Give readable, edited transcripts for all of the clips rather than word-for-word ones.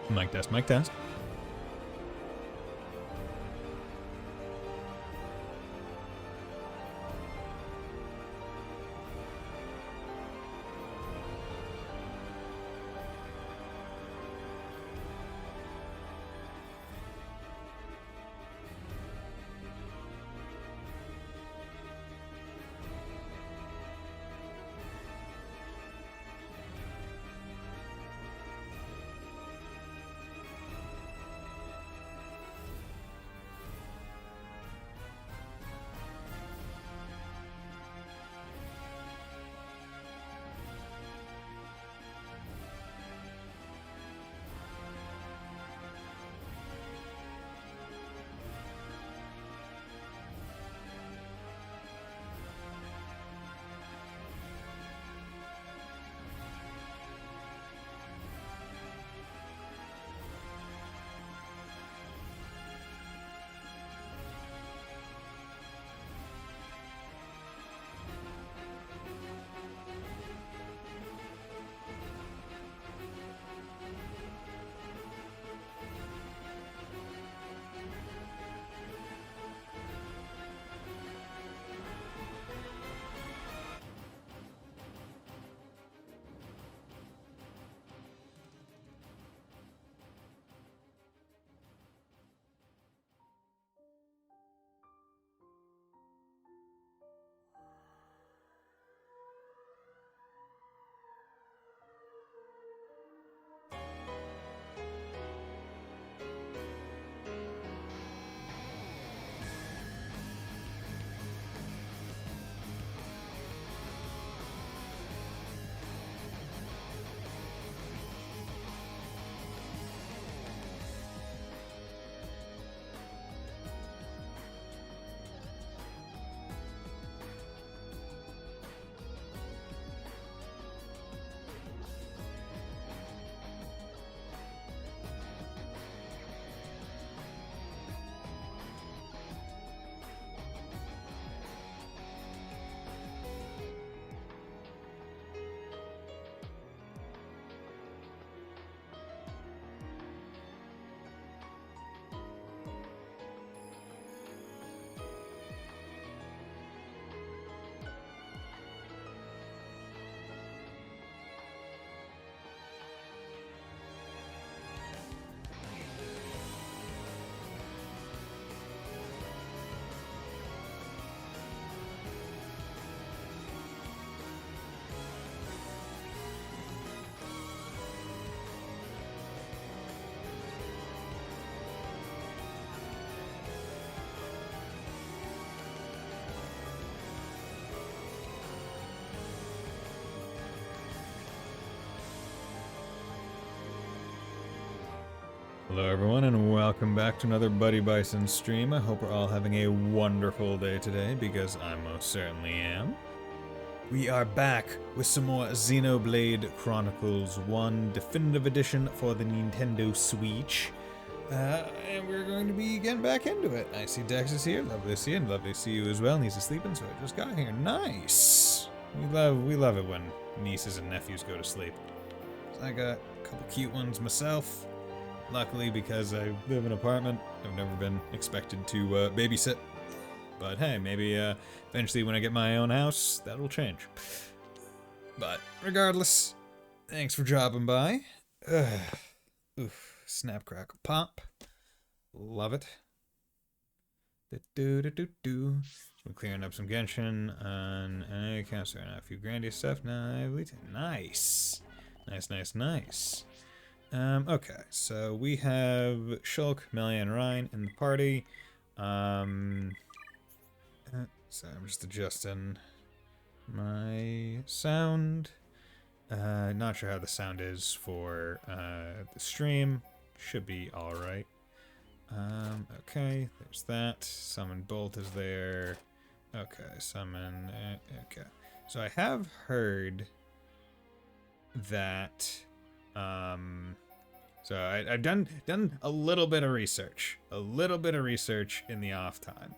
Mic test, mic test. Hello everyone and welcome back to another Buddy Bison stream. I hope we're all having a wonderful day today, because I most certainly am. We are back with some more Xenoblade Chronicles 1 Definitive Edition for the Nintendo Switch. And we're going to be getting back into it. I see Dex is here, lovely to see you, and lovely to see you as well. And he's asleep, so I just got here. Nice! We love it when nieces and nephews go to sleep. So I got a couple cute ones myself. Luckily, because I live in an apartment, I've never been expected to babysit. But hey, maybe eventually when I get my own house, that'll change. But regardless, thanks for dropping by. Oof, snap, crackle, pop. Love it. We're clearing up some Genshin, and I can't start out a few Grandia stuff. Nice. Nice. Okay, so we have Shulk, Melia, and Ryan in the party. So I'm just adjusting my sound. Not sure how the sound is for the stream. Should be alright. Okay, there's that. Summon Bolt is there. Okay, summon... okay. So I have heard that... So I've done a little bit of research. In the off time.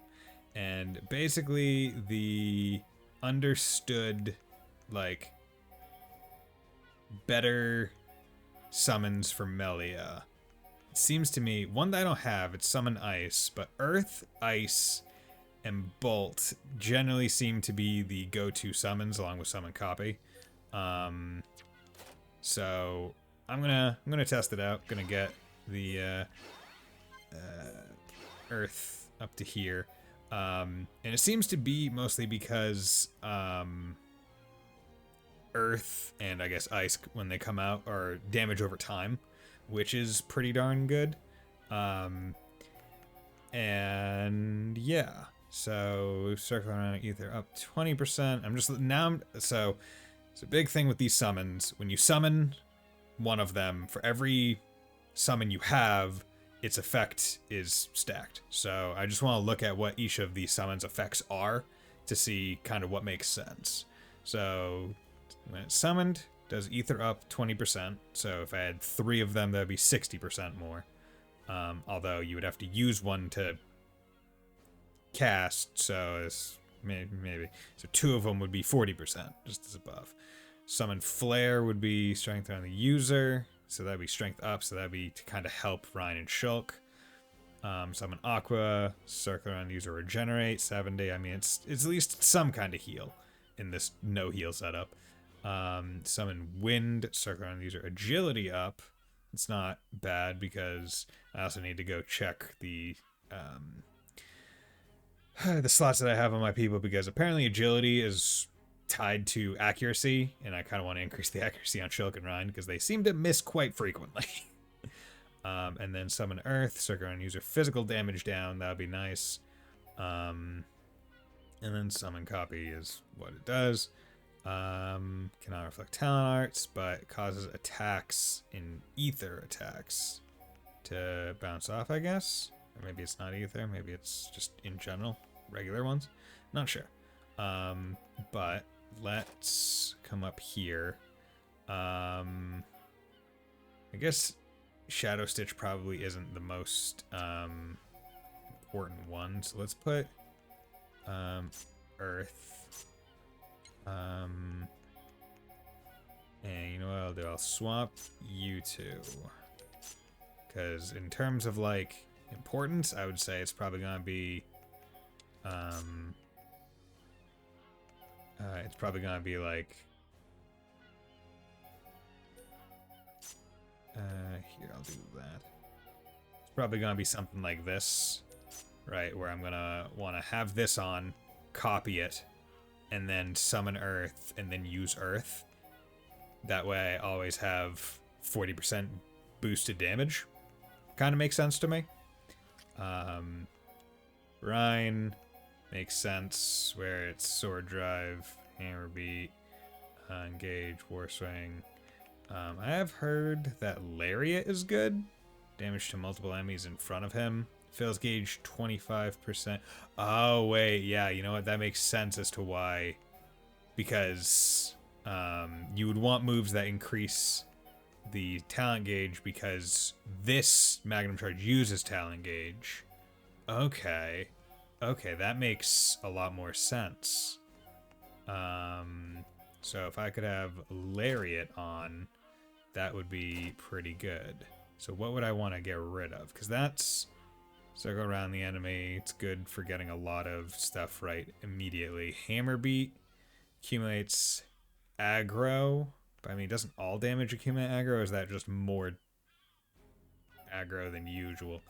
And basically the understood, better summons for Melia seems to me, one that I don't have, it's Summon Ice, but Earth, Ice, and Bolt generally seem to be the go-to summons along with Summon Copy. So I'm gonna test it out. Gonna get the Earth up to here, and it seems to be mostly because Earth and I guess Ice, when they come out, are damage over time, which is pretty darn good. And yeah, so circle around ether up 20%. I'm just now. So it's a big thing with these summons. When you summon one of them, for every summon you have, its effect is stacked. So I just want to look at what each of these summons effects are to see kind of what makes sense. So when it's summoned, does ether up 20%. So if I had 3 of them, that'd be 60% more. Although you would have to use one to cast, so it's maybe. So 2 of them would be 40%, just as above. Summon Flare would be strength on the user, so that'd be strength up, so that'd be to kind of help Ryan and Shulk. Summon Aqua, circle around the user, regenerate 70. I mean, it's at least some kind of heal in this no heal setup. Summon Wind, circle around the user, agility up. It's not bad because I also need to go check the slots that I have on my people, because apparently agility is tied to accuracy, and I kind of want to increase the accuracy on Shulk and Ryan because they seem to miss quite frequently. And then summon Earth, circle around user, physical damage down. That would be nice. And then summon Copy is what it does. Cannot reflect talent arts, but causes attacks in ether attacks to bounce off, I guess. Or maybe it's not ether, maybe it's just in general, regular ones. Not sure. But let's come up here. I guess Shadow Stitch probably isn't the most important one, so let's put Earth. And you know what I'll do? I'll swap you two. Because in terms of, like, importance, I would say it's probably gonna be, it's probably gonna be, like, here, I'll do that. It's probably gonna be something like this, right? Where I'm gonna want to have this on, copy it, and then summon Earth, and then use Earth. That way I always have 40% boosted damage. Kind of makes sense to me. Rhine makes sense, where it's Sword Drive, Hammer Beat, Engage, War Swing. I have heard that Lariat is good. Damage to multiple enemies in front of him. Fills gauge 25%. Oh, wait. Yeah, you know what? That makes sense as to why. Because you would want moves that increase the talent gauge, because this Magnum Charge uses talent gauge. Okay. Okay, that makes a lot more sense. So if I could have Lariat on, that would be pretty good. So what would I want to get rid of? Because that's... circle around the enemy. It's good for getting a lot of stuff right immediately. Hammer Beat accumulates aggro. But I mean, doesn't all damage accumulate aggro? Or is that just more aggro than usual?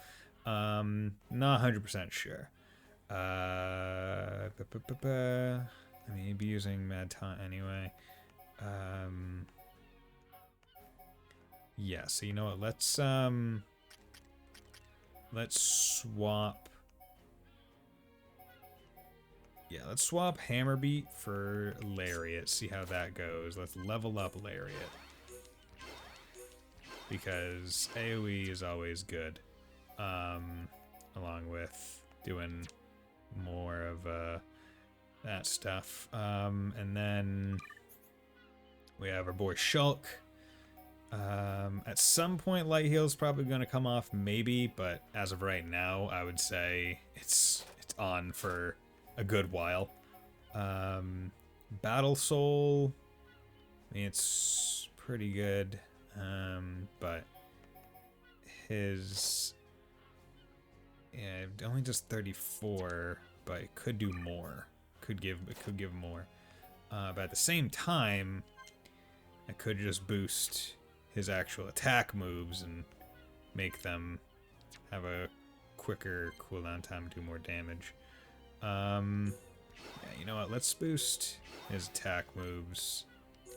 Not 100% sure. I mean, you'd be using Mad Taunt anyway. Yeah, so you know what? Let's swap. Yeah, let's swap Hammer Beat for Lariat. See how that goes. Let's level up Lariat. Because AoE is always good. Along with doing more of that stuff. And then we have our boy Shulk. At some point, Light Heal's probably going to come off, maybe, but as of right now, I would say it's on for a good while. Battle Soul, I mean, it's pretty good, but his... Yeah, it only does 34, but it could do more. It could give more. But at the same time, I could just boost his actual attack moves and make them have a quicker cooldown time and do more damage. Yeah, you know what? Let's boost his attack moves.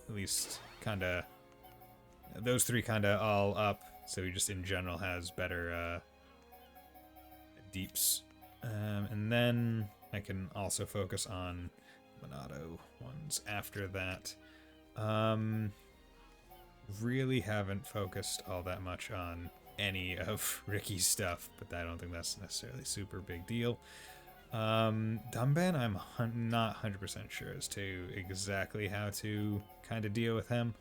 At least kinda... Those three kinda all up, so he just in general has better deeps. And then I can also focus on Monado ones after that. Really haven't focused all that much on any of Ricky's stuff, but I don't think that's necessarily super big deal. Dumban, I'm not 100% sure as to exactly how to kind of deal with him.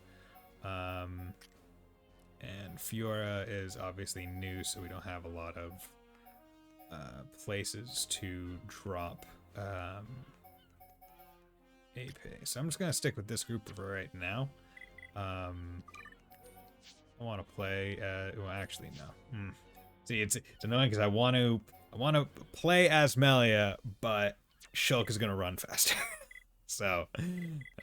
And Fiora is obviously new, so we don't have a lot of places to drop AP. So I'm just going to stick with this group for right now. I want to play... well, actually, no. See, it's annoying because I want to play as Melia, but Shulk is going to run faster. So,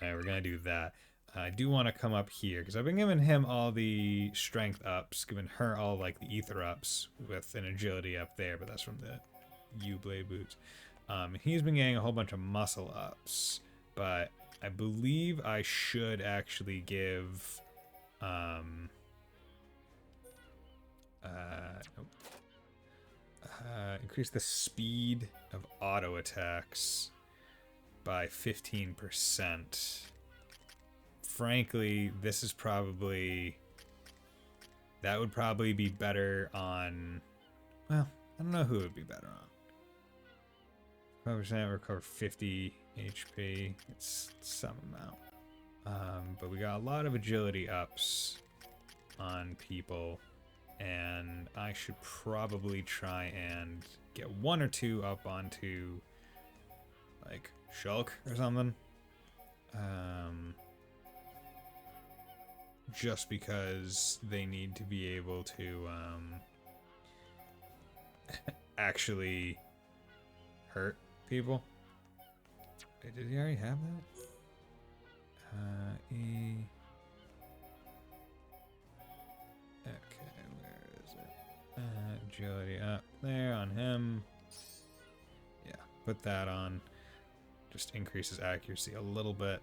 we're going to do that. I do want to come up here, because I've been giving him all the strength ups, giving her all, like, the ether ups with an agility up there, but that's from the U-Blade boots. He's been getting a whole bunch of muscle ups, but I believe I should actually give, increase the speed of auto attacks by 15%. Frankly, this is probably... That would probably be better on... Well, I don't know who it would be better on. 5% recover 50 HP. It's some amount. But we got a lot of agility ups on people. And I should probably try and get one or two up onto, like, Shulk or something. Just because they need to be able to actually hurt people. Wait, did he already have that? E. Okay, where is it? Agility up there on him. Yeah, put that on. Just increases accuracy a little bit.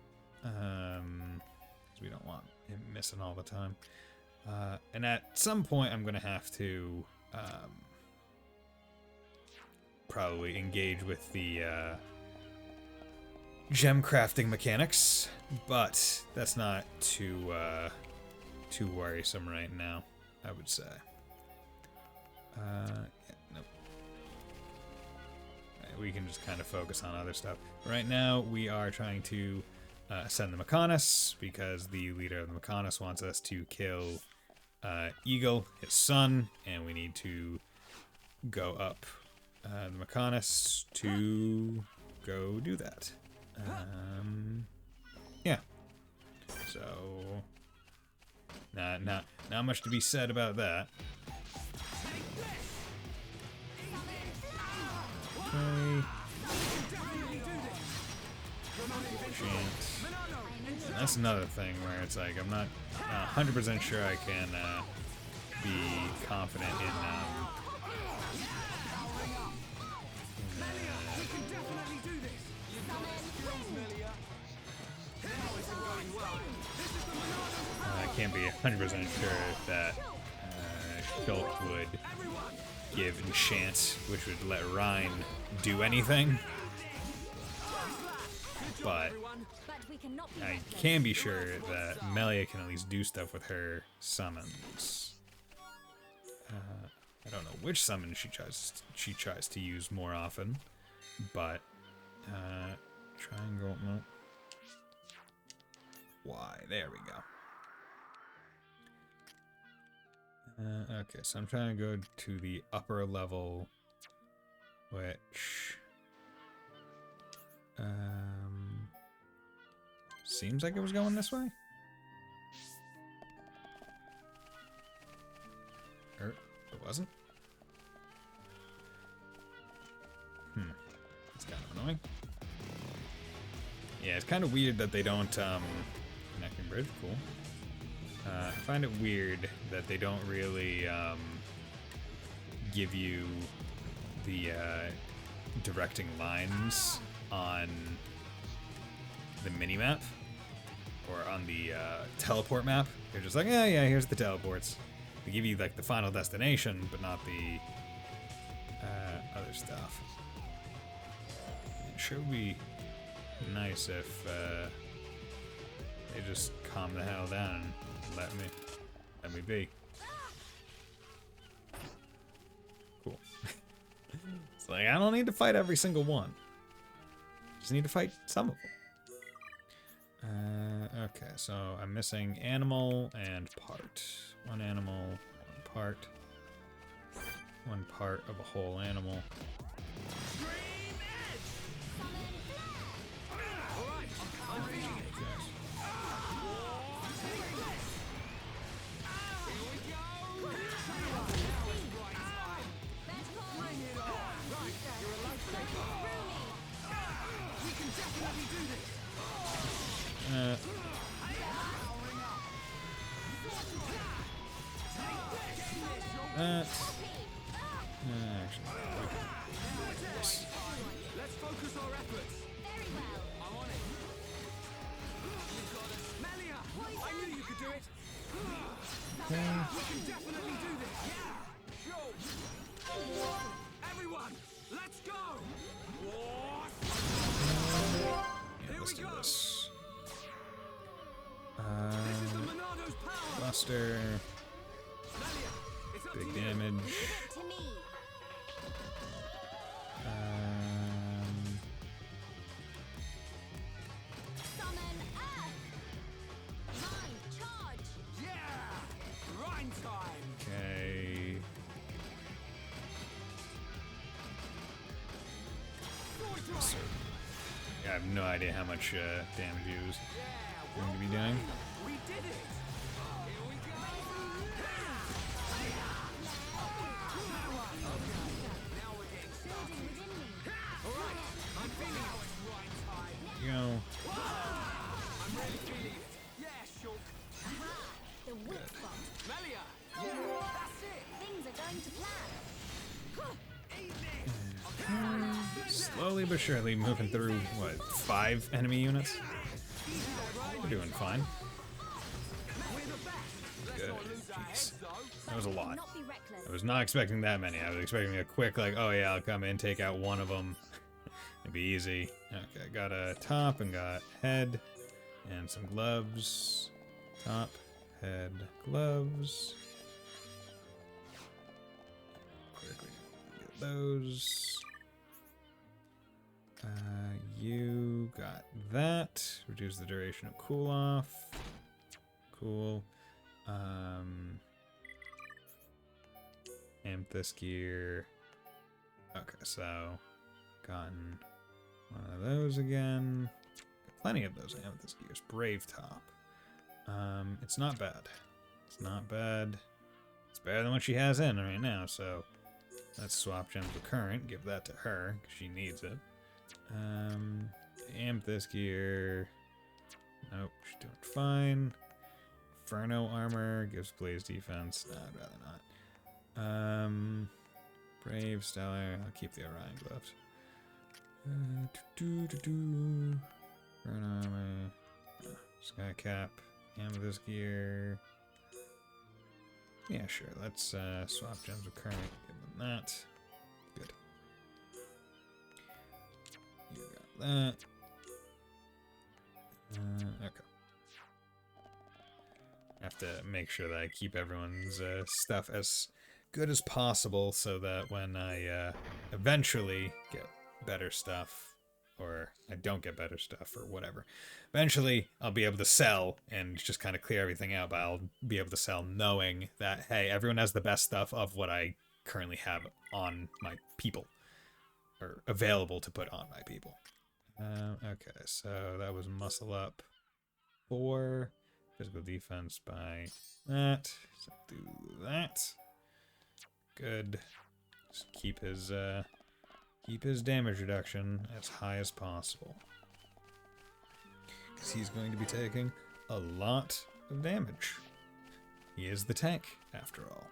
We don't want him missing all the time. And at some point, I'm going to have to probably engage with the gem crafting mechanics, but that's not too worrisome right now, I would say. Yeah, nope. Right, we can just kind of focus on other stuff. Right now, we are trying to send the Mechonis, because the leader of the Mechonis wants us to kill Eagle, his son, and we need to go up the Mechonis to go do that. Yeah. So, not much to be said about that. Okay. Chance. That's another thing where it's like I'm not 100% sure I can be confident in I can't be 100% sure that Shulk would give Enchant, which would let Rhine do anything. But I can be sure that Melia can at least do stuff with her summons. I don't know which summon she tries to use more often, but triangle. No. Y. There we go. Okay, so I'm trying to go to the upper level, which seems like it was going this way. It coming. Yeah, it's kind of weird that they don't, connecting bridge, cool. I find it weird that they don't really, give you the, directing lines on the mini-map, or on the, teleport map. They're just like, yeah, here's the teleports. They give you, like, the final destination, but not the, other stuff. It sure would be nice if they just calm the hell down and let me be. Cool. It's like, I don't need to fight every single one. Just need to fight some of them. Okay, so I'm missing animal and part. One animal, one part. One part of a whole animal. Actually, let's focus our efforts. Very well. I'm on it. You've got it. Melia, I knew you could do it. We can definitely do this. Yeah. Go. Everyone, let's go. Yeah, let's do this. This is the Monado's power. Buster. Melia, it's up Big to you. damage. To me. Summon Earth. Mind charge. Yeah. Rhyme time. Okay. So, I have no idea how much damage he was going to be doing. We did it. Here we go. Now we're getting started. All right. I'm feeling how it's right time. You know, I'm really feeling it. Yeah, Shulk. The weak spot. Melia. That's it. Things are going to plan. Eat this. slowly but surely moving through, what, 5 enemy units? We're doing fine. Good. Jeez. That was a lot. Not be reckless. I was not expecting that many. I was expecting a quick, like, oh yeah, I'll come in, take out one of them. It'd be easy. Okay, got a top and got head and some gloves. Top, head, gloves. Quickly get those. You got that. Reduce the duration of cool off. Cool. Amp this gear. Okay, so gotten one of those again. Got plenty of those amethyst gears. Brave top. It's not bad. It's not bad. It's better than what she has in right now, so let's swap gems with current. Give that to her, because she needs it. Amethyst gear. Nope, she's doing fine. Inferno armor gives blaze defense. No, I'd rather not. Brave, stellar. I'll keep the Orion gloves. Inferno armor. Sky cap. Amethyst gear. Yeah, sure. Let's swap gems with current. Give them that. Good. You got that. Okay. I have to make sure that I keep everyone's stuff as good as possible so that when I eventually get better stuff, or I don't get better stuff, or whatever, eventually I'll be able to sell and just kind of clear everything out, but I'll be able to sell knowing that, hey, everyone has the best stuff of what I currently have on my people, or available to put on my people. Okay, so that was muscle up 4. Physical defense by that. So do that. Good. Just keep his keep his damage reduction as high as possible. Because he's going to be taking a lot of damage. He is the tank, after all.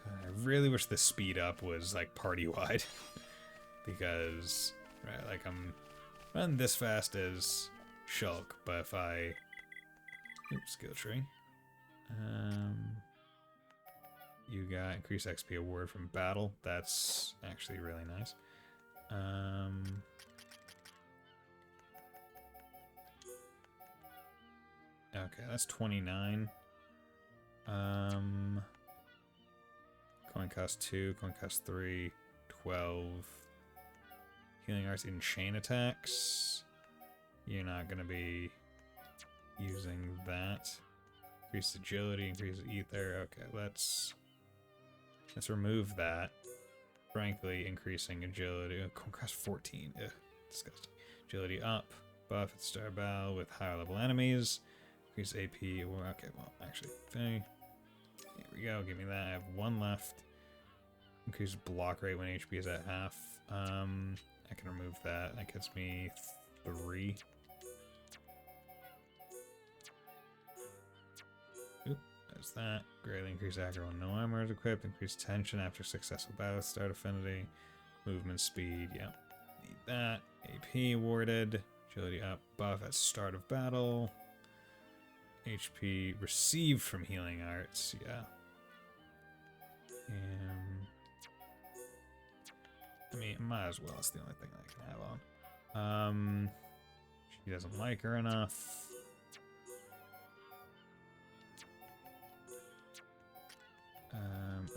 I really wish the speed up was like party-wide. Because, right, like I'm running this fast as Shulk, but if I... Oops, skill tree. You got increased XP award from battle. That's actually really nice. Okay, that's 29. Coin cost 2, coin cost 3, 12. Healing arts in chain attacks. You're not gonna be using that. Increase agility, increase ether. Okay, let's remove that. Frankly, increasing agility. Oh, coin cost 14. Ugh, disgusting. Agility up. Buff at start battle with higher level enemies. Increase AP. Okay, well, actually, here we go. Give me that. I have 1 left. Increase block rate when HP is at half. I can remove that. That gets me 3. Oop, there's that. Greatly increase aggro when no armor is equipped. Increase tension after successful battle. Start affinity. Movement speed. Yep. Need that. AP awarded. Agility up. Buff at start of battle. HP received from healing arts. Yeah. I mean, might as well. It's the only thing I can have on. She doesn't like her enough.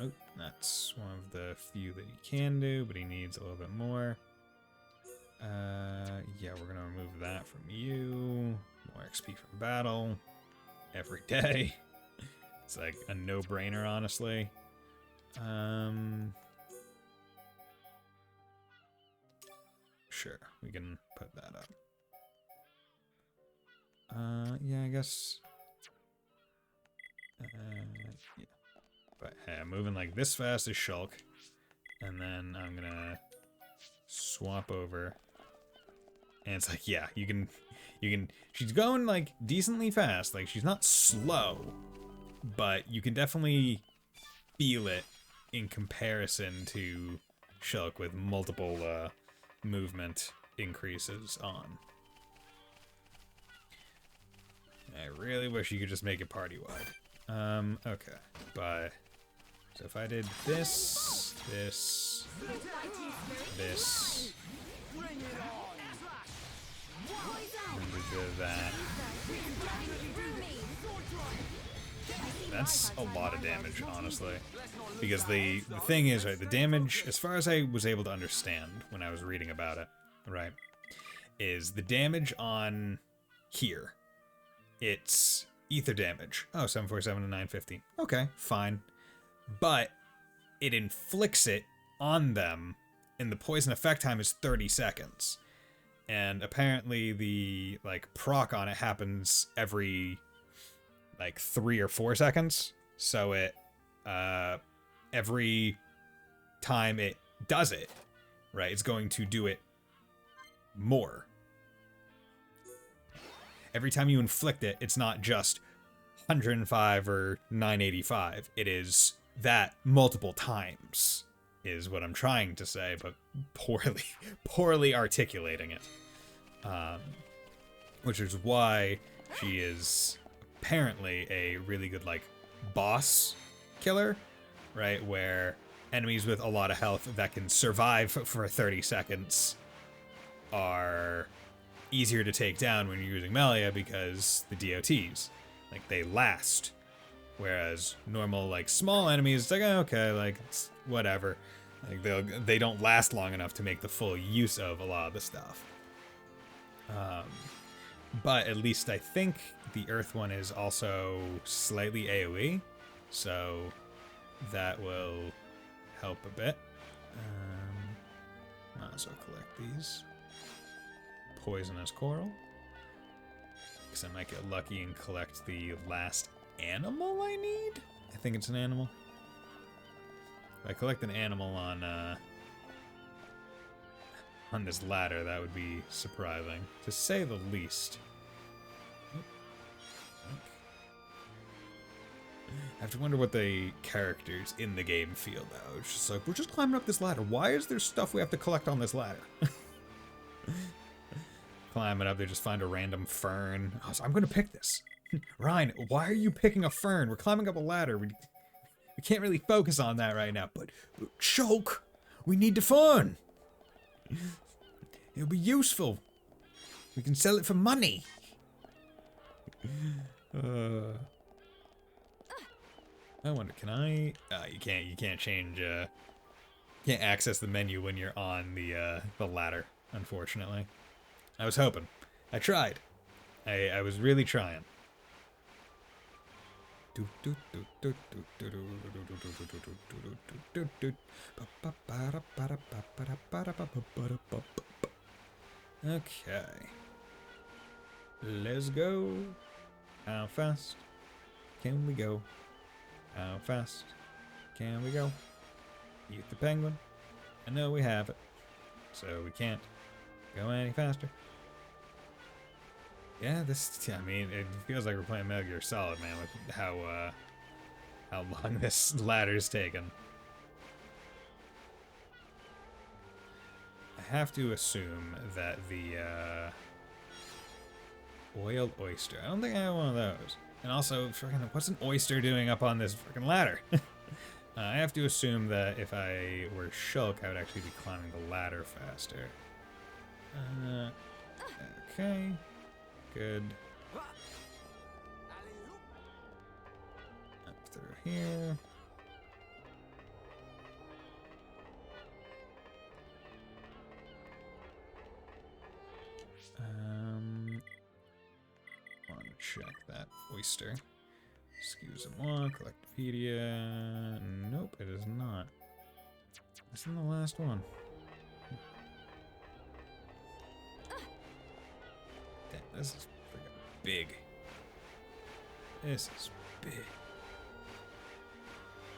Oh, that's one of the few that he can do, but he needs a little bit more. Yeah, we're gonna remove that from you. More XP from battle. Every day. It's like a no-brainer, honestly. Sure, we can put that up. Yeah, I guess. Yeah. But hey, I'm moving like this fast as Shulk, and then I'm gonna swap over. And it's like, yeah, you can, she's going like decently fast. Like she's not slow, but you can definitely feel it in comparison to Shulk with multiple movement increases on. I really wish you could just make it party-wide. Okay, but so if I did this, this, this, and we did that. That's a lot of damage, honestly. Because the thing is, right, the damage, as far as I was able to understand when I was reading about it, right, is the damage on here. It's ether damage. Oh, 747 to 950. Okay, fine. But it inflicts it on them, and the poison effect time is 30 seconds. And apparently the, like, proc on it happens every, like, 3 or 4 seconds. So it, every time it does it, right, it's going to do it more. Every time you inflict it, it's not just 105 or 985. It is that multiple times, is what I'm trying to say, but poorly articulating it. Which is why she is apparently a really good, like, boss killer, right? Where enemies with a lot of health that can survive for 30 seconds are easier to take down when you're using Melia because the DOTs, like, they last. Whereas normal, like, small enemies, it's like, oh, okay, like, it's whatever. Like, they don't last long enough to make the full use of a lot of the stuff. But at least I think the Earth one is also slightly AoE, so that will help a bit. Might as well collect these. Poisonous coral. Because I might get lucky and collect the last animal I need. I think it's an animal. If I collect an animal on this ladder, that would be surprising, to say the least. I have to wonder what the characters in the game feel, though. It's just like, we're just climbing up this ladder. Why is there stuff we have to collect on this ladder? Climbing up, they just find a random fern. Oh, so I'm gonna pick this. Ryan, why are you picking a fern? We're climbing up a ladder. We can't really focus on that right now. But, Shulk, we need the fern. It'll be useful. We can sell it for money. I wonder, can I? You can't. You can't change. Can't access the menu when you're on the ladder. Unfortunately, I was hoping. I tried. I was really trying. Okay. Let's go. How fast can we go? How fast can we go? Eat the penguin. I know we have it, so we can't go any faster. Yeah, I mean, it feels like we're playing Metal Gear Solid, man, with how long this ladder's taken. I have to assume that the oiled oyster. I don't think I have one of those. And also, freaking, what's an oyster doing up on this freaking ladder? I have to assume that if I were Shulk, I would actually be climbing the ladder faster. Okay. Good. Up through here. Want to check that oyster. Excuse moi, Collectopedia. Nope, it is not. This is the last one. Damn, this is freaking big. This is big.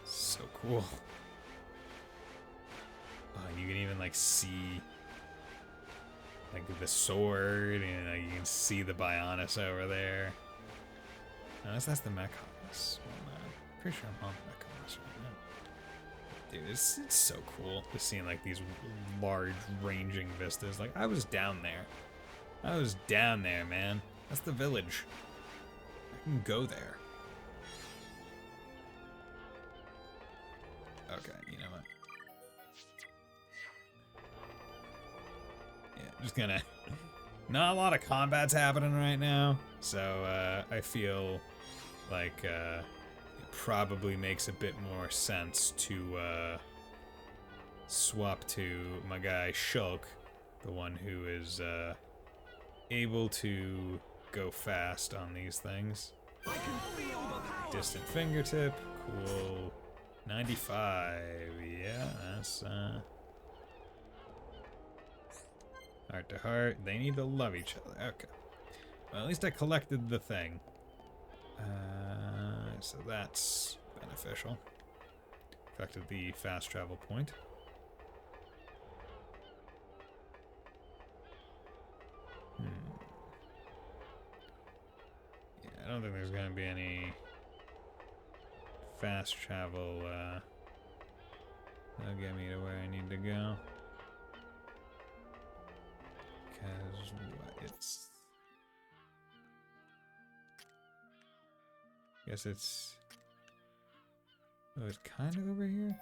So cool. Oh, and you can even like see like the sword, and you can see the Bionis over there. No, that's the Mechon. Pretty sure I'm on Mechon right now. Dude, it's so cool just seeing like these large ranging vistas. Like, I was down there. I was down there, man. That's the village. I can go there. Okay, you know what? Yeah, just gonna... Not a lot of combat's happening right now, so I feel like it probably makes a bit more sense to swap to my guy Shulk, the one who is able to go fast on these things. Distant fingertip, cool. 95, yeah, that's heart to heart. They need to love each other. Okay. Well, at least I collected the thing. So that's beneficial. Collected the fast travel point. Yeah, I don't think there's gonna be any fast travel that'll get me to where I need to go. Because what? It's... I guess it's... Oh, it's kind of over here?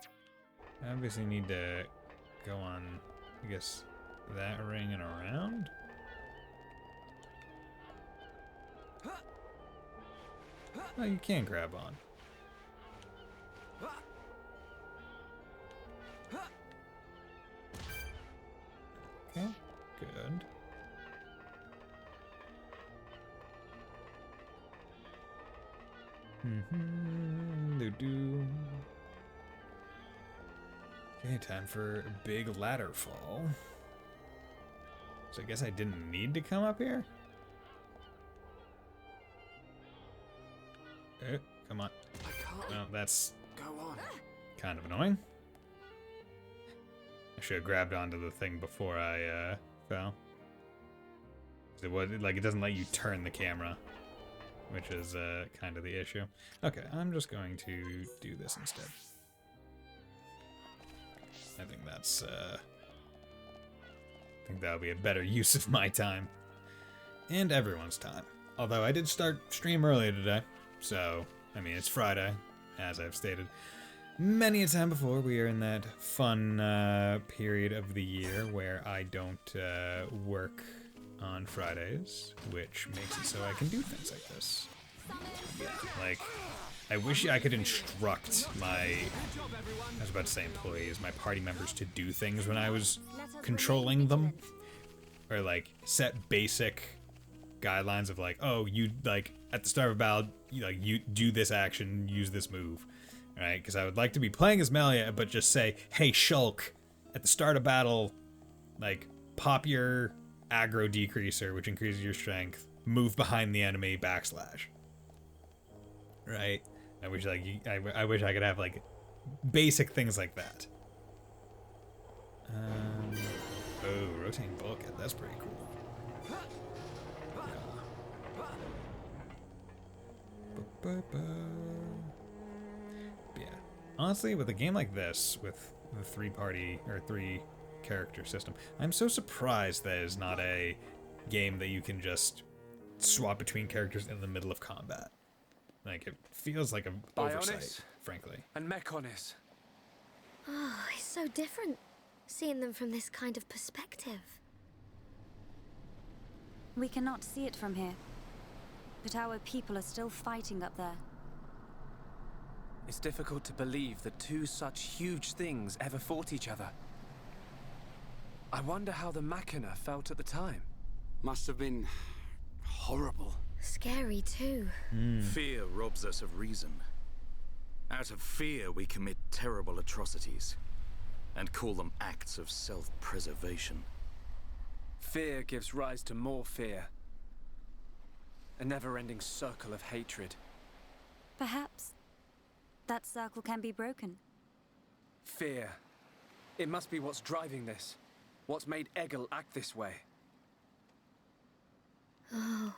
I obviously need to go on, I guess, that ring and around? Oh, you can grab on. Okay, good. Okay, time for a big ladder fall. So I guess I didn't need to come up here? Come on. I can't Well, that's go on. kind of annoying. should have grabbed onto the thing before I fell. It doesn't let you turn the camera, which is kind of the issue. Okay, I'm just going to do this instead. I think that'll be a better use of my time and everyone's time. Although I did start stream earlier today, so I mean it's Friday, as I've stated many a time before. We are in that fun period of the year where I don't work on Fridays, which makes it so I can do things like this. Yeah, like, I wish I could instruct I was about to say employees, my party members to do things when I was controlling them. Or, like, set basic guidelines of, like, oh, you, like, at the start of a battle, you do this action, use this move. Right? Because I would like to be playing as Melia, but just say, hey, Shulk, at the start of battle, like, pop your aggro decreaser, which increases your strength, move behind the enemy, backslash. Right? I wish I wish I could have like basic things like that. Oh, rotating bulkhead, that's pretty cool. Yeah. Honestly, with a game like this, with the 3-character system, I'm so surprised that it's not a game that you can just swap between characters in the middle of combat. Like, it feels like an oversight, frankly. And Mechon. Oh, it's so different, seeing them from this kind of perspective. We cannot see it from here, but our people are still fighting up there. It's difficult to believe that two such huge things ever fought each other. I wonder how the Mechon felt at the time. Must have been horrible. Scary too. Fear robs us of reason. Out of fear, we commit terrible atrocities and call them acts of self-preservation. Fear gives rise to more fear. A never-ending circle of hatred. Perhaps that circle can be broken. Fear. It must be what's driving this. What's made Egil act this way. Oh.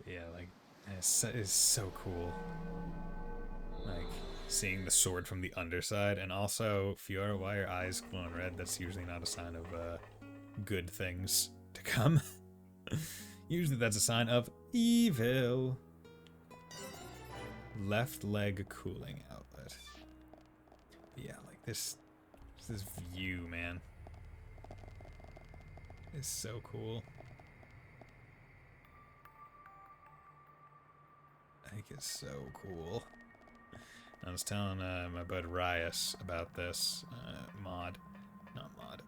Yeah, like, it's so cool. Like, seeing the sword from the underside, and also, Fiora, why your eyes glowing red? That's usually not a sign of good things to come. Usually that's a sign of evil. Left leg cooling outlet. Yeah, like this view, man. It's so cool. Like, it's so cool. I was telling my bud Rias about this mod. Not mod.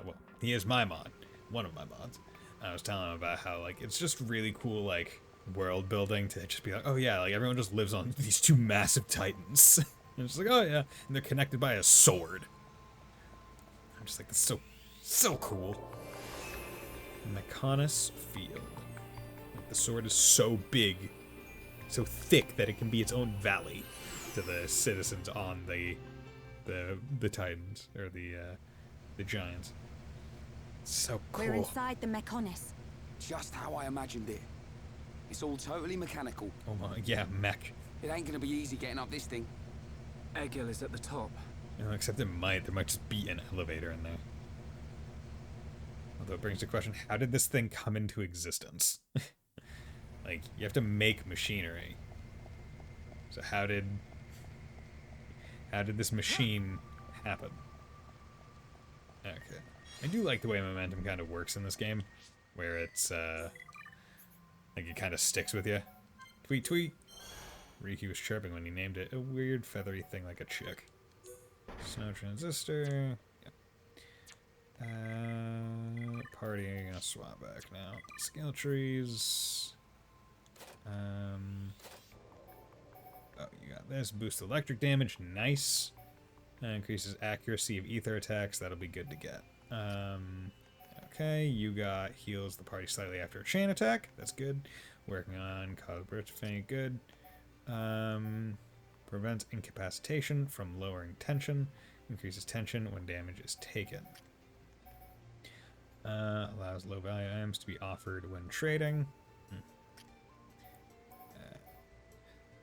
Well, he is my mod. One of my mods. I was telling him about how, like, it's just really cool, like, world building to just be like, oh yeah, like, everyone just lives on these two massive titans. And it's like, oh yeah. And they're connected by a sword. I'm just like, that's so cool. Mechonis Field. Like, the sword is so big, so thick that it can be its own valley to the citizens on the Titans, or the Giants. So cool. We're inside the Mechonis. Just how I imagined it. It's all totally mechanical. Oh my, yeah, mech. It ain't gonna be easy getting up this thing. Egil is at the top. You know, except there might just be an elevator in there. Although it brings the question, how did this thing come into existence? Like, you have to make machinery. So how did this machine happen? Okay. I do like the way momentum kind of works in this game, where it's, like, it kind of sticks with you. Tweet, tweet. Riki was chirping when he named it. A weird feathery thing like a chick. Snow transistor. Yep. Party, I'm gonna swap back now. Skill trees. Oh, you got this. Boost electric damage. Nice. Increases accuracy of ether attacks. That'll be good to get. Okay, you got heals the party slightly after a chain attack. That's good. Working on cause birth to faint. Good. Prevents incapacitation from lowering tension. increases tension when damage is taken. Allows low value items to be offered when trading.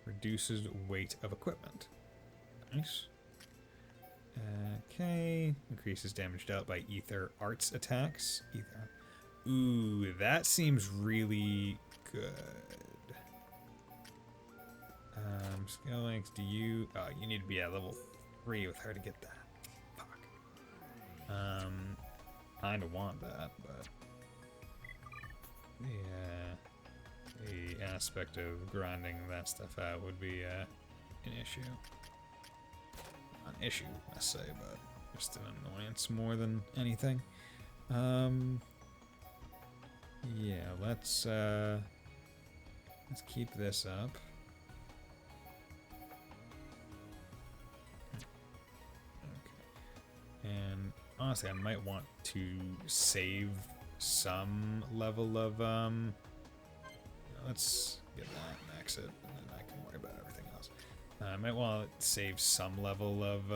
Reduces weight of equipment. Nice. Okay. Increases damage dealt by ether arts attacks. Ether. Ooh, that seems really good. Skill links, do you... Oh, you need to be at level 3 with her to get that. Fuck. Kinda want that, but... Yeah... The aspect of grinding that stuff out would be an issue. Not an issue, I say, but just an annoyance more than anything. Yeah, let's keep this up. Okay. And honestly, I might want to save some level of let's get that and exit, and then I can worry about everything else. I might want to save some level of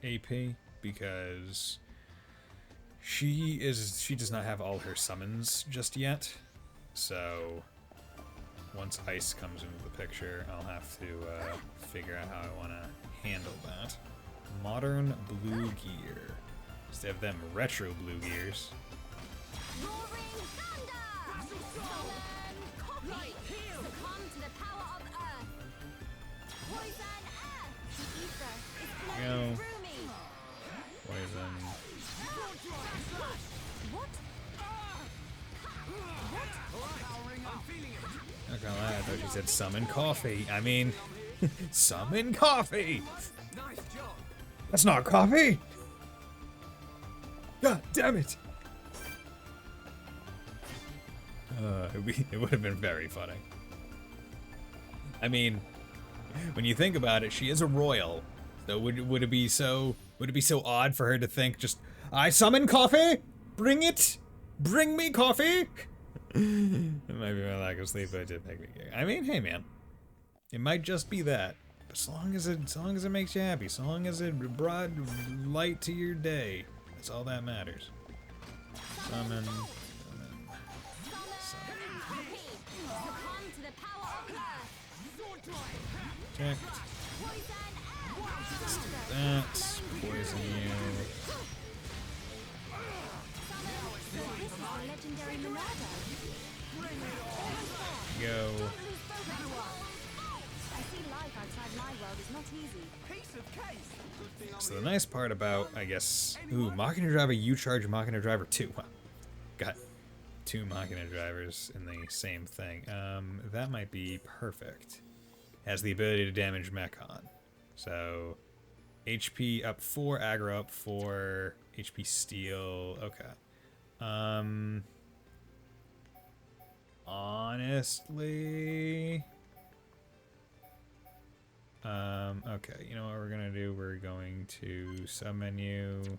AP, because she does not have all her summons just yet. So once ice comes into the picture, I'll have to figure out how I want to handle that. Modern blue gear. Instead of them retro blue gears. Roaring thunder! Copy! Succumb to the power of earth! Poison earth! The ether is flowing through me! Poison. What? Not gonna lie, I thought she said summon coffee. I mean, summon coffee! That's not coffee! God damn it! It would have been very funny. I mean, when you think about it, she is a royal. So would it be so odd for her to think just, I summon coffee? Bring it! Bring me coffee! It might be my lack of sleep, but it did make me gig. I mean, hey man, it might just be that. But as long as it makes you happy, so long as it brought light to your day, that's all that matters. Summon. Protect. Let's do that. Poison you. Go. So the nice part about, I guess, ooh, Machina Driver, you charge Machina Driver 2. Wow. Got 2 Machina Drivers in the same thing. That might be perfect. Has the ability to damage Mechon. So, HP up 4, aggro up 4, HP steal, okay. Honestly... okay, you know what we're gonna do? We're going to submenu.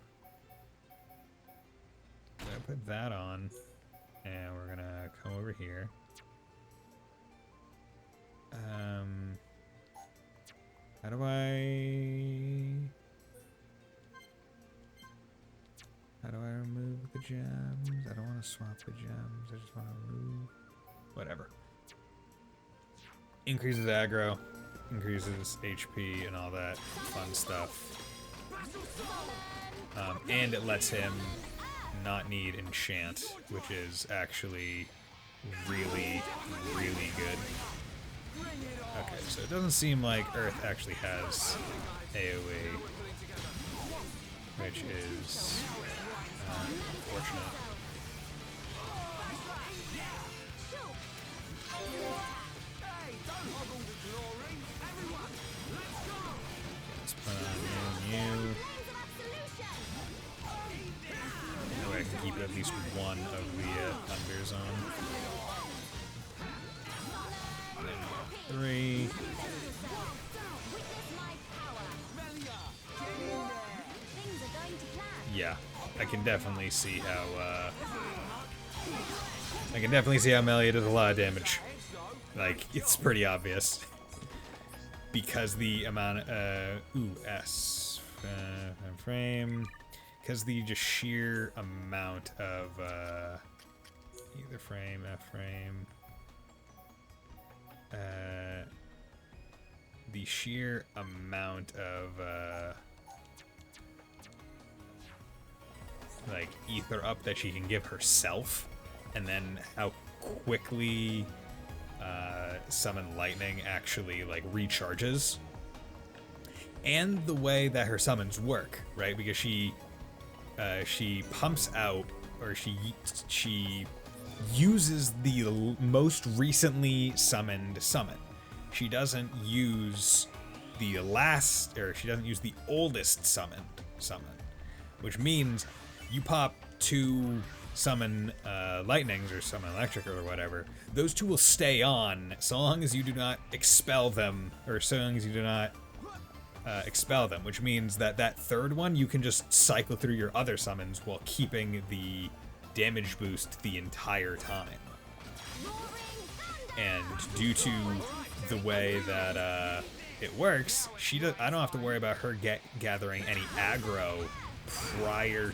I'm gonna put that on, and we're gonna come over here. How do I remove the gems? I don't want to swap the gems. I just want to remove. Whatever. Increases aggro. Increases HP and all that fun stuff. And it lets him not need enchant, which is actually really, really good. Okay, so it doesn't seem like Earth actually has AoE, which is unfortunate. Let's put on you. That way I can keep at least one of the thunders on. 3. yeah, I can definitely see how Melia does a lot of damage. Like, it's pretty obvious. Because the amount S frame, because the just sheer amount of either frame, F frame, the sheer amount of like ether up that she can give herself, and then how quickly summon lightning actually like recharges, and the way that her summons work, right? Because she pumps out, or she uses the most recently summoned summon. She doesn't use the last, or she doesn't use the oldest summon, which means you pop 2 summon lightnings or summon electric or whatever, those 2 will stay on so long as you do not expel them, or so long as you do not expel them, which means that that third one you can just cycle through your other summons while keeping the damage boost the entire time. And due to the way that it works, I don't have to worry about her gathering any aggro prior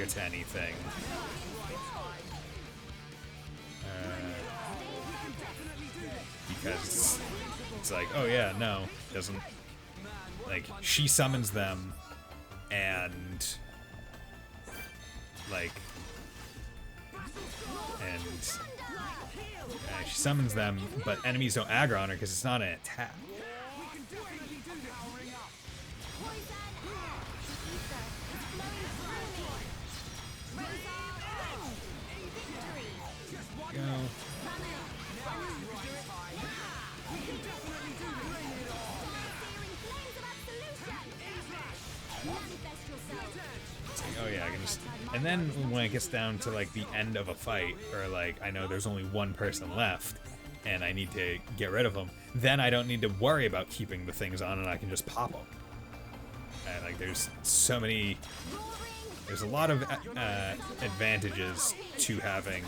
to anything. Because it's like, oh yeah, no, doesn't, like, she summons them, and like, she summons them, but enemies don't aggro on her because it's not an attack. Go. Oh yeah, I can just, and then when it gets down to like the end of a fight, or like I know there's only one person left and I need to get rid of them, then I don't need to worry about keeping the things on, and I can just pop them. And like there's a lot of advantages to having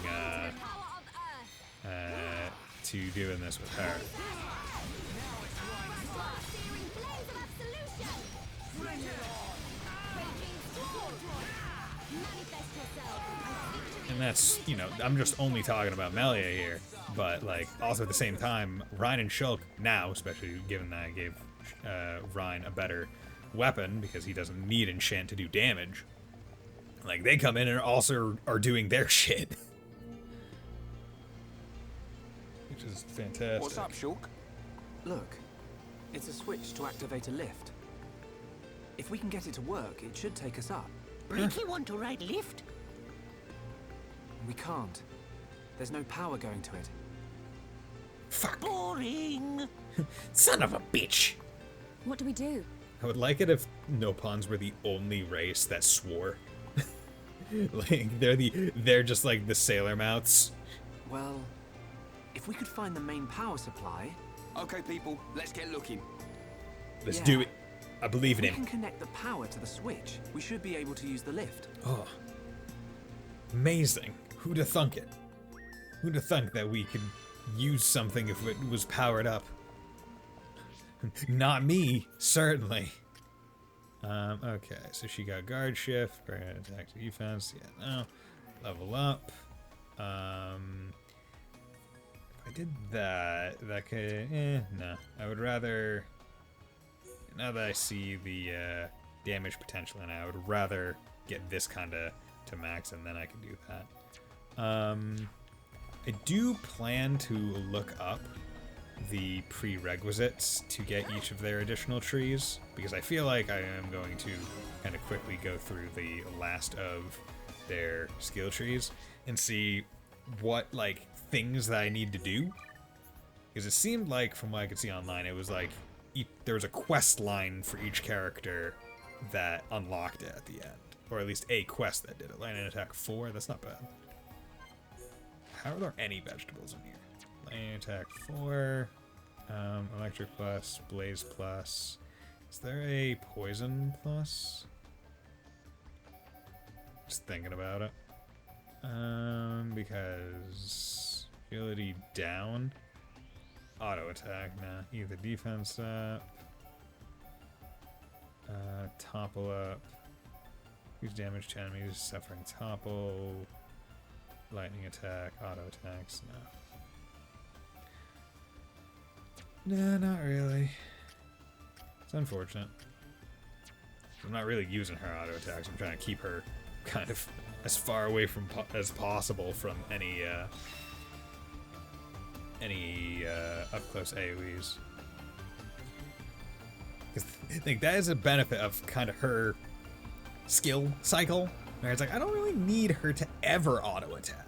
to doing this with her. And that's, you know, I'm just only talking about Melia here, but like also at the same time, Ryan and Shulk now, especially given that I gave Ryan a better weapon because he doesn't need enchant to do damage, like they come in and also are doing their shit. Which is fantastic. What's up, Shulk? Look, it's a switch to activate a lift. If we can get it to work, it should take us up. Really want to ride lift? We can't. There's no power going to it. Fuck. Boring. Son of a bitch. What do we do? I would like it if Nopons were the only race that swore. Like they're just like the sailor mouths. Well, if we could find the main power supply. Okay, people, let's get looking. Let's Yeah. do it. I believe in If we him. can connect the power to the switch, we should be able to use the lift. Oh, amazing. Who'd have thunk it? Who'd have thunk that we could use something if it was powered up? Not me, certainly. Okay, so she got guard shift, attack to defense, yeah, no. Level up. If I did that could, no. I would rather, now that I see the damage potential, and I would rather get this kind of to max, and then I can do that. I do plan to look up the prerequisites to get each of their additional trees, because I feel like I am going to kind of quickly go through the last of their skill trees and see what like things that I need to do, because it seemed like from what I could see online it was like there was a quest line for each character that unlocked it at the end, or at least a quest that did it. Lightning attack 4, that's not bad. How are there any vegetables in here? Lightning attack 4. Electric plus, blaze plus. Is there a poison plus? Just thinking about it. Because agility down, auto attack. Nah, either defense up, topple up. Use damage to enemies suffering topple. Lightning attack, auto attacks. No. Nah, not really. It's unfortunate. I'm not really using her auto attacks. I'm trying to keep her kind of as far away from as possible from any up close AoEs. Because I think that is a benefit of kind of her skill cycle, where it's like I don't really need her to ever auto attack.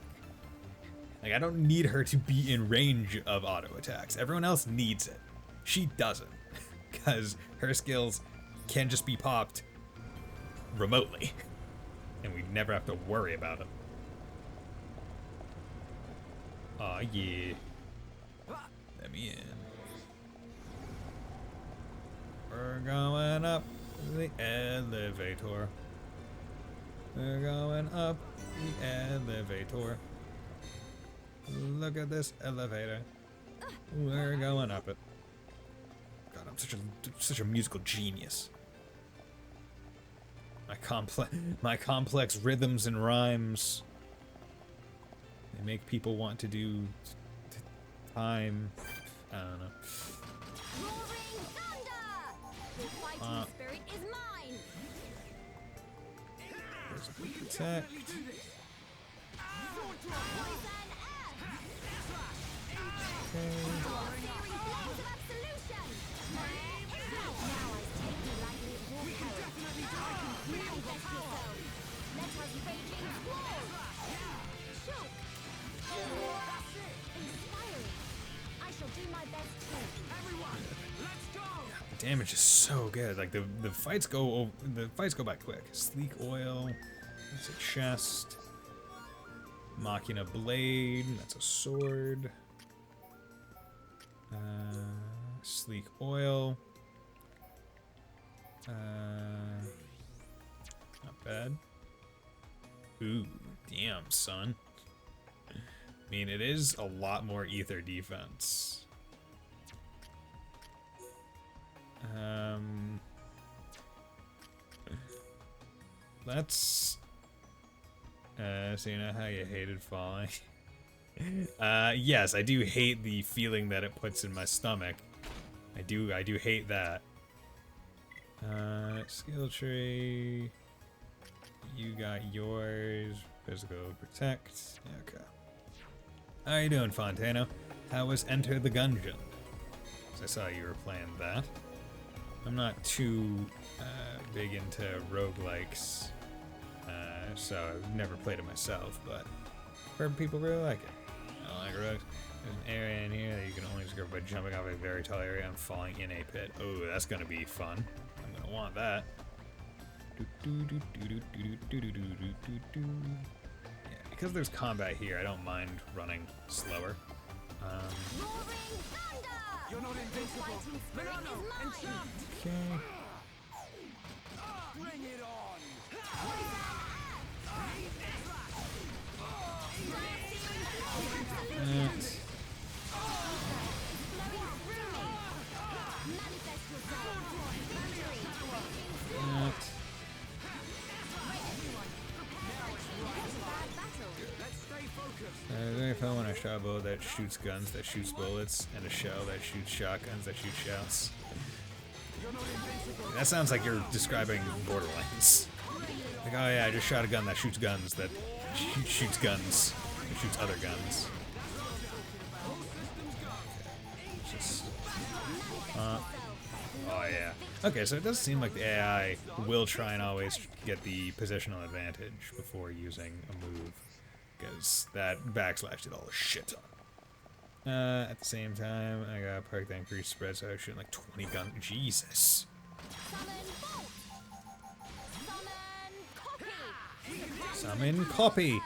Like I don't need her to be in range of auto attacks. Everyone else needs it. She doesn't, because her skills can just be popped remotely. And we never have to worry about it. Aw, yeah. Let me in. We're going up the elevator. We're going up the elevator. Look at this elevator. We're going up it. God, I'm such a musical genius. My complex rhythms and rhymes, they make people want to do time. I don't know. Roaring thunder! The fighting spirit is mine! Attack. The damage is so good. Like the fights go by quick. Sleek oil. That's a chest. Machina blade. That's a sword. Sleek oil. Not bad. Ooh, damn, son. I mean, it is a lot more ether defense. Let's so you know how you hated falling. Yes, I do hate the feeling that it puts in my stomach. I do hate that. Skill tree. You got yours. Physical protect. Okay. How you doing, Fontano? How was Enter the Gungeon? I saw you were playing that. I'm not too big into roguelikes, so I've never played it myself, but I've heard people really like it. I like rogues. There's an area in here that you can only discover by jumping off a very tall area and falling in a pit. Oh, that's gonna be fun. I'm gonna want that. Yeah, because there's combat here, I don't mind running slower. You're not invincible. Milano, enchant. Okay. Bring it on. It's very fun when I shot a bow that shoots guns that shoots bullets, and a shell that shoots shotguns that shoot shells. That sounds like you're describing Borderlands. Like, oh yeah, I just shot a gun that shoots guns that shoots guns that shoots other guns. Oh yeah. Okay, so it does seem like the AI will try and always get the positional advantage before using a move, because that backslash did all the shit on. At the same time, I got a perk that increased spread, so I was shooting like 20 guns. Jesus. Summon copy.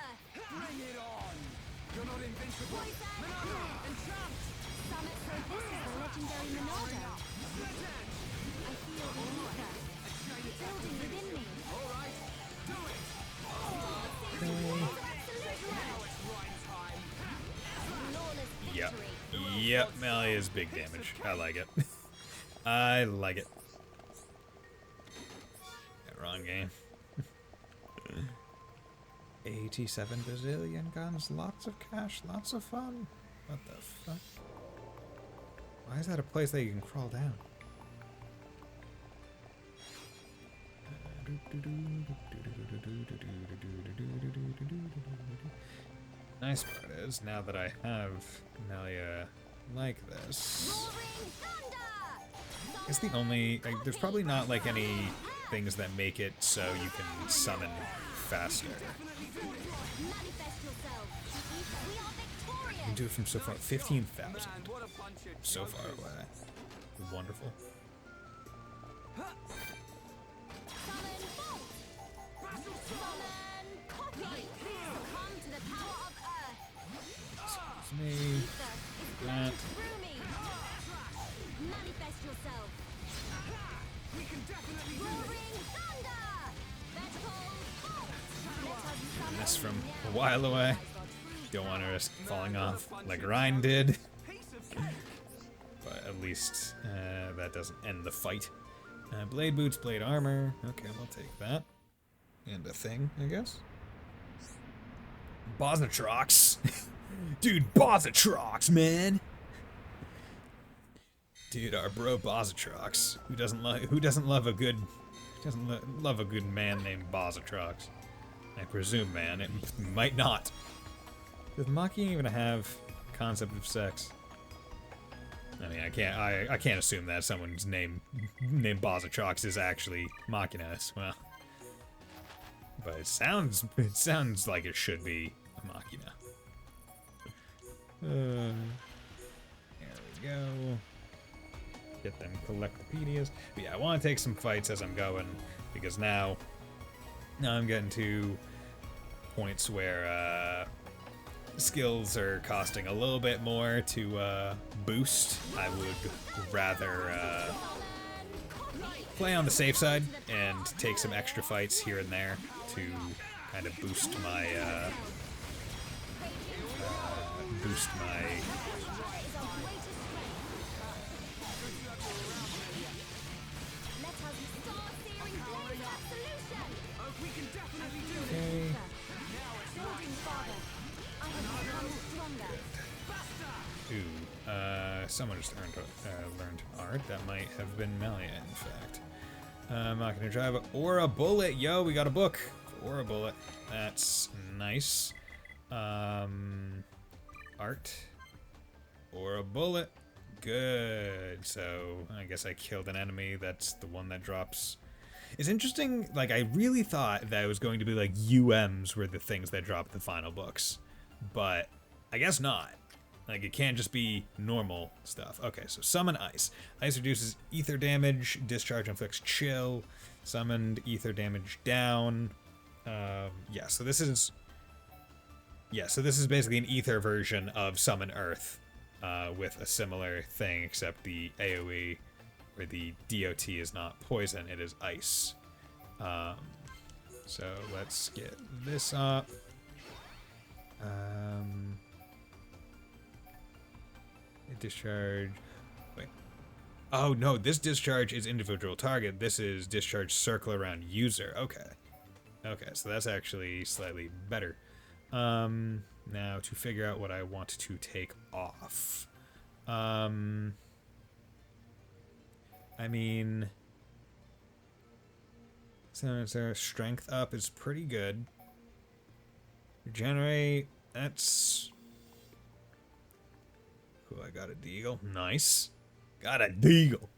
very Monado. I feel ether building within me. Flawless Yep. victory. Yep, melee is big damage. I like it. I like it. Yeah, wrong game. 87 bazillion guns, lots of cash, lots of fun. What the fuck? Why is that a place that you can crawl down? Nice part is, now that I have Melia like this, Roaring thunder. it's the only, like, there's probably not like any things that make it so you can summon faster. Manifest yourself. We are You victorious. can do it from so far, 15,000, Man, what a bunch of so far jokers. away. Wonderful. Summon bolt. Summon copy. Succumb to the power of earth. It's me. Ether is flowing That. through me. Manifest yourself. Roaring thunder. Vertical bolt. Let us summon This from now. a while away. Our true Don't want to risk falling off like Ryan did. But at least that doesn't end the fight. Blade boots, blade armor. Okay, we'll take that. And a thing, I guess. Bosatrox. Dude, Bosatrox, man. Dude, our bro Bosatrox. Who doesn't love a good love a good man named Bosatrox? I presume, man. It might not. Does Machina even have concept of sex? I mean, I can't assume that someone's named Bosatrox is actually Machina as well. But it sounds like it should be a Machina. There we go. Get them collectopedias. But yeah, I want to take some fights as I'm going, because now I'm getting to points where skills are costing a little bit more to boost. I would rather play on the safe side and take some extra fights here and there to kind of boost my Let us start searing blaze absolution. Okay. Building father. I have become stronger. Ooh, someone just learned art. That might have been Melia, in fact. I'm not gonna drive it. Or a bullet. Yo, we got a book. Or a bullet. That's nice. Art. Or a bullet. Good. So, I guess I killed an enemy. That's the one that drops. It's interesting, like, I really thought that it was going to be like UMs were the things that dropped the final books. But I guess not. Like, it can't just be normal stuff. Okay, so summon ice. Ice reduces ether damage. Discharge inflicts chill. Summoned ether damage down. Yeah, so this is basically an ether version of Summon Earth, with a similar thing, except the AoE or the DOT is not poison, it is ice. So let's get this up. Discharge. Wait. Oh no, this discharge is individual target. This is discharge circle around user. Okay. Okay, so that's actually slightly better. Now to figure out what I want to take off. I mean, so strength up is pretty good. Regenerate, that's cool. I got a deagle. Nice. Got a deagle.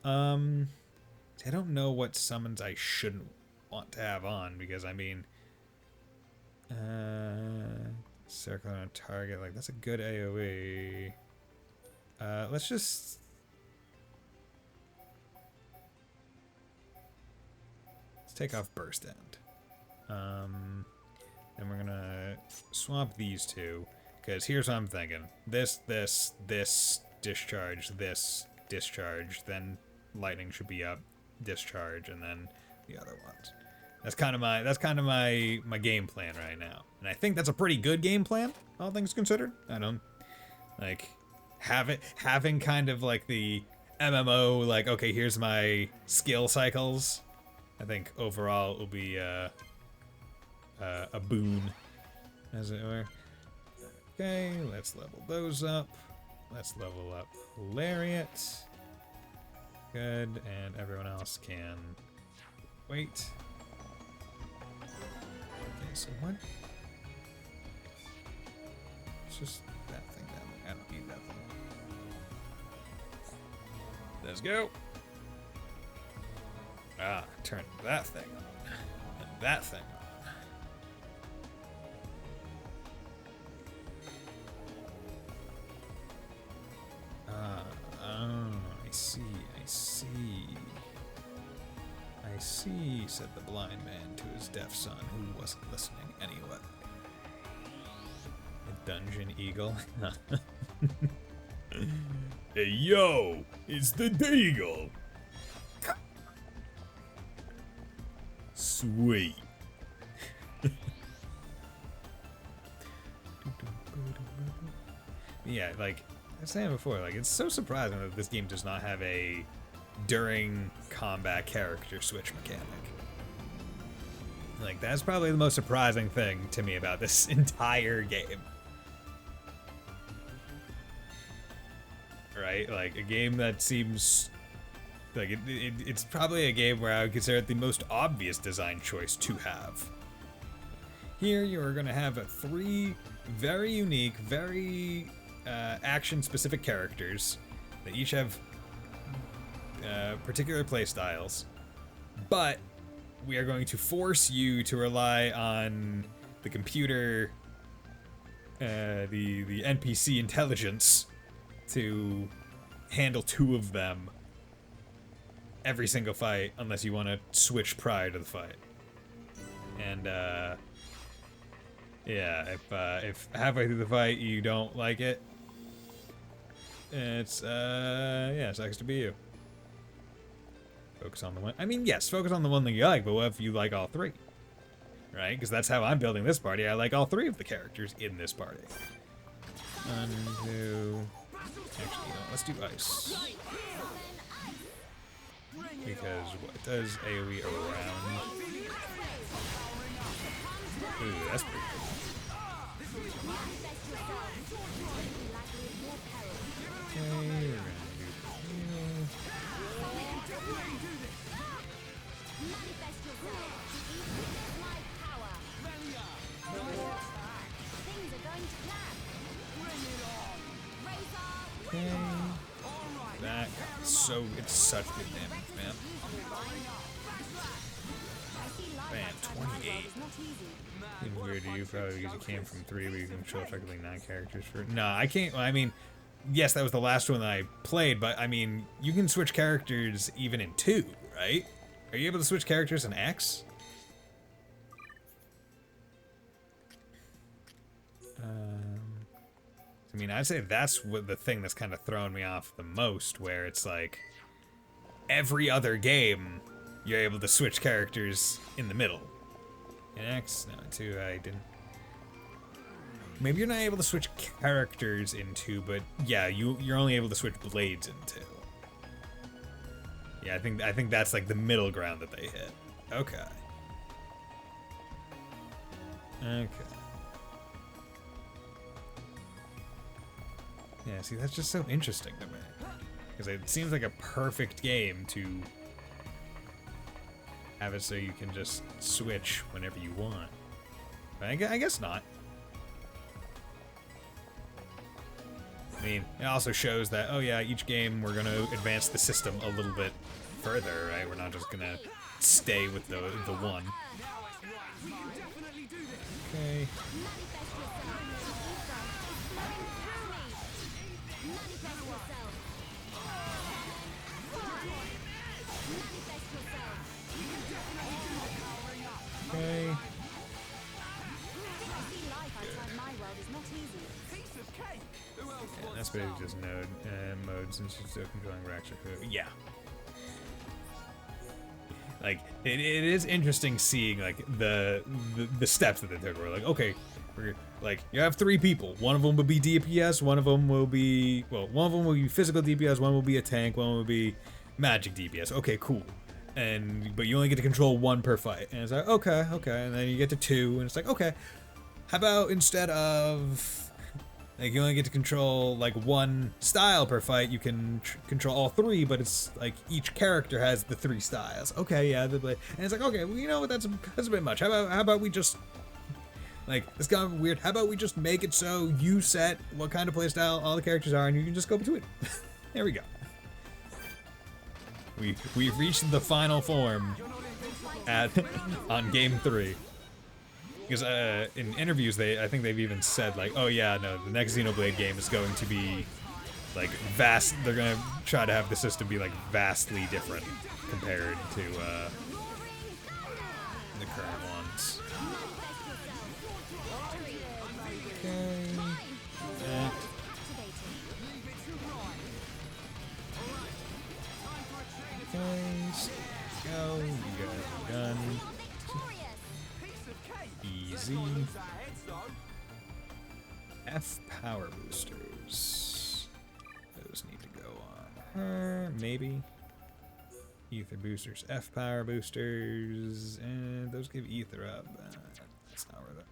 I don't know what summons I shouldn't want to have on, because I mean, circle on a target, like that's a good AoE. Let's just take off burst end. Then we're gonna swap these two, because here's what I'm thinking. This discharge this, discharge, then lightning should be up, discharge, and then the other ones. That's kind of my game plan right now. And I think that's a pretty good game plan, all things considered. I don't like having kind of like the MMO, like, okay, here's my skill cycles. I think overall it will be a boon, as it were. Okay, let's level those up. Let's level up Lariat. Good, and everyone else can wait. Okay, so what? It's just that thing down there. I don't need that thing. Let's go. Ah, turn that thing on. And that thing on. I see, said the blind man to his deaf son, who wasn't listening anyway. A dungeon eagle? Hey, yo! It's the Deagle! Sweet. Yeah, like I was saying before, like, it's so surprising that this game does not have a during combat character switch mechanic. Like, that's probably the most surprising thing to me about this entire game. Right? Like, a game that seems like it's probably a game where I would consider it the most obvious design choice to have. Here you are going to have 3 very unique, very action-specific characters that each have particular play styles, but we are going to force you to rely on the computer, the NPC intelligence to handle 2 of them every single fight, unless you want to switch prior to the fight. And yeah, if halfway through the fight you don't like it, it's yeah, it sucks to be you. Focus on the one. I mean, yes, focus on the one that you like, but what if you like all 3? Right? Because that's how I'm building this party. I like all 3 of the characters in this party. 1, 2. Actually, no, let's do ice. Because what does AoE around? Ooh, that's pretty cool. Okay, we're gonna do heal. Okay. That so it's such good damage, man. Man, 28. Seems weird to you, probably because you came from 3 where you can control effectively 9 characters for. No, I can't. I mean, yes, that was the last one that I played, but I mean, you can switch characters even in 2, right? Are you able to switch characters in X? I mean, I'd say that's what the thing that's kind of thrown me off the most, where it's like every other game you're able to switch characters in the middle. In X, no, 2, I didn't. Maybe you're not able to switch characters in 2, but yeah, you're only able to switch blades in 2. Yeah, I think that's like the middle ground that they hit. Okay. Okay. Yeah, see, that's just so interesting to me. Because it seems like a perfect game to have it so you can just switch whenever you want. But I guess not. I mean, it also shows that, oh yeah, each game we're going to advance the system a little bit further, right? We're not just going to stay with the one. Okay. Okay. Yeah, that's basically just node mode since you're still controlling Rex or who. Yeah. Like it is interesting seeing like the steps that they took. We're like, okay, like you have 3 people. One of them will be DPS. One of them will be physical DPS. One will be a tank. One will be magic DPS. Okay, cool. But you only get to control 1 per fight. And it's like, okay. And then you get to 2, and it's like, okay. How about instead of like you only get to control like 1 style per fight, you can control all 3, but it's like each character has the 3 styles. Okay, yeah, and it's like, okay, well, you know what, that's a bit much. How about we just like, it's kind of weird. How about we just make it so you set what kind of playstyle all the characters are, and you can just go between. There we go. We've reached the final form on game 3. Because in interviews, I think they've even said like, oh yeah, no, the next Xenoblade game is going to be like vast. They're gonna try to have the system be like vastly different compared to the current ones. Go, you guys are done. Easy. F power boosters. Those need to go on her, maybe. Ether boosters, F power boosters, and those give ether up. That's not worth it.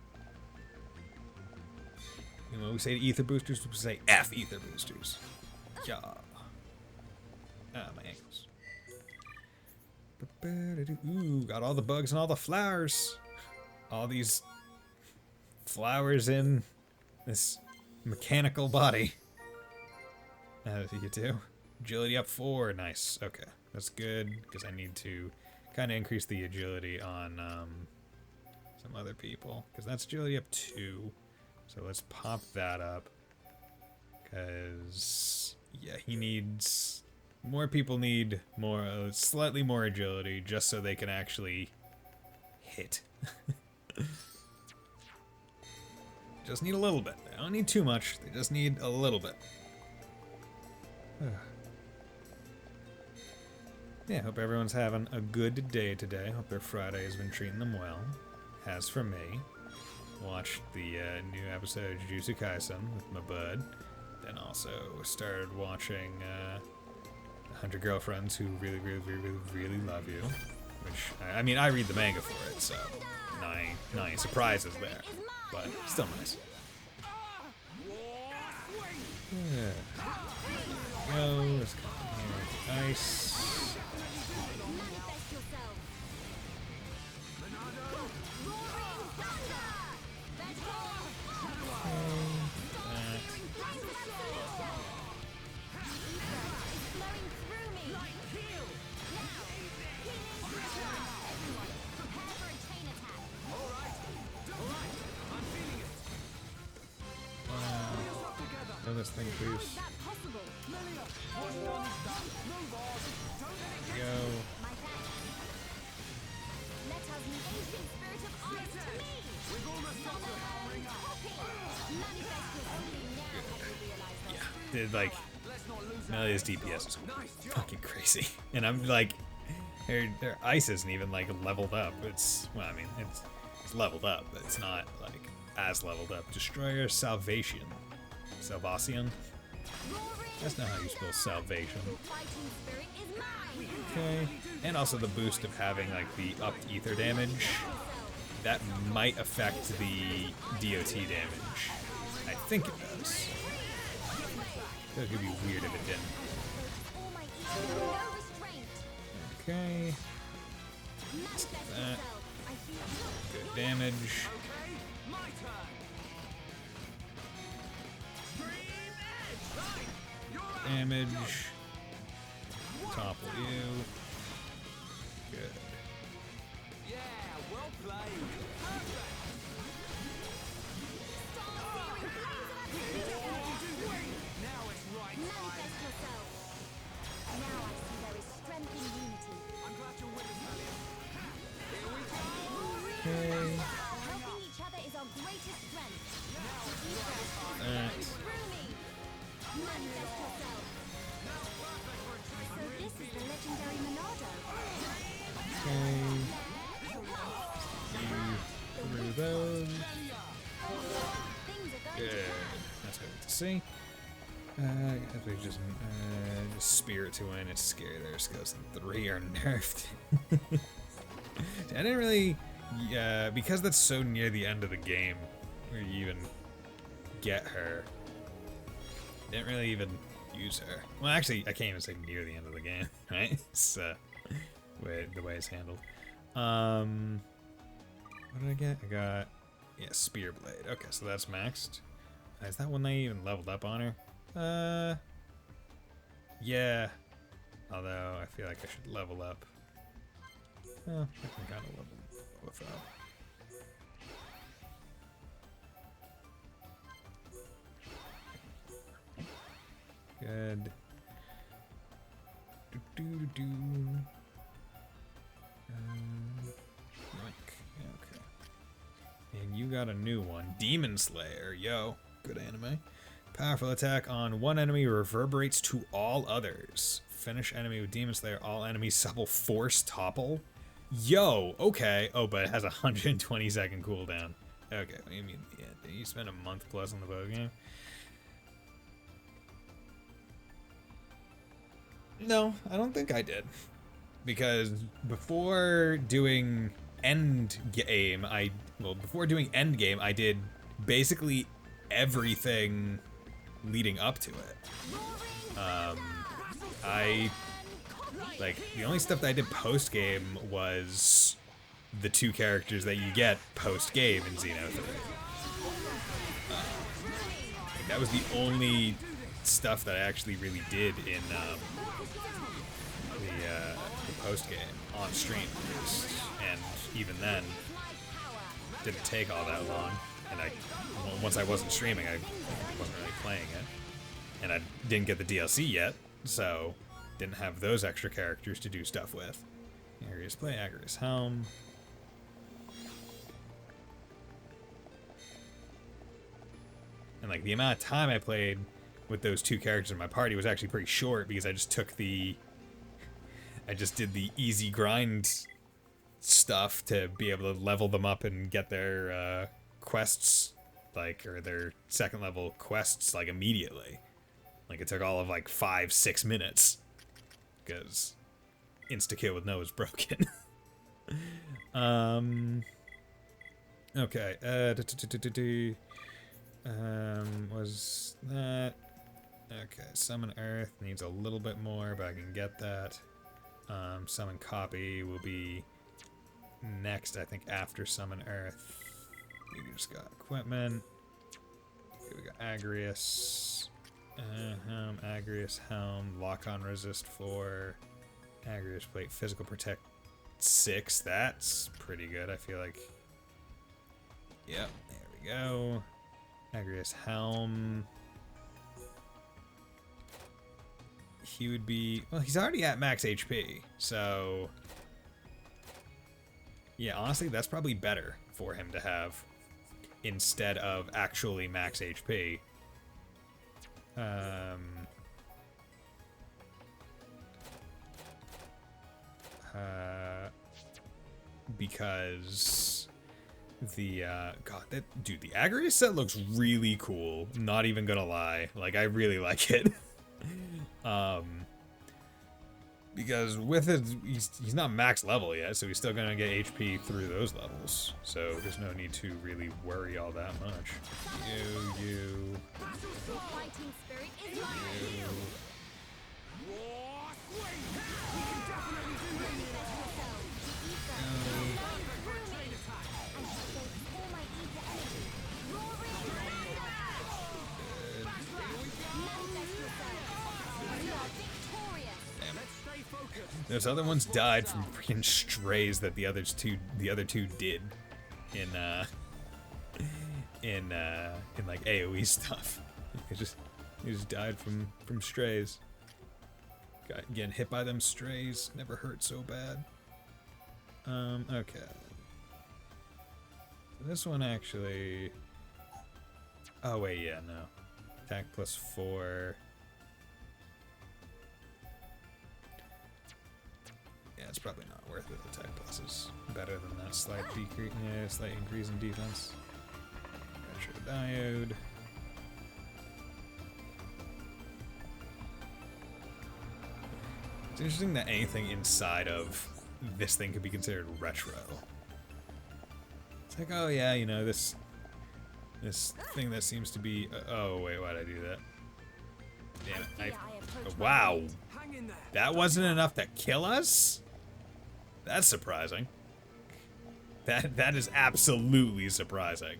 And when we say ether boosters, we say F ether boosters. Yeah. Ah, my ankles. Ooh, got all the bugs and all the flowers. All these flowers in this mechanical body. You do. Agility up 4. Nice. Okay. That's good, because I need to kind of increase the agility on some other people. Because that's agility up 2. So let's pop that up. Because, yeah, he needs... More people need slightly more agility just so they can actually hit. Just need a little bit. They don't need too much. They just need a little bit. Yeah, hope everyone's having a good day today. Hope their Friday has been treating them well. As for me, watched the new episode of Jujutsu Kaisen with my bud. Then also started watching 100 Girlfriends Who Really Love You. Which, I mean, I read the manga for it, so not any surprises there. But still nice. Yeah. Go, let's come here with the ice. This thing, please. Go. Yeah, dude, like Melia's DPS is fucking crazy, and I'm like, her ice isn't even like leveled up. It's, well, I mean, it's leveled up, but it's not like as leveled up. Destroyer Salvation. Salvation? That's not how you spell salvation. Okay. And also the boost of having like the upped ether damage. That might affect the DOT damage. I think it does. It would be weird if it didn't. Okay. Let's do that. Good damage. Damage. Topple you. Good. Yeah, well played. Now it's right time. Now I see there is strength in unity. I'm glad you're with us, Malia. Here we go. Okay. Helping each other is our greatest strength. Now it's right time. Through me. Through those. Good. That's good to see. If we just Spirit to win, it's scary there because the 3 are nerfed. I didn't really, because that's so near the end of the game, where you even get her. Didn't really even use her. Well, actually, I can't even say near the end of the game, right? It's the way it's handled. What did I get? I got, yeah, Spear Blade. Okay, so that's maxed. Is that one they even leveled up on her? Yeah. Although I feel like I should level up. Oh, I can kind of level both up. Good. Okay. And you got a new one, Demon Slayer. Yo, good anime. Powerful attack on one enemy reverberates to all others. Finish enemy with Demon Slayer. All enemies supple force topple. Yo, okay. Oh, but it has a 120-second cooldown. Okay, what do you mean? Yeah, did you spend a month plus on the bow game? No, I don't think I did. Because before doing Endgame, I did basically everything leading up to it. The only stuff that I did post-game was the 2 characters that you get post-game in Xenoblade. That was the only stuff that I actually really did in the post-game on stream, and even then, didn't take all that long. And once I wasn't streaming, I wasn't really playing it. And I didn't get the DLC yet, so didn't have those extra characters to do stuff with. Agrius play, Agrius Helm. And like the amount of time I played with those 2 characters in my party was actually pretty short because I just did the easy grind stuff to be able to level them up and get their quests, or their 2nd level quests, immediately. Like, it took all of 5-6 minutes because insta-kill with no is broken. Okay, was that... Okay, Summon Earth needs a little bit more, but I can get that. Summon Copy will be next, I think, after Summon Earth. We just got equipment. Okay, we got Agrius. Agrius Helm. Lock-on resist 4. Agrius Plate. Physical Protect 6. That's pretty good, I feel like. Yep, there we go. Agrius Helm. He would be... Well, he's already at max HP, so... Yeah, honestly, that's probably better for him to have instead of actually max HP. Because the dude, the Agrius set looks really cool. Not even gonna lie, I really like it. Because with it, he's not max level yet, so he's still gonna get HP through those levels. So there's no need to really worry all that much. You. Those other ones died from freaking strays that the other two did in AoE stuff. He just died from strays. Getting hit by them strays never hurt so bad. Okay. So this one actually. Oh wait, yeah, no. Attack +4. Yeah, it's probably not worth it. Attack plus is better than that slight decrease, slight increase in defense. Retro diode. It's interesting that anything inside of this thing could be considered retro. It's like, oh yeah, you know, this thing that seems to be. Oh wait, why'd I do that? Damn it! Wow, that wasn't enough to kill us. That's surprising. That is absolutely surprising.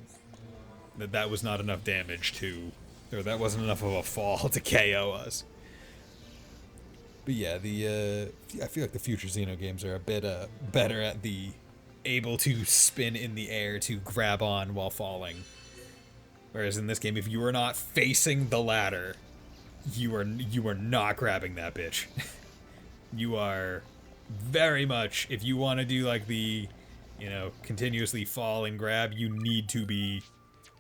That was not enough damage to, or that wasn't enough of a fall to KO us. But yeah, I feel like the future Xeno games are a bit better at the able to spin in the air to grab on while falling. Whereas in this game, if you are not facing the ladder, you are not grabbing that bitch. You are very much, if you want to do like the, you know, continuously fall and grab, you need to be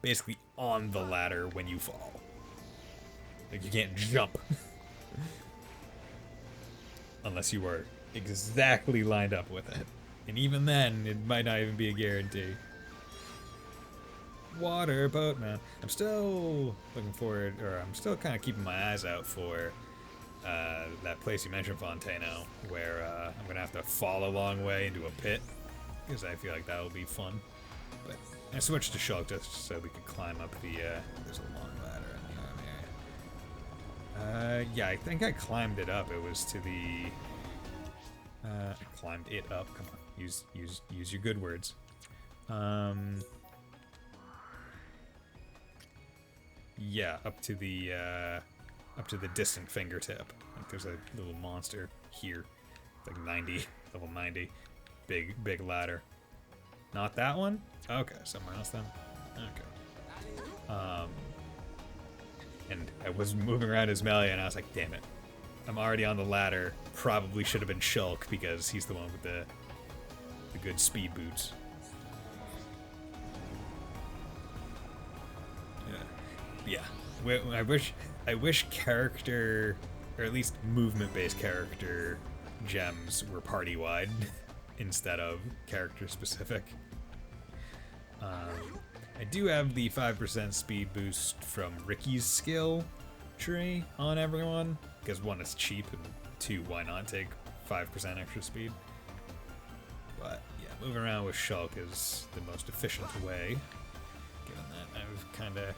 basically on the ladder when you fall. Like you can't jump. Unless you are exactly lined up with it. And even then, it might not even be a guarantee. Water boatman. I'm still looking forward, or I'm still kind of keeping my eyes out for that place you mentioned, Fontano, where I'm going to have to fall a long way into a pit, because I feel like that will be fun. But I switched to Shulk just so we could climb up the, there's a long ladder in the arm area. Yeah, I think I climbed it up. It was to the, I climbed it up. Come on, use your good words. Yeah, up to the distant fingertip. Like there's a little monster here, like 90, level 90, big ladder. Not that one? Okay, somewhere else then. Okay. And I was moving around as Melia, and I was like, damn it, I'm already on the ladder. Probably should have been Shulk because he's the one with the good speed boots. Yeah, I wish character, or at least movement-based character gems were party-wide instead of character-specific. I do have the 5% speed boost from Ricky's skill tree on everyone, because one, it's cheap, and two, why not take 5% extra speed? But yeah, moving around with Shulk is the most efficient way, given that I've kind of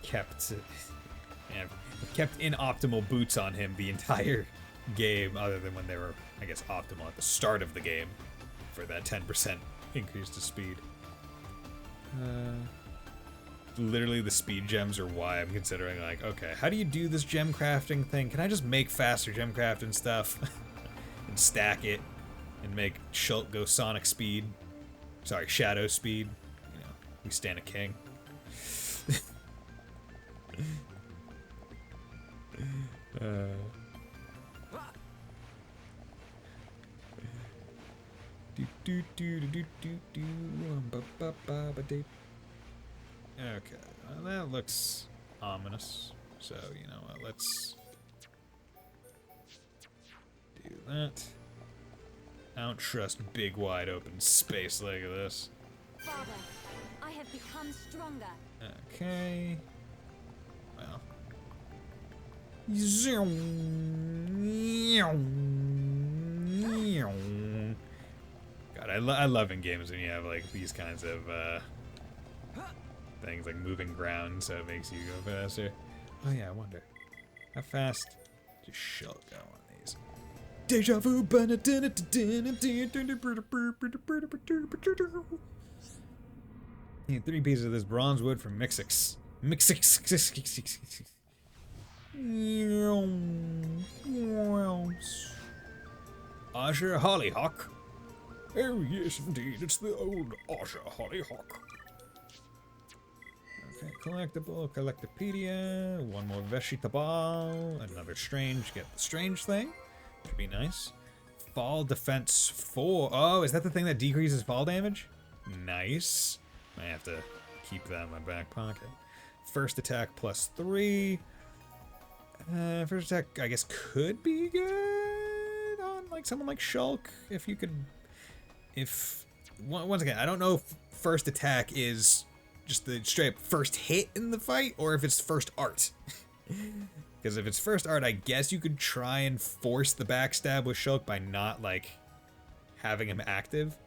kept inoptimal boots on him the entire game, other than when they were, I guess, optimal at the start of the game for that 10% increase to speed. Literally the speed gems are why I'm considering, like, okay, how do you do this gem crafting thing? Can I just make faster gem crafting stuff and stack it and make Shulk go Sonic speed? Sorry, Shadow speed. You know, we stand a king. Okay, well, that looks ominous. So, you know what, let's do that. I don't trust big, wide open space like this. Father, I have become stronger. Okay. Well. God, I love in games when you have like these kinds of things like moving ground, so it makes you go faster. Oh yeah, I wonder how fast does Shulk go on these? Deja vu. Need 3 pieces of this bronze wood from Mixix. Azure Hollyhock. Oh yes, indeed, it's the old Azure Hollyhock. Okay, collectible, Collectopedia, one more Vegetable, another strange, get the strange thing, should be nice. Fall defense 4, oh, is that the thing that decreases fall damage? Nice. I have to keep that in my back pocket. First attack +3. First attack, I guess, could be good on like like someone like Shulk, if you could, once again, I don't know if first attack is just the straight up first hit in the fight, or if it's first art. Because if it's first art, I guess you could try and force the backstab with Shulk by not, like, having him active.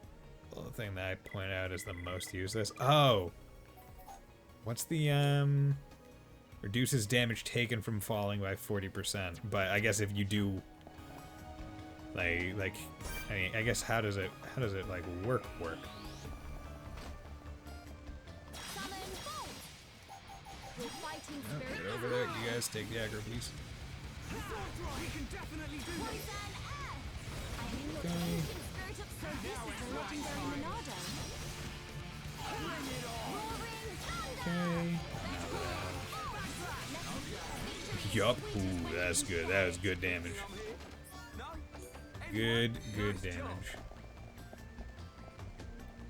Well, the thing that I point out is the most useless. Oh! What's the, reduces damage taken from falling by 40%. But I guess if you do, like, I mean, I guess how does it, like, work? Oh, get over there. You guys take the aggro, please. Okay. Yup. Ooh, that's good. That was good damage. Good damage.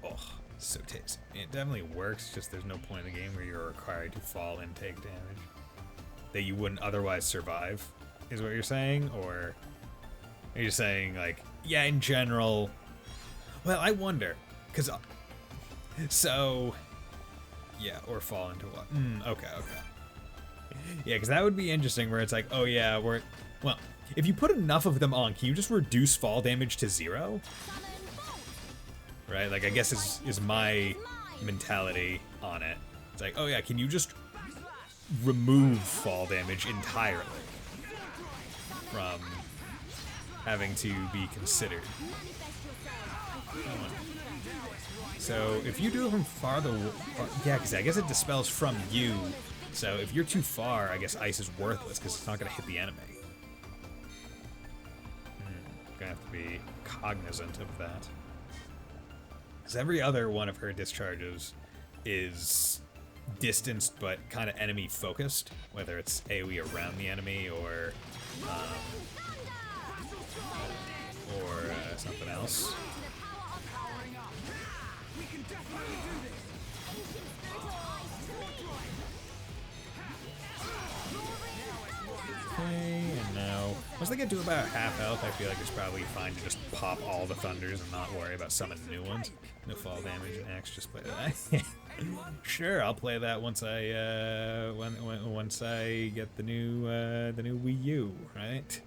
Oh, so tasty. It definitely works, just there's no point in the game where you're required to fall and take damage that you wouldn't otherwise survive, is what you're saying? Or are you saying, like, yeah, in general... Well, I wonder, because... So... Yeah, or fall into what? Okay. Yeah, because that would be interesting, where it's like, oh yeah, well, if you put enough of them on, can you just reduce fall damage to 0? Right? Like, I guess is my mentality on it. It's like, oh yeah, can you just remove fall damage entirely from having to be considered? So if you do it from yeah, because I guess it dispels from you. So if you're too far, I guess ice is worthless because it's not going to hit the enemy. Gonna have to be cognizant of that. Because every other one of her discharges is distanced but kind of enemy focused, whether it's AoE around the enemy or something else. Okay, and now once they get to about half health, I feel like it's probably fine to just pop all the thunders and not worry about summoning new ones. No fall damage and axe, just play that. Sure, I'll play that once I once I get the new Wii U, right?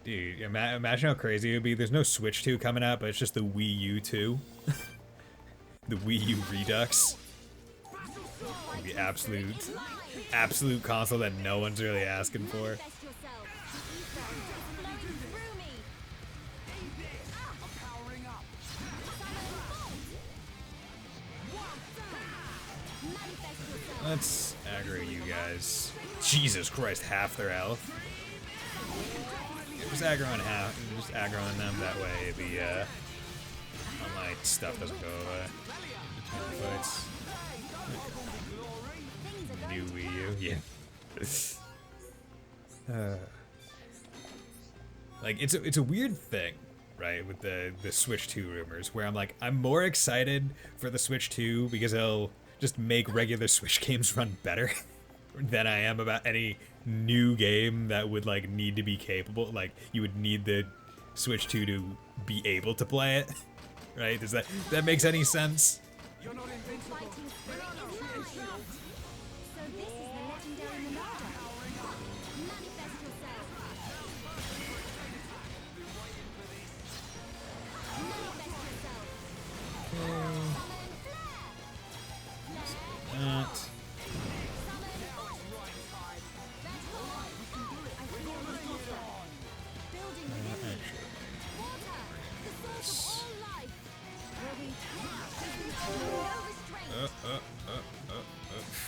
Dude, imagine how crazy it would be. There's no Switch 2 coming out, but it's just the Wii U 2. The Wii U Redux. Like the absolute console that no one's really asking for. Let's aggro you guys. Jesus Christ, half their health. Just aggroing them, that way the all my stuff doesn't go away between the fights. New Wii U, yeah. Like it's a weird thing, right, with the Switch 2 rumors, where I'm like, I'm more excited for the Switch 2 because it'll just make regular Switch games run better than I am about any new game that would like need to be capable. Like, you would need the Switch 2 to be able to play it, right? Does that makes any sense? You're not invincible.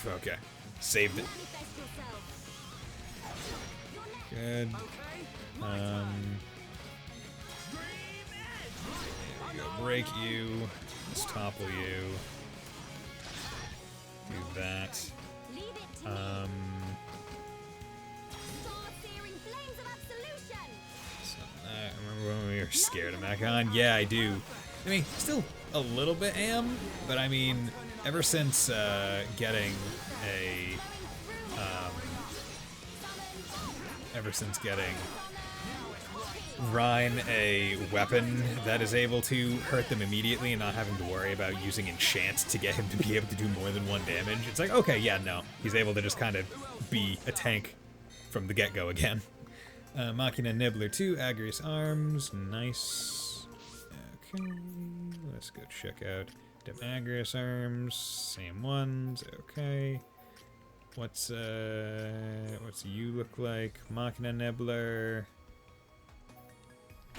Okay, saved it. Good. There we go. Break you. Let's topple you. Do that. Remember when we were scared of Mechon? Yeah, I do. I mean, still a little bit am, but I mean, ever since getting Rhine a weapon that is able to hurt them immediately and not having to worry about using enchant to get him to be able to do more than 1 damage. It's like, okay, yeah, no. He's able to just kind of be a tank from the get-go again. Machina Nibbler 2, Agrius Arms, nice. Okay, let's go check out them Agrius Arms, same ones, okay. What's you look like? Machina Nibbler.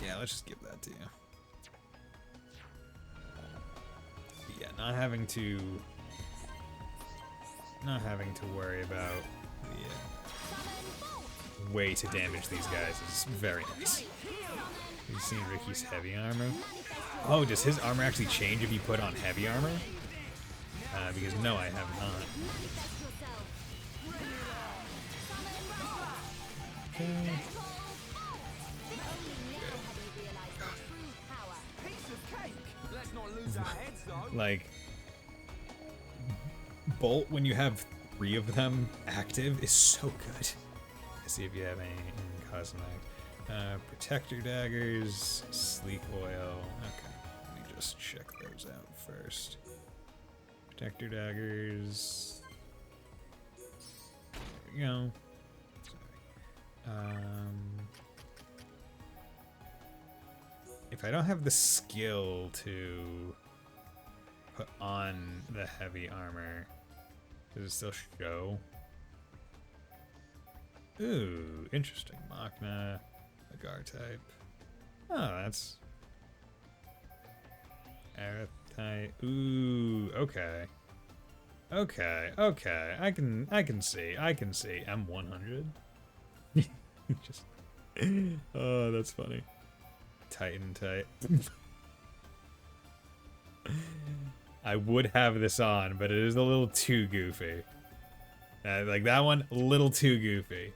Yeah, let's just give that to you. But yeah, not having to worry about the way to damage these guys is very nice. You've seen Ricky's heavy armor. Oh, does his armor actually change if you put on heavy armor? Because no, I have not. Okay. Like, Bolt, when you have 3 of them active, is so good. Let's see if you have any in Cosmic. Protector Daggers, Sleek Oil. Okay, let me just check those out first. Protector Daggers. There we go. Sorry. If I don't have the skill to put on the heavy armor, does it still show? Ooh, interesting. Machna, a guard type. Oh, that's Aerith type. Ooh, okay. Okay. I can see. M100. Just. Oh, that's funny. Titan type. I would have this on, but it is a little too goofy. Like that one, a little too goofy.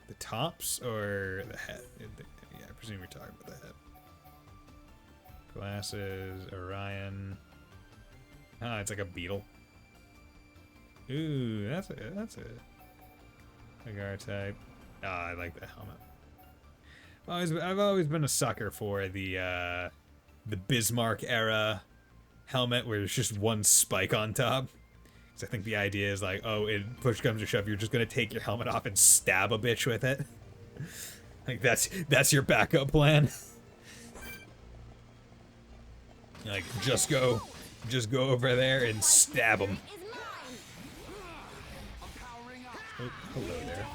The tops or the head? Yeah, I presume you're talking about the head. Glasses, Orion. Ah, it's like a beetle. Ooh, that's a guard type. Ah, I like the helmet. I've always been a sucker for the Bismarck era helmet where there's just one spike on top. Because I think the idea is like, oh, it push comes to shove, you're just gonna take your helmet off and stab a bitch with it. Like that's your backup plan. Like just go over there and stab him. Oh, hello there.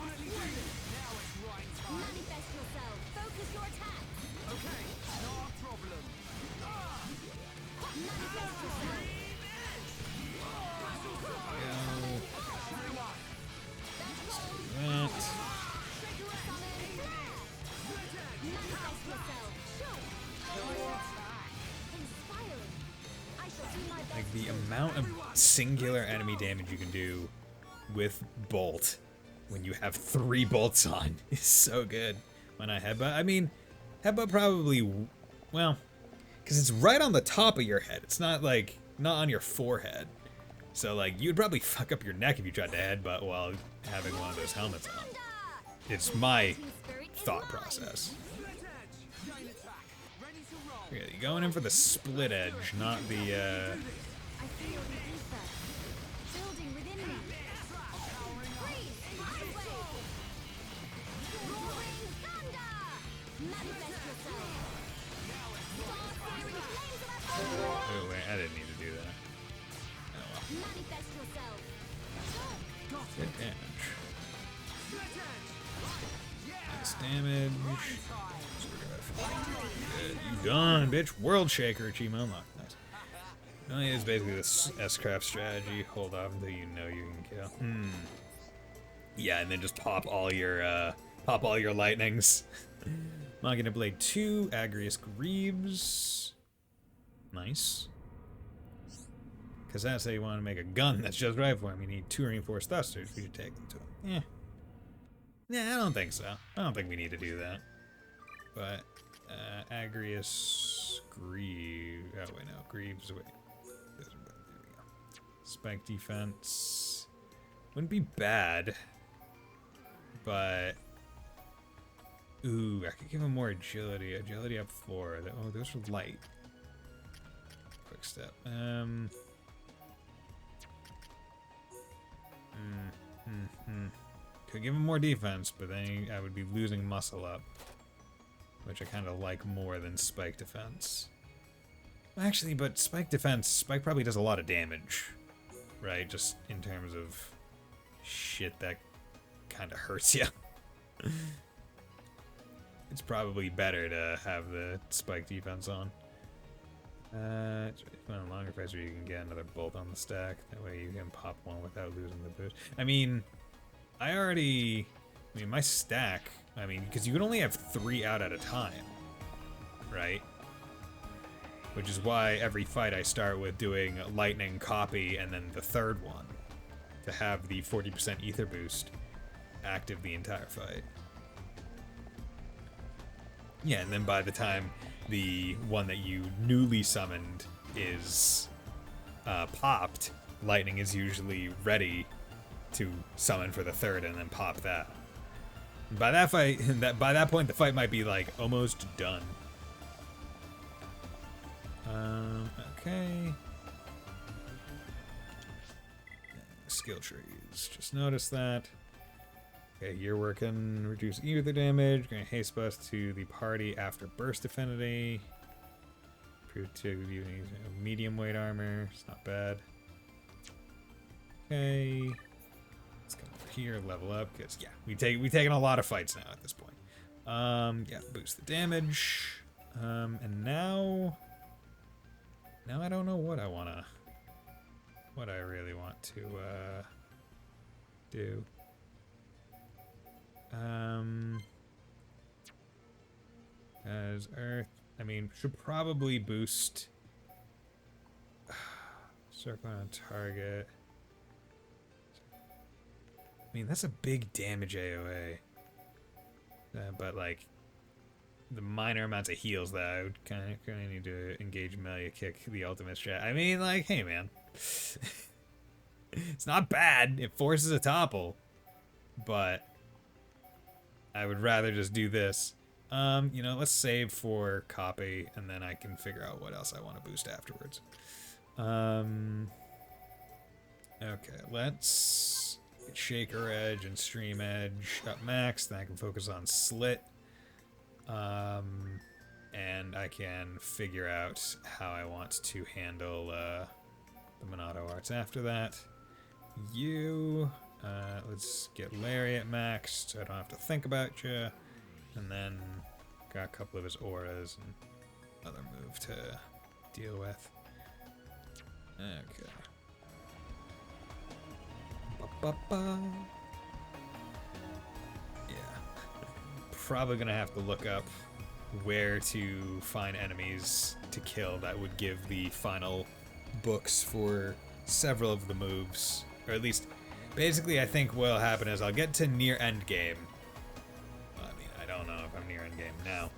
Like the amount of singular enemy damage you can do with Bolt when you have 3 bolts on is so good. When I headbutt, I mean, headbutt probably, well, because it's right on the top of your head. It's not like, not on your forehead. So like, you'd probably fuck up your neck if you tried to headbutt while having one of those helmets on. It's my thought process. Yeah, you're going in for the split edge, not the, Oh wait, I didn't need to do that. Oh well. Good damage. Nice damage. Good. You done, bitch. World Shaker achievement unlocked. Nice. It only is basically this S-craft strategy. Hold off until you know you can kill. Yeah, and then just pop all your lightnings. Machina Blade 2, Agrius Greaves. Nice. Because that's how you want to make a gun that's just right for him. You need 2 reinforced thrusters for you to take them to him. Yeah, I don't think so. I don't think we need to do that. But, Agrius Greaves. Oh, wait, no. Greaves, wait. There we go. Spike defense. Wouldn't be bad. But Ooh, I could give him more agility. Agility up 4. Oh, those are light. Quick step. Could give him more defense, but then I would be losing muscle up, which I kind of like more than spike defense. Actually, but spike defense, spike probably does a lot of damage, right? Just in terms of shit that kind of hurts you. It's probably better to have the spike defense on. On a longer phase where you can get another bolt on the stack. That way you can pop one without losing the boost. I mean, my stack, because you can only have 3 out at a time, right? Which is why every fight I start with doing lightning, copy, and then the third one to have the 40% ether boost active the entire fight. Yeah, and then by the time the one that you newly summoned is popped, lightning is usually ready to summon for the third and then pop that. By that point, the fight might be like almost done. Okay. Skill trees. Just notice that. Okay, you're working reduce ether damage. Grant haste bust to the party after burst affinity. Prove to you medium weight armor. It's not bad. Okay. Let's come over here, level up, because yeah, we've taken a lot of fights now at this point. Yeah, boost the damage. And now I don't know what I really want to do. As Earth, should probably boost circle on target. That's a big damage AoA. But like the minor amounts of heals that I would kind of need to engage melee kick the ultimate strat. Hey man, it's not bad. It forces a topple, but I would rather just do this. Let's save for copy, and then I can figure out what else I want to boost afterwards. Okay, let's get Shaker Edge and Stream Edge up max, then I can focus on Slit. And I can figure out how I want to handle the Monado Arts after that. Let's get Lariat maxed so I don't have to think about you. And then got a couple of his auras and other move to deal with. Okay. Yeah. Probably gonna have to look up where to find enemies to kill that would give the final books for several of the moves. Or at least, basically I think what'll happen is I'll get to near end game. I don't know if I'm near end game now.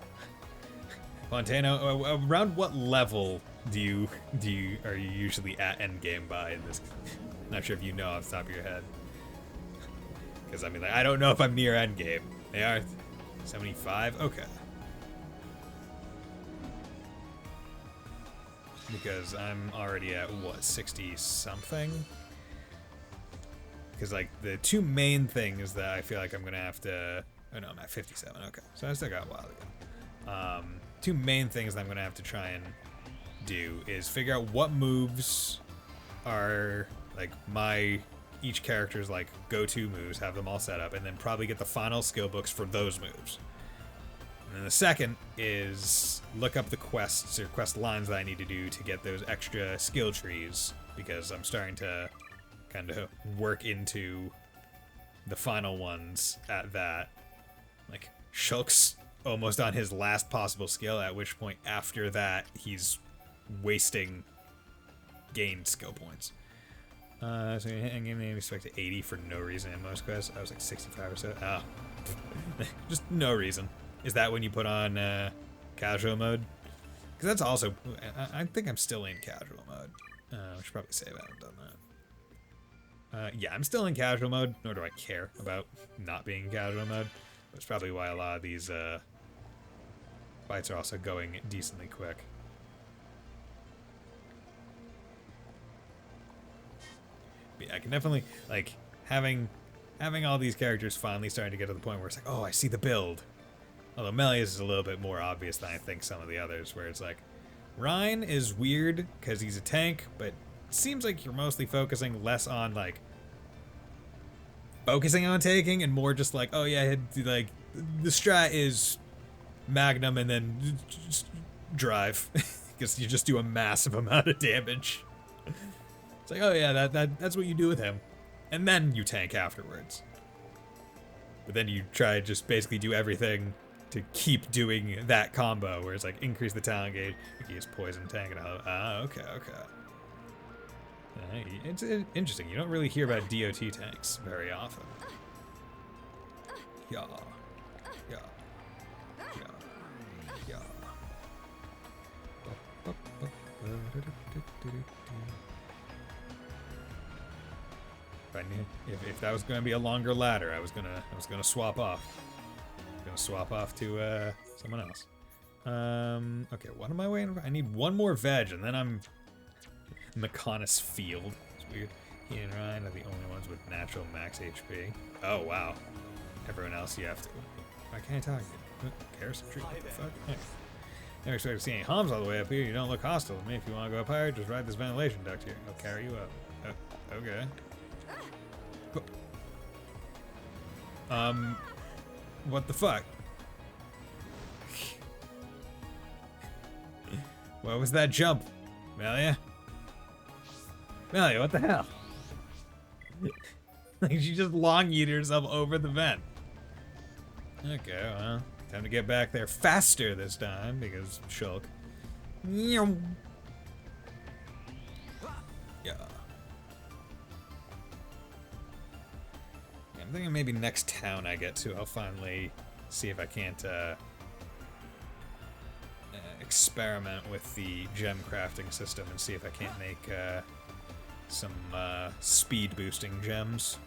Montano, around what level are you usually at end game by in this? Not sure if you know off the top of your head. Because I don't know if I'm near end game. They are 75? Okay. Because I'm already at, 60 something? Because, the two main things that I feel like I'm going to have to... Oh, no, I'm at 57. Okay. So I still got a while to go. Two main things that I'm going to have to try and do is figure out what moves are, each character's, go-to moves, have them all set up, and then probably get the final skill books for those moves. And then the second is look up the quests or quest lines that I need to do to get those extra skill trees, because I'm starting to kind of work into the final ones at that. Shulk's almost on his last possible skill, at which point after that he's wasting gained skill points. So I'm gonna expect 80 for no reason in most quests. I was 65 or so. Oh. Just no reason. Is that when you put on casual mode? Because that's also... I think I'm still in casual mode. I should probably save I haven't done that. Yeah, I'm still in casual mode, nor do I care about not being in casual mode. That's probably why a lot of these fights are also going decently quick. But yeah, I can definitely, like, having all these characters finally starting to get to the point where it's like, oh, I see the build. Although Melius is a little bit more obvious than I think some of the others, where it's like, Rhine is weird because he's a tank, but it seems like you're mostly focusing less on, like, focusing on taking and more just like, oh yeah, like, the strat is Magnum and then just drive. Because you just do a massive amount of damage. It's like, oh yeah, that's what you do with him. And then you tank afterwards. But then you try to just basically do everything to keep doing that combo, where it's like increase the talent gauge, you can use poison tank and all. Okay. It's interesting. You don't really hear about DOT tanks very often. Yeah. If that was going to be a longer ladder, I was gonna swap off. Swap off to someone else. Okay, what am I waiting for? I need one more veg, and then I'm Mechonis Field. It's weird. He and Ryan are the only ones with natural max HP. Oh wow. Everyone else you have to. Why can't I talk to you? Cares tree. What the fuck? Hey. Never expect to see any Homs all the way up here. You don't look hostile to me. If you want to go up higher, just ride this ventilation duct here. I'll carry you up. Okay. What the fuck? What was that jump? Melia? Melia, what the hell? Like, she just long-yeeted herself over the vent. Okay, well, time to get back there faster this time, because Shulk. Yeah. I'm thinking maybe next town I get to, I'll finally see if I can't experiment with the gem crafting system and see if I can't make some speed boosting gems.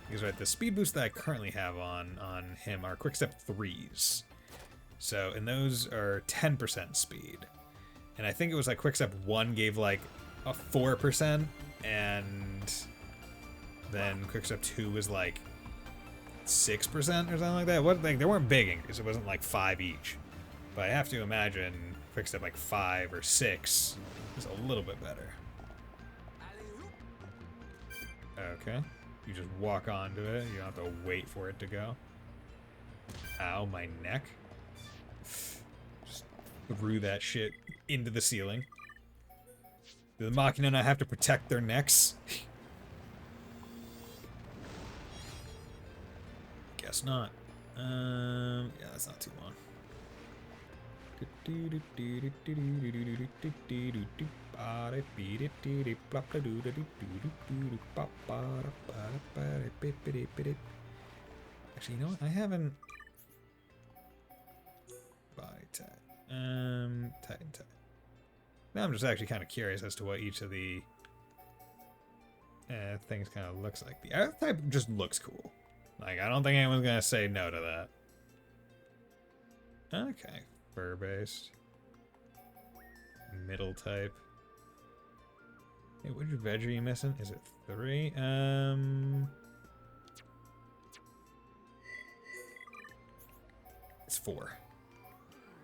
Because right, the speed boost that I currently have on him are quickstep 3s. So, and those are 10% speed. And I think it was like quickstep 1 gave like a 4%, and then quickstep 2 was like 6% or something like that. What, like, they weren't big increases, it wasn't like 5 each. But I have to imagine quickstep like 5 or 6 is a little bit better. Okay. You just walk onto it, you don't have to wait for it to go. Ow, my neck. Just threw that shit into the ceiling. Do the Machina not have to protect their necks? Guess not. Yeah, that's not too long. Actually, you know what? I haven't. Body type. Titan type. Now I'm just actually kind of curious as to what each of the things kind of looks like. The earth type just looks cool. Like, I don't think anyone's gonna say no to that. Okay. Fur-based. Middle type. Hey, which veg are you missing? Is it 3? It's 4.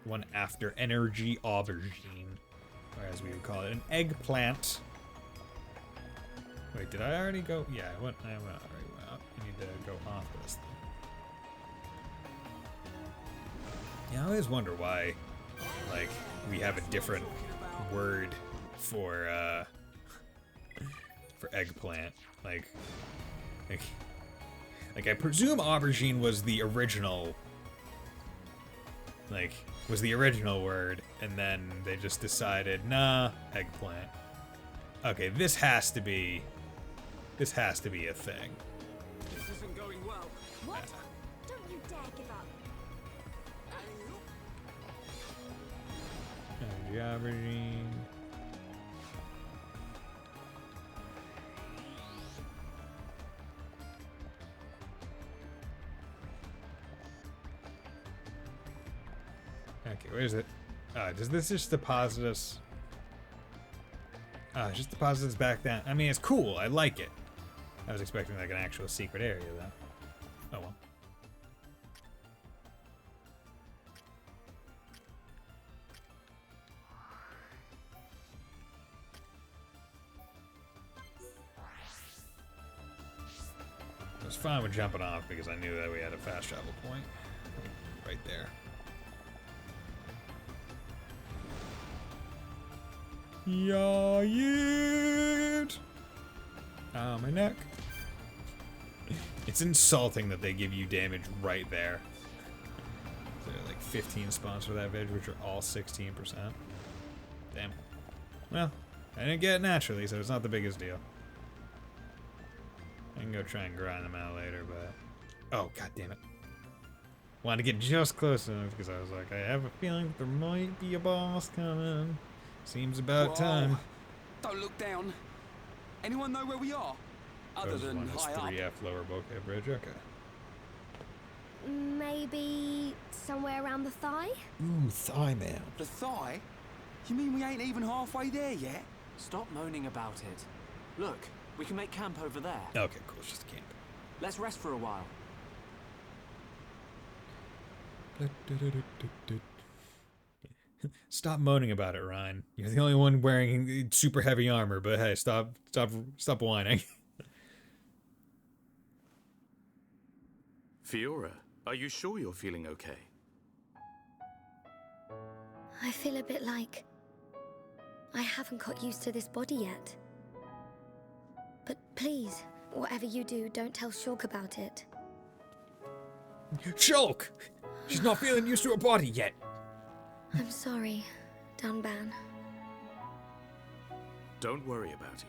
One after energy aubergine, or as we would call it, an eggplant. Wait, did I already go? Yeah, I already went up. I need to go off this thing. Yeah, I always wonder why, like, we have a different word for eggplant. Like I presume aubergine was the original, was the original word, and then they just decided, nah, eggplant. Okay, this has to be a thing. This isn't going well. What? Don't you dare give up. Energy aubergine. Okay, where's it? Does this just deposit us? It just deposits us back down. I mean, it's cool. I like it. I was expecting like an actual secret area, though. Oh well. I was fine with jumping off because I knew that we had a fast travel point right there. Yeah, ah, my neck. It's insulting that they give you damage right there. There are like 15 spawns for that veg, which are all 16%. Damn. Well, I didn't get it naturally, so it's not the biggest deal. I can go try and grind them out later, but... Oh, god damn it. Wanted to get just close enough because I was like, I have a feeling there might be a boss coming. Seems about time. Don't look down. Anyone know where we are? Other Those than one is high up. 3F lower bulkhead bridge, okay. Maybe somewhere around the thigh? Ooh, thigh man. The thigh? You mean we ain't even halfway there yet? Stop moaning about it. Look, we can make camp over there. Okay, cool, it's just a camp. Let's rest for a while. Stop moaning about it, Ryan. You're the only one wearing super heavy armor, but hey, stop whining. Fiora, are you sure you're feeling okay? I feel a bit like I haven't got used to this body yet. But please, whatever you do, don't tell Shulk about it. Shulk! She's not feeling used to her body yet. I'm sorry, Dunban. Don't worry about it.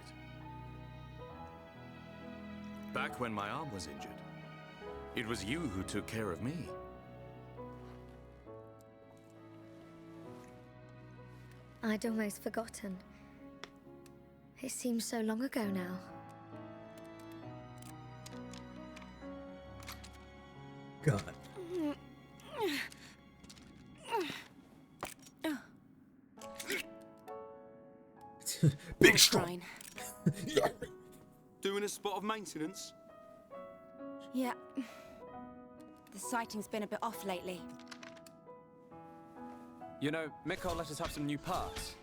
Back when my arm was injured, it was you who took care of me. I'd almost forgotten. It seems so long ago now. God. Big strong. Doing a spot of maintenance? Yeah. The sighting's been a bit off lately. You know, Mechon let us have some new parts.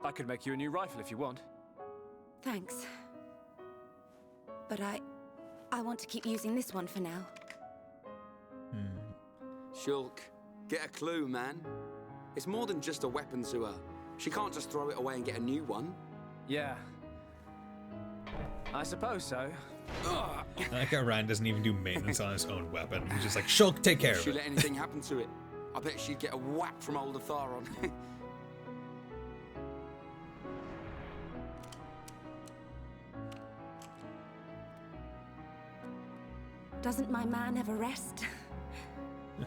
I could make you a new rifle if you want. Thanks. But I want to keep using this one for now. Shulk, get a clue, man. It's more than just a weapon to her. She can't just throw it away and get a new one. Yeah. I suppose so. Ugh. I like how Ryan doesn't even do maintenance on his own weapon. He's just like, Shulk, take care If of she it. let anything happen to it, I bet she'd get a whack from old Atharon. Doesn't my man ever rest?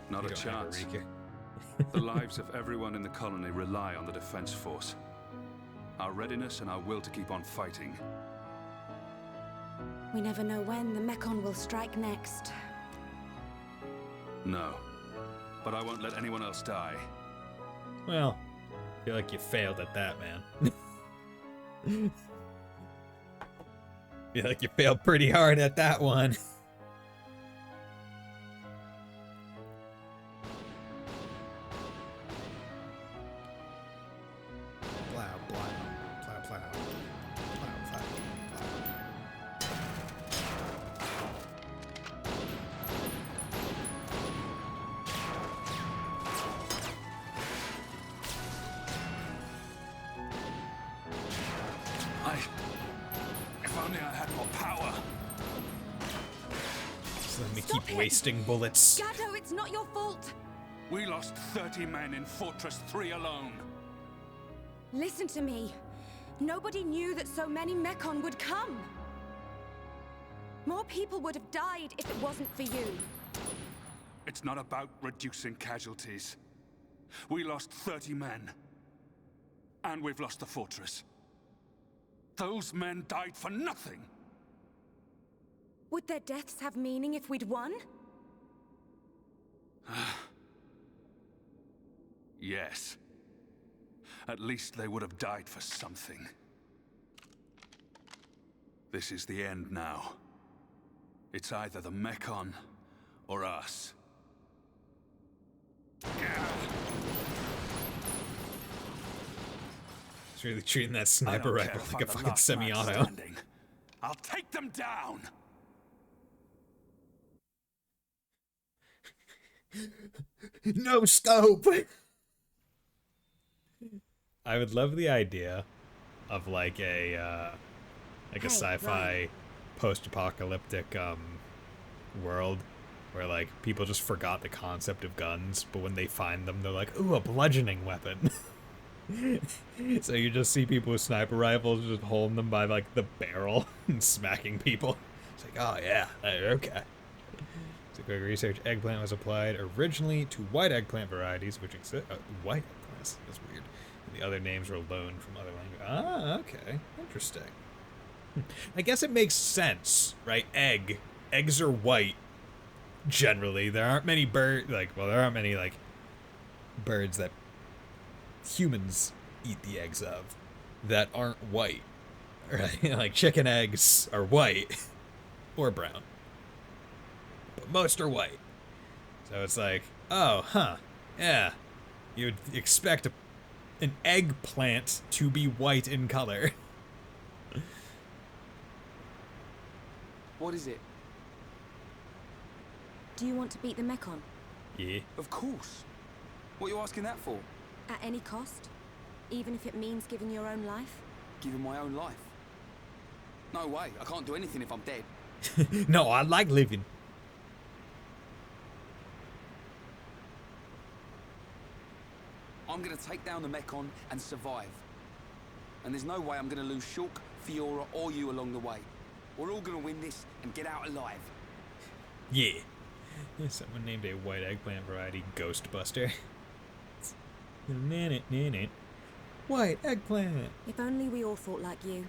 Not You a don't have chance. Rika. The lives of everyone in the colony rely on the defense force. Our readiness and our will to keep on fighting. We never know when the Mechon will strike next. No. But I won't let anyone else die. Well, I feel like you failed at that, man. Feel like you failed pretty hard at that one. Plow, plow, plow, plow, plow, plow, If only I had more power. Just let me Stop keep it. wasting bullets. Gato, it's not your fault! We lost 30 men in Fortress 3 alone. Listen to me. Nobody knew that so many Mechon would come. More people would have died if it wasn't for you. It's not about reducing casualties. We lost 30 men. And we've lost the fortress. Those men died for nothing. Would their deaths have meaning if we'd won? Yes. At least they would have died for something. This is the end now. It's either the Mechon or us. He's really treating that I sniper don't care rifle if like a I'm the fucking last man semi-auto. standing. I'll take them down! No scope! I would love the idea of like a Hey, sci-fi Ryan. post-apocalyptic world where like people just forgot the concept of guns, but when they find them they're like, ooh, a bludgeoning weapon. So you just see people with sniper rifles just holding them by like the barrel and smacking people. It's like, oh yeah, okay. So quick research, eggplant was applied originally to white eggplant varieties, which exist. White eggplants, that's weird. And the other names were loaned from other languages. Ah, okay, interesting. I guess it makes sense, right? Eggs are white. Generally, there aren't many birds. There aren't many like birds that humans eat the eggs of that aren't white, right? Like chicken eggs are white or brown, but most are white. So it's like, oh, huh, yeah, you'd expect an eggplant to be white in color. What is it? Do you want to beat the Mechon? Yeah. Of course. What are you asking that for? At any cost? Even if it means giving your own life? Giving my own life? No way. I can't do anything if I'm dead. No, I like living. I'm gonna take down the Mechon and survive. And there's no way I'm gonna lose Shulk, Fiora, or you along the way. We're all gonna win this and get out alive. Yeah. Someone named a white eggplant variety Ghostbuster. White eggplant. If only we all thought like you.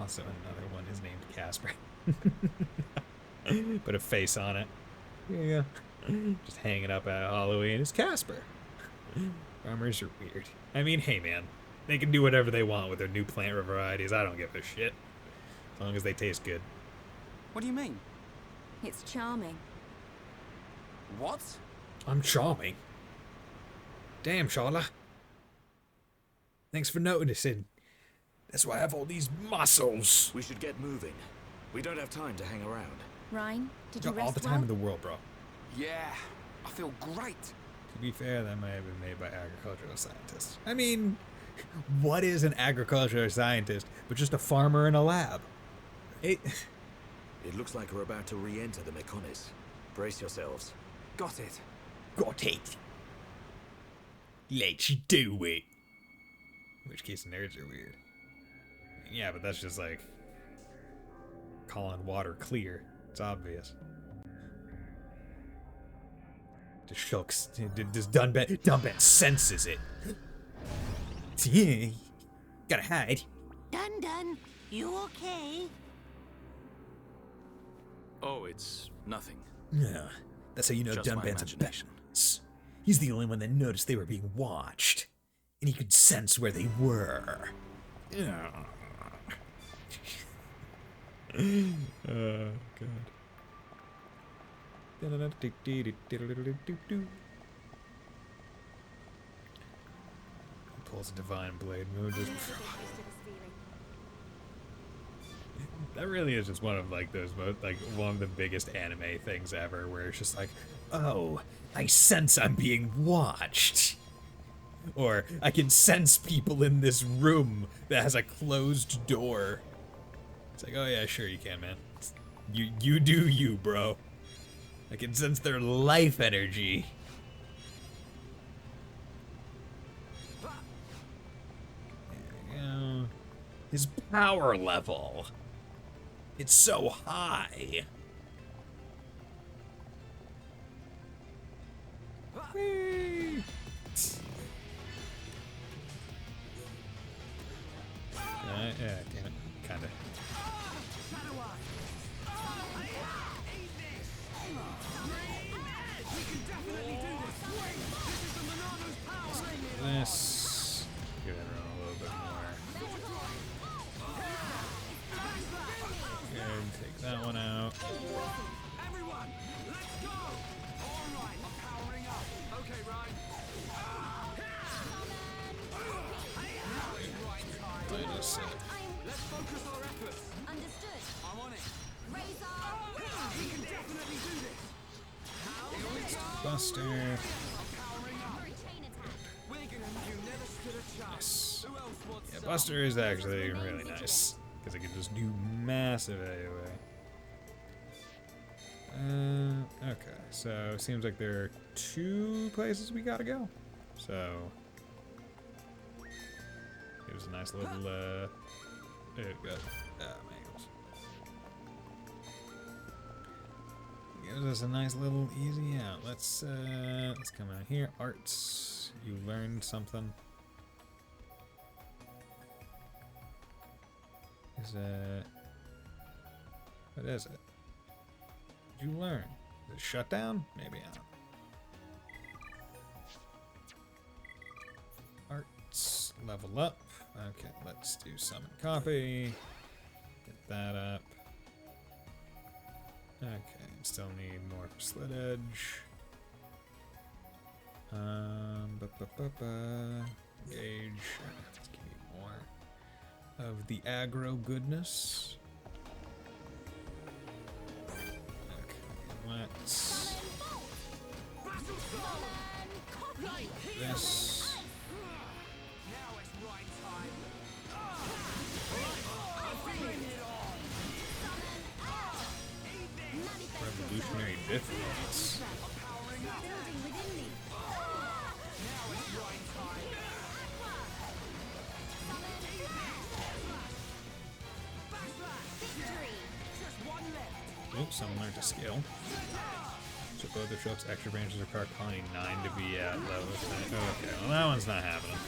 Also, another one is named Casper. Put a face on it. Yeah. Just hanging up at Halloween. It's Casper. Farmers are weird. I mean, hey man, they can do whatever they want with their new plant varieties. I don't give a shit. As long as they taste good. What do you mean? It's charming. What? I'm charming. Damn, Charla. Thanks for noticing. That's why I have all these muscles. We should get moving. We don't have time to hang around. Ryan, did you Got rest all the time well? in the world, bro. Yeah, I feel great. To be fair, that might have been made by agricultural scientists. I mean, what is an agricultural scientist but just a farmer in a lab? It looks like we're about to re-enter the Mechonis. Brace yourselves. Got it. Got it. Let's do it. In which case, nerds are weird. Yeah, but that's just like calling water clear. It's obvious. The Shulk's, does Dunbat senses it. Yeah, gotta hide. Dun, you okay? Oh, it's nothing. Yeah, that's how you know Just my Dunbat's a imagination. balance. He's the only one that noticed they were being watched, and he could sense where they were. Oh, God. Pulls a divine blade move. That really is just one of like those one of the biggest anime things ever, where it's just like, oh, I sense I'm being watched, or I can sense people in this room that has a closed door. It's like, oh yeah, sure you can, man. You do you, bro. I can sense their life energy. There we go. His power level. It's so high. Whee! Yeah, damn it. Kinda. So. Let's focus our efforts. Understood. I'm on it. Razor. We can definitely do this. Buster. For a chain attack. Wigan, you never stood a chance. Nice. Who else wants Yeah, some? Buster is actually really nice because it can just do massive AoE. Okay, so seems like there are 2 places we gotta go. So it was a nice little there it goes. Mangles. Gives us a nice little easy out. Let's come out here. Arts. You learned something. Is what is it? Did you learn? Is it shut down? Maybe not. Arts level up. Okay, let's do summon copy. Get that up. Okay, still need more for Slit Edge. Engage. Let's give me more of the aggro goodness. Okay, let's this. Now it's right time. Revolutionary difference. Building within me. Oops, someone learned a skill. So both the trucks, extra branches are card quality 9 to be at level 10. Oh, okay, well that one's not happening.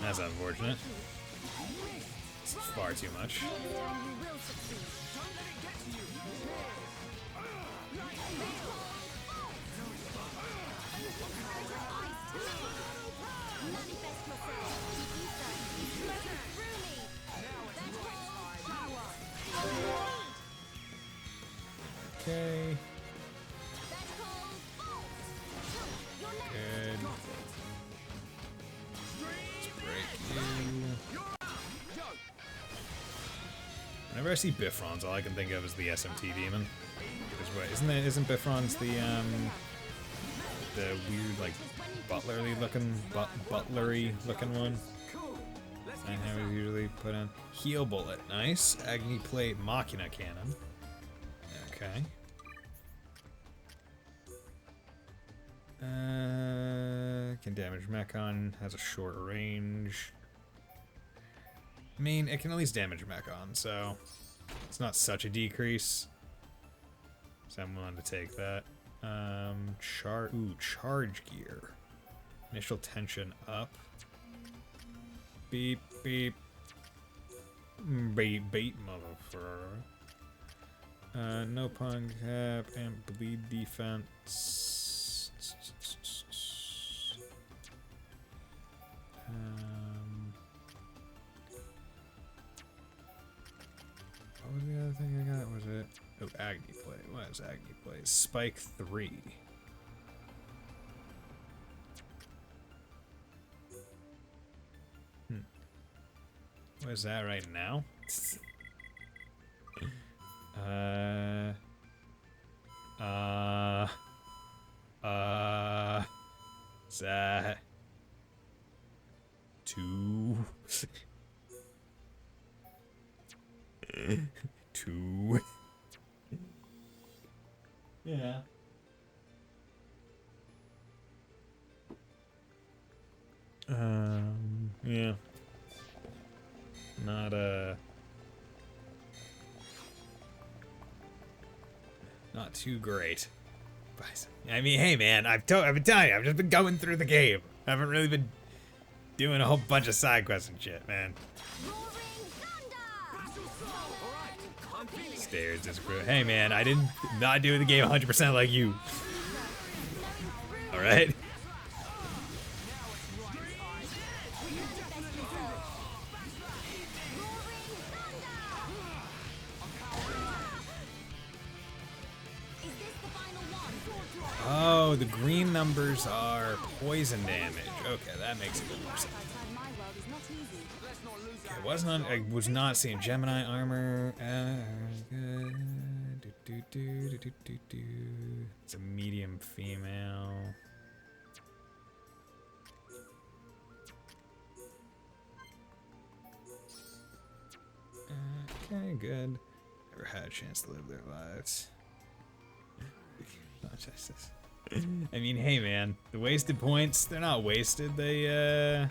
That's unfortunate. It's far too much. Okay. Good. Let's break you. Whenever I see Bifrons, all I can think of is the SMT demon. Because wait, isn't Bifrons the weird like butlery looking one? I how he's usually put in heal bullet. Nice. Agni plate machina cannon. Okay. Can damage Mechon, has a short range. I mean, it can at least damage Mechon, so it's not such a decrease. So I'm willing to take that. Charge gear. Initial tension up. Beep, beep. Beep, beep, motherfucker. No punk cap and bleed defense. What was the other thing I got? Was it? Oh, Agni Plate. What is Agni Plate? Spike 3. What is that right now? Is that 2? 2. Yeah. Yeah. Not too great. Bison. I mean, hey man, I've been telling you, I've just been going through the game. I haven't really been doing a whole bunch of side quests and shit, man. Stairs disapprove. Hey man, I didn't not doing the game 100% like you. All right. Oh, the green numbers are poison damage. Okay, that makes a bit more sense. world is not easy. Let's not lose I was not seeing Gemini armor. It's a medium female. Okay, good. Never had a chance to live their lives. Not justice. I mean, hey man, the wasted points, they're not wasted. They, yeah,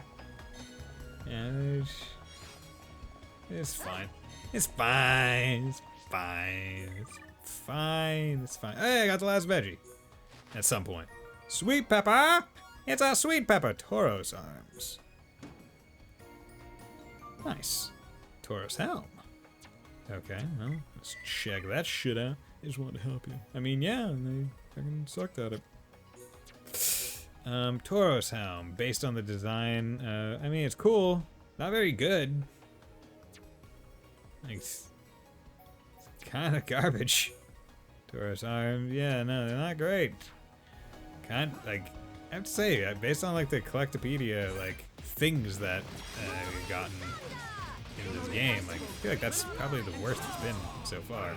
it's fine. It's fine. It's fine. It's fine. It's fine. Hey, I got the last veggie. At some point. Sweet pepper! It's a sweet pepper. Tauros arms. Nice. Tauros helm. Okay, well, let's check that shit out. I just wanted to help you. I mean, yeah, they fucking sucked at it. Tauros helm, based on the design. I mean, it's cool. Not very good. Like, it's kind of garbage. Tauros arms, yeah, no, they're not great. I have to say, based on like the Collectopedia, like things that we've gotten into this game, like I feel like that's probably the worst it's been so far.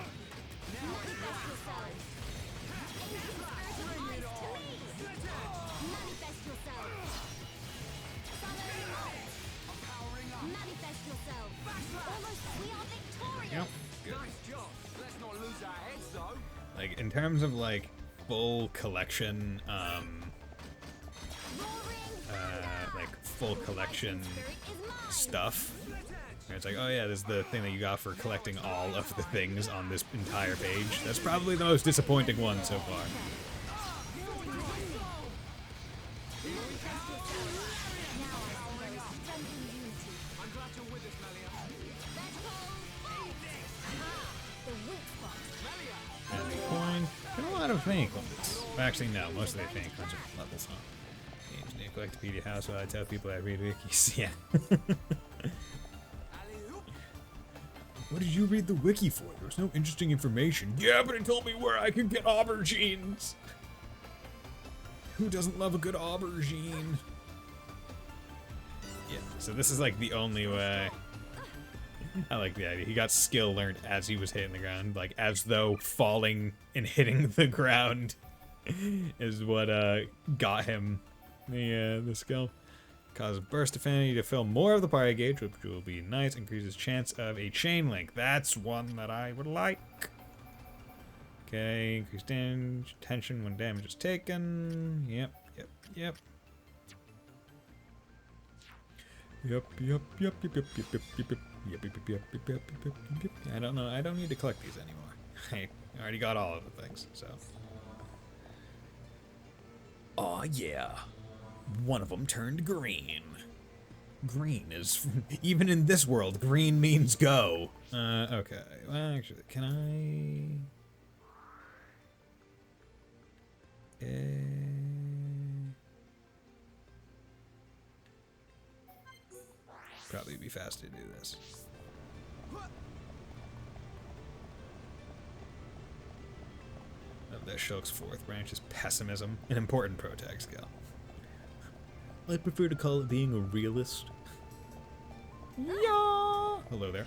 Yep. Good. Like in terms of like full collection, like full collection stuff. Where it's like, oh yeah, this is the thing that you got for collecting all of the things on this entire page. That's probably the most disappointing one so far. A lot of Fang coins. Actually, no, most of the Fang coins are levels, huh? Games new Collectopedia house, so I tell people I read wikis. Yeah. What did you read the wiki for? There was no interesting information. Yeah, but it told me where I could get aubergines. Who doesn't love a good aubergine? Yeah, so this is like the only way. I like the idea. He got skill learned as he was hitting the ground, like as though falling and hitting the ground is what got him the skill. Causes burst affinity to fill more of the party gauge, which will be nice. Increases chance of a chain link. That's one that I would like. Okay, increased damage, tension when damage is taken. Yep. I don't know. I don't need to collect these anymore. I already got all of the things, so. Aw, yeah. One of them turned green. Green is... Even in this world, green means go. Okay. Well, actually, can I... Probably be fast to do this. Of that Shulk's fourth branch is pessimism, an important protag skill. I prefer to call it being a realist. Yeah. Hello there.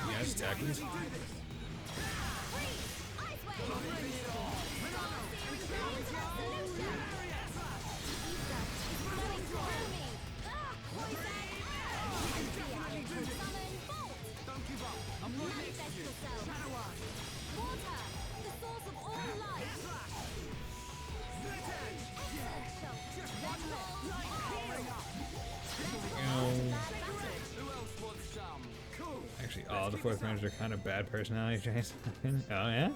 You guys attack these? Actually, all the fourth rangers are kind of bad personality traits. Oh yeah.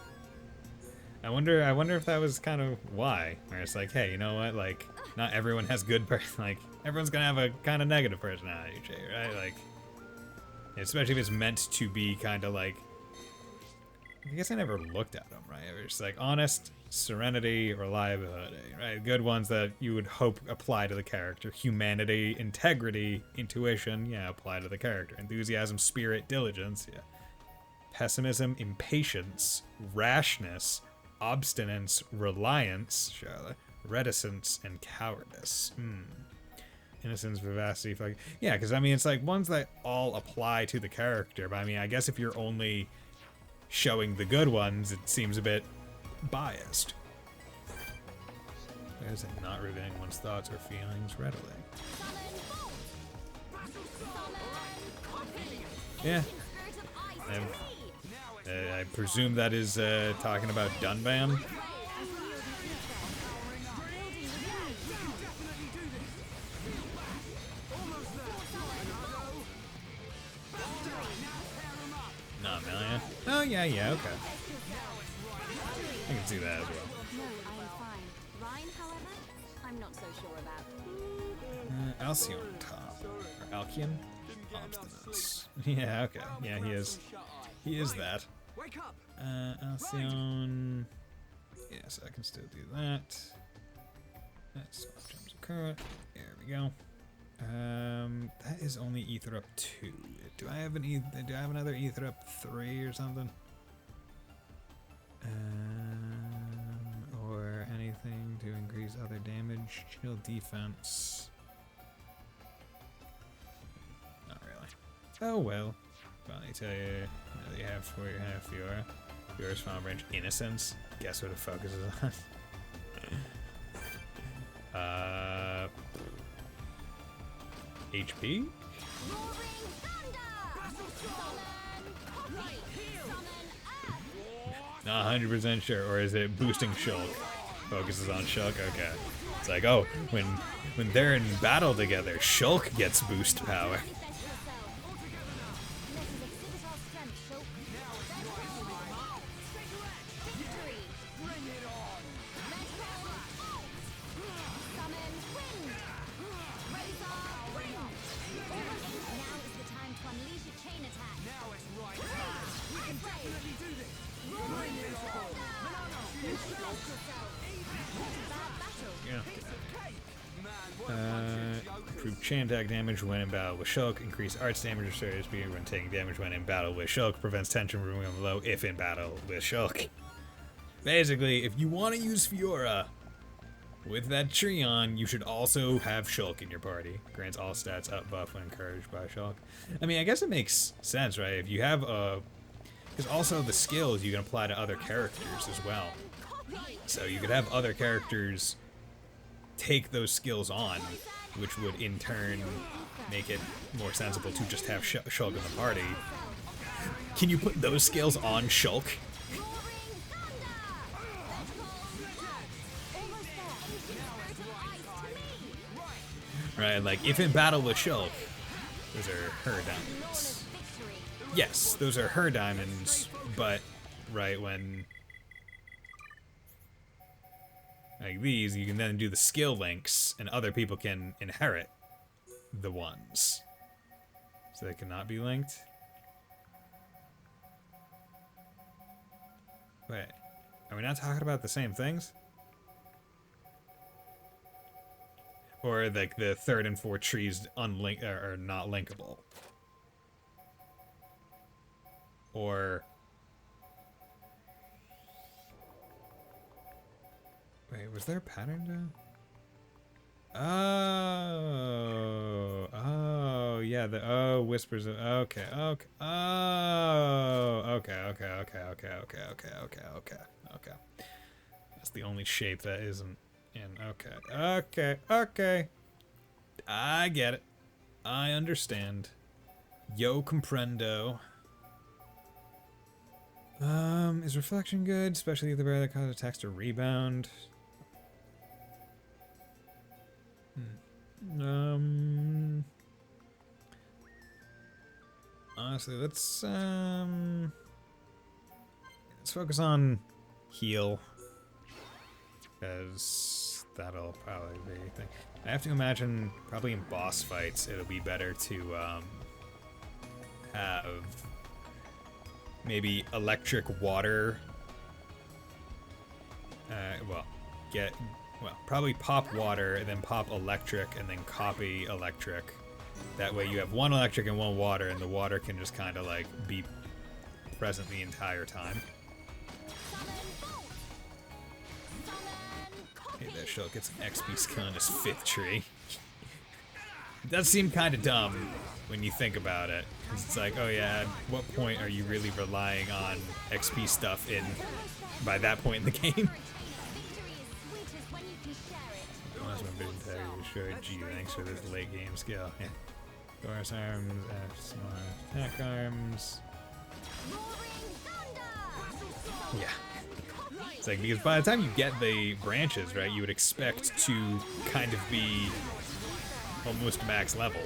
I wonder if that was kind of why. Where it's like, hey, you know what? Like, not everyone has good like, everyone's gonna have a kind of negative personality trait, right? Like, especially if it's meant to be kind of like. I guess I never looked at them, right? It's like honest, serenity, reliability, right? Good ones that you would hope apply to the character. Humanity, integrity, intuition, yeah, apply to the character. Enthusiasm, spirit, diligence, yeah. Pessimism, impatience, rashness, obstinance, reliance, Charlotte, reticence, and cowardice. Innocence, vivacity, yeah, because I mean it's like ones that all apply to the character, but I mean I guess if you're only showing the good ones, it seems a bit biased. There's it, not revealing one's thoughts or feelings readily. Yeah. I presume that is talking about Dunban. Not Melia. Oh yeah, okay. I can see that as well. No, I am fine. Ryan, however, I'm not so sure about. Alcyon top. Or Alcyon? Obstinance. Yeah, okay. Yeah, he is. He is that. Alcyon. Yes, I can still do that. That's swap terms of current. There we go. That is only Ether up 2. Do I have another Ether up 3 or something? Or anything to increase other damage, chill defense. Not really. Oh well. Finally tell you what you have for your half Fiora. Fiora's final range innocence. Guess what it focuses on? HP? Not 100% sure, or is it boosting Shulk? Focuses on Shulk? Okay. It's like, oh, when they're in battle together, Shulk gets boost power. Improve chain attack damage when in battle with Shulk. Increase arts damage or serious speed when taking damage when in battle with Shulk. Prevents tension from moving low if in battle with Shulk. Basically, if you want to use Fiora with that tree on, you should also have Shulk in your party. Grants all stats up buff when encouraged by Shulk. I mean, I guess it makes sense, right? If you have a... Because also the skills you can apply to other characters as well. So you could have other characters take those skills on, which would in turn make it more sensible to just have Shulk in the party. Can you put those skills on Shulk? Right, like if in battle with Shulk, those are her diamonds. Yes, those are her diamonds, but right when like these, you can then do the skill links, and other people can inherit the ones. So they cannot be linked. Wait, are we not talking about the same things? Or like the 3rd and 4th trees are not linkable? Or... Wait, was there a pattern to... Oh, yeah, whispers of... Okay. That's the only shape that isn't in... Okay. I get it. I understand. Yo comprendo. Is reflection good? Especially if the bear that causes attacks to rebound. Honestly, let's focus on heal, because that'll probably be a thing. I have to imagine probably in boss fights it'll be better to have maybe electric water. Probably pop water and then pop electric and then copy electric. That way you have one electric and one water, and the water can just kind of like be present the entire time. Hey there, Shulk gets an XP skill in his 5th tree. It does seem kind of dumb when you think about it. 'Cause it's like, oh yeah, at what point are you really relying on XP stuff by that point in the game? Last one, Vision Tag, you showed. Gee, thanks for this late game skill. Yeah. Doris arms, F, small attack arms. Yeah. It's like, because by the time you get the branches, right, you would expect to kind of be almost max level.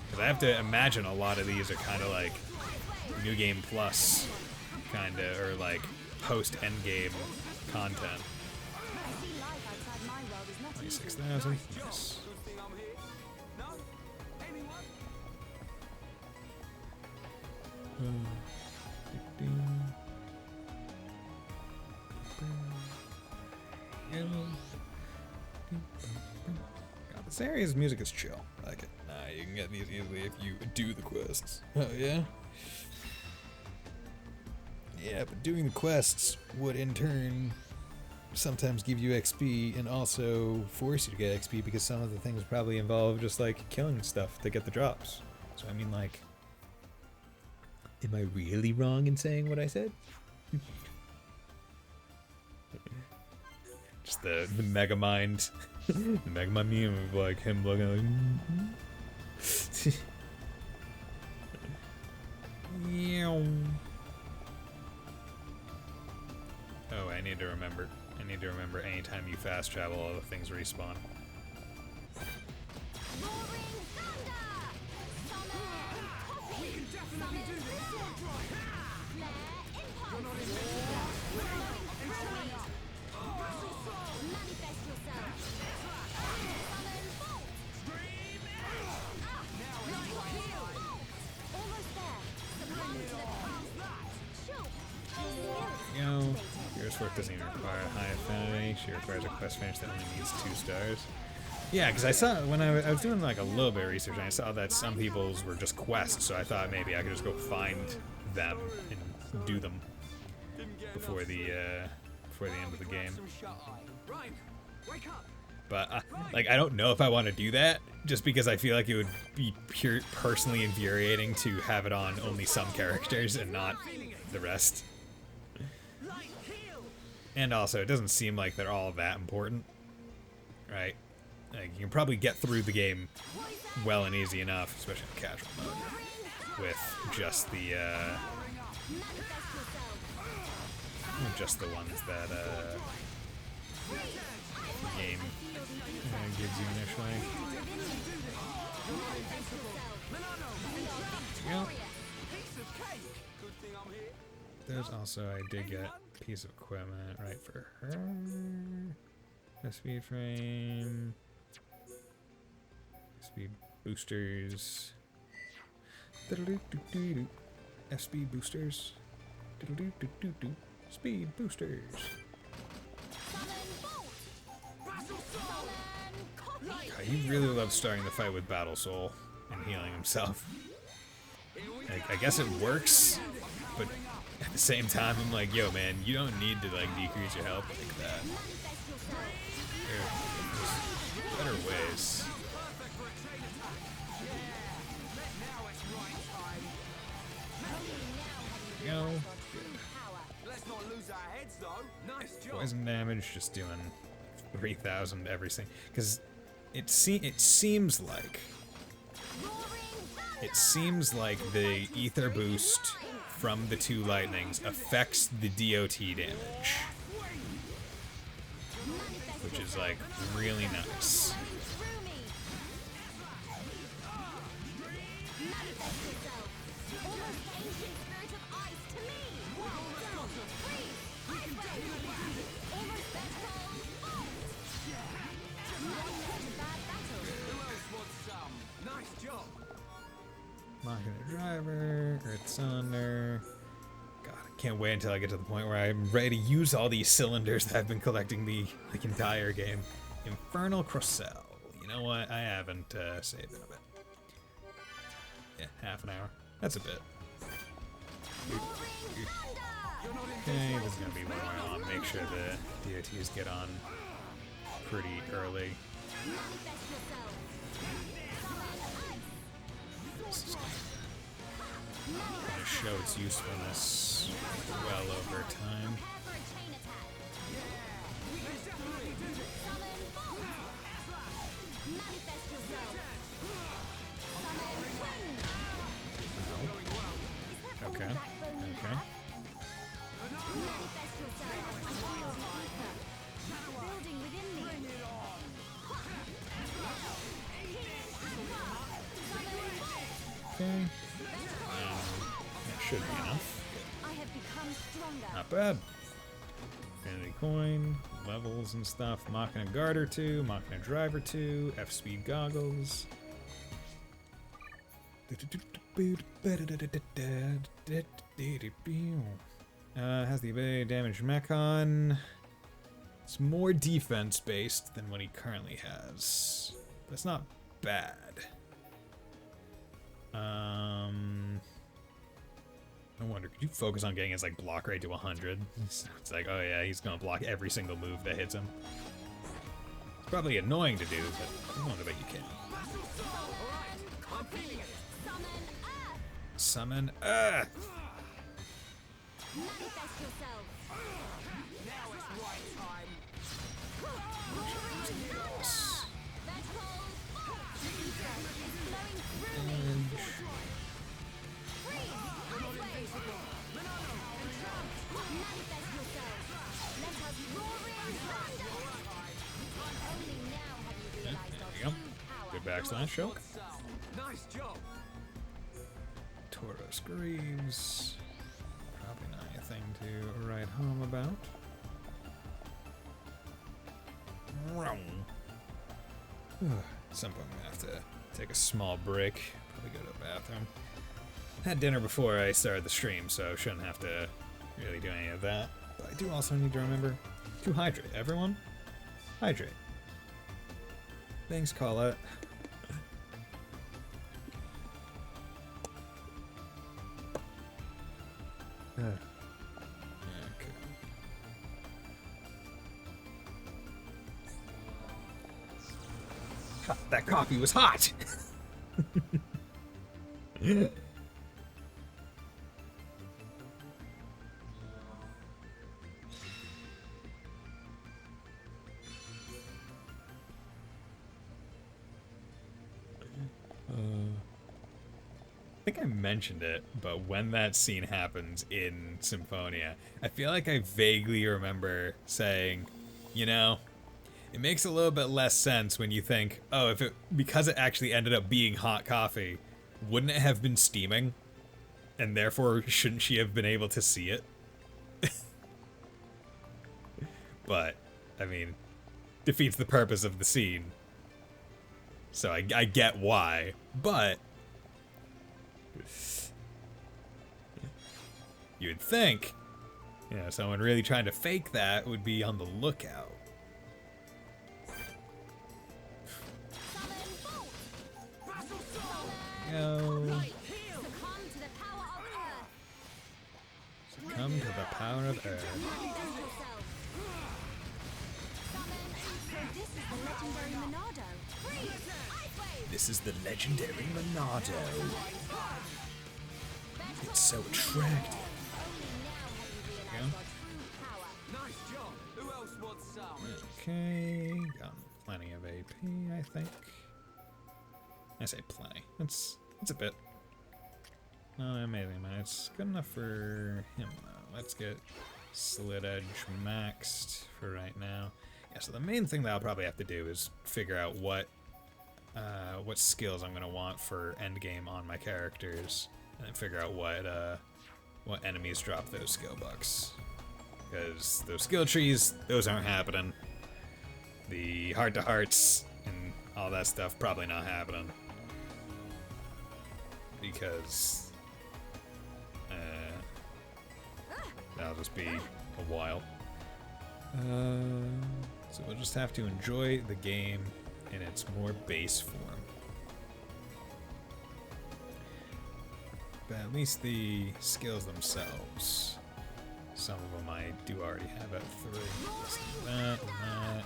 Because I have to imagine a lot of these are kind of like New Game Plus, kind of, or like post-endgame content. 26,000, yes. God, this area's music is chill. I like it. You can get these easily if you do the quests. Oh yeah? Yeah, but doing the quests would in turn sometimes give you XP and also force you to get XP because some of the things probably involve just like killing stuff to get the drops. So I mean, like, am I really wrong in saying what I said? Just the Megamind, the Megamind meme of like him looking like. Oh, I need to remember. I need to remember anytime you fast travel, all the things respawn. Work doesn't even require a high affinity. She requires a quest finish that only needs 2 stars. Yeah, because I saw when I was doing like a little bit of research, and I saw that some people's were just quests, so I thought maybe I could just go find them and do them before the end of the game. But like, I don't know if I want to do that, just because I feel like it would be personally infuriating to have it on only some characters and not the rest. And also, it doesn't seem like they're all that important, right? Like, you can probably get through the game well and easy enough, especially in casual mode, with just the ones that the game gives you initially. Yep. There's also, I did get piece of equipment right for her. A speed frame. Speed boosters. SB boosters. Speed boosters. God, he really loves starting the fight with Battle Soul and healing himself. Like, I guess it works, but at the same time, I'm like, yo, man, you don't need to like decrease your health like that. There's better ways. There you go. Poison damage, just doing 3,000 every single. Because it seems like the ether boost from the 2 lightnings affects the DOT damage, which is like really nice. Mocking the driver, Earth Cylinder. God, I can't wait until I get to the point where I'm ready to use all these cylinders that I've been collecting the entire game. Infernal Crocell. You know what? I haven't saved in a bit. Yeah, half an hour. That's a bit. Okay, this is gonna be more on. Make sure the DOTs get on pretty early. Manifest yourself. This is going to show its usefulness well over time. Prepare for a chain attack. Summon bolt. Manifest yourself. Summon wind. Okay. Okay. Manifest yourself. I feel the ether. Building within me. Okay. That should be enough. I have become stronger. Not bad. Infinity coin, levels and stuff. Machina Garter 2, Machina Driver 2, F-Speed goggles. Has the ability to damage Mechon. It's more defense based than what he currently has. That's not bad. I wonder, could you focus on getting his like block rate to 100? So it's like, oh yeah, he's gonna block every single move that hits him. It's probably annoying to do, but I wonder that you can. Summon Earth! Manifest yourself. Now it's right time. There you go. Good backslash choke. Nice job. Tauros Greaves. Probably not anything to write home about. At some point I'm gonna have to take a small break. Probably go to the bathroom. Had dinner before I started the stream, so shouldn't have to really do any of that. But I do also need to remember to hydrate. Everyone, hydrate. Thanks, Colette. Okay. God, that coffee was hot! I think I mentioned it, but when that scene happens in Symphonia, I feel like I vaguely remember saying, you know, it makes a little bit less sense when you think, oh, because it actually ended up being hot coffee, wouldn't it have been steaming? And therefore, shouldn't she have been able to see it? But, I mean, defeats the purpose of the scene. So I get why, but you'd think, you know, someone really trying to fake that would be on the lookout. Succumb to the power of Earth. This is the legendary Monado. It's so attractive. Nice job. Who else wants some? Okay, got plenty of AP, I think. I say plenty. It's a bit. Not amazing, man. It's good enough for him though. Let's get Slit Edge maxed for right now. Yeah, so the main thing that I'll probably have to do is figure out what skills I'm gonna want for endgame on my characters, and then figure out what enemies drop those skill bucks. Because those skill trees, those aren't happening. The heart-to-hearts and all that stuff, probably not happening. Because that'll just be a while. So we'll just have to enjoy the game in its more base form. But at least the skills themselves, some of them I do already have at 3. Let's do that and that.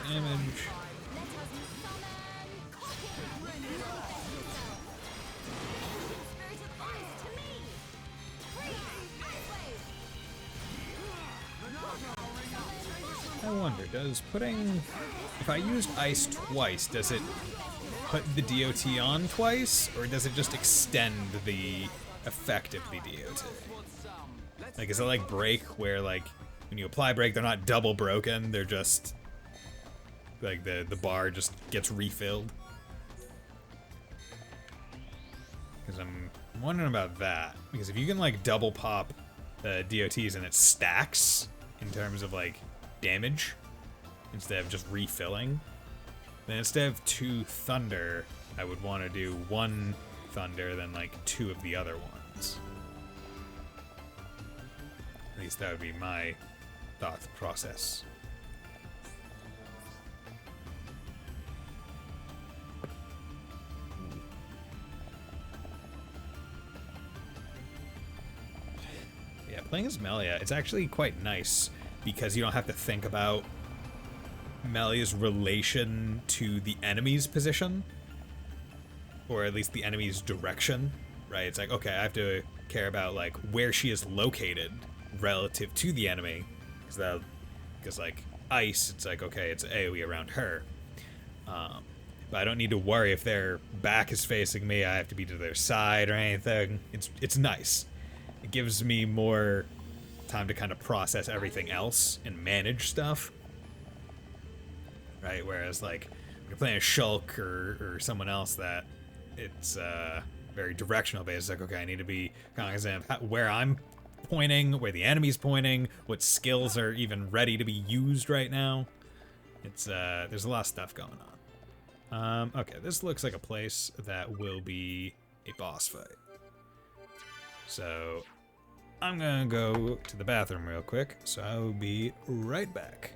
Damage. I wonder, does putting... If I used ice twice, does it put the DOT on twice? Or does it just extend the effect of the DOT? Like, is it like break, where, like, when you apply break, they're not double broken, they're just... Like, the bar just gets refilled? Because I'm wondering about that. Because if you can, like, double pop DOTs and it stacks in terms of, like, damage instead of just refilling, then instead of 2 thunder, I would want to do 1 thunder, then like 2 of the other ones. At least that would be my thought process. Yeah, playing as Melia, it's actually quite nice because you don't have to think about Melia's relation to the enemy's position, or at least the enemy's direction, right? It's like, okay, I have to care about like where she is located relative to the enemy, because like ice, it's like, okay, it's AoE around her, but I don't need to worry if their back is facing me. I have to be to their side or anything. It's nice. It gives me more time to kind of process everything else and manage stuff, right? Whereas like when you're playing a Shulk or someone else, that it's very directional based. It's like, okay, I need to be cognizant of where I'm pointing, where the enemy's pointing, what skills are even ready to be used right now. It's there's a lot of stuff going on. Okay, this looks like a place that will be a boss fight. So I'm gonna go to the bathroom real quick, so I will be right back.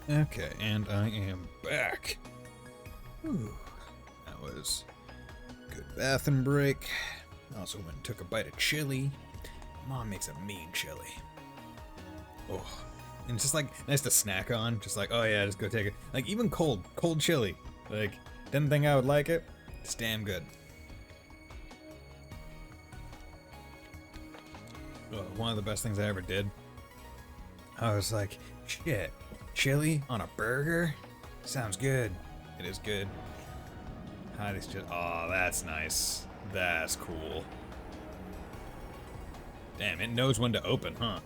Okay, and I am back. Whew. That was a good bathroom break. Also went and took a bite of chili. Mom makes a mean chili. Oh, and it's just like nice to snack on. Just like, oh yeah, just go take it. Like even cold chili. Like, didn't think I would like it. It's damn good. Oh, one of the best things I ever did. I was like, shit, chili on a burger? Sounds good. It is good. How does just? Oh, that's nice. That's cool. Damn, it knows when to open, huh?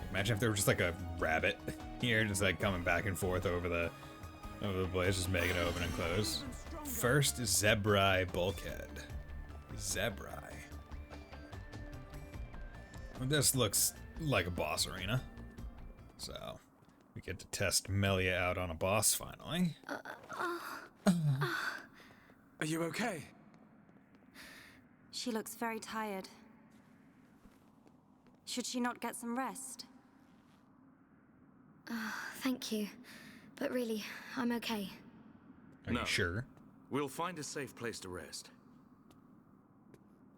Imagine if there was just like a rabbit here, just like coming back and forth over the place, just making it open and close. First, Zebrai Bulkhead. Zebrai. This looks like a boss arena. So, we get to test Melia out on a boss finally. Are you okay? She looks very tired. Should she not get some rest? Thank you. But really, I'm okay. Are you sure? We'll find a safe place to rest.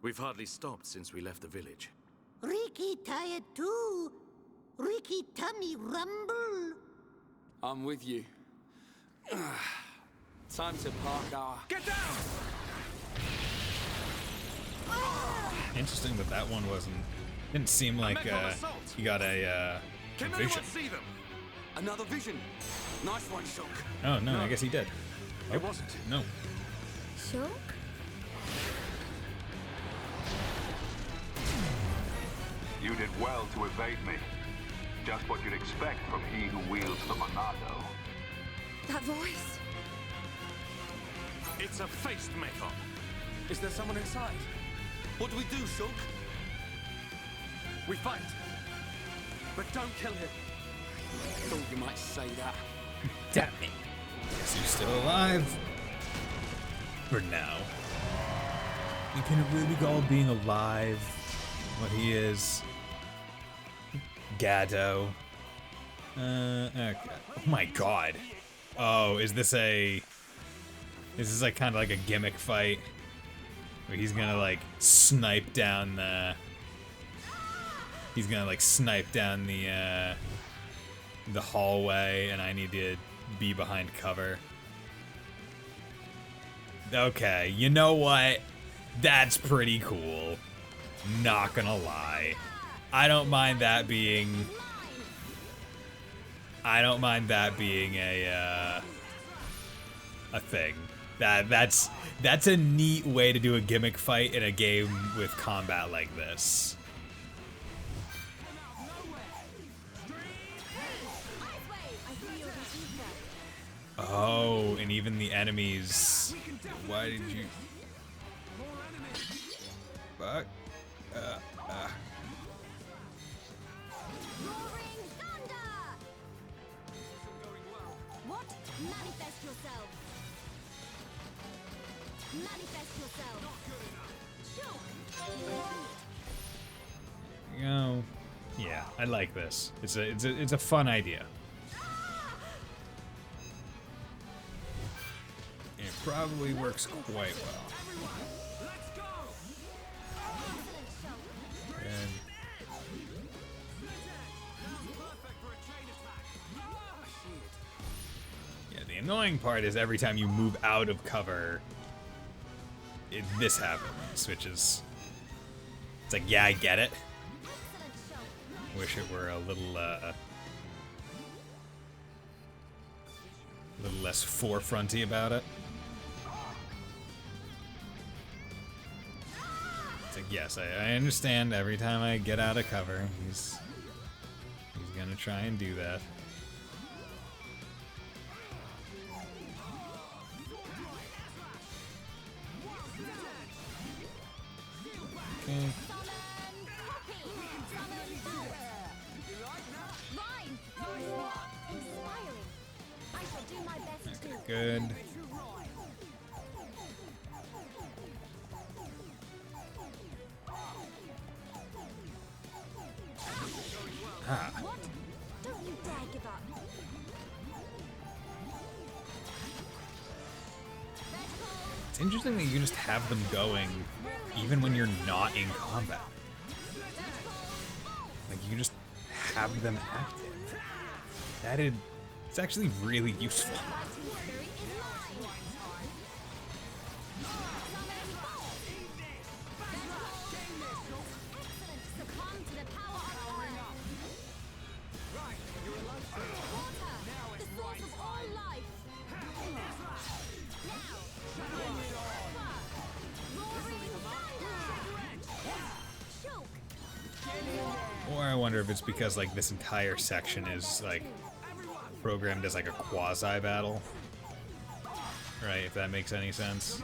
We've hardly stopped since we left the village. Ricky tired too. Ricky tummy rumble. I'm with you. Time to park our... Get down! Interesting that one didn't seem like he got a vision. See them? Another vision. Nice one, Shulk. Oh no, I guess he did. It wasn't. No. Sure? You did well to evade me. Just what you'd expect from he who wields the Monado. That voice! It's a faced Mechon. Is there someone inside? What do we do, Shulk? We fight. But don't kill him. Thought you might say that. Damn it. Guess he's still alive. For now. You can it really call being alive what he is. Gado. Okay. Oh my god. Oh, is this like kind of like a gimmick fight? Where he's gonna like snipe down the... He's gonna like snipe down the hallway and I need to be behind cover. Okay, you know what? That's pretty cool. Not gonna lie. I don't mind that being a thing. That's a neat way to do a gimmick fight in a game with combat like this. Oh, and even the enemies. Why did you? Fuck. Roaring thunder! What? Manifest yourself! Manifest yourself! You know, yeah, I like this. It's a fun idea. It probably works quite well. And yeah, the annoying part is every time you move out of cover, this happens, which is... It's like, yeah, I get it. Wish it were a little less forefronty about it. It's like, yes, I understand every time I get out of cover, he's gonna try and do that. Okay. Good. Don't you dare give up. It's interesting that you can just have them going even when you're not in combat. Like, you can just have them active. It's actually really useful. Or I wonder if it's because, like, this entire section is, like, programmed as, like, a quasi-battle. Right, if that makes any sense.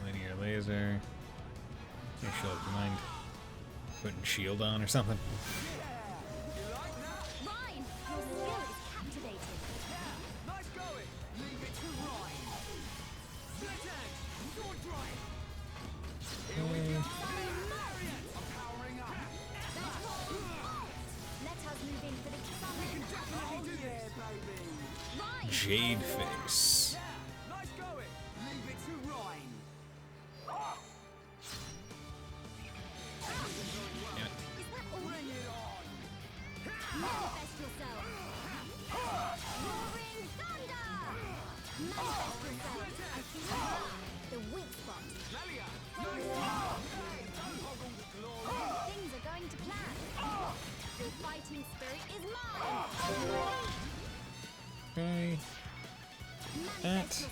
Linear laser. Hey, Shulk, you mind putting shield on or something? Jade face. Nice going. Leave it to Ryan. Damn it. Is that all? Bring it on. Manifest yourself. Roaring thunder. Manifest yourself. I feel the weak spot. Things are going to plan. Your fighting spirit is mine. Okay. That.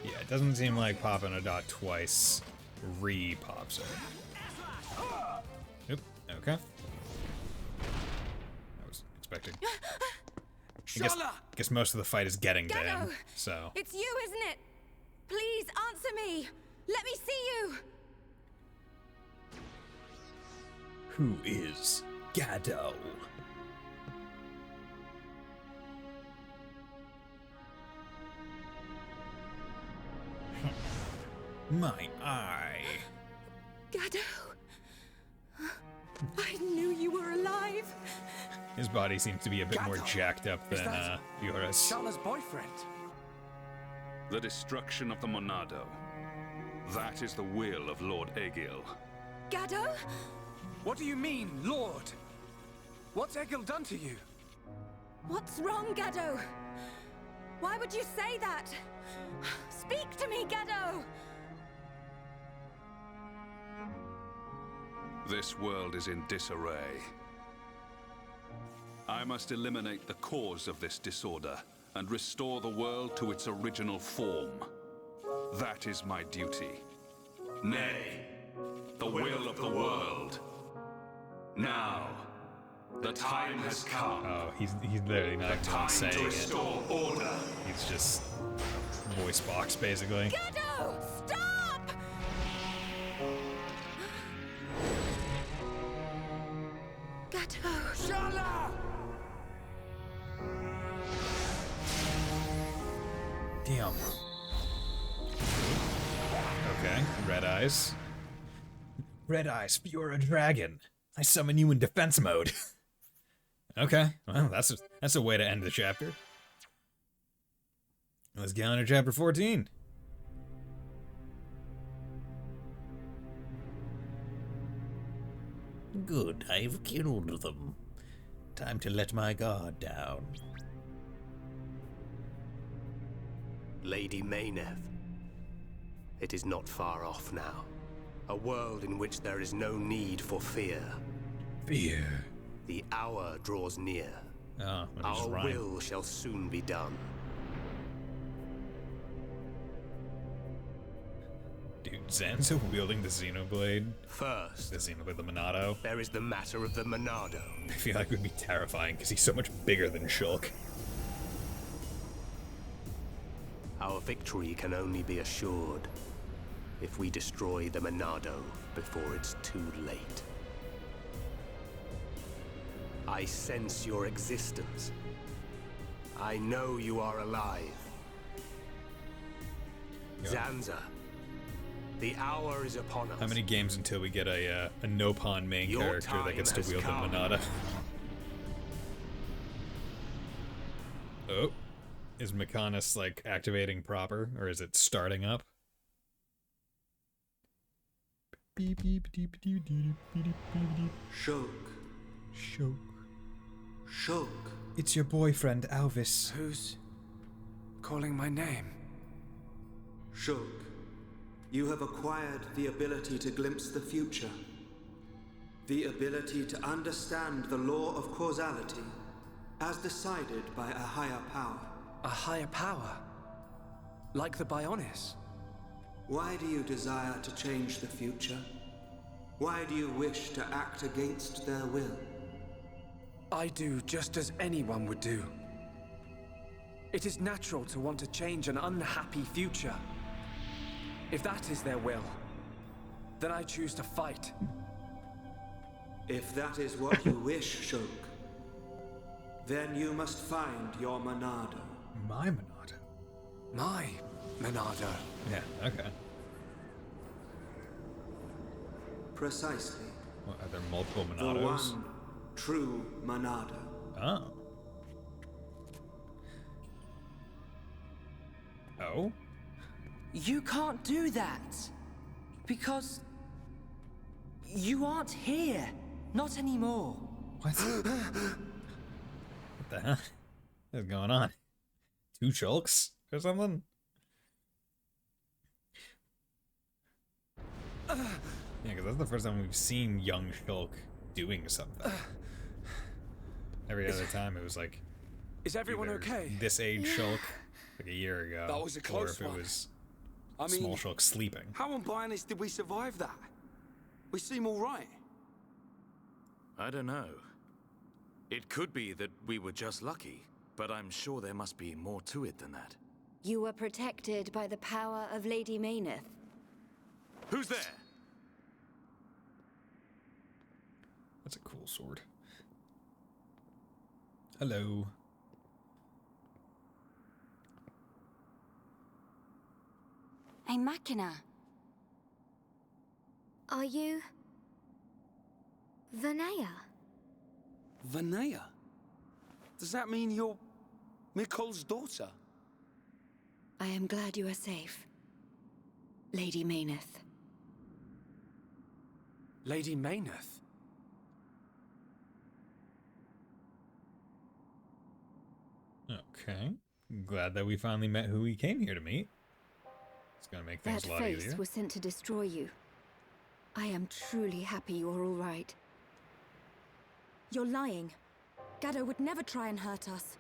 Yeah, it doesn't seem like popping a dot twice re-pops it. Oop, okay. I was expecting. I guess most of the fight is getting to him, so. It's you, isn't it? Please answer me. Let me see you. Who is Gado? My eye. Gado. I knew you were alive. His body seems to be a bit more jacked up than Yora's. Sharla's boyfriend. The destruction of the Monado. That is the will of Lord Egil. Gado? What do you mean, Lord? What's Egil done to you? What's wrong, Gado? Why would you say that? Speak to me, Gado! This world is in disarray. I must eliminate the cause of this disorder and restore the world to its original form. That is my duty. Nay, the will of the world. Now, the time has come. Oh, he's literally not even saying to restore order. He's just voice box, basically. Gado! Stop! Gado! Sharla! Damn. Okay, red eyes. Red eyes, you're a dragon. I summon you in defense mode. Okay, well, that's a way to end the chapter. Let's get on to chapter 14. Good, I've killed them. Time to let my guard down. Lady Mayneth. It is not far off now. A world in which there is no need for fear. Fear. The hour draws near. Oh, our will shall soon be done. Dude, Zanzo wielding the Xenoblade. First, the Xenoblade, the Monado. There is the matter of the Monado. I feel like it would be terrifying because he's so much bigger than Shulk. Our victory can only be assured if we destroy the Monado before it's too late. I sense your existence. I know you are alive. go. Zanza, the hour is upon us. How many games until we get a no-pawn main Your character that time gets to has wield the come. Monada? Oh. Is Mechonis, like, activating proper, or is it starting up? Shulk. Shulk. It's your boyfriend, Alvis. Who's calling my name? Shulk, you have acquired the ability to glimpse the future. The ability to understand the law of causality as decided by a higher power. A higher power? Like the Bionis? Why do you desire to change the future? Why do you wish to act against their will? I do just as anyone would do. It is natural to want to change an unhappy future. If that is their will, then I choose to fight. If that is what you wish, Shulk, then you must find your Monado. My Monado? My Monado? Yeah, okay. Precisely. What, are there multiple The Monados? one true Monado. Oh. Oh? You can't do that. Because you aren't here. Not anymore. What? What the hell is going on? Two Shulks or something? Yeah, because that's the first time we've seen young Shulk doing something. Every other time it was like... Is everyone okay? This age Shulk, like a year ago. That was a or close if it one. was I mean, small Shulk sleeping. How on Bionis did we survive that? We seem all right. I don't know. It could be that we were just lucky, but I'm sure there must be more to it than that. You were protected by the power of Lady Mayneth. Who's there? That's a cool sword. Hello. A Machina. Are you... Vanea? Vanea? Does that mean you're Mikol's daughter? I am glad you are safe. Lady Mayneth. Lady Mayneth? Okay. Glad that we finally met who we came here to meet. It's gonna make things That a lot face easier. was sent to destroy you. I am truly happy you're all right. You're lying. Gado would never try and hurt us.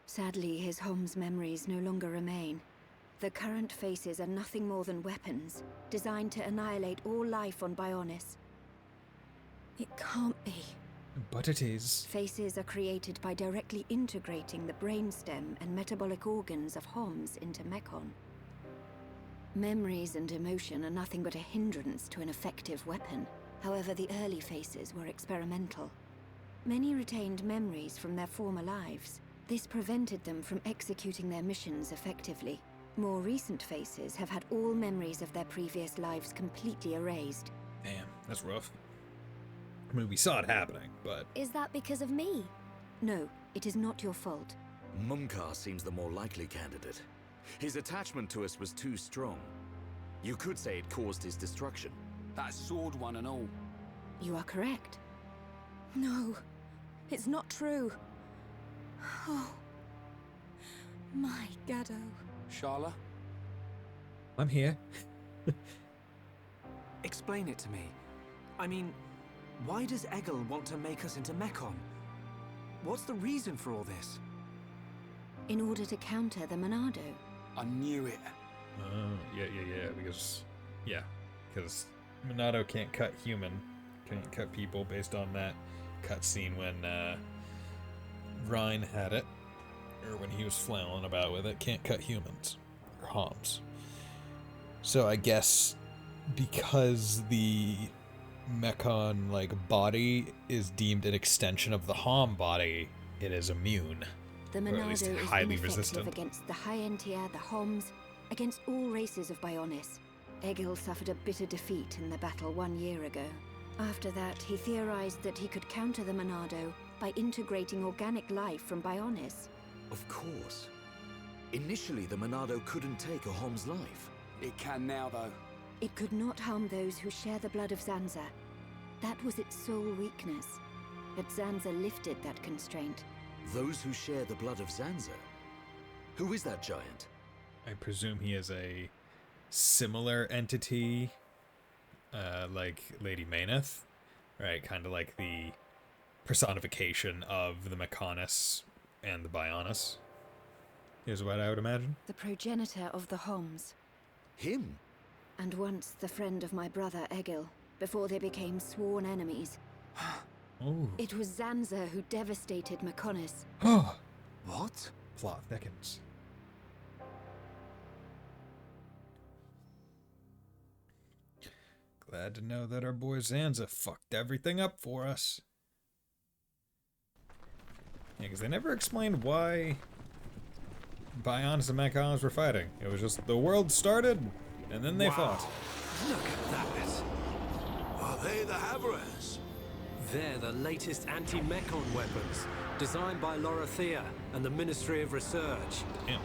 Sadly, his home's memories no longer remain. The current faces are nothing more than weapons, designed to annihilate all life on Bionis. It can't be. But it is. Faces are created by directly integrating the brainstem and metabolic organs of Homs into Mechon. Memories and emotion are nothing but a hindrance to an effective weapon. However, the early faces were experimental. Many retained memories from their former lives. This prevented them from executing their missions effectively. More recent faces have had all memories of their previous lives completely erased. Damn, that's rough. I mean, we saw it happening, but... Is that because of me? No, it is not your fault. Mumkar seems the more likely candidate. His attachment to us was too strong. You could say it caused his destruction. That sword one and all. You are correct. No, it's not true. Oh, my Gado. Sharla? I'm here. Explain it to me. I mean, why does Egil want to make us into Mechon? What's the reason for all this? In order to counter the Monado. I knew it. Yeah, because Monado can't cut cut people based on that cutscene when Rhine had it, or when he was flailing about with it. Can't cut humans, or Homs. So I guess because the Mechon body is deemed an extension of the Hom body, it is immune. The Or at least Monado is highly ineffective resistant. against the Hyentia, the Homs, Against all races of Bionis, Egil suffered a bitter defeat in the battle 1 year ago. After that, he theorized that he could counter the Monado by integrating organic life from Bionis. Of course. Initially, the Monado couldn't take a Hom's life. It can now, though. It could not harm those who share the blood of Zanza. That was its sole weakness. But Zanza lifted that constraint. Those who share the blood of Zanza? Who is that giant? I presume he is a similar entity, like Lady Mayneth, right? Kind of like the personification of the Mechonis and the Bionis, is what I would imagine. The progenitor of the Homs. Him? And once the friend of my brother Egil, before they became sworn enemies. Oh. It was Zanza who devastated Mechonis. What? Plot thickens. Glad to know that our boy Zanza fucked everything up for us. Yeah, because they never explained why Bionis and Mechons were fighting. It was just the world started, and then they fought. Look at that! Are they the Havres? They're the latest anti-Mechon weapons, designed by Lorothea and the Ministry of Research. Damn.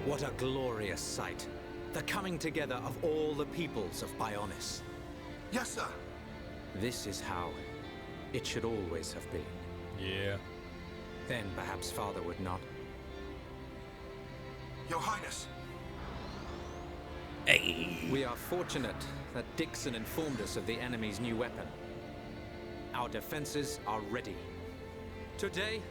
What a glorious sight. The coming together of all the peoples of Bionis. Yes, sir. This is how it should always have been. Yeah. Then perhaps Father would not. Your Highness. Hey. We are fortunate that Dixon informed us of the enemy's new weapon. Our defenses are ready. Today,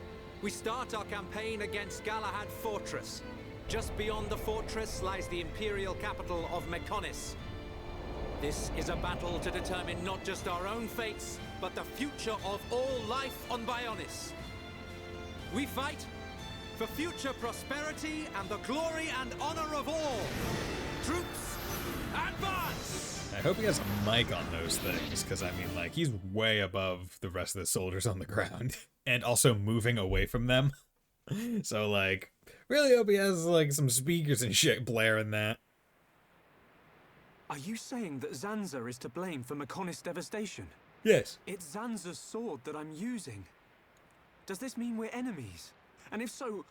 we start our campaign against Galahad Fortress. Just beyond the fortress lies the imperial capital of Mechonis. This is a battle to determine not just our own fates, but the future of all life on Bionis. We fight for future prosperity and the glory and honor of all. Troops, advance! I hope he has a mic on those things, because I mean, like, he's way above the rest of the soldiers on the ground, and also moving away from them. So, like, really hope he has, like, some speakers and shit blaring that. Are you saying that Zanza is to blame for Mechonis' devastation? Yes. It's Zanza's sword that I'm using. Does this mean we're enemies? And if so,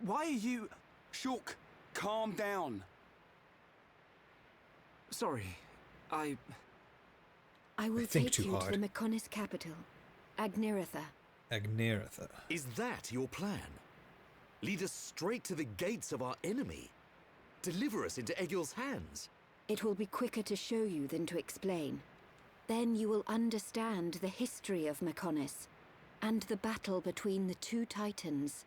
why are you... Shulk, calm down. Sorry, I will take you to the Mechonis capital, Agniratha. Agniratha. Is that your plan? Lead us straight to the gates of our enemy? Deliver us into Egil's hands? It will be quicker to show you than to explain. Then you will understand the history of Mechonis and the battle between the two titans.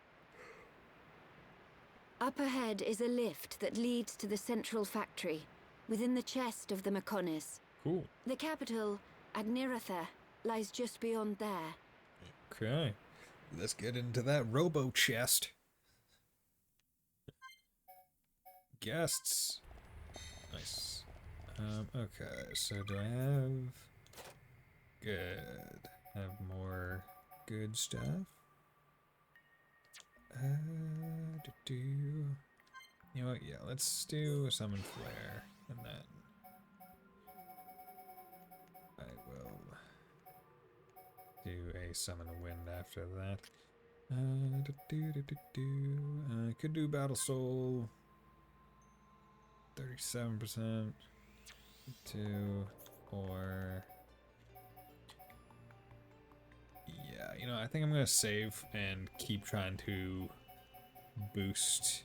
Up ahead is a lift that leads to the central factory, within the chest of the Mechonis. Cool. The capital, Agniratha, lies just beyond there. Okay. Let's get into that robo chest. Guests. Nice. Okay, so do I have... Good. Have more good stuff? You know what, yeah, let's do Summon Flare, and then I will do a Summon a Wind after that. I could do Battle Soul, 37%, 2, or... Yeah, you know, I think I'm gonna save and keep trying to boost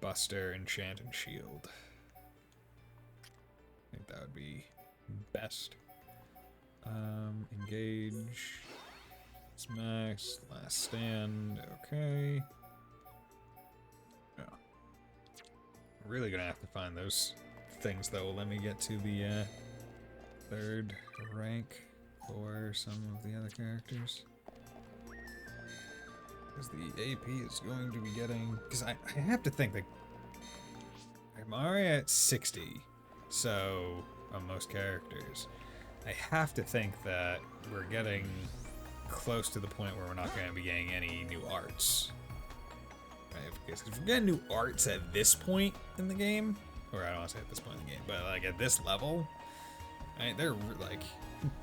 Buster, Enchant, and Shield. I think that would be best. Engage. It's max. Last stand. Okay. Oh. Really gonna have to find those things that will let me get to the 3rd rank for some of the other characters. Because the AP is going to be getting... Because I have to think that... I'm already at 60, so... on most characters. I have to think that we're getting close to the point where we're not going to be getting any new arts. Right, case. Because if we're getting new arts at this point in the game, or I don't want to say at this point in the game, but like at this level, right, they're like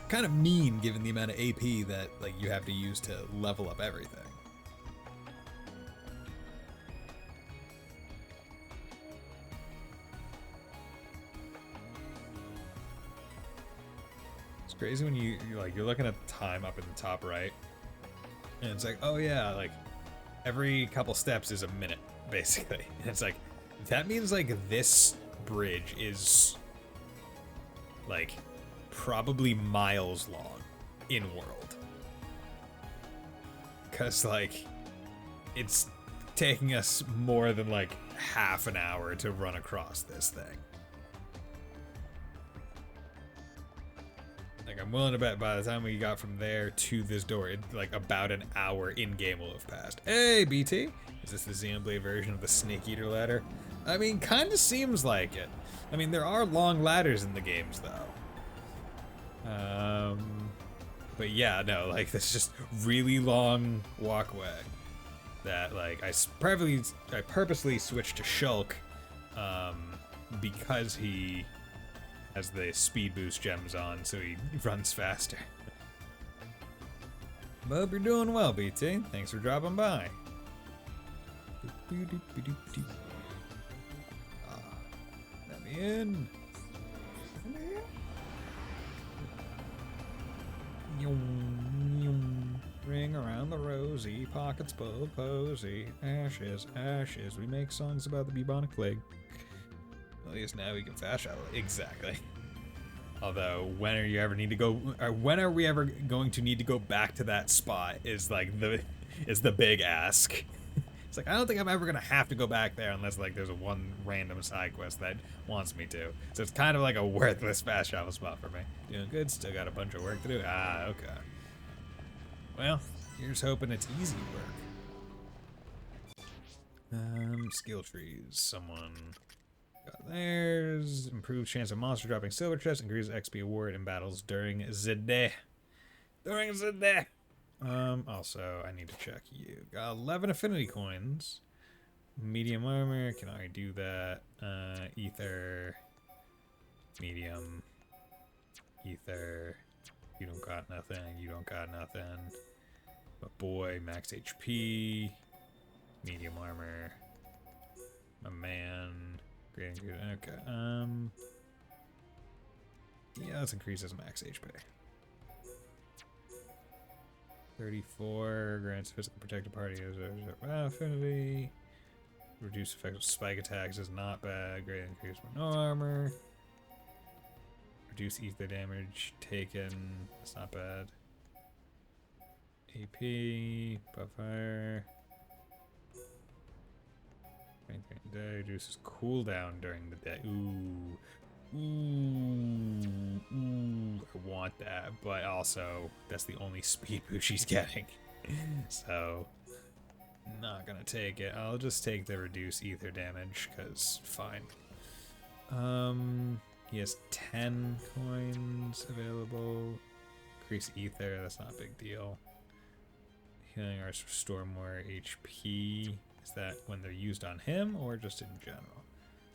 kind of mean given the amount of AP that like you have to use to level up everything. It's crazy when you're looking at the time up in the top right, and it's like, oh yeah, like every couple steps is a minute basically, and it's like that means like this bridge is like probably miles long in world, because like it's taking us more than like half an hour to run across this thing. Like I'm willing to bet by the time we got from there to this door, like about an hour in game will have passed. Hey BT, is this the Xenoblade version of the Snake Eater ladder? I mean, kind of seems like it. I mean, there are long ladders in the games though. But yeah, no, like this just really long walkway that like I purposely switched to Shulk because he has the speed boost gems on, so he runs faster. Hope you're doing well, BT. Thanks for dropping by. Let me in. Ring around the rosy, pockets full of posy. Ashes, ashes. We make songs about the bubonic plague. At least now we can fast travel. Exactly. Although, when are you ever need to go? Or when are we ever going to need to go back to that spot? Is like the big ask. It's like I don't think I'm ever gonna have to go back there unless like there's a one random side quest that wants me to. So it's kind of like a worthless fast travel spot for me. Doing good. Still got a bunch of work to do. Ah, okay. Well, here's hoping it's easy work. Skill trees. Someone got theirs. Improved chance of monster dropping silver chest. Increases XP award in battles during the day. During the day. Also, I need to check you. Got 11 affinity coins. Medium armor. Can I do that? Ether. Medium. Ether. You don't got nothing. You don't got nothing. But boy, max HP. Medium armor. My man. Great. Okay. Yeah, let's increase his max HP. 34 grants physical protected party as affinity. Reduce effective spike attacks is not bad. Great increase for no armor. Reduce ether damage taken. That's not bad. AP, buff fire. Day reduces cooldown during the day. Ooh. Ooh, I want that, but also that's the only speed boost she's getting. So, not gonna take it. I'll just take the reduce ether damage, cause fine. He has 10 coins available. Increase ether, that's not a big deal. Healing arts restore more HP. Is that when they're used on him or just in general?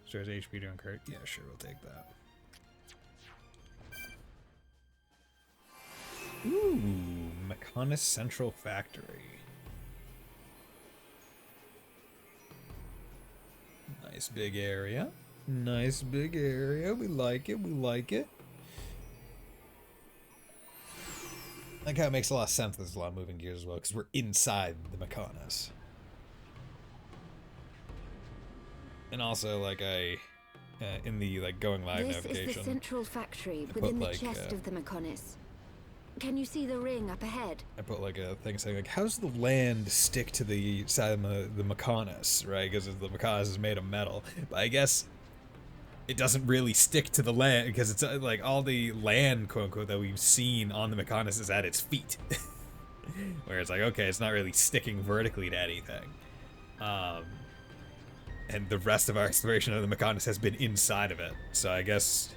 Restores HP to incur. Yeah, sure, we'll take that. Ooh, Mechon Central Factory. Nice big area. Nice big area. We like it. We like it. Like how it makes a lot of sense. There's a lot of moving gears as well because we're inside the Mechonis. And also, like in the going live notification. This is the central factory within the chest of the Mechonis. Can you see the ring up ahead? I put like a thing saying like, how does the land stick to the side of the Mechonis, right? Because the Mechonis is made of metal. But I guess it doesn't really stick to the land because it's like all the land, quote unquote, that we've seen on the Mechonis is at its feet. Where it's like, okay, it's not really sticking vertically to anything. And the rest of our exploration of the Mechonis has been inside of it. So I guess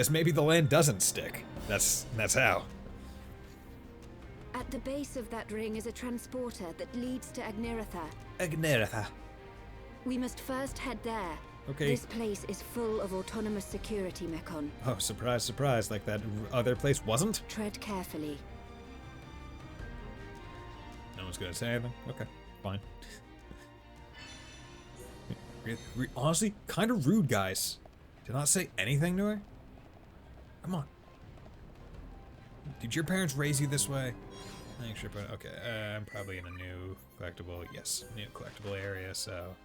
maybe the land doesn't stick. That's how. At the base of that ring is a transporter that leads to Agneritha. Agneritha. We must first head there. Okay. This place is full of autonomous security, Mechon. Oh, surprise, surprise, like that other place wasn't? Tread carefully. No one's gonna say anything? Okay, fine. Honestly, kind of rude, guys. Did not say anything to her? Come on. Did your parents raise you this way? I think okay, I'm probably in a new collectible, yes, new collectible area, so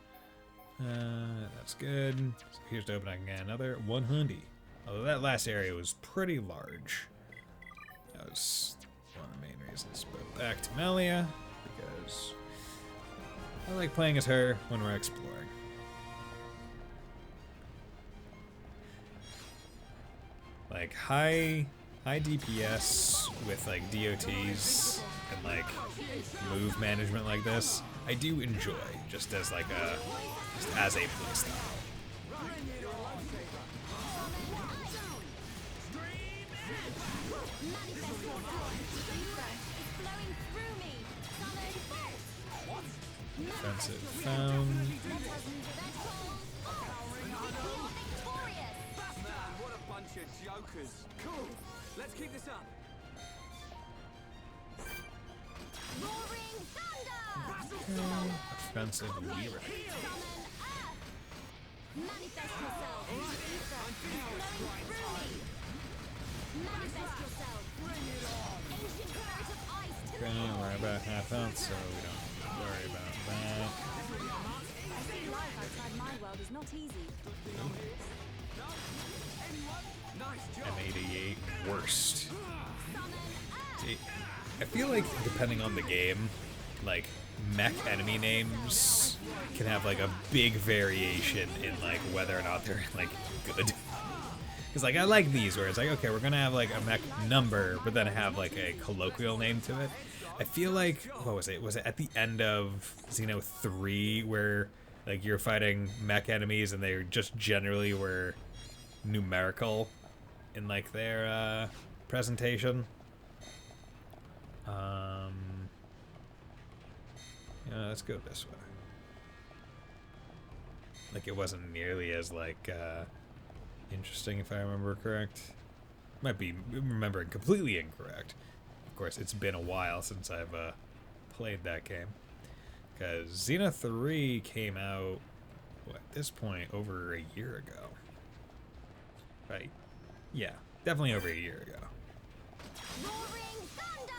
that's good. So here's to open again another 100. Although that last area was pretty large. That was one of the main reasons. But back to Melia, because I like playing as her when we're exploring. Like high DPS with like DOTs and like move management like this, I do enjoy just as like as a playstyle. Defensive found. Man, what a bunch of jokers. Cool. Let's keep this up. Roaring thunder! Offensive Lyra. Manifest yourself. Flowing through me. Manifest yourself. Ancient spirit of ice to the Okay, we're about half out, so we don't need to worry about that. I see life outside my world is not easy. M88 worst. See, I feel like depending on the game, like mech enemy names can have like a big variation in like whether or not they're like good. Because like I like these where it's like, okay, we're gonna have like a mech number, but then have like a colloquial name to it. I feel like, what was it? Was it at the end of Xeno 3 where like you're fighting mech enemies and they just generally were numerical in like their presentation? Yeah, let's go this way. Like it wasn't nearly as like interesting if I remember correct. Might be remembering completely incorrect. Of course, it's been a while since I've played that game. Because Xeno 3 came out, what, at this point, over a year ago. Right? Yeah, definitely over a year ago. roaring thunder!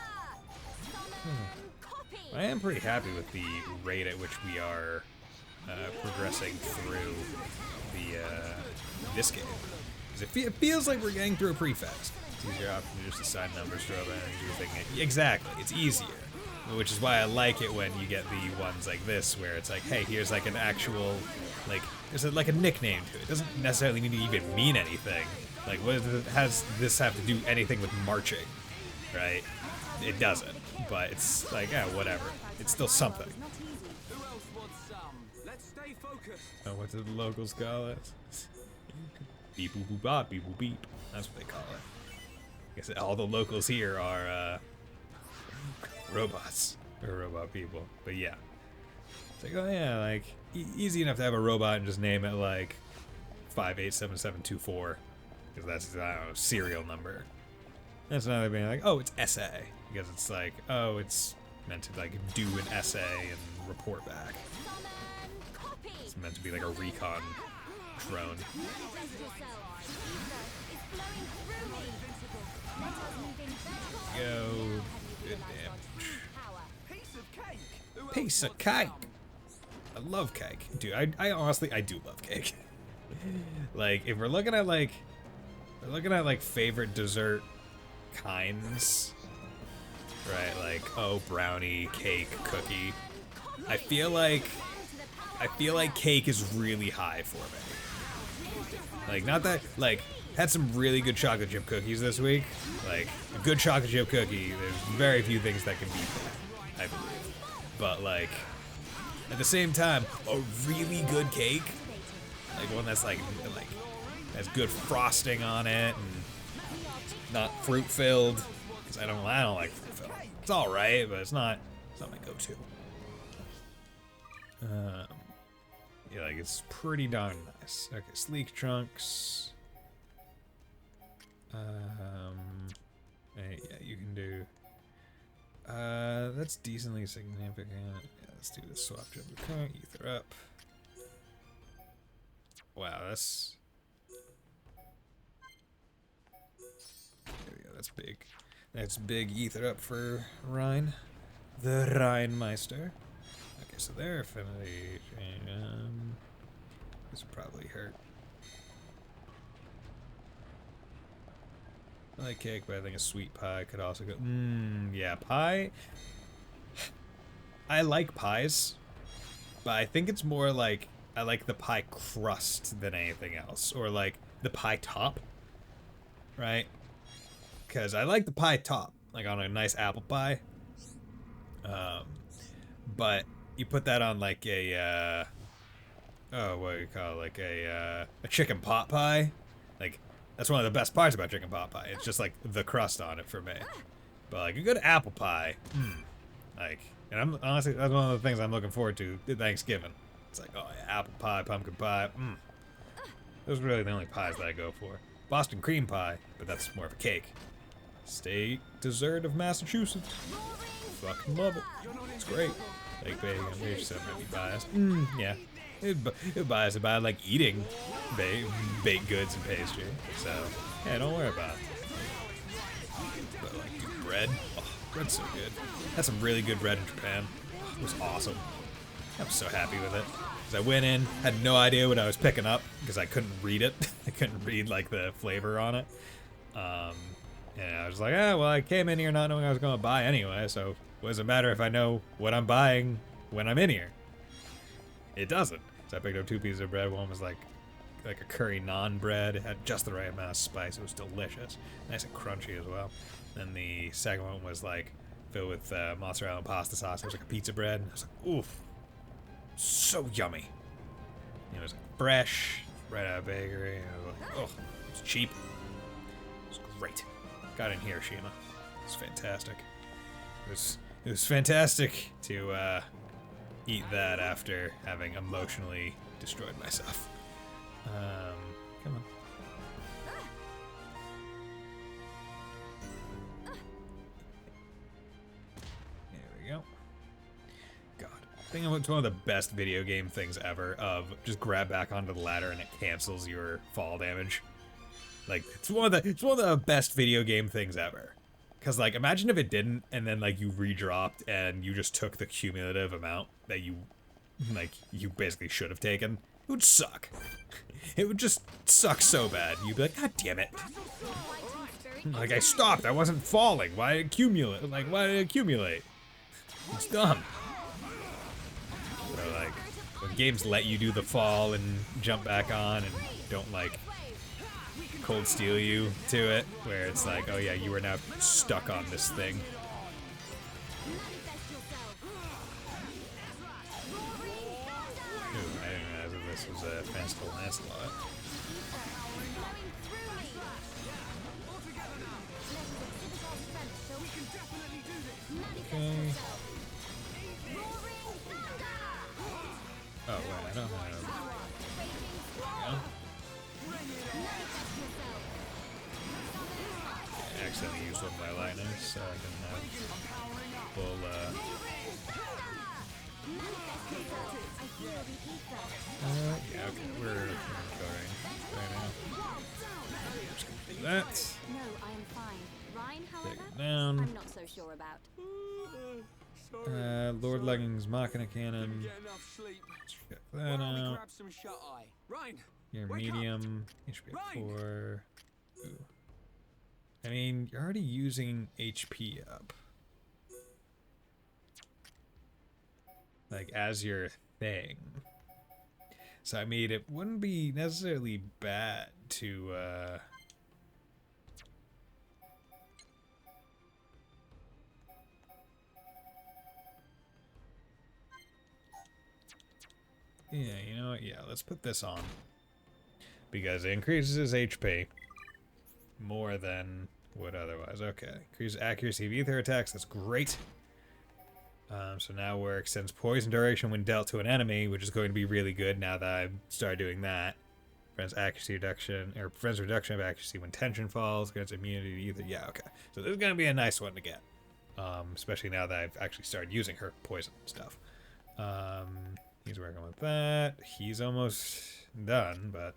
Summon copy! I am pretty happy with the rate at which we are progressing through the this game. 'Cause it feels like we're getting through it pretty fast. It's easier option to just assign numbers to it and do thing. Exactly, it's easier. Which is why I like it when you get the ones like this, where it's like, hey, here's like an actual, like, there's like a nickname to it. It doesn't necessarily need to even mean anything. Like, what has this have to do anything with marching, right? It doesn't, but it's like, yeah, whatever. It's still something. Who else wants some? Let's stay focused. Oh, what did the locals call it? Beep boop boop bop, beep boop beep. That's what they call it. I guess all the locals here are robots or robot people. But yeah, it's like, oh yeah, like easy enough to have a robot and just name it like 587724 because that's, I don't know, serial number. That's another being like, oh, it's SA because it's like, oh, it's meant to like do an essay and report back. It's meant to be like a recon drone. Go. Good damage. Piece of cake. I love cake. Dude, I honestly, I do love cake. Like, if we're looking at like favorite dessert kinds, right? Like, oh, brownie, cake, cookie. I feel like cake is really high for me. Like, not that, like, had some really good chocolate chip cookies this week. Like, a good chocolate chip cookie, there's very few things that can beat that, I believe. But, like, at the same time, a really good cake, like one that's like has good frosting on it and not fruit filled. Because I don't like fruit filled. It's all right, but it's not my go-to. Yeah, like, it's pretty darn nice. Okay, sleek trunks. Yeah, you can do. That's decently significant. Yeah, let's do the swap jump. Okay, ether up. Wow, that's. There we go. That's big. That's big ether up for Rhine, the Rheinmeister. Okay, so their affinity. This would probably hurt. I like cake, but I think a sweet pie could also go. Yeah, pie. I like pies, but I think it's more like I like the pie crust than anything else, or like the pie top, right? Because I like the pie top, like on a nice apple pie. But you put that on like a what do you call it? Like a chicken pot pie, like. That's one of the best parts about chicken pot pie. It's just like the crust on it for me. But like a good apple pie, like, and I'm honestly that's one of the things I'm looking forward to Thanksgiving. It's like, oh yeah, apple pie, pumpkin pie. Those are really the only pies that I go for. Boston cream pie, but that's more of a cake. State dessert of Massachusetts. Fucking love it. It's great. Like baking on rich, so might be biased. Yeah. It biased about like eating baked goods and pastry, so yeah, don't worry about it. But like, dude, bread, oh, bread's so good. Had some really good bread in Japan. Oh, it was awesome. I'm so happy with it. Cause I went in, had no idea what I was picking up because I couldn't read it. I couldn't read like the flavor on it. And I was like, well, I came in here not knowing I was going to buy anyway, so what does it matter if I know what I'm buying when I'm in here? It doesn't. So I picked up 2 pieces of bread. One was like a curry naan bread. It had just the right amount of spice. It was delicious. Nice and crunchy as well. Then the second one was like filled with mozzarella and pasta sauce. It was like a pizza bread. I was like, oof. So yummy. It was like fresh, right out of bakery. And I was like, oh, it was cheap. It was great. Got in Hiroshima. It was fantastic. It was fantastic to eat that after having emotionally destroyed myself. Come on. There we go. God. I think it's one of the best video game things ever of just grab back onto the ladder and it cancels your fall damage. Like, it's one of the best video game things ever. Cause like, imagine if it didn't, and then like you redropped and you just took the cumulative amount that you basically should have taken. It would suck. It would just suck so bad. You'd be like, God damn it. Like, I stopped. I wasn't falling. Why did it accumulate? Like, why did it accumulate? It's dumb. So like, when games let you do the fall and jump back on and don't like cold steel you to it, where it's like, oh yeah, you are now stuck on this thing. Ooh, I didn't realize that this was a fanciful Lancelot. Okay. Oh wait, I don't have. Yeah. I accidentally used one of my lightning, so I didn't have full, yeah, okay, we're going right now. Just gonna do that. No, I am fine. Ryan, however, Take it down. I'm not so sure about. Lord Leggings, Machina Cannon. Check that out. You're medium. HP 4. Ooh. I mean, you're already using HP up. Like, as your thing. So, I mean, it wouldn't be necessarily bad to, yeah, you know what? Yeah, let's put this on. Because it increases his HP more than would otherwise. Okay. Increases accuracy of ether attacks. That's great. So now where it extends poison duration when dealt to an enemy, which is going to be really good now that I've started doing that. Prevents accuracy reduction, or prevents reduction of accuracy when tension falls, grants immunity to either. Yeah, okay. So this is going to be a nice one to get. Especially now that I've actually started using her poison stuff. He's working with that. He's almost done, but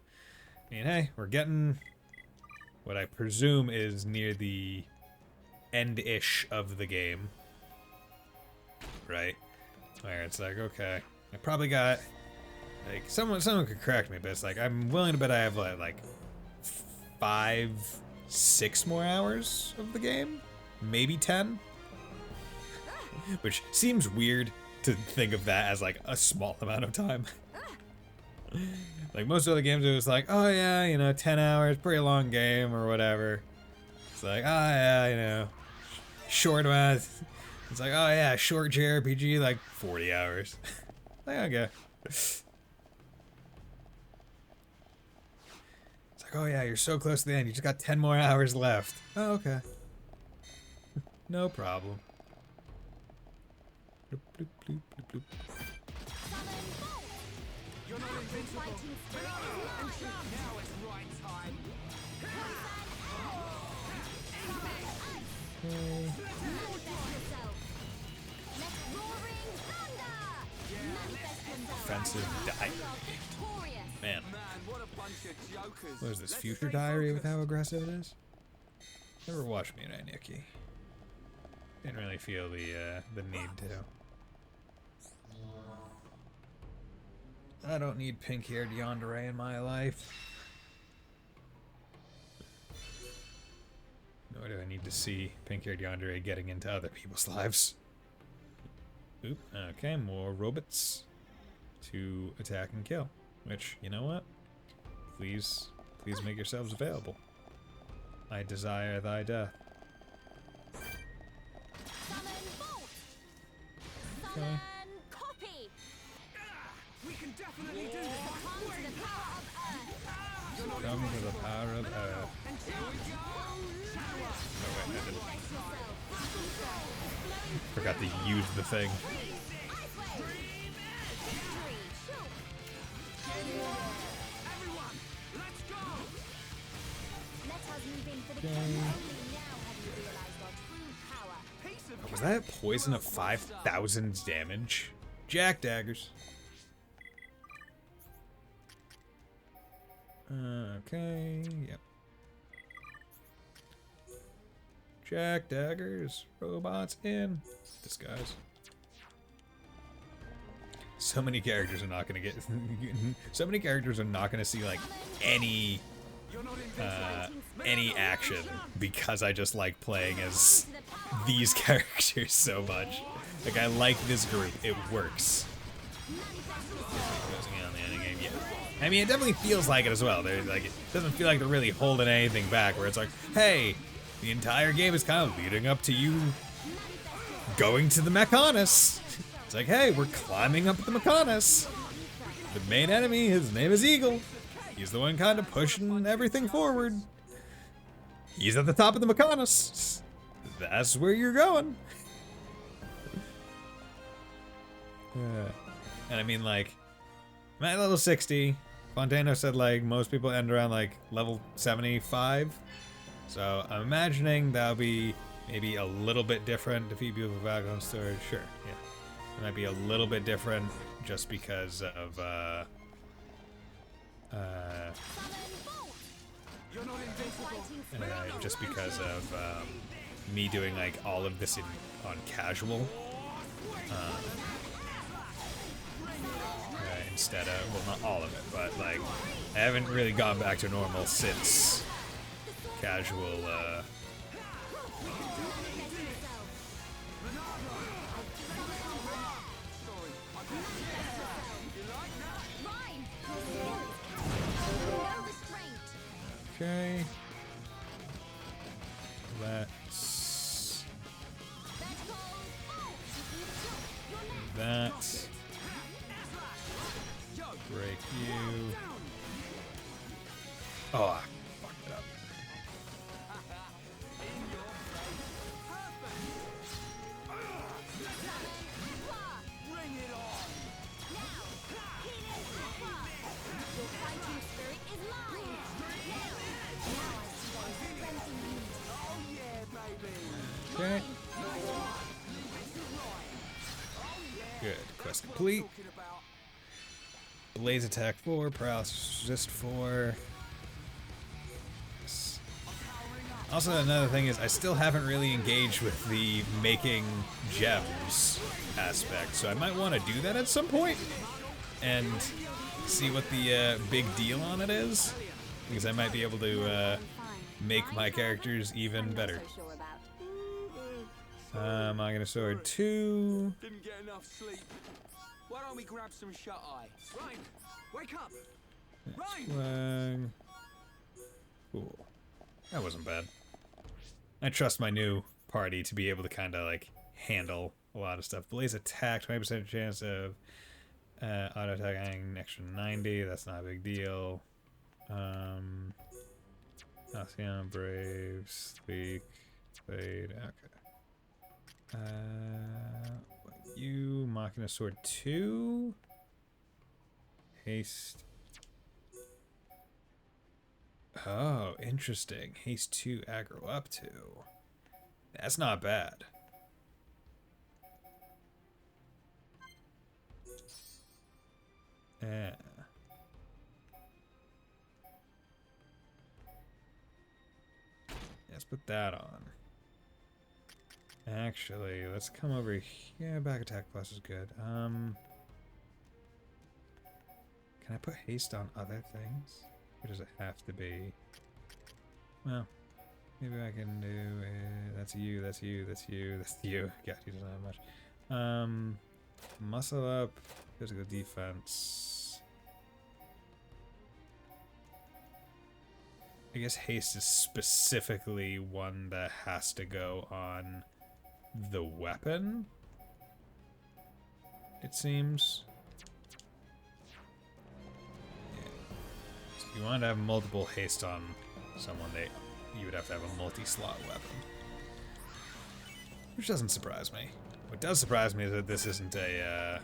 I mean, hey, we're getting what I presume is near the end-ish of the game. Right? Where it's like, okay, I probably got, like, someone could correct me, but it's like, I'm willing to bet I have, like 5, 6 more hours of the game? Maybe 10? Which seems weird to think of that as, like, a small amount of time. Like, most other games, it was like, oh yeah, you know, 10 hours, pretty long game, or whatever. It's like, oh yeah, you know, short amount. It's like, oh yeah, short JRPG, like 40 hours. Like, okay. It's like, oh yeah, you're so close to the end. You just got 10 more hours left. Oh, okay. No problem. Bloop, bloop, bloop, bloop, bloop. You're not invincible. Now it's right time. Offensive diary. Man. What is this, future diary with how aggressive it is? Never watched me and Nikki. Didn't really feel the need to. I don't need pink-haired yandere in my life. Nor do I need to see pink-haired yandere getting into other people's lives. Oop, okay, more robots to attack and kill. Which, you know what? Please make yourselves available. I desire thy death. Okay. We can definitely do this. Come to the power of Earth. Oh wait, I didn't. Forgot to use the thing. Was that a poison of 5,000 damage? Jack daggers. Okay, yep. Jack daggers, robots in. Disguise. So many characters are not gonna get. So many characters are not gonna see like any action because I just like playing as these characters so much. Like I like this group. It works. I mean, it definitely feels like it as well. Like, it doesn't feel like they're really holding anything back. Where it's like, hey, the entire game is kind of leading up to you going to the Mechonus. It's like, hey, we're climbing up the Mechonus. The main enemy, his name is Eagle. He's the one kind of pushing everything forward. He's at the top of the Mechonus. That's where you're going. And I mean, like, I'm at level 60. Fontano said, like, most people end around, like, level 75. So I'm imagining that'll be maybe a little bit different. Defeat people with background storage. Sure, yeah. It might be a little bit different just because of, just because of me doing, like, all of this on casual. Instead of, well, not all of it, but like I haven't really gone back to normal since casual okay, let's that. Break you. Oh, I fucked it up. Quest complete. Blaze attack 4, paralysis resist 4. Also, another thing is I still haven't really engaged with the making gems aspect, so I might want to do that at some point and see what the big deal on it is, because I might be able to make my characters even better. Machina Sword 2. Didn't get enough sleep. Why don't we grab some shut-eye? Ryan, wake up! Ryan! Cool. That wasn't bad. I trust my new party to be able to kind of like handle a lot of stuff. Blaze attack, 20% chance of auto attacking, extra 90. That's not a big deal. Alcyon, Brave, Speak, Fade. Okay. You Machina Sword 2. Haste. Oh, interesting. Haste 2, aggro up 2. That's not bad. Yeah. Let's put that on. Actually, let's come over here. Back attack plus is good. Can I put haste on other things? Or does it have to be? Well, maybe I can do it. That's you, that's you, that's you, that's you. Yeah, he doesn't have much. Muscle up, physical defense. I guess haste is specifically one that has to go on the weapon, it seems. If you want to have multiple haste on someone, you would have to have a multi-slot weapon. Which doesn't surprise me. What does surprise me is that this isn't a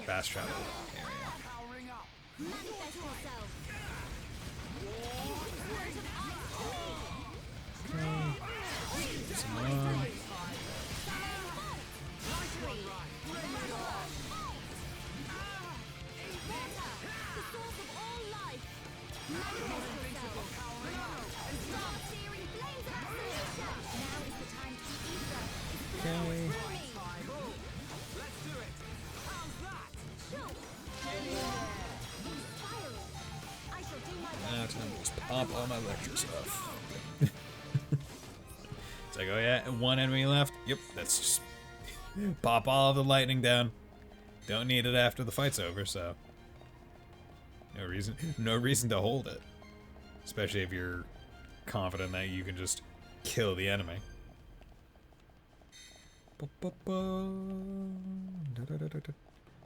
fast travel area. Okay. Some more. Okay. Now time to just pop all my electric stuff. It's like, oh yeah, one enemy left. Yep, that's just pop all of the lightning down. Don't need it after the fight's over, so no reason to hold it. Especially if you're confident that you can just kill the enemy. But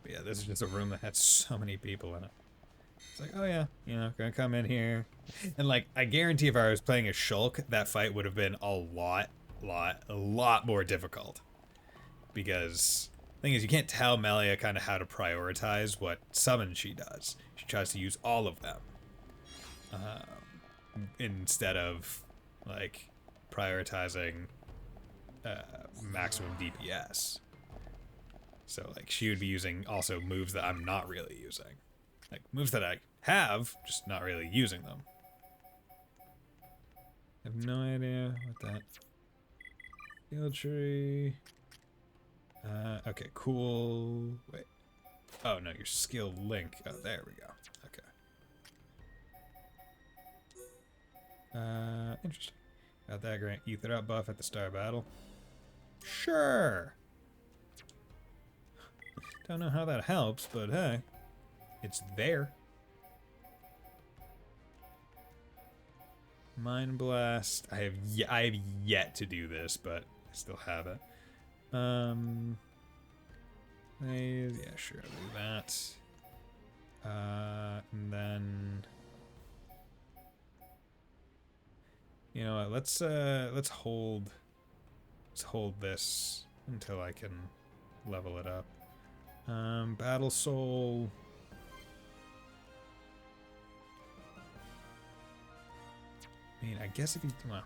yeah, this is just a room that had so many people in it. It's like, oh yeah, you know, gonna come in here. And like, I guarantee if I was playing a Shulk, that fight would have been a lot more difficult. Because the thing is, you can't tell Melia kind of how to prioritize what summons she does. She tries to use all of them. Instead of, like, prioritizing maximum DPS. So, like, she would be using also moves that I'm not really using. Like, moves that I have, just not really using them. I have no idea what that... Field tree... okay, cool... Wait. Oh, no, your skill link. Oh, there we go. Okay. Interesting. Got that grant ether up buff at the start of battle. Sure! Don't know how that helps, but hey. It's there. Mind Blast. I have yet to do this, but I still have it. Yeah, sure, I'll do that. And then, you know what? Let's hold this until I can level it up. Battle Soul. I mean, I guess if you, well,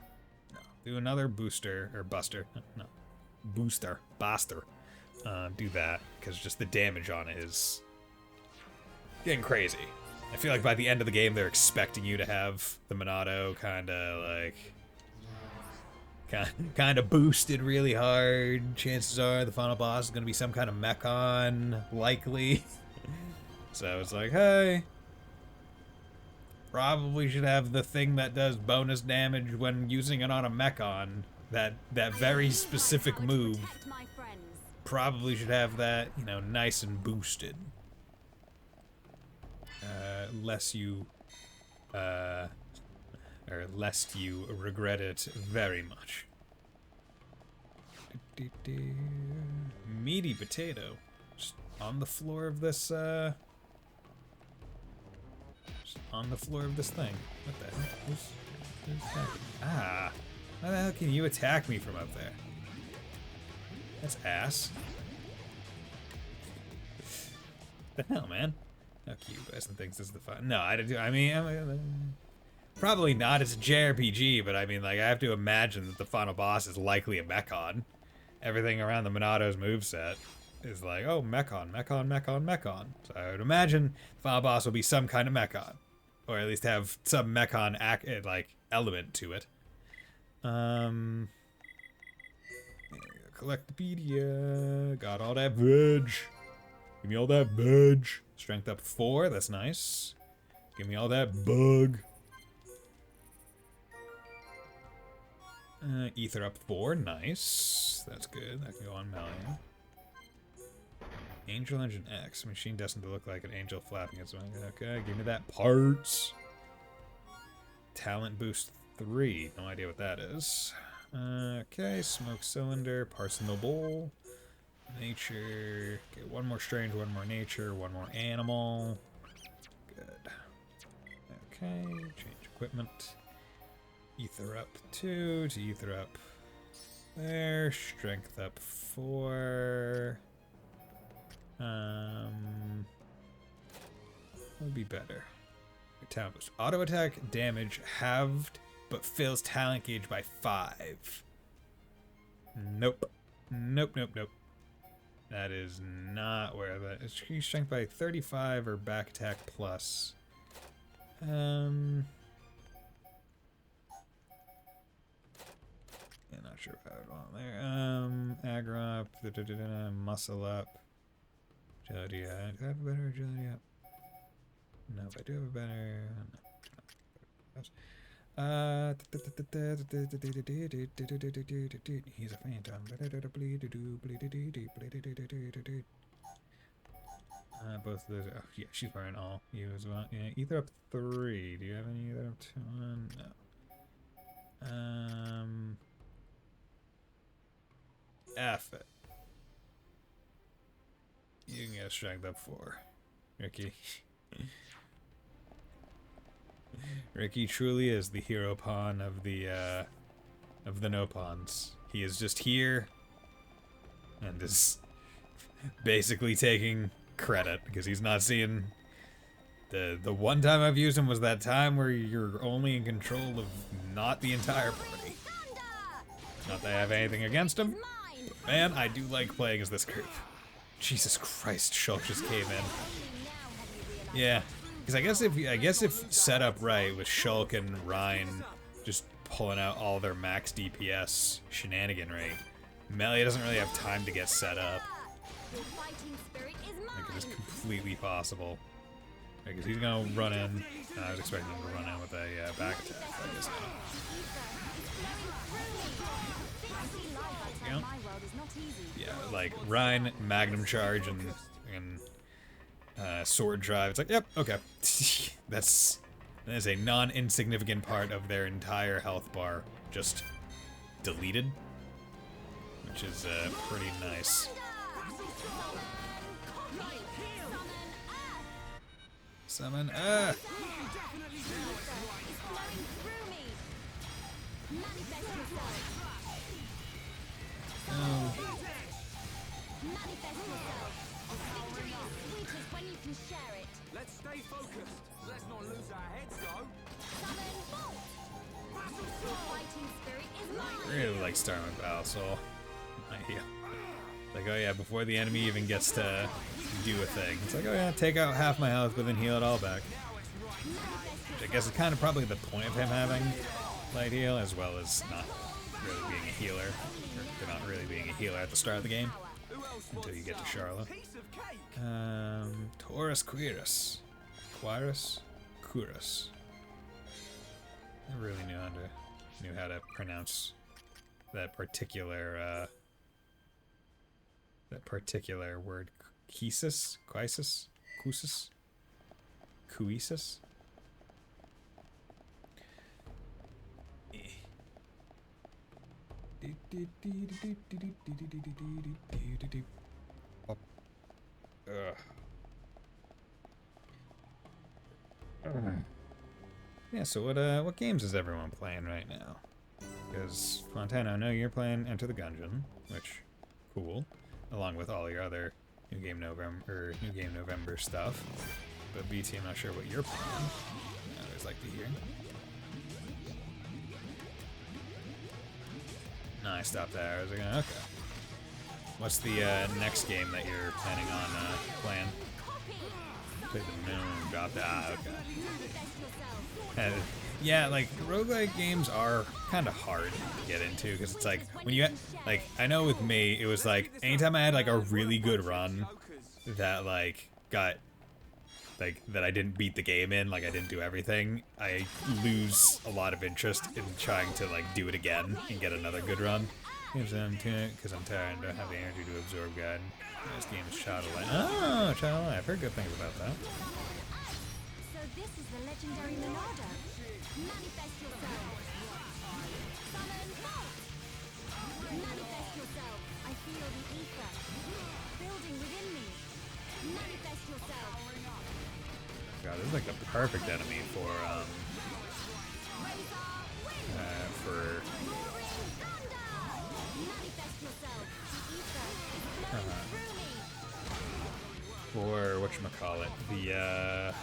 no, do another booster, or buster, no, booster, do that, because just the damage on it is getting crazy. I feel like by the end of the game, they're expecting you to have the Monado kind of boosted really hard. Chances are the final boss is going to be some kind of Mechon, likely. So it's like, hey, probably should have the thing that does bonus damage when using it on a Mechon. That very specific move. Probably should have that, you know, nice and boosted. Lest you regret it very much. Meaty potato. Just on the floor of this, just on the floor of this thing. What the heck? Who's that? Ah! How the hell can you attack me from up there? That's ass. The hell, man? How cute. Bison thinks this is the fun. No, I mean, probably not. It's a JRPG, but I mean, like, I have to imagine that the final boss is likely a Mechon. Everything around the Monado's moveset is like, oh, Mechon, Mechon, Mechon, Mechon. So I would imagine the final boss will be some kind of Mechon. Or at least have some Mechon like element to it. Collectopedia. Got all that veg. Give me all that veg. Strength up 4, that's nice. Give me all that bug. Ether up 4, nice. That's good. That can go on Melian. Angel Engine X. Machine destined to look like an angel flapping its wings. Okay, give me that parts. Talent boost 3. No idea what that is. Okay, smoke cylinder, parts in the bowl. Nature. Okay, one more strange, one more nature, one more animal. Good. Okay, change equipment. Ether up 2 to ether up there. Strength up 4. Would be better. Talent boost. Auto attack damage halved, but fills talent gauge by 5. Nope. Nope, nope, nope. That is not where that is. Strength by 35 or back attack plus. Yeah, not sure what I would want there. Aggro up, muscle up. Agility, do I have a better agility up? No, if I do have a better... He's a phantom. Both of those. Oh, yeah, she's wearing all. You as well. Yeah, ether up 3. Do you have any ether up 2? No. F it. You can get strength up 4, Ricky. Ricky truly is the hero pawn of the no pawns. He is just here and is basically taking credit because he's not seeing the one time I've used him was that time where you're only in control of not the entire party. Not that I have anything against him, but man, I do like playing as this group. Jesus Christ, Shulk just came in. Yeah. Because I guess if set up right with Shulk and Ryan just pulling out all their max DPS shenaniganry, Melia doesn't really have time to get set up. Like, it is completely possible. Because he's gonna run in. I was expecting him to run in with a back attack, but I guess not. Yeah. Yeah, like Ryan, Magnum Charge, and Sword Drive. It's like, yep, okay. That is a non-insignificant part of their entire health bar just deleted, which is pretty nice. Summon Oh. Let's stay focused. Let's not lose our heads, though. I really like starting with Battle Soul. My heal. Like, oh yeah, before the enemy even gets to do a thing. It's like, oh yeah, take out half my health, but then heal it all back. Which I guess is kind of probably the point of him having light heal, as well as not really being a healer. Or not really being a healer at the start of the game. Until you get to Charlotte. Taurus Quirus. Quirus? Quirus. I really knew how to pronounce that particular word. Quesis? Quisis? Quesis? Quesis? Yeah, so what games is everyone playing right now? Because Fontana, I know you're playing Enter the Gungeon, which cool, along with all your other New Game November stuff. But BT, I'm not sure what you're playing. I always like to hear. No, I stopped there. I was like, okay. What's the next game that you're planning on playing? Play the moon, drop that. Ah, okay. Yeah, like roguelike games are kind of hard to get into because it's like when you like I know with me it was like anytime I had like a really good run that like got like that I didn't beat the game in, like I didn't do everything, I lose a lot of interest in trying to like do it again and get another good run. Because I'm tired and don't have the energy to absorb God. This game is Child of Light. Oh, Child of Light. I've heard good things about that. So this is the legendary Monado. Manifest yourself. Summon bolt. Manifest yourself. I feel the ether building within me. Manifest yourself. God, this is like the perfect enemy for whatchamacallit, the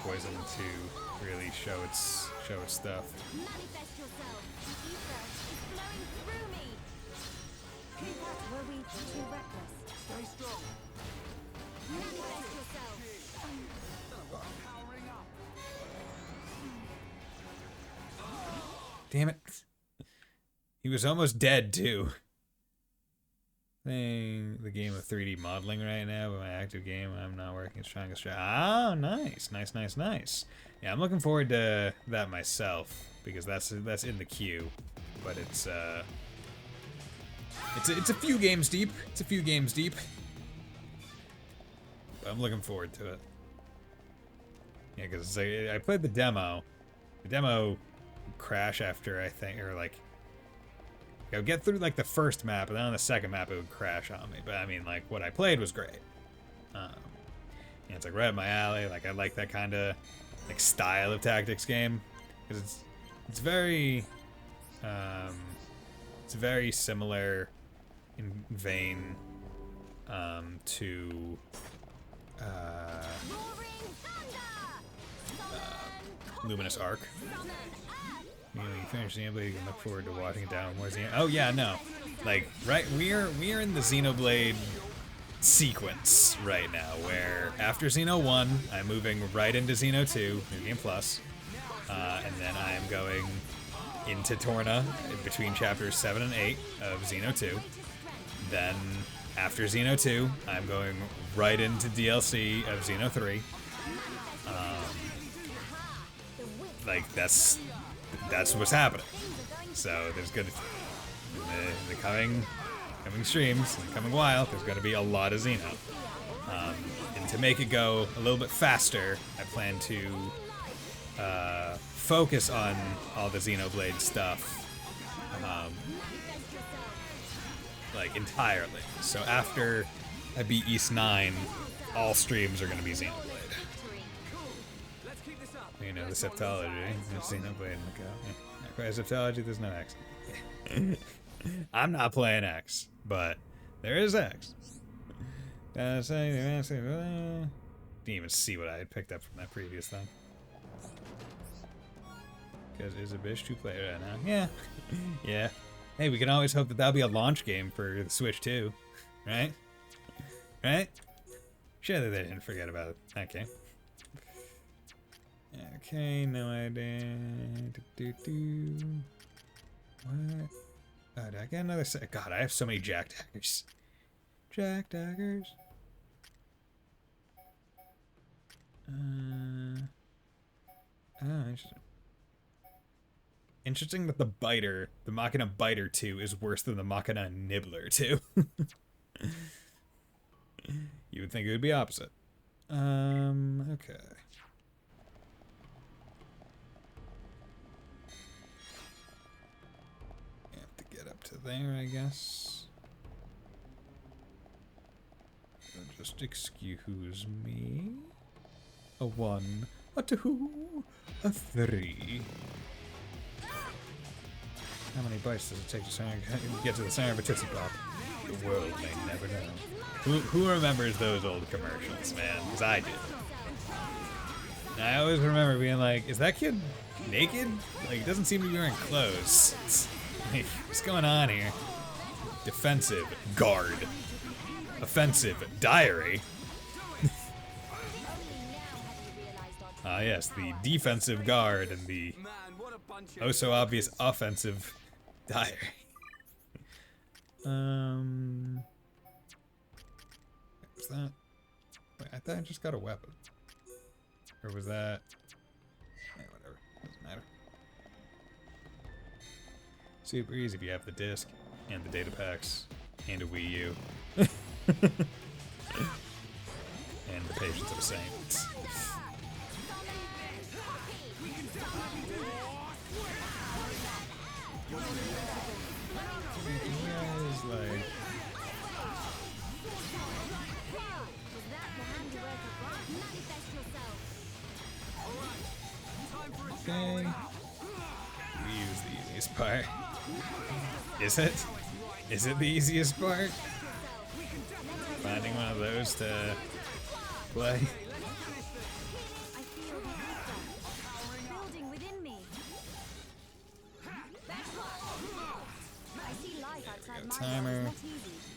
poison to really show its stuff. Manifest yourself. The ether is flowing through me. Were we too reckless? Stay strong. Manifest yourself. Powering up. Damn it. He was almost dead too. Playing the game of 3D modeling right now, but my active game I'm not working as strong as oh, nice. Yeah, I'm looking forward to that myself because that's in the queue, but it's a few games deep. But I'm looking forward to it. Yeah, because I played the demo. The demo crash after I think, or like. I would get through like the first map, and then on the second map it would crash on me. But I mean, like what I played was great. Yeah, it's like right up my alley. Like I like that kind of like style of tactics game because it's very similar in vein to Luminous Arc. You finish Xenoblade, you can look forward to watching it down more Xenoblade. Oh yeah, no. Like, right, we're in the Xenoblade sequence right now, where after Xeno 1, I'm moving right into Xeno 2, New Game Plus, and then I am going into Torna between chapters 7 and 8 of Xeno 2. Then, after Xeno 2, I'm going right into DLC of Xeno 3. Like, that's what's happening. So there's gonna in the coming streams, in the coming while, there's gonna be a lot of Xeno. And to make it go a little bit faster, I plan to focus on all the Xenoblade stuff, like entirely. So after I beat East 9, all streams are gonna be Xenoblade. You know, the septology. Xenoblade and Mechon. Septology, there's no X. I'm not playing X, but there is X. Didn't even see what I had picked up from that previous thing. Because it's a bitch to play right now. Yeah. Yeah. Hey, we can always hope that that'll be a launch game for the Switch too, right? Right? Sure that they didn't forget about it. Okay. Okay, no idea. What? Oh, did I get another set? God, I have so many jack daggers. Jack daggers. Oh, interesting. Interesting that the Biter, the Machina Biter 2 is worse than the Machina Nibbler 2. You would think it would be opposite. Okay. You have to get up to there, I guess. So just excuse me. A 1, a 2, a 3. How many bites does it take to get to the center of a Tootsie Pop? The world may never know. Who remembers those old commercials, man? Because I did. And I always remember being like, is that kid naked? Like, he doesn't seem to be wearing clothes. Like, what's going on here? Defensive, guard. Offensive, diary. Ah, yes, the defensive guard and the oh so obvious offensive diary. Was that? Wait, I thought I just got a weapon. Or was that? Yeah, whatever. Doesn't matter. Super easy if you have the disc and the data packs and a Wii U. And the patience of a saint. Okay. We use the easiest part. Is it? Is it the easiest part? Finding one of those to play. Timer.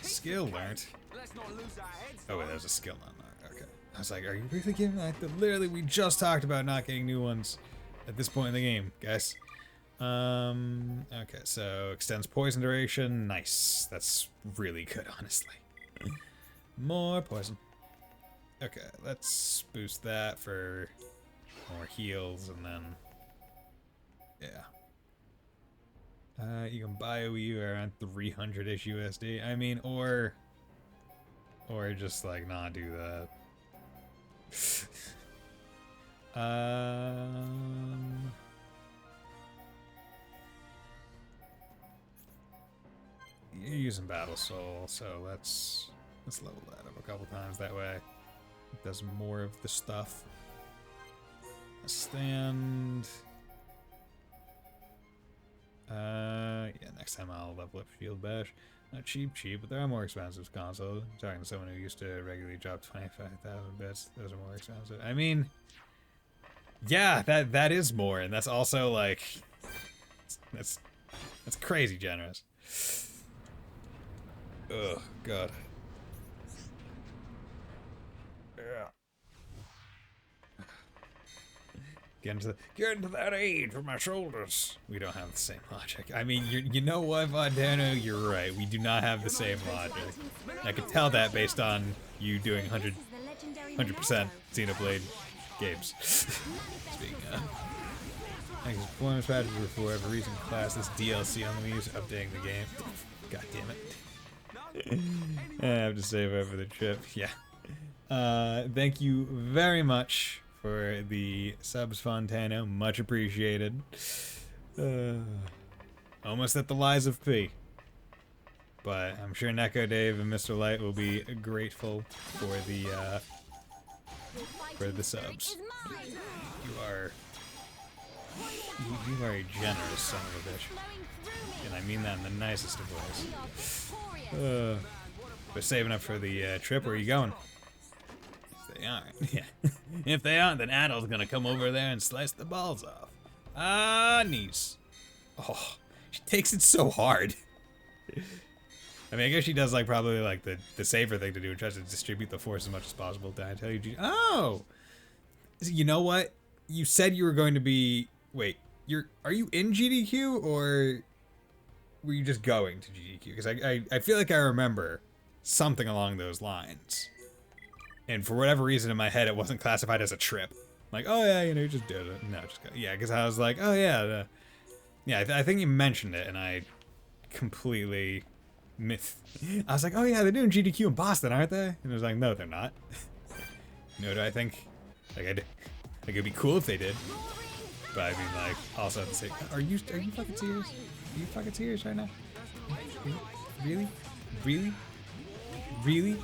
Skill learned. Oh wait, there's a skill unlocked. Okay. I was like, are you really giving that? Literally, we just talked about not getting new ones at this point in the game, guys. Okay, so extends poison duration. Nice. That's really good, honestly. More poison. Okay, let's boost that for more heals, and then yeah. You can buy a Wii U around 300-ish USD. I mean, or just like not do that. You're using Battle Soul, so let's level that up a couple times. That way, it does more of the stuff. A stand. Yeah, next time I'll level up Shield Bash. Not cheap, but there are more expensive consoles. I'm talking to someone who used to regularly drop 25,000 bits. Those are more expensive. I mean, yeah, that is more, and that's also like, that's crazy generous. Ugh, God. Yeah. Get into that age with my shoulders. We don't have the same logic. I mean, you know what, Montano? You're right. We do not have the same logic. I could tell that based on you doing 100% Xenoblade games. Speaking of. Thanks, performance patches were for whatever reason class this DLC on the Wii is updating the game. God damn it. I have to save over the trip. Yeah. Thank you very much for the subs, Fontano. Much appreciated. Almost at the lies of P. But I'm sure Neko Dave and Mr. Light will be grateful for the subs. You are a generous son of a bitch. And I mean that in the nicest of ways. We're saving up for the trip. Where are you going? They aren't. Yeah. If they aren't, then Adol's gonna come over there and slice the balls off. Ah, niece. Oh, she takes it so hard. I mean, I guess she does like probably like the safer thing to do and tries to distribute the force as much as possible. Did I tell you? Oh, you know what? You said you were going to be. Wait, are you in GDQ or were you just going to GDQ? Because I feel like I remember something along those lines, and for whatever reason in my head it wasn't classified as a trip. Like, oh yeah, you know, you just did it. No, just go. Yeah, because I was like, oh yeah, yeah. I think you mentioned it, and I completely. I was like, oh yeah, they're doing GDQ in Boston, aren't they? And I was like, no, they're not. No, do I think? Like, it'd be cool if they did. But I mean, like, also at the same, are you fucking serious? Are you fucking serious right now? Really? Really? Really?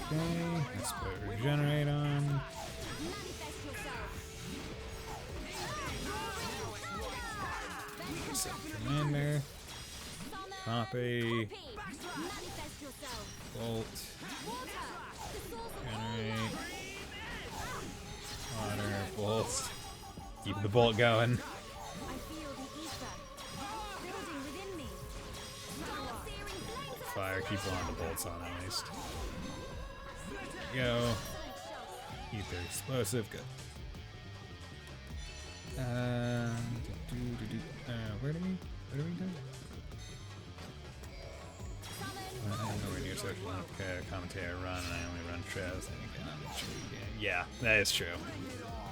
Okay, let's put regenerate on. Set commander. Copy. Bolt. Generate. Water. Bolt. Keep the bolt going. Fire. Keep one of the bolts on at least. Go. Ether explosive, good. Where do we go? Nowhere near social commentary run, and I only run trails. Yeah, that is true.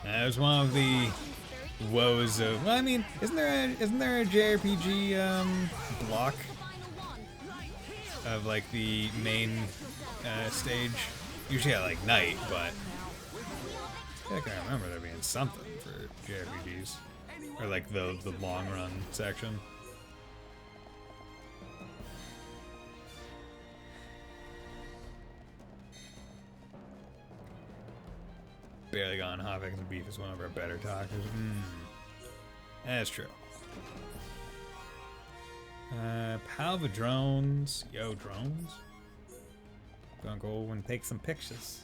That was one of the woes of. Well, I mean, isn't there a JRPG block of like the main stage? Usually at like night, but I feel like I remember there being something for JRPGs. Or like the long run section. Barely Gone Hot Eggs and Beef is one of our better talkers. That's true. Pal the drones. Yo, drones. Gonna go and take some pictures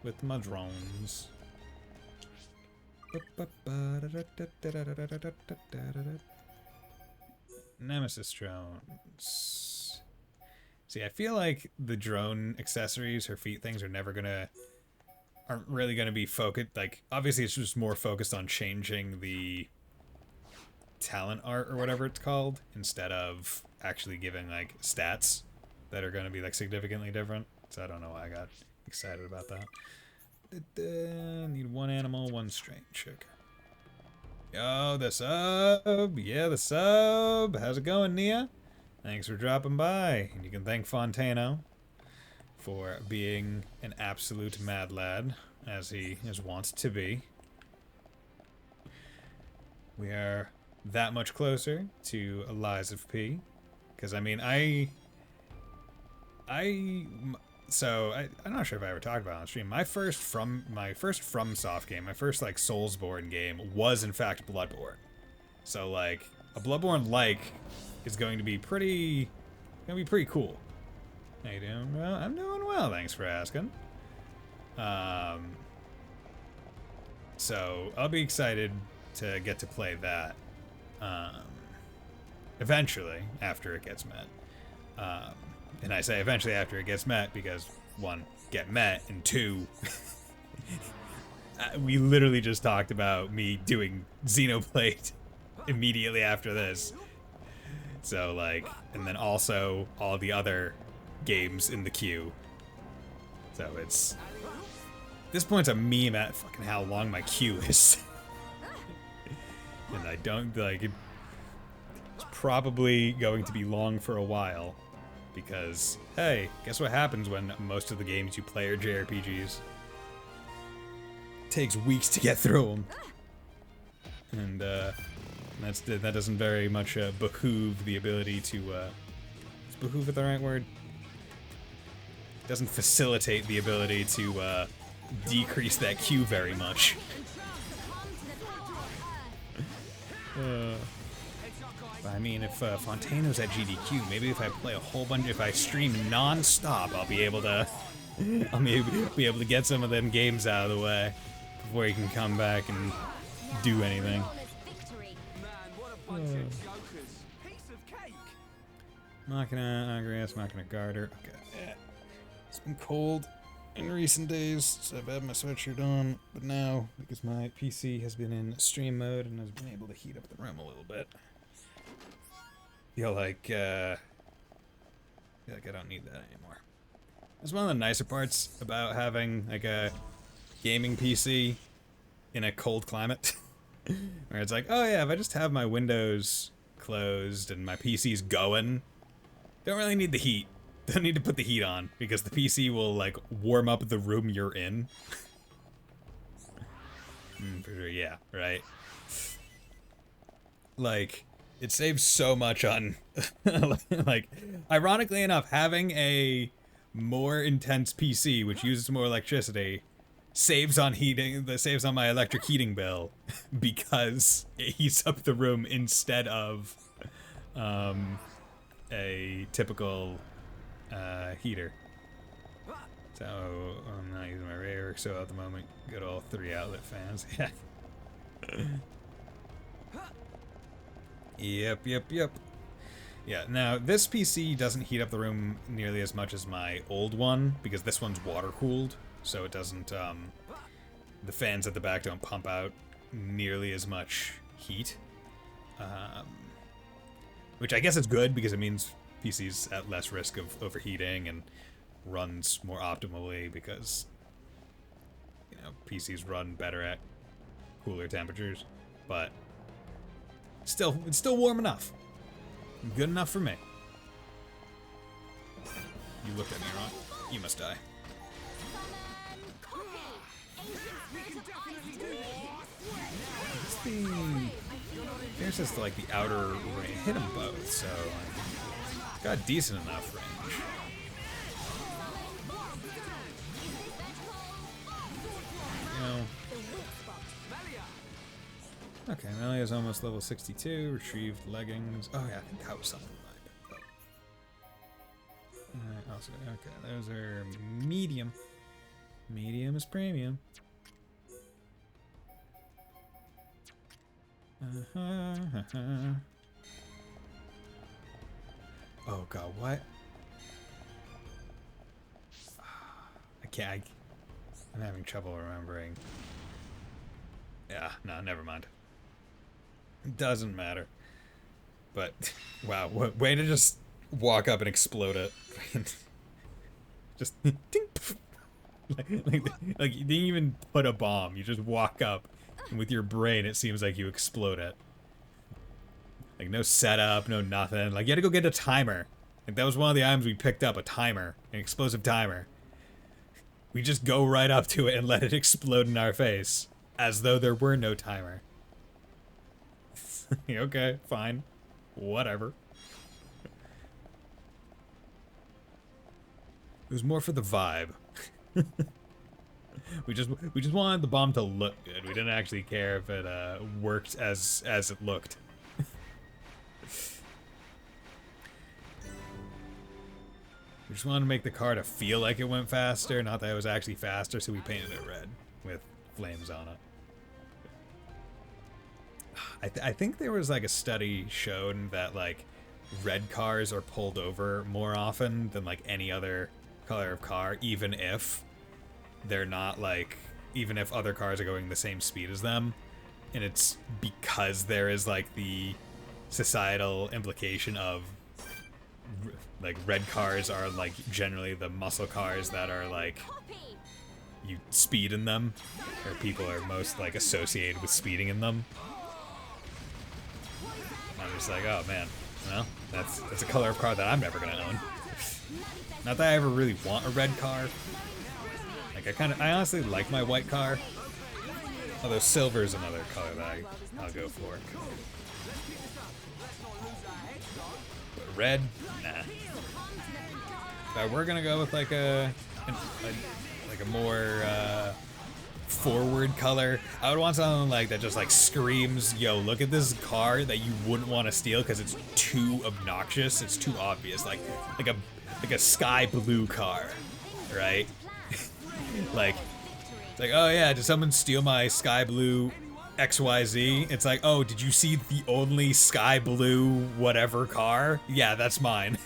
with my drones. Nemesis drones. See, I feel like the drone accessories or feat things aren't really gonna be focused. Like, obviously, it's just more focused on changing the talent art or whatever it's called, instead of actually giving like stats that are gonna be like significantly different. So I don't know why I got excited about that. Need one animal, one strange. Okay. Yo, the sub. Yeah, the sub. How's it going, Nia? Thanks for dropping by. And you can thank Fontano for being an absolute mad lad, as he is wont to be. We are that much closer to Lies of P. Because, I mean, I'm not sure if I ever talked about it on stream. My first FromSoft game, my first like Soulsborne game, was in fact Bloodborne. So like a Bloodborne is going to be pretty cool. How you doing? Well, I'm doing well. Thanks for asking. So I'll be excited to get to play that eventually after it gets met. And I say eventually after it gets met because, one, get met, and two, we literally just talked about me doing Xenoblade immediately after this. So, like, and then also all the other games in the queue. So it's... this point's a meme at fucking how long my queue is. And I don't, like, it's probably going to be long for a while. Because, hey, guess what happens when most of the games you play are JRPGs? It takes weeks to get through them. And, that doesn't very much behoove the ability to, is behoove the right word? Doesn't facilitate the ability to, decrease that queue very much. But I mean, if Fontano's at GDQ, maybe if I play a whole bunch, if I stream non-stop, I'll be able to, be able to get some of them games out of the way before he can come back and do anything. Machina, Agrias, Machina Garter. Okay. Yeah. It's been cold in recent days, so I've had my sweatshirt on, but now, because my PC has been in stream mode and has been able to heat up the room a little bit, feel like I don't need that anymore. That's one of the nicer parts about having like a gaming PC in a cold climate, where it's like, oh yeah, if I just have my windows closed and my PC's going, don't really need the heat. Don't need to put the heat on, because the PC will, like, warm up the room you're in. For sure, yeah, right? Like, it saves so much on... like, ironically enough, having a more intense PC, which uses more electricity, saves on heating, saves on my electric heating bill, because it heats up the room instead of, a typical... heater. So I'm not using my rare, so at the moment, good old 3 outlet fans. Yep. Yeah, now this PC doesn't heat up the room nearly as much as my old one, because this one's water cooled, so it doesn't, the fans at the back don't pump out nearly as much heat. Which I guess is good, because it means PC's at less risk of overheating and runs more optimally, because, you know, PCs run better at cooler temperatures, but still, it's still warm enough. Good enough for me. You looked at me wrong. You must die. There's just like the outer range. Hit them both, so got decent enough range. You know. Okay, Melia's almost level 62. Retrieved leggings. Oh yeah, I think that was something like that. Also, okay, those are medium. Medium is premium. Oh god, what? I'm having trouble remembering. Yeah, no, never mind. It doesn't matter. But, wow, way to just walk up and explode it. Just, ding, like you didn't even put a bomb, you just walk up, and with your brain it seems like you explode it. Like, no setup, no nothing. Like, you had to go get a timer. Like, that was one of the items we picked up, a timer. An explosive timer. We just go right up to it and let it explode in our face. As though there were no timer. Okay, fine. Whatever. It was more for the vibe. We just wanted the bomb to look good. We didn't actually care if it worked as it looked. We just wanted to make the car to feel like it went faster, not that it was actually faster, so we painted it red with flames on it. I think there was like a study shown that like red cars are pulled over more often than like any other color of car, even if they're not like, even if other cars are going the same speed as them. And it's because there is like the societal implication of like red cars are like generally the muscle cars that are like you speed in them, or people are most like associated with speeding in them. And I'm just like, oh man, well, that's a color of car that I'm never gonna own. Not that I ever really want a red car. Like I honestly like my white car. Although silver is another color that I'll go for. But red, nah. But we're gonna go with like a more forward color. I would want something like that just like screams, yo, look at this car that you wouldn't want to steal because it's too obnoxious, it's too obvious. Like a sky blue car, right? Like, it's like, oh yeah, did someone steal my sky blue XYZ? It's like, oh, did you see the only sky blue whatever car? Yeah, that's mine.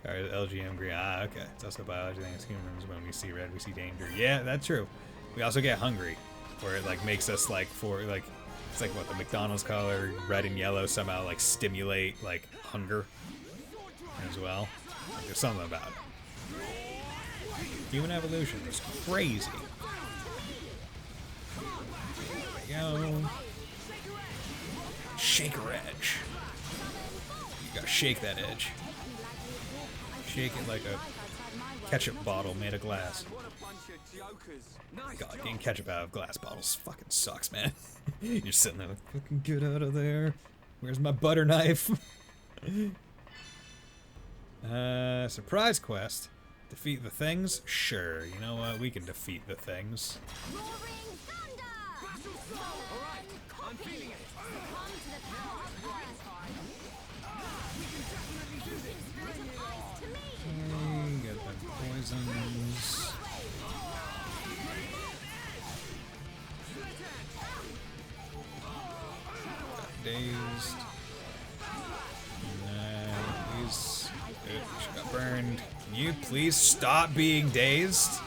LGM green. Ah, okay. It's also biology thing. As humans, when we see red, we see danger. Yeah, that's true. We also get hungry, where it like makes us like it's like what the McDonald's color, red and yellow somehow like stimulate like hunger as well. Like, there's something about it. Human evolution is crazy. There we go. Shaker edge. You gotta shake that edge. Shake it like a ketchup bottle made of glass. God, getting ketchup out of glass bottles fucking sucks, man. You're sitting there like, fucking get out of there. Where's my butter knife? Surprise quest. Defeat the things? Sure, you know what? We can defeat the things. Get the poisons. Dazed. Please. Good. She got burned. Can you please stop being dazed?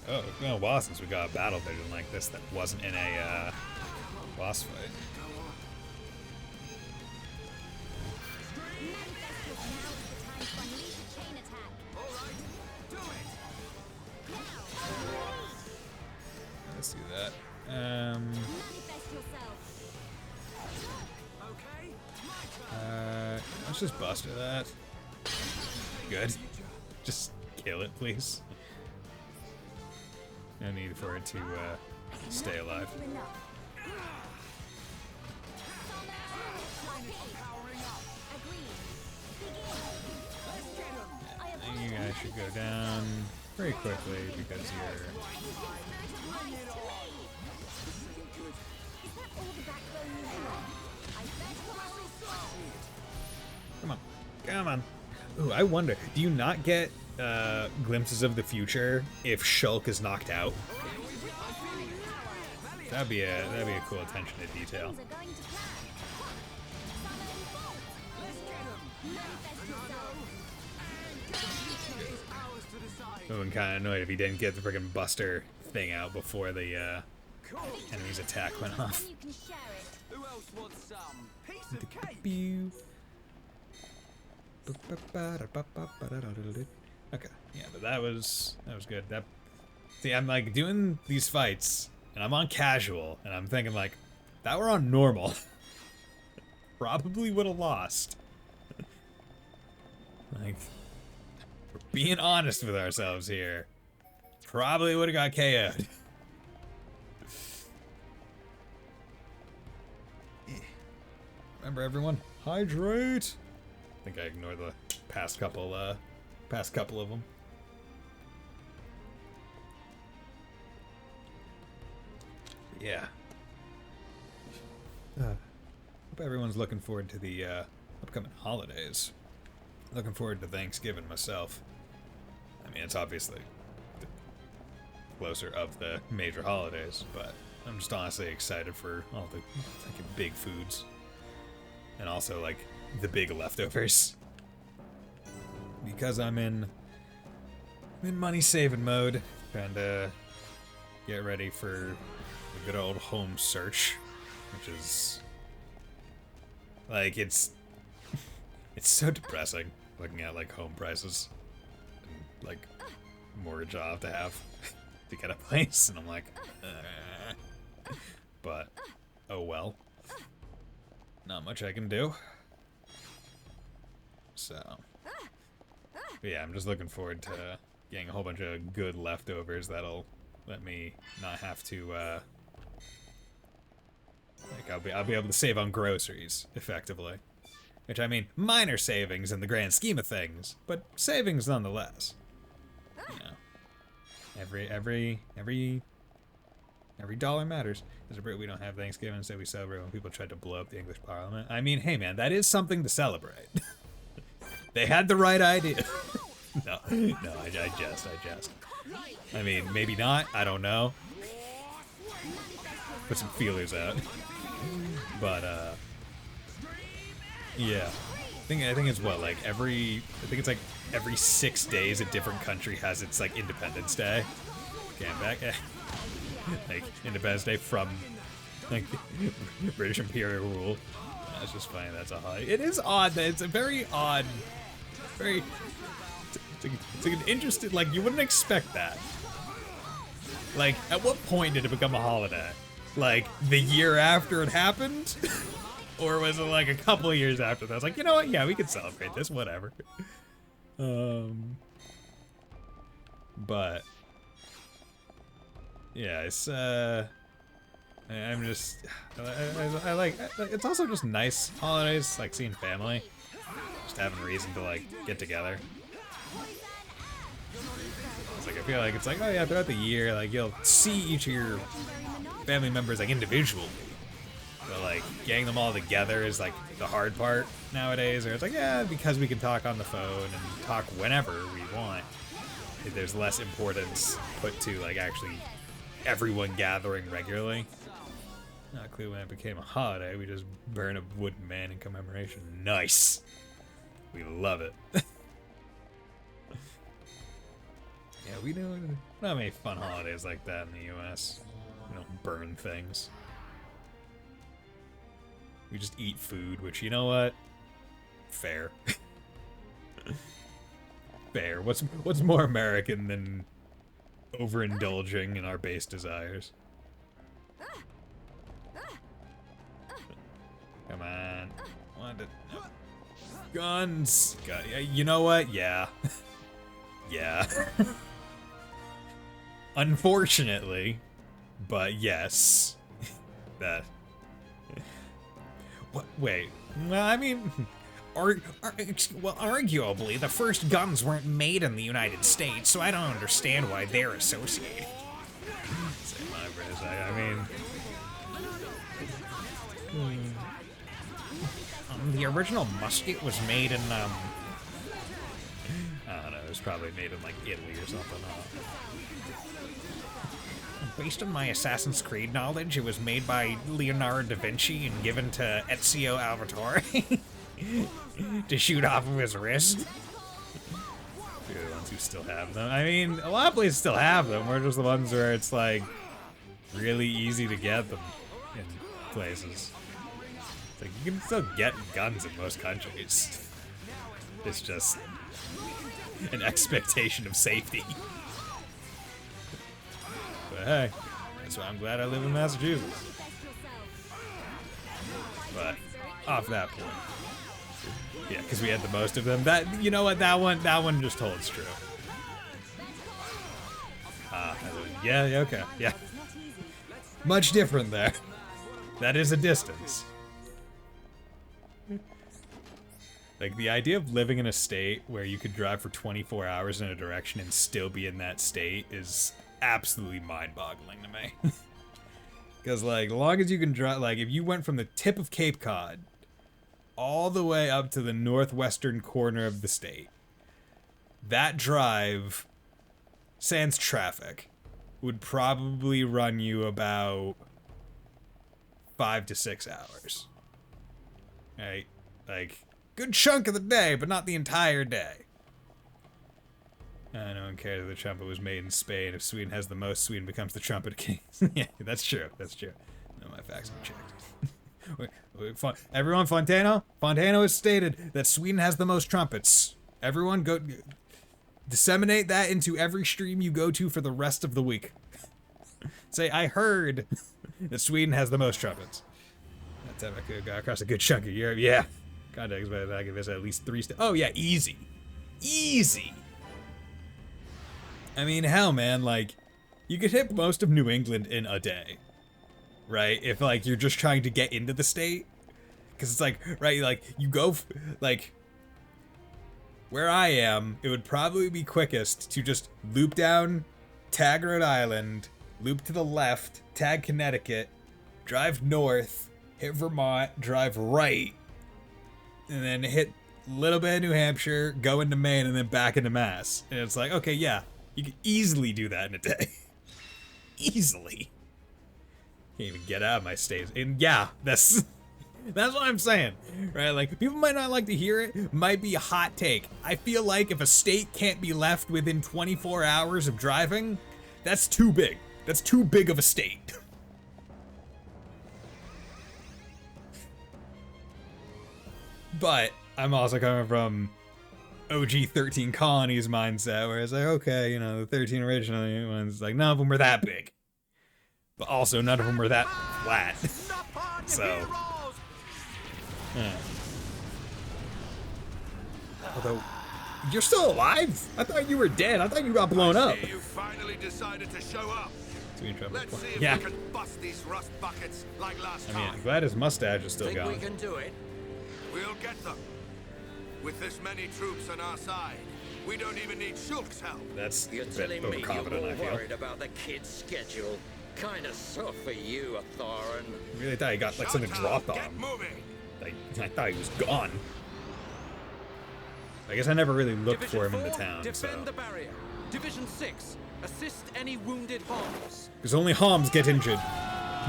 Oh, it's been a while since we got a battle vision like this that wasn't in a boss fight. Let's do that. Let's just buster that. Good. Just kill it, please. No need for it to stay alive. I think you guys should go down very quickly because you're... Come on. Come on. Ooh, I wonder, do you not get glimpses of the future if Shulk is knocked out? That'd be a cool attention to detail. I would have been kind of annoyed if he didn't get the freaking Buster thing out before the enemy's attack went off. Okay, yeah, but that was good. See, I'm like doing these fights, and I'm on casual, and I'm thinking like, that were on normal, probably would have lost. Like, we're being honest with ourselves here. Probably would have got KO'd. Remember, everyone, hydrate. I think I ignored the past couple of them. Yeah. Hope everyone's looking forward to the upcoming holidays. Looking forward to Thanksgiving myself. I mean, it's obviously the closer of the major holidays, but I'm just honestly excited for all the fucking big foods. And also, like, the big leftovers. Because I'm in money saving mode, trying to get ready for the good old home search, which is like it's so depressing looking at like home prices and like mortgage I'll have to have to get a place, and I'm like, but oh well, not much I can do. So, but yeah, I'm just looking forward to getting a whole bunch of good leftovers that'll let me not have to Like I'll be able to save on groceries effectively, which I mean minor savings in the grand scheme of things, but savings nonetheless. You know, every dollar matters. As a Brit, we don't have Thanksgiving, so we celebrate when people tried to blow up the English Parliament. I mean, hey man, that is something to celebrate. They had the right idea. No, I jest. I mean, maybe not. I don't know. Put some feelers out. But yeah. I think it's what, like every 6 days a different country has its like Independence Day. Came back, like Independence Day from like British Imperial rule. That's just funny. That's a holiday. It is odd. It's a very odd, very. It's like an interesting. Like you wouldn't expect that. Like at what point did it become a holiday? Like the year after it happened? Or was it like a couple of years after that? I was like, you know what? Yeah, we can celebrate this, whatever. But yeah, it's I'm just I like it's also just nice holidays, like seeing family, just having a reason to like get together. It's like I feel like it's like, oh yeah, throughout the year, like you'll see each of your family members like individually. But like getting them all together is like the hard part nowadays. Or it's like, yeah, because we can talk on the phone and talk whenever we want. There's less importance put to like actually everyone gathering regularly. Not clear when it became a holiday. We just burn a wooden man in commemoration. Nice. We love it. Yeah, we don't have any fun holidays like that in the U.S. We don't burn things. We just eat food, which, you know what? Fair. Fair. What's more American than overindulging in our base desires? Come on. Guns! God, you know what? Yeah. Yeah. Unfortunately, but yes. That. What? Wait. Well, I mean, arguably, the first guns weren't made in the United States, so I don't understand why they're associated. Say my British. I mean, the original musket was made in I don't know. It was probably made in like Italy or something. Based on my Assassin's Creed knowledge, it was made by Leonardo da Vinci and given to Ezio Auditore to shoot off of his wrist. They're the ones who still have them. I mean, a lot of places still have them. We're just the ones where it's like really easy to get them in places. It's like you can still get guns in most countries. It's just an expectation of safety. But hey, that's why I'm glad I live in Massachusetts. But off that point, yeah, because we had the most of them. That, you know what, that one just holds true. Yeah, okay, yeah. Much different there. That is a distance. Like, the idea of living in a state where you could drive for 24 hours in a direction and still be in that state is absolutely mind-boggling to me. Because, like, as long as you can drive, like, if you went from the tip of Cape Cod all the way up to the northwestern corner of the state, that drive, sans traffic, would probably run you about 5 to 6 hours. Right? Like, good chunk of the day, but not the entire day. No one cares if the trumpet was made in Spain. If Sweden has the most, Sweden becomes the trumpet king. Yeah, that's true. That's true. No, my facts are checked. Everyone, Fontano has stated that Sweden has the most trumpets. Everyone, go disseminate that into every stream you go to for the rest of the week. Say, I heard that Sweden has the most trumpets. That time I could have got across a good chunk of Europe. Yeah. Context, but I could visit at least 3 Oh, yeah, easy. Easy. I mean, hell, man, like, you could hit most of New England in a day. right? If like you're just trying to get into the state, because it's like, right, like you go, like where I am, it would probably be quickest to just loop down, tag Rhode Island, loop to the left, tag Connecticut, drive north, hit Vermont, drive right, and then hit a little bit of New Hampshire, go into Maine, and then back into Mass. And it's like, okay, yeah, you can easily do that in a day. Easily. Can't even get out of my state. And yeah, that's what I'm saying, right? Like, people might not like to hear it, might be a hot take. I feel like if a state can't be left within 24 hours of driving, that's too big. That's too big of a state. But I'm also coming from OG 13 colonies mindset, where it's like, okay, you know, the 13 original ones, like, none of them were that big. But also, none of them were that flat. So. Although, you're still alive? I thought you were dead. I thought you got blown up. You finally decided to show up. Let's see if yeah. we can bust these rust buckets like last I time. mean, I'm glad his mustache is still Think gone. we can do it? We'll get them. With this many troops on our side, we don't even need Shulk's help. That's You're a bit telling me you're overconfident, I more feel. worried about the kid's schedule. Kinda soft for you, Thorin. I really thought he got like something dropped on him. Like, I thought he was gone. I guess I never really looked for him in the town, Defend so. the barrier. Division 6, assist any wounded Homs. Because only Homs get injured.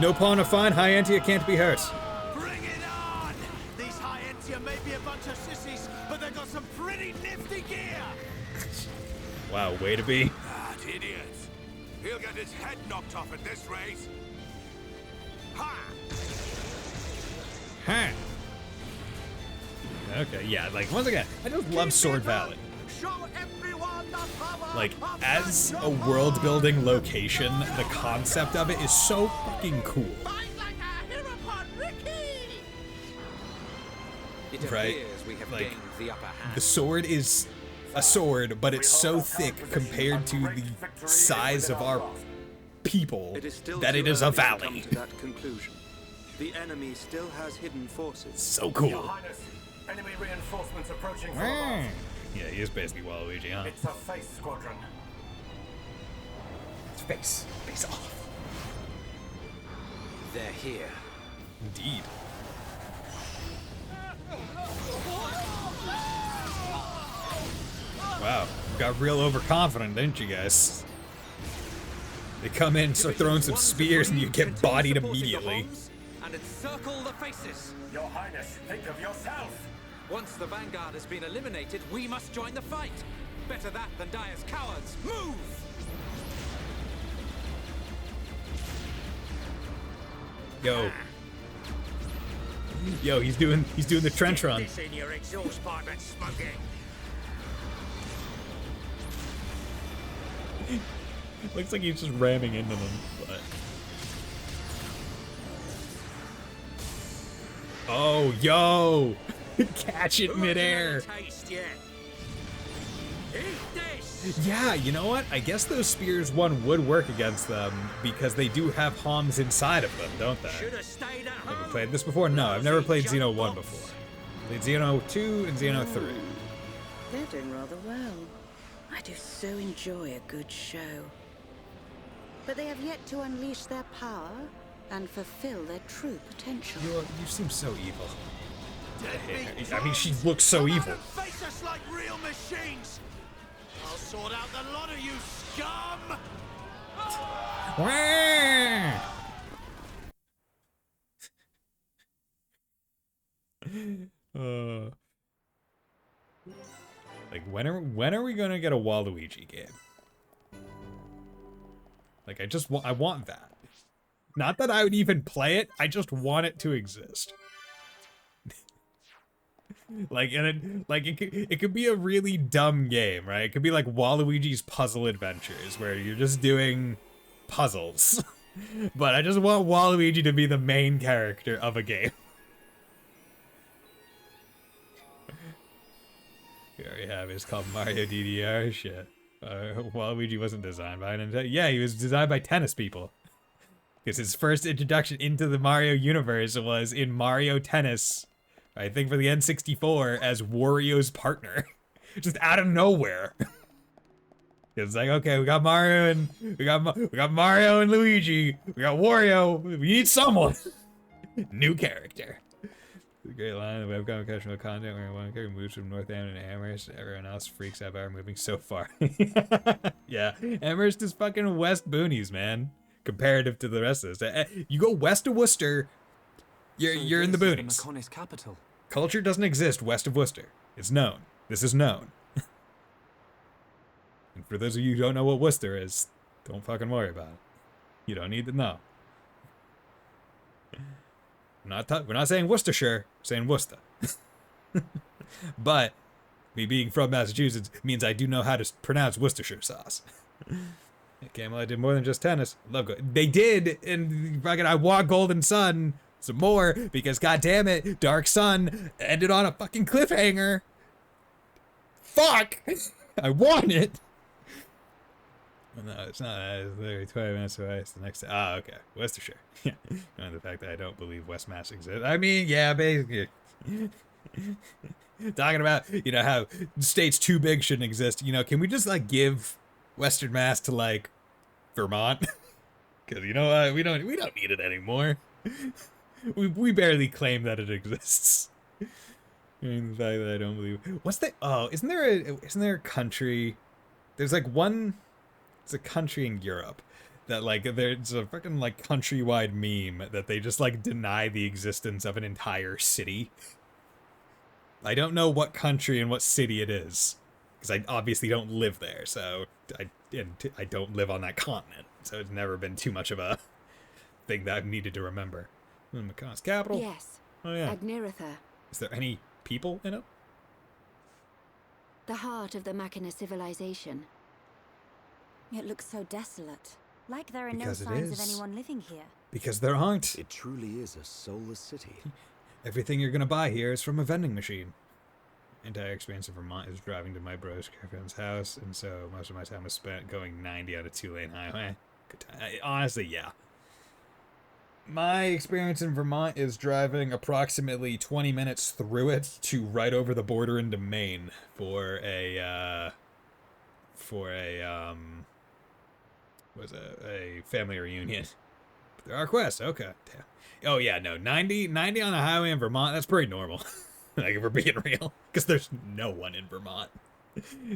No pawn of fine, High Antia can't be hurt. Bring it on! These High Entia may be a bunch of sissies, but they got some pretty nifty gear! Wow, way to be. That idiot. He'll get his head knocked off at this rate. Ha! Huh. Okay, yeah, like, once again, I just love Sword Valley. Show everyone the power Like, of as a world-building location, the concept of it is so fucking cool. It Right? appears we have Like, gained the upper hand. the sword is a sword, but it's so thick compared to the size of our people that it is a valley. To that conclusion. The enemy still has hidden forces. So cool. Your Highness, enemy reinforcements approaching from Yeah, above. he is basically Waluigi, huh? It's a face squadron. Face off. They're here. Indeed. Wow, got real overconfident, didn't you guys? They come in, start throwing some spears, and you get bodied immediately. And encircle the faces. Your Highness, think of yourself. Once the Vanguard has been eliminated, we must join the fight. Better that than die as cowards. Move! Yo, he's doing the trench run. This in your exhaust pipe and smoking. Looks like he's just ramming into them, but. Oh, yo! Catch it midair. Yeah, you know what? I guess those spears one would work against them because they do have Homs inside of them, don't they? Have we played this before? No, I've never played Xeno 1 before. Played Xeno 2 and Xeno 3. They're doing rather well. I do so enjoy a good show. But they have yet to unleash their power and fulfill their true potential. You seem so evil. I mean, she looks so evil. Face us like real machines! I'll sort out the lot of you, scum! Like, when are we gonna get a Waluigi game? Like, I want that. Not that I would even play it, I just want it to exist. Like, and it could be a really dumb game, right? It could be like Waluigi's Puzzle Adventures, where you're just doing puzzles. But I just want Waluigi to be the main character of a game. We already have it. It's called Mario DDR. Shit. Waluigi wasn't designed by Nintendo. Yeah, he was designed by tennis people. Because his first introduction into the Mario universe was in Mario Tennis, I think for the N64, as Wario's partner. Just out of nowhere. It's like, okay, we got Mario and we got Mario and Luigi. We got Wario. We need someone. New character. The great line of webcomic customizable content where one character moves from North End and Amherst and everyone else freaks out by moving so far. Yeah, Amherst is fucking West Boonies, man. Comparative to the rest of this. You go west of Worcester, you're in the boonies. The Mechon capital. Culture doesn't exist west of Worcester. It's known. This is known. And for those of you who don't know what Worcester is, don't fucking worry about it. You don't need to know. We're not saying Worcestershire, we're saying Worcester. But me being from Massachusetts means I do know how to pronounce Worcestershire sauce. Camelot did more than just tennis. Love they did, and fucking I want Golden Sun some more because goddamn it, Dark Sun ended on a fucking cliffhanger. Fuck, I want it. No, it's not. It's literally 20 minutes away. It's the next. Ah, okay. Worcestershire. Yeah. And the fact that I don't believe West Mass exists. I mean, yeah, basically. Talking about, you know, how states too big shouldn't exist. You know, can we just like give Western Mass to like Vermont? Because you know what, we don't need it anymore. We barely claim that it exists. And the fact that I don't believe. What's the? Oh, isn't there a country? There's like one. It's a country in Europe that like there's a fucking like countrywide meme that they just like deny the existence of an entire city. I don't know what country and what city it is because I obviously don't live there, so I don't live on that continent, so it's never been too much of a thing that I've needed to remember. Mecon's capital. Yes. Oh yeah. Agniratha. Is there any people in it? The heart of the Machina civilization. It looks so desolate. Like there are Because it no signs of is. anyone living here. Because there aren't. It truly is a soulless city. Everything you're gonna buy here is from a vending machine. Entire experience of Vermont is driving to my bro's girlfriend's house, and so most of my time was spent going 90 on a 2-lane highway. Good time. Honestly, yeah. My experience in Vermont is driving approximately 20 minutes through it to right over the border into Maine for a family reunion. There are quests. Okay. Damn. Oh yeah, no. 90 on a highway in Vermont, that's pretty normal. Like if we're being real. Because there's no one in Vermont.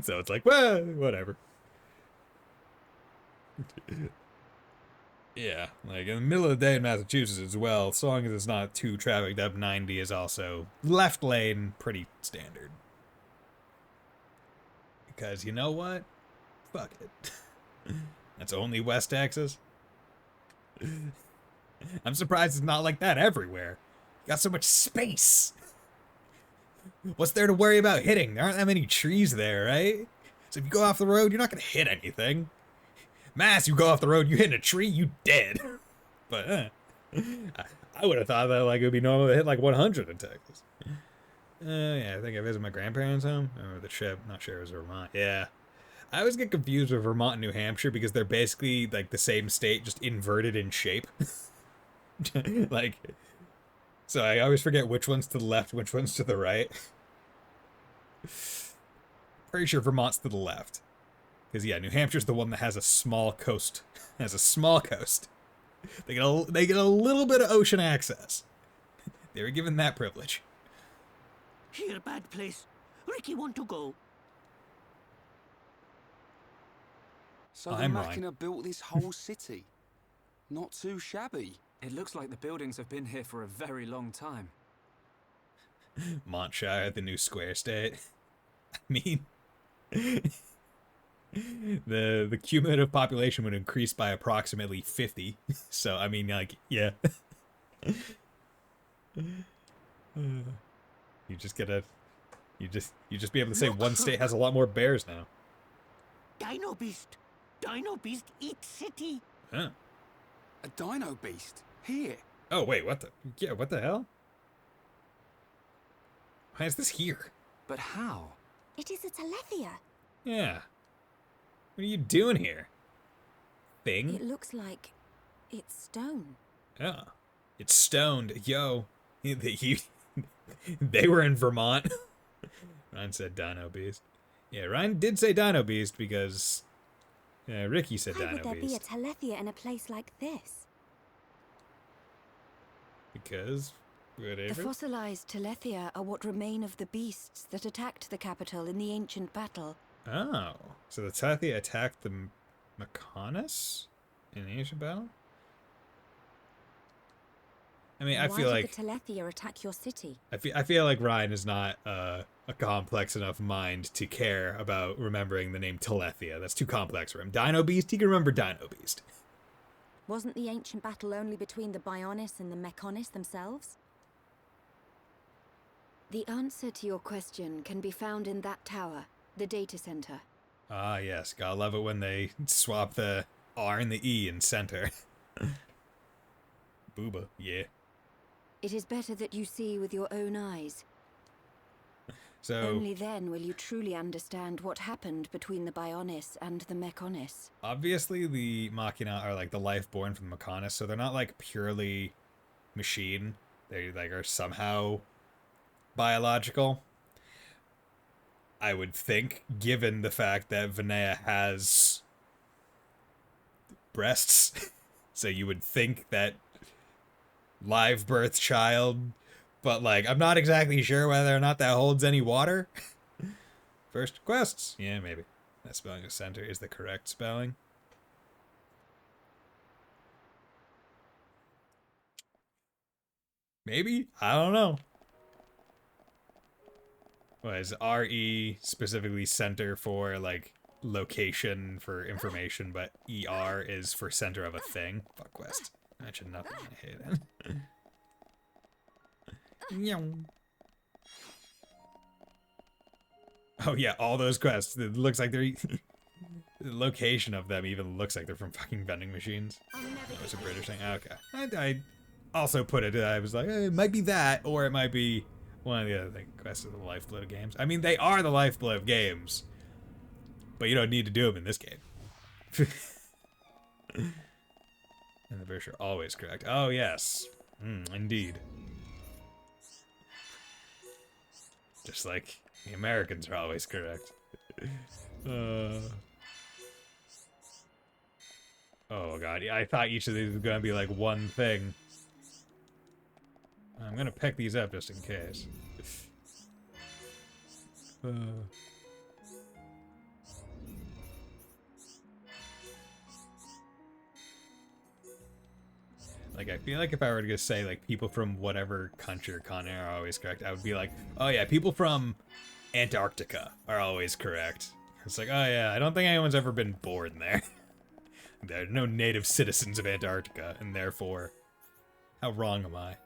So it's like, well, whatever. Yeah, like in the middle of the day in Massachusetts as well, as long as it's not too trafficked up, 90 is also left lane, pretty standard. Because you know what? Fuck it. That's only West Texas. I'm surprised it's not like that everywhere. You got so much space. What's there to worry about hitting? There aren't that many trees there, right? So if you go off the road, you're not going to hit anything. Mass, you go off the road, you hit a tree, you dead. But I would have thought that like it would be normal to hit like 100 in Texas. Yeah, I think I visited my grandparents' home. I remember the trip. Not sure it was Vermont. Yeah. I always get confused with Vermont and New Hampshire because they're basically like the same state, just inverted in shape. Like, so I always forget which one's to the left, which one's to the right. Pretty sure Vermont's to the left. Because yeah, New Hampshire's the one that has a small coast. Has a small coast. They get a little bit of ocean access. They were given that privilege. Here, bad place. Ricky want to go. So the I'm Machina built this whole city. Not too shabby. It looks like the buildings have been here for a very long time. Montshire, the new square state. I mean, the cumulative population would increase by approximately 50. So I mean, like, yeah. You just be able to say one state has a lot more bears now. Dino Beast. Dino Beast eat city. Huh. A dino beast? Here? Oh wait, what the hell? Why is this here? But how? It is a Telethia. Yeah. What are you doing here? Thing? It looks like It's stone. Yeah. It's stoned. Yo. They were in Vermont. Ryan said Dino Beast. Yeah, Ryan did say Dino Beast because Ricky said Why Dino would there be a Beast. Telethia in a place like this? Because whatever. The fossilized Telethia are what remain of the beasts that attacked the capital in the ancient battle. Oh. So the Telethia attacked the Mechonis in the ancient battle? I mean, I feel Why like did the Telethia attack your city? I feel like Ryan is not a complex enough mind to care about remembering the name Telethia. That's too complex for him. Dino Beast, he can remember Dino Beast. Wasn't the ancient battle only between the Bionis and the Mechonis themselves? The answer to your question can be found in that tower, the data center. Ah, yes. Gotta love it when they swap the R and the E in center. Booba, yeah. It is better that you see with your own eyes. So only then will you truly understand what happened between the Bionis and the Mechonis. obviously the Machina are like the life born from the Mechonis, so they're not like purely machine. They like are somehow biological. I would think, given the fact that Vinaya has breasts, so you would think that live birth child, but like I'm not exactly sure whether or not that holds any water. First quests, yeah, maybe that spelling of center is the correct spelling. Maybe, I don't know. What is RE specifically center for like location for information, but ER is for center of a thing? Fuck quest. Mention nothing. I hate it. Oh yeah, all those quests. It looks like they're the location of them even looks like they're from fucking vending machines. That was a British thing. Okay. I also put it. I was like, it might be that, or it might be one of the other things. Quests of the lifeblood of games. I mean, they are the lifeblood of games, but you don't need to do them in this game. And the British are always correct. Oh yes, indeed. Just like the Americans are always correct. Oh god, I thought each of these was gonna be like one thing. I'm gonna pick these up just in case. Like, I feel like if I were to just say, like, people from whatever country or continent are always correct, I would be like, oh yeah, people from Antarctica are always correct. It's like, oh yeah, I don't think anyone's ever been born there. There are no native citizens of Antarctica, and therefore, how wrong am I?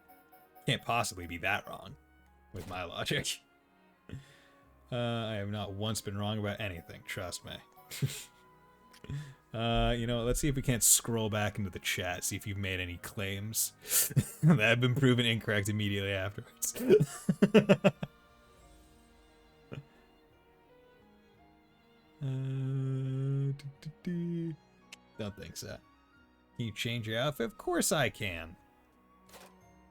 Can't possibly be that wrong, with my logic. I have not once been wrong about anything, trust me. You know, let's see if we can't scroll back into the chat, see if you've made any claims that have been proven incorrect immediately afterwards. Don't think so. Can you change your outfit? Of course I can.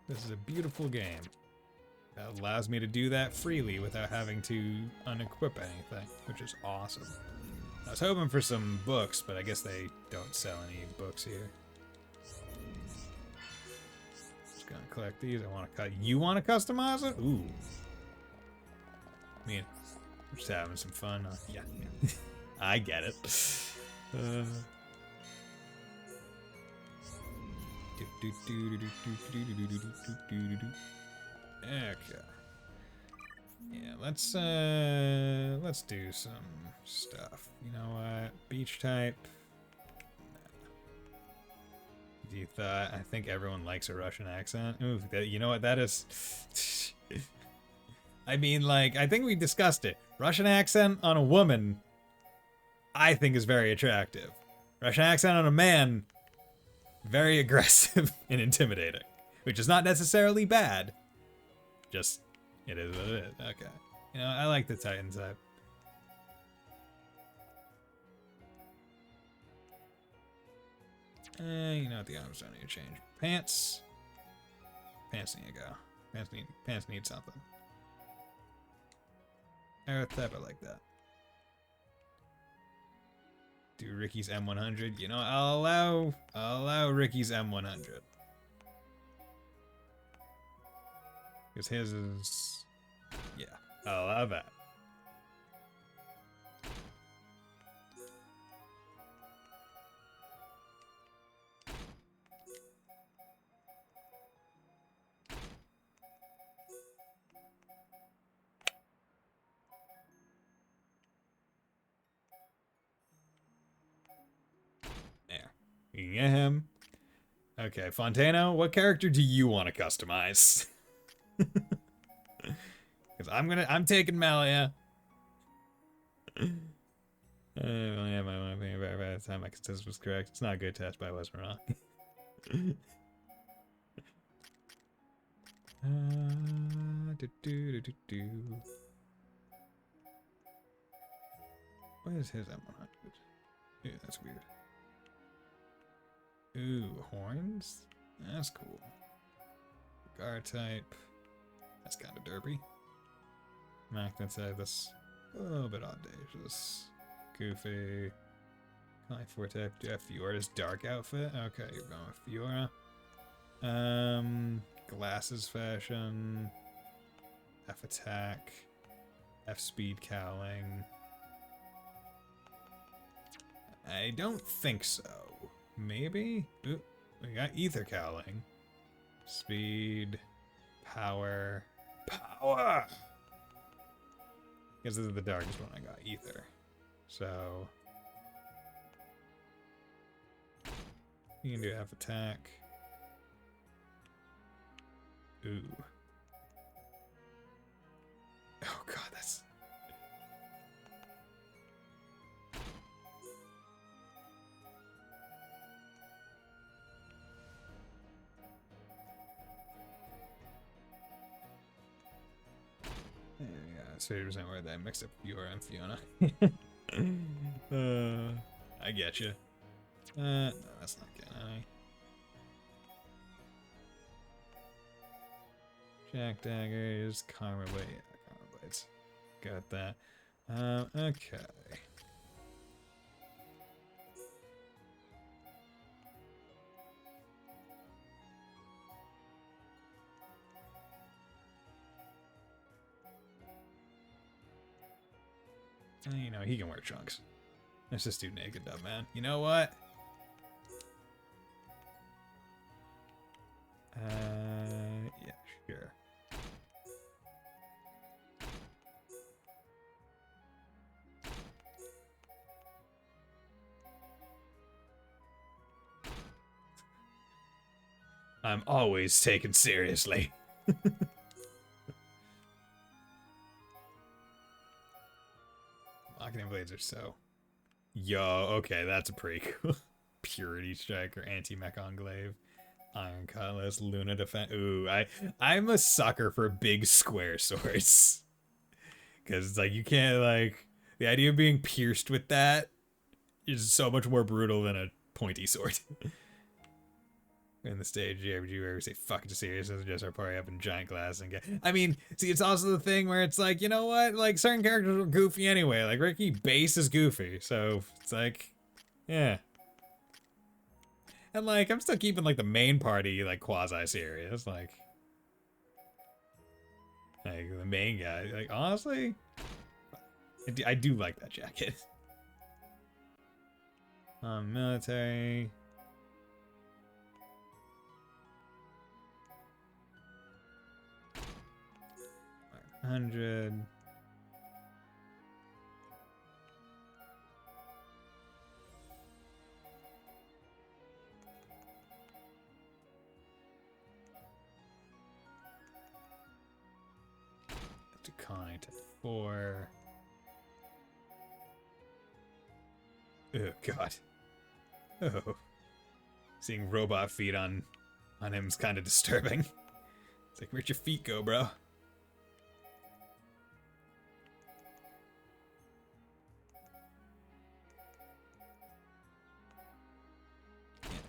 This is a beautiful game. That allows me to do that freely without having to unequip anything, which is awesome. I was hoping for some books, but I guess they don't sell any books here. Just gonna collect these. I want to cut. You want to customize it? Ooh. I mean, we're just having some fun. Yeah. I get it. Okay. Yeah, let's do some stuff. You know what? Beach type. Do you thought? I think everyone likes a Russian accent. Ooh, you know what? That is. I mean, like, I think we discussed it. Russian accent on a woman, I think, is very attractive. Russian accent on a man, very aggressive and intimidating, which is not necessarily bad. Just, it is what it is. Okay. You know, I like the Titan type. You know what, the items don't need to change. Pants. Pants need to go. Pants need something. Earth type, I like that. Do Ricky's M100. You know, I'll allow Ricky's M100. Because his is, yeah, I'll allow that. There. You can get him. Okay, Fontano, what character do you want to customize? Because I'm taking Malia. I only have my one thing by the time my consensus was correct. It's not a good test, but I wasn't wrong. What is his M100? Ew, that's weird. Ooh, horns? That's cool. Guard type. That's kind of derpy. Mac inside this a little bit audacious. Goofy. Kind of 4 type. Do you have Fiora's dark outfit? Okay, you're going with Fiora. Glasses fashion. F attack. F speed cowling. I don't think so. Maybe? Ooh, we got ether cowling. Speed. Power. Power! Because this is the darkest one I got, ether. So you can do F attack. Ooh. Oh god, that's... Yeah, it's 50% worth that. Mixed up Fiora and Fiona. I get you. No, that's not good. Jack daggers, Karma Blade. Yeah, Karma Blades. Got that. Okay. You know, he can wear trunks. Let's just do naked dub, man. You know what? Yeah, sure. I'm always taken seriously. Locking blades are so... Yo, okay, that's a pretty cool. Purity Striker, Anti-Mechon Glaive, Iron Cutlass, Luna Defense. Ooh, I'm a sucker for big square swords. Because it's like, you can't, like... The idea of being pierced with that is so much more brutal than a pointy sword. In the stage, you ever say fuck it serious and just our party up in giant glass and get... I mean, see, it's also the thing where it's like, you know what? Like, certain characters are goofy anyway. Like, Ricky base is goofy, so it's like, yeah. And like, I'm still keeping like the main party like quasi-serious, like the main guy. Like, honestly, I do like that jacket. Military. 100. To Connie to 4. Oh god. Oh. Seeing robot feet on him is kind of disturbing. It's like, where'd your feet go, bro? Yeah,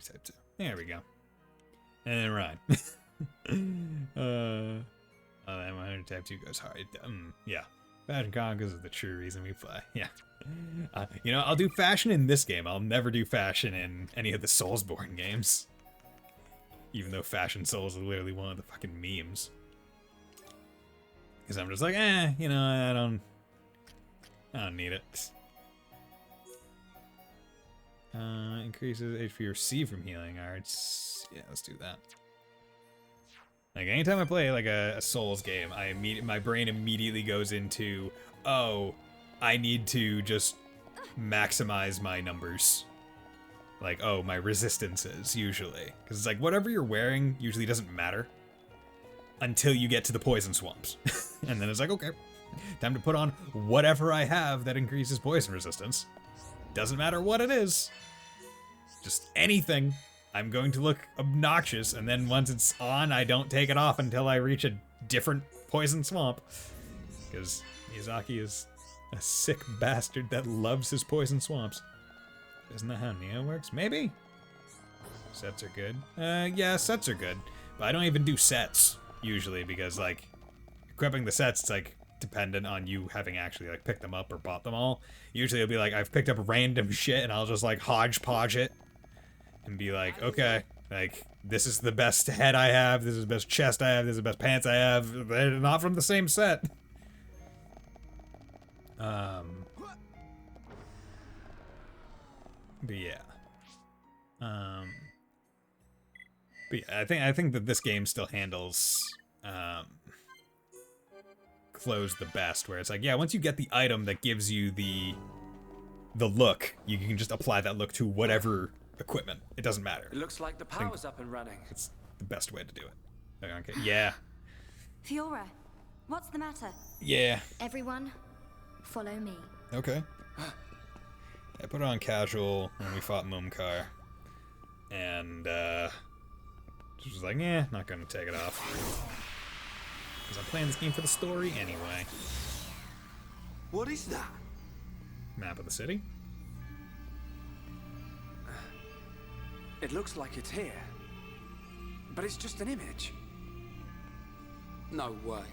type 2. There we go. And Ryan. That 100 type 2 goes hard. Yeah. Fashion Chronicles is the true reason we play. Yeah. You know, I'll do fashion in this game. I'll never do fashion in any of the Soulsborne games. Even though Fashion Souls is literally one of the fucking memes. Because I'm just like, you know, I don't need it. Increases HP received from healing arts. Yeah, let's do that. Like, anytime I play, like, a Souls game, my brain immediately goes into, oh, I need to just maximize my numbers. Like, oh, my resistances, usually. Because it's like, whatever you're wearing usually doesn't matter until you get to the poison swamps. And then it's like, okay, time to put on whatever I have that increases poison resistance. Doesn't matter what it is. Just anything. I'm going to look obnoxious, and then once it's on, I don't take it off until I reach a different poison swamp. Because Miyazaki is a sick bastard that loves his poison swamps. Isn't that how Neo works? Maybe? Sets are good. Yeah, sets are good. But I don't even do sets, usually, because, like, equipping the sets, it's, like, dependent on you having actually, like, picked them up or bought them all. Usually it'll be like, I've picked up random shit, and I'll just, like, hodgepodge it. And be like, okay, like, this is the best head I have, this is the best chest I have, this is the best pants I have. They're not from the same set. But yeah. But yeah, I think that this game still handles clothes the best, where it's like, yeah, once you get the item that gives you the look, you can just apply that look to whatever equipment. It doesn't matter. It looks like the power's up and running. It's the best way to do it. Okay. Yeah. Fiora, what's the matter? Yeah. Everyone, follow me. Okay. I put it on casual when we fought Mumkar. And, just was like, not gonna take it off. Because I'm playing this game for the story anyway. What is that? Map of the city? It looks like it's here. But it's just an image. No way.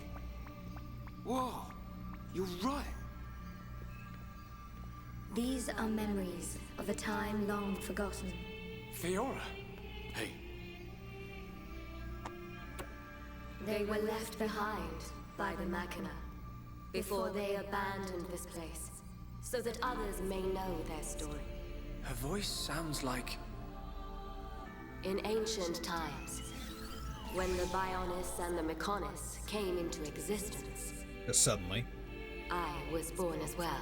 Whoa, you're right. These are memories of a time long forgotten. Fiora. Hey. They were left behind by the Machina before they abandoned this place, so that others may know their story. Her voice sounds like... In ancient times, when the Bionis and the Mechonis came into existence, Suddenly, I was born as well.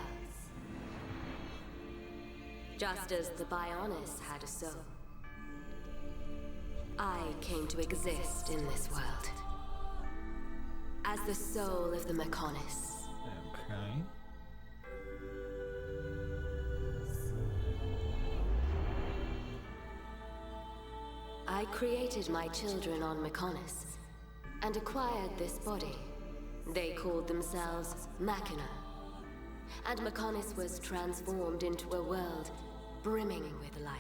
Just as the Bionis had a soul, I came to exist in this world as the soul of the Mechonis. Okay. I created my children on Mechonis and acquired this body. They called themselves Machina, and Mechonis was transformed into a world brimming with life.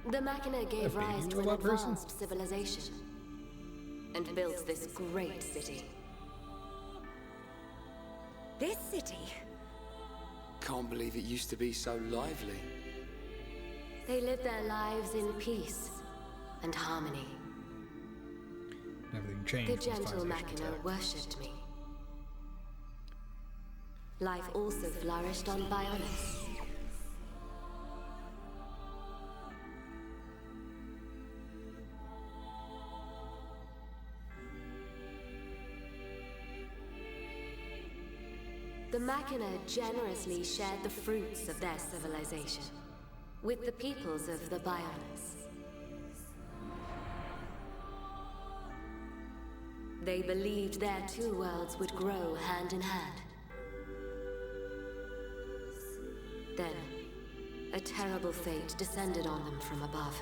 The Machina gave rise to an advanced civilization and built this great city. This city? Can't believe it used to be so lively. They lived their lives in peace and harmony. Everything changed. The gentle Machina worshipped me. Life also flourished on Bionis. The Machina generously shared the fruits of their civilization with the peoples of the Bionis. They believed their two worlds would grow hand in hand. Then, a terrible fate descended on them from above.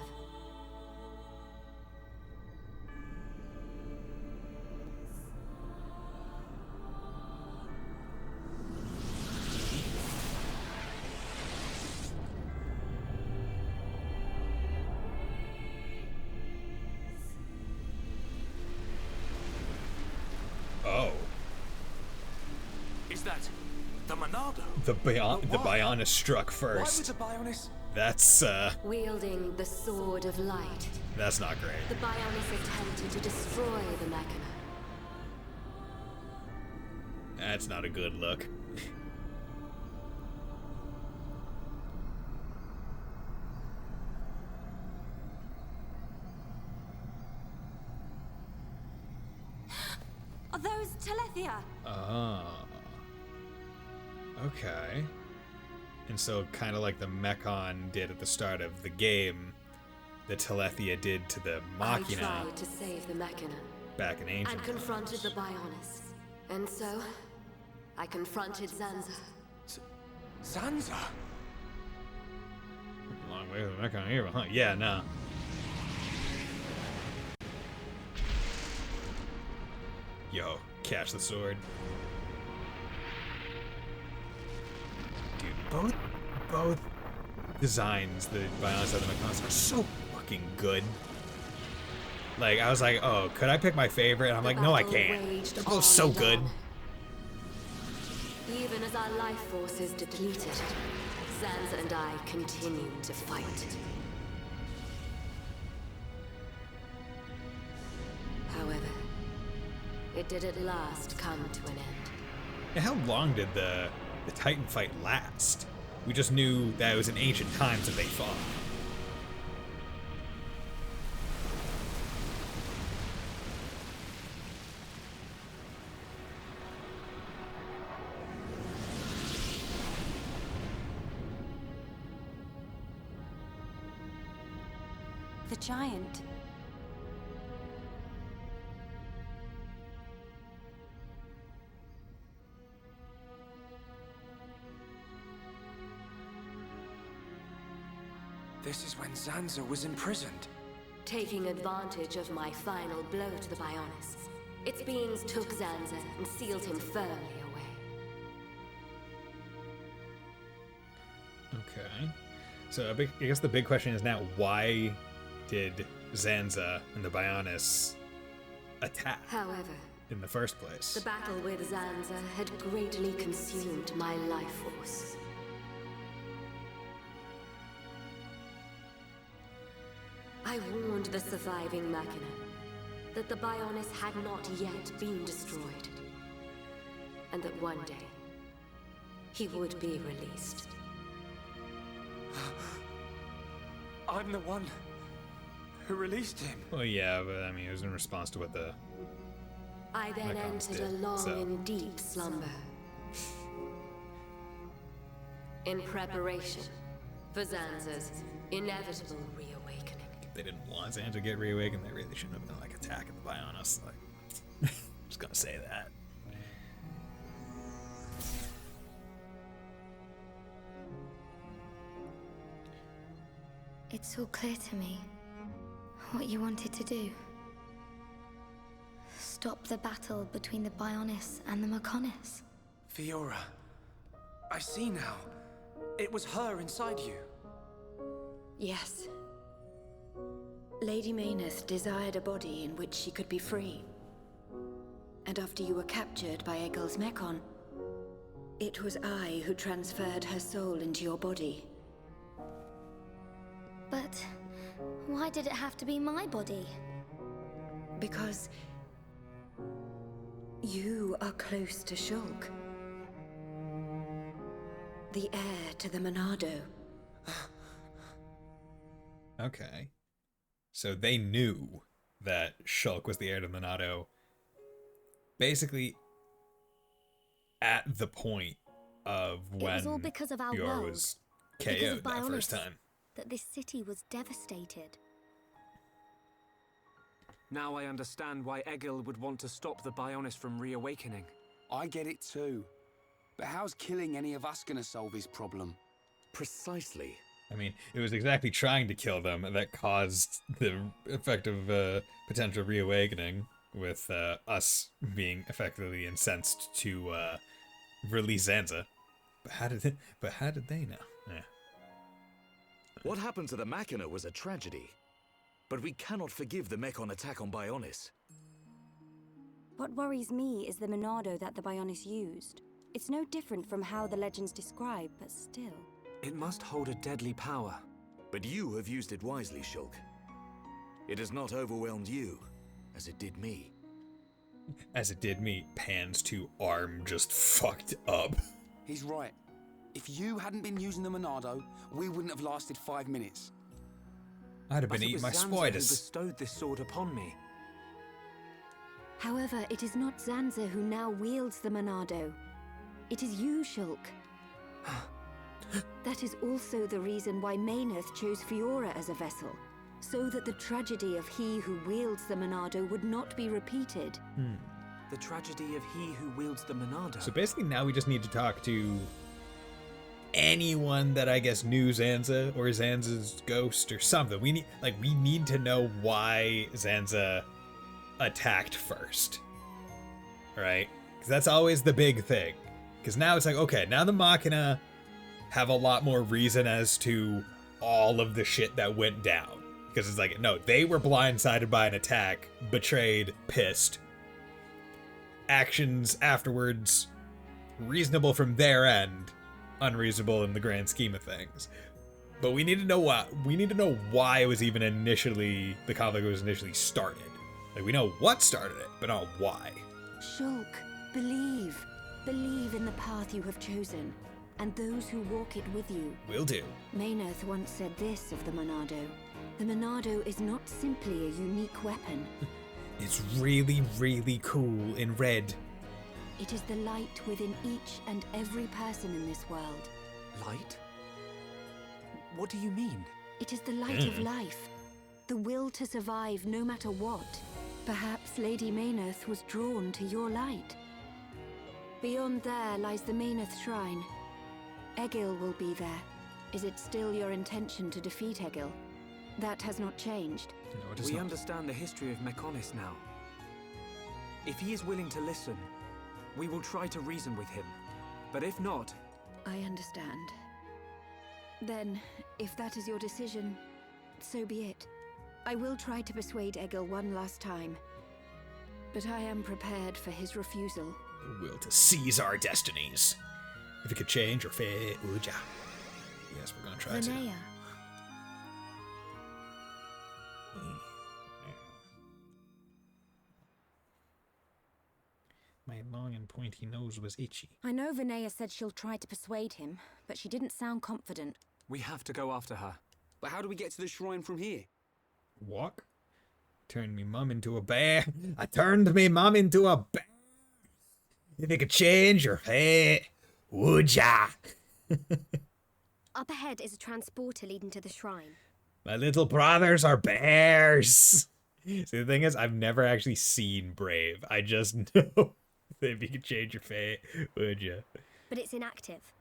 Monado? The Bionis struck first. Why would the Bionis? That's Wielding the Sword of Light, that's not great. the Bionis attempted to destroy the Mechon. That's not a good look. Are those Telethia? Oh. Okay. And so, kind of like the Mechon did at the start of the game, the Telethia did to the Machina. I tried to save the Mechon back in ancient and confronted the Bionis. And so, I confronted Zanza. Zanza? Long way to the Mechon hero, huh? Yeah, no. Yo, catch the sword. Dude, both designs, the Bionis and the Mechons, are so fucking good. Like, I was like, oh, could I pick my favorite? And I'm like, no, I can't. They're both so good. Even as our life force is depleted, Zanza and I continue to fight. However, it did at last come to an end. And how long did the Titan fight last? We just knew that it was in ancient times that they fought. The giant. This is when Zanza was imprisoned. Taking advantage of my final blow to the Bionis, its beings took Zanza and sealed him firmly away. Okay. So I guess the big question is now, why did Zanza and the Bionis attack However, in the first place? the battle with Zanza had greatly consumed my life force. I warned the surviving Machina that the Bionis had not yet been destroyed, and that one day he would be released. I'm the one who released him. Well, yeah, but I mean, it was in response to what the I then Mechons entered a did, long so. and deep slumber, in preparation for Zanza's inevitable reawakening. If they didn't want Zanza to get reawakened, they really shouldn't have been like attacking the Bionis. Like, just gonna say that. It's all clear to me what you wanted to do. Stop the battle between the Bionis and the Mechonis. Fiora, I see now. It was her inside you. Yes. Lady Mayneth desired a body in which she could be free. And after you were captured by Egil's Mechon, it was I who transferred her soul into your body. But why did it have to be my body? Because you are close to Shulk, the heir to the Monado. Okay. So they knew that Shulk was the heir to Monado basically at the point of when it was all because of our Fiora world, was because KO'd of that first Bionis, time. that this city was devastated. Now I understand why Egil would want to stop the Bionis from reawakening. I get it too. But how's killing any of us gonna solve his problem? Precisely. I mean, it was exactly trying to kill them that caused the effective potential reawakening, with us being effectively incensed to release Zanza. But how did they know? Yeah. What happened to the Machina was a tragedy. But we cannot forgive the Mechon attack on Bionis. What worries me is the Monado that the Bionis used. It's no different from how the legends describe, but still. It must hold a deadly power. But you have used it wisely, Shulk. It has not overwhelmed you, as it did me. As it did me, Pan's 2 arm just fucked up. He's right. If you hadn't been using the Monado, we wouldn't have lasted 5 minutes. I'd have been But it eating was my Zanza who spiders. bestowed this sword upon me. However, it is not Zanza who now wields the Monado. It is you, Shulk. That is also the reason why Mayneth chose Fiora as a vessel, so that the tragedy of he who wields the Monado would not be repeated. The tragedy of he who wields the Monado. So basically now we just need to talk to anyone that I guess knew Zanza or Zanza's ghost or something. We need to know why Zanza attacked first. Right? Because that's always the big thing. Because now it's like, okay, now the Machina have a lot more reason as to all of the shit that went down. Because it's like, no, they were blindsided by an attack, betrayed, pissed. Actions afterwards, reasonable from their end, unreasonable in the grand scheme of things. But we need to know what. We need to know why it was even initially, the conflict was initially started. Like, we know what started it, but not why. Shulk, believe. Believe in the path you have chosen, and those who walk it with you. Will do. Mayneth once said this of the Monado. The Monado is not simply a unique weapon. It's really, really cool in red. It is the light within each and every person in this world. Light? What do you mean? It is the light of life. The will to survive no matter what. Perhaps Lady Mayneth was drawn to your light. Beyond there lies the Mayneth Shrine. Egil will be there. Is it still your intention to defeat Egil? That has not changed. No, it is We not. understand the history of Mechonis now. If he is willing to listen, we will try to reason with him. But if not... I understand. Then, if that is your decision, so be it. I will try to persuade Egil one last time. But I am prepared for his refusal. The will to seize our destinies. If it could change your fate, would ya? Yes, we're gonna try to. Linnea. My long and pointy nose was itchy. I know Linnea said she'll try to persuade him, but she didn't sound confident. We have to go after her. But how do we get to the shrine from here? Walk? Turned me mum into a bear. I turned me mum into a bear. If it could change your fate, would ya? Up ahead is a transporter leading to the shrine. My little brothers are bears. See, the thing is, I've never actually seen Brave. I just know that if you could change your fate, would ya? But it's inactive.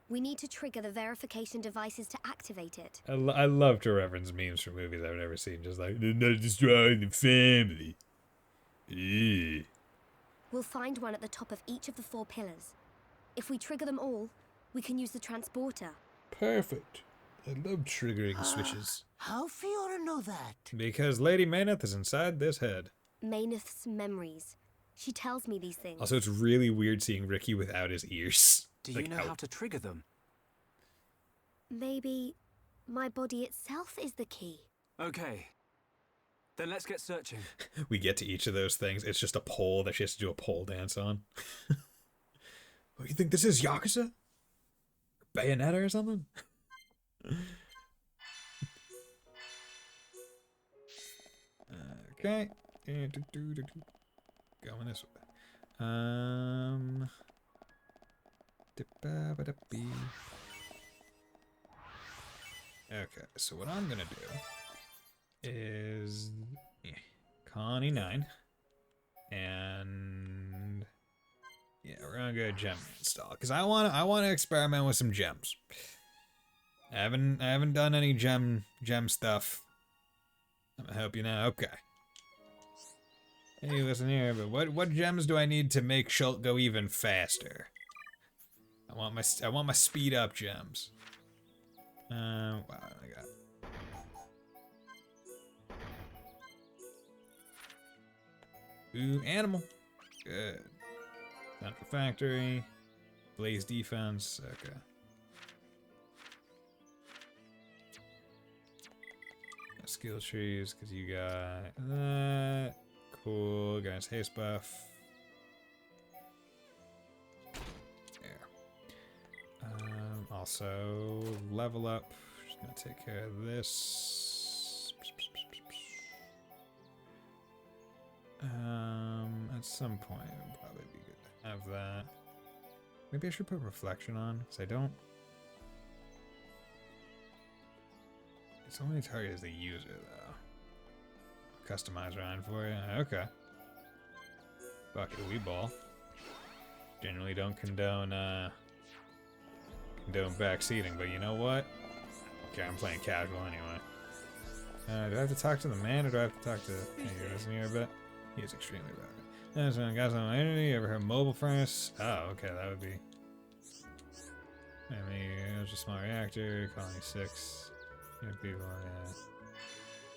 We need to trigger the verification devices to activate it. I love to reference memes from movies I've never seen, just like, they're not destroying the family. Ew. We'll find one at the top of each of the 4 pillars. If we trigger them all, we can use the transporter. Perfect. I love triggering switches. How Fiora know that? Because Lady Mayneth is inside this head. Mayneth's memories. She tells me these things. Also, it's really weird seeing Ricky without his ears. Do you know how to trigger them? Maybe my body itself is the key. Okay. Then let's get searching. We get to each of those things. It's just a pole that she has to do a pole dance on. What, you think this is Yakuza? Bayonetta or something? Okay. Going this way. Okay, so what I'm gonna do is Connie 9, and yeah, we're gonna go gem install because I wanna experiment with some gems. I haven't done any gem stuff. I'm gonna help you now. Okay. Hey, listen here, but what gems do I need to make Shulk go even faster? I want my speed up gems. Wow, I got. Ooh, animal. Good. Central factory. Blaze defense. Okay. Skill trees, because you got that. Cool. Got his haste buff. There. Also, level up. Just gonna take care of this. At some point, it would probably be good to have that. Maybe I should put reflection on, because I don't. It's only target as the user, though. Customize around for you. Okay. Fuck it, we ball. Generally don't condone backseating, but you know what? Okay, I'm playing casual anyway. Do I have to talk to the man, or do I have to talk to... Can you listen here a bit? He is extremely bad. Guys on my enemy, ever heard mobile furnace? Oh, okay, that would be... I mean, it was a small reactor, colony 6. People, yeah.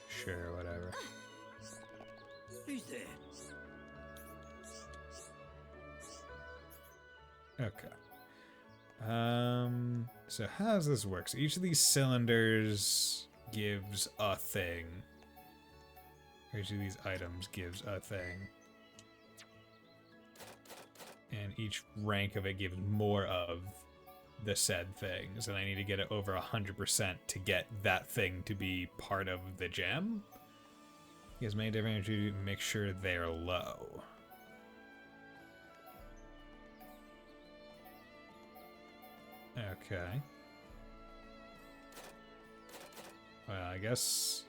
Sure, whatever. Who's there? Okay. So how does this work? So each of these cylinders gives a thing. Each of these items gives a thing. And each rank of it gives more of the said things, and I need to get it over 100% to get that thing to be part of the gem. You guys made different energy to make sure they're low. Okay. Well, I guess...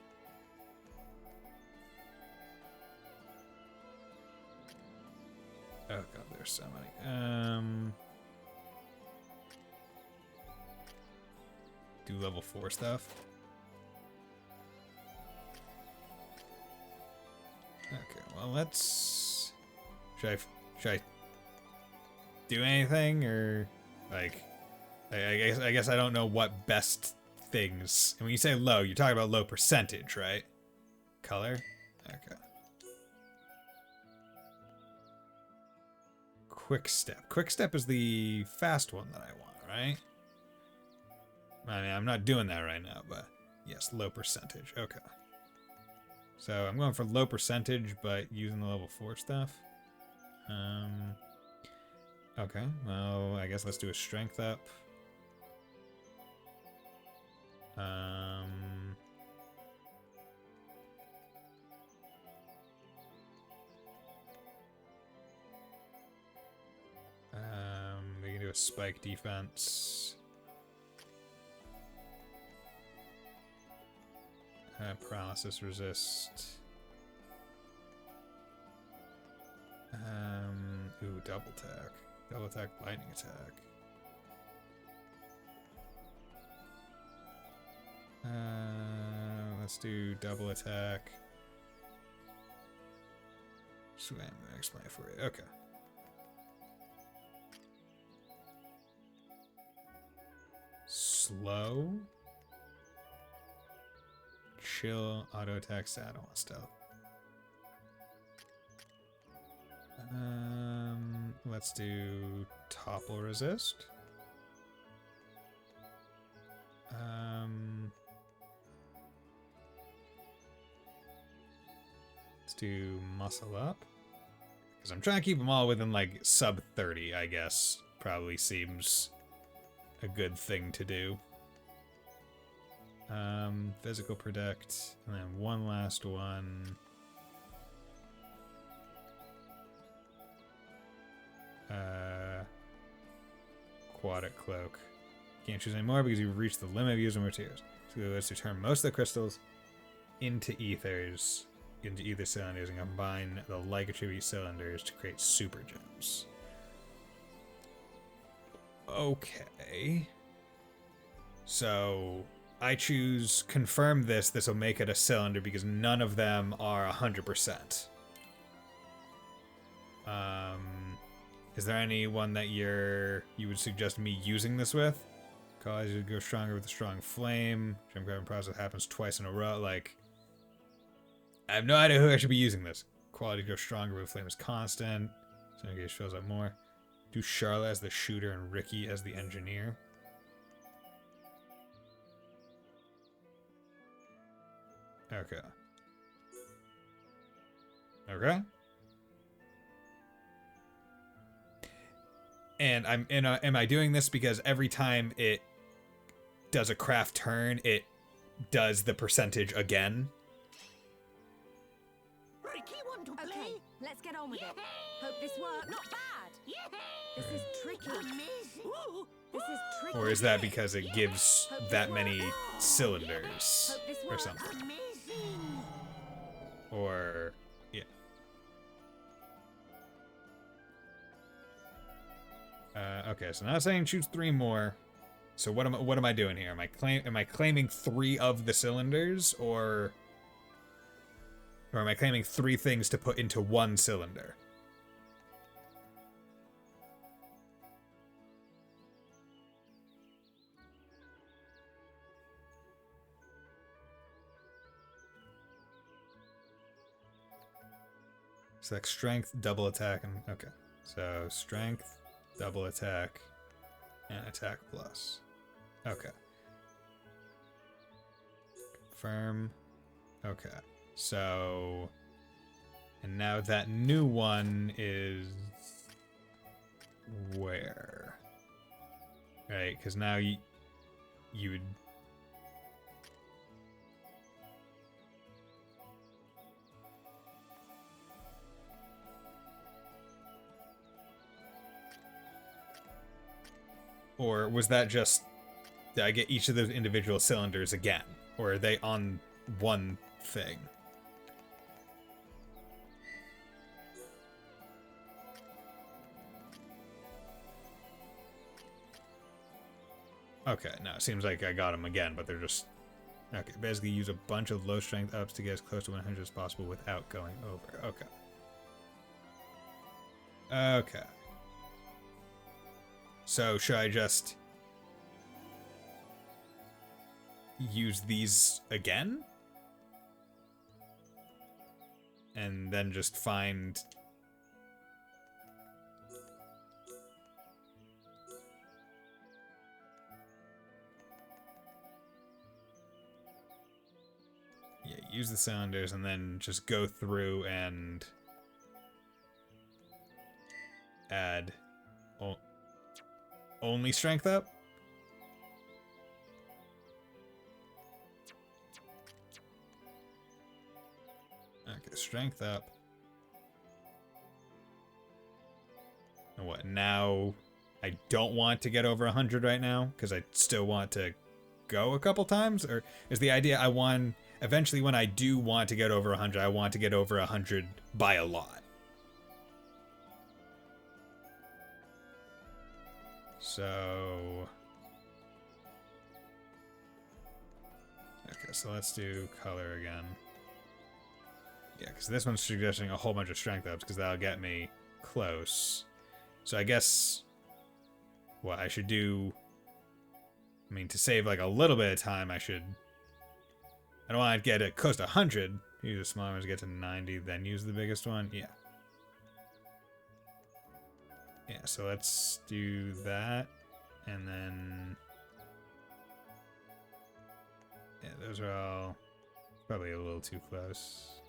Oh god, there's so many. Do level 4 stuff. Okay, well let's... Should I do anything, or like... I guess I don't know what best things... And when you say low, you're talking about low percentage, right? Color? Okay. Quick step. Quick step is the fast one that I want, right? I mean, I'm not doing that right now, but yes, low percentage. Okay. So I'm going for low percentage, but using the level 4 stuff. Okay, well, I guess let's do a strength up. We can do a spike defense. Paralysis resist. Ooh, double attack. Double attack, lightning attack. Let's do double attack. So I'm gonna explain it for you. Okay. Slow. Chill, auto attack, saddle, and stealth. Let's do topple resist. Let's do muscle up. Because I'm trying to keep them all within like sub 30, I guess. Probably seems a good thing to do. Physical protect, and then one last one. Aquatic cloak. Can't choose anymore because you've reached the limit of using materials. So let's return most of the crystals into ethers, into ether cylinders, and combine the like attribute cylinders to create super gems. Okay. So I choose confirm this. This will make it a cylinder because none of them are 100%. Is there any one that you would suggest me using this with? Cause you go stronger with a strong flame. Gem grabbing process happens twice in a row. Like, I have no idea who I should be using this. Quality goes stronger with flame is constant. So engage fills up more. Do Charlotte as the shooter and Ricky as the engineer. Okay. Okay. And am I doing this because every time it does a craft turn, it does the percentage again? Ricky, want to play? Okay, let's get on with it. Hope this works. Not bad. This is tricky. This is tricky. Or is that because it gives that many cylinders or something? Or yeah. Okay, so now it's saying choose 3 more. So what am I doing here? Am I claiming 3 of the cylinders, or am I claiming 3 things to put into 1 cylinder? Select strength, double attack, and okay. So strength, double attack, and attack plus. Okay. Confirm. Okay. So, and now that new one is where? Right, because now you would. Or was that just, did I get each of those individual cylinders again? Or are they on one thing? Okay, no, it seems like I got them again, but they're just... Okay, basically use a bunch of low strength ups to get as close to 100 as possible without going over. Okay. Okay. So, should I just use these again? And then just find... Yeah, use the cylinders and then just go through and add... Only strength up? Okay, strength up. And what, now I don't want to get over 100 right now? Because I still want to go a couple times? Or is the idea I want, eventually when I do want to get over 100, I want to get over 100 by a lot? So, okay, so let's do color again. Yeah, because this one's suggesting a whole bunch of strength ups, because that'll get me close. So I guess what I should do, I mean, to save like a little bit of time, I don't want to get it close to 100. Use the smaller ones to get to 90, then use the biggest one. Yeah. Yeah, so let's do that, and then, yeah, those are all probably a little too close.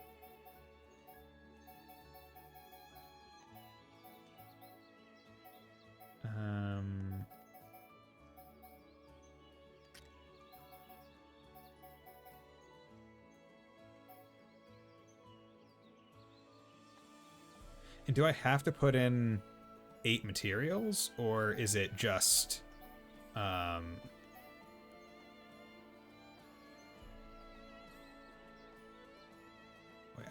And do I have to put in 8 materials, or is it just wait,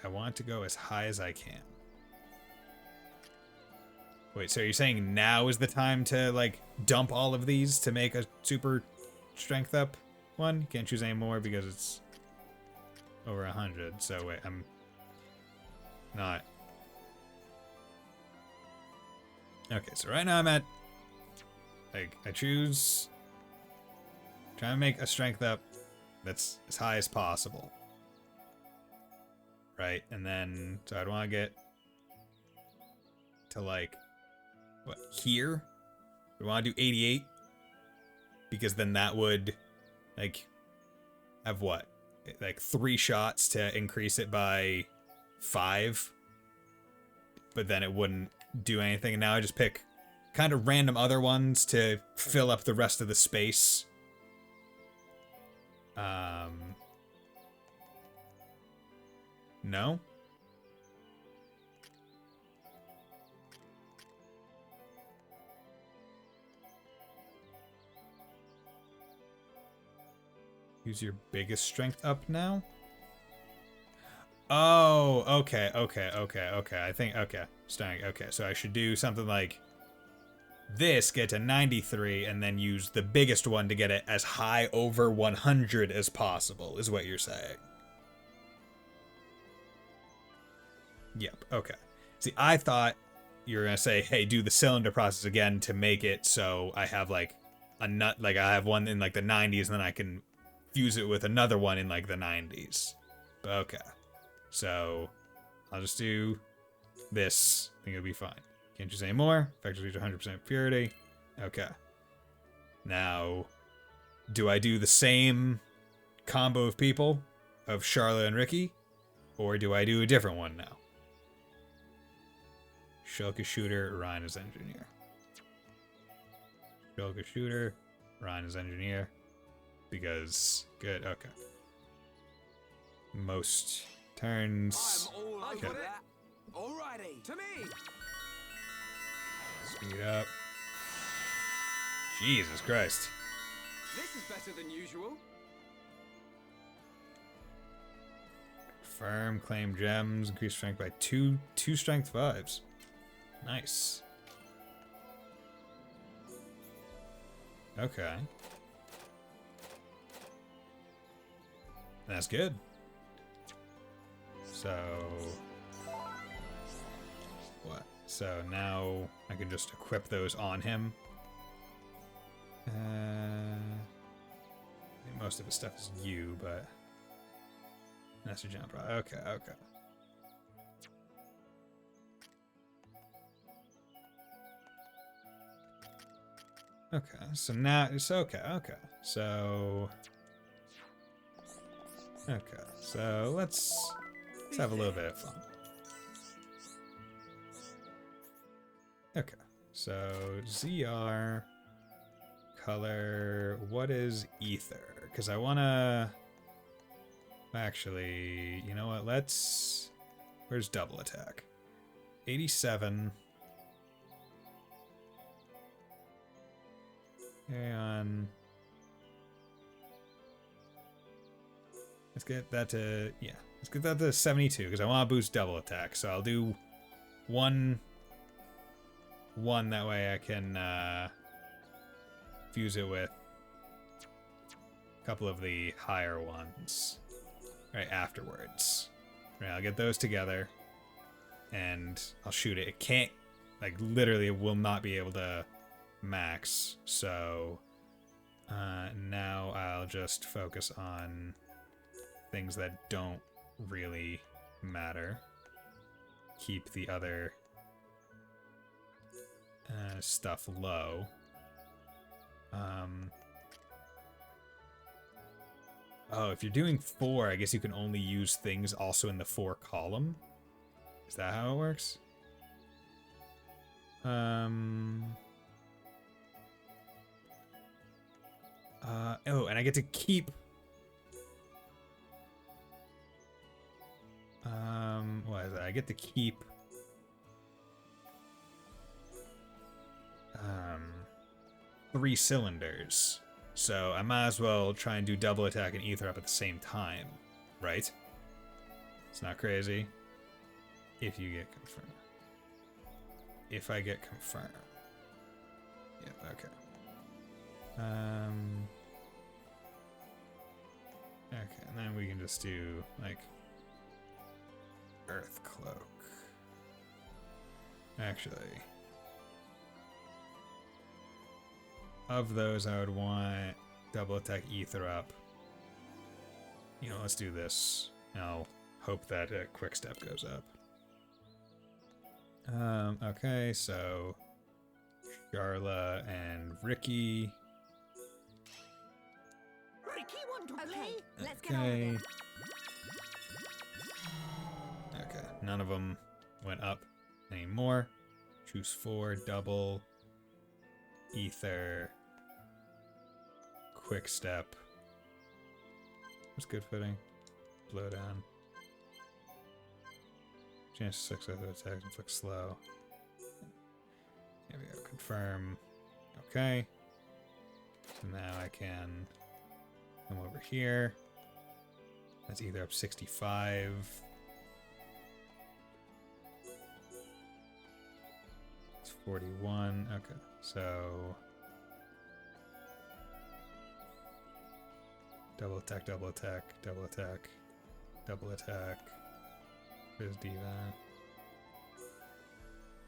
I want to go as high as I can. Wait, so you're saying now is the time to like dump all of these to make a super strength up one? You can't choose any more because it's over 100. So wait, I'm not. Okay, so right now I'm at, like, I choose, try to make a strength up that's as high as possible. Right, and then, so I'd want to get to, like, what, here? We want to do 88? Because then that would, like, have what? Like 3 shots to increase it by 5. But then it wouldn't do anything. And now I just pick kind of random other ones to fill up the rest of the space. No? Use your biggest strength up now? Oh, okay. I think, okay. Starting, okay, so I should do something like this, get to 93, and then use the biggest one to get it as high over 100 as possible, is what you're saying. Yep, okay. See, I thought you were going to say, hey, do the cylinder process again to make it so I have, like, a nut, like, I have one in, like, the 90s, and then I can fuse it with another one in, like, the 90s. But okay. So, I'll just do this. I think it'll be fine. Can't use any more. Effectively reach 100% purity. Okay. Now, do I do the same combo of people, of Charlotte and Ricky? Or do I do a different one now? Shulk is shooter, Ryan is engineer. Shulk is shooter, Ryan is engineer. Because, good, okay. Most turns. I'm all Okay. over that. Alrighty, to me. Speed up. Jesus Christ. This is better than usual. Firm, claim gems, increase strength by two strength 5s. Nice. Okay. That's good. So, what? So now I can just equip those on him. Most of his stuff is you, but that's a jump. Okay, okay. Okay, so now it's okay. So let's have a little bit of fun. Okay, so ZR color. What is ether? Because I wanna actually. You know what? Let's. Where's double attack? 87. Hang on. Let's get that to, yeah. Let's get that to 72, because I want to boost double attack. So I'll do one that way I can fuse it with a couple of the higher ones right afterwards. Right, I'll get those together, and I'll shoot it. It can't, like, literally it will not be able to max, so now I'll just focus on things that don't really matter. Keep the other stuff low. Oh, if you're doing 4, I guess you can only use things also in the 4 column. Is that how it works? Oh, and I get to keep. What is that? I get to keep. 3 cylinders. So I might as well try and do double attack and ether up at the same time, right? It's not crazy. If you get confirmed. If I get confirmed. Yeah, okay. Okay, and then we can just do, like, Earth Cloak. Actually, of those, I would want double attack ether up. You know, let's do this. I'll hope that quick step goes up. Okay, so Garla and Ricky. Ricky want to play? Let's get on with Okay. it. Okay, none of them went up anymore. Choose 4, double, ether, quick step. What's good footing? Blow down. Chance 6 other attacks, inflict slow. Here we go, confirm. Okay. So now I can come over here. That's either up 65. It's 41. Okay, so double attack, double attack, double attack, double attack. There's Divan.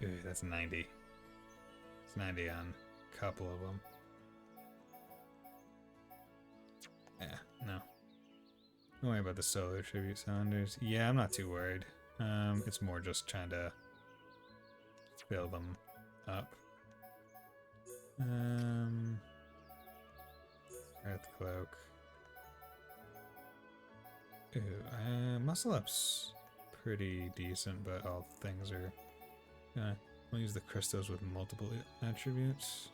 Ooh, that's 90. It's 90 on a couple of them. Yeah, no. Don't worry about the solar tribute sounders. Yeah, I'm not too worried. It's more just trying to fill them up. Earth cloak. Ooh, muscle up's pretty decent, but all things are. We'll use the crystals with multiple attributes.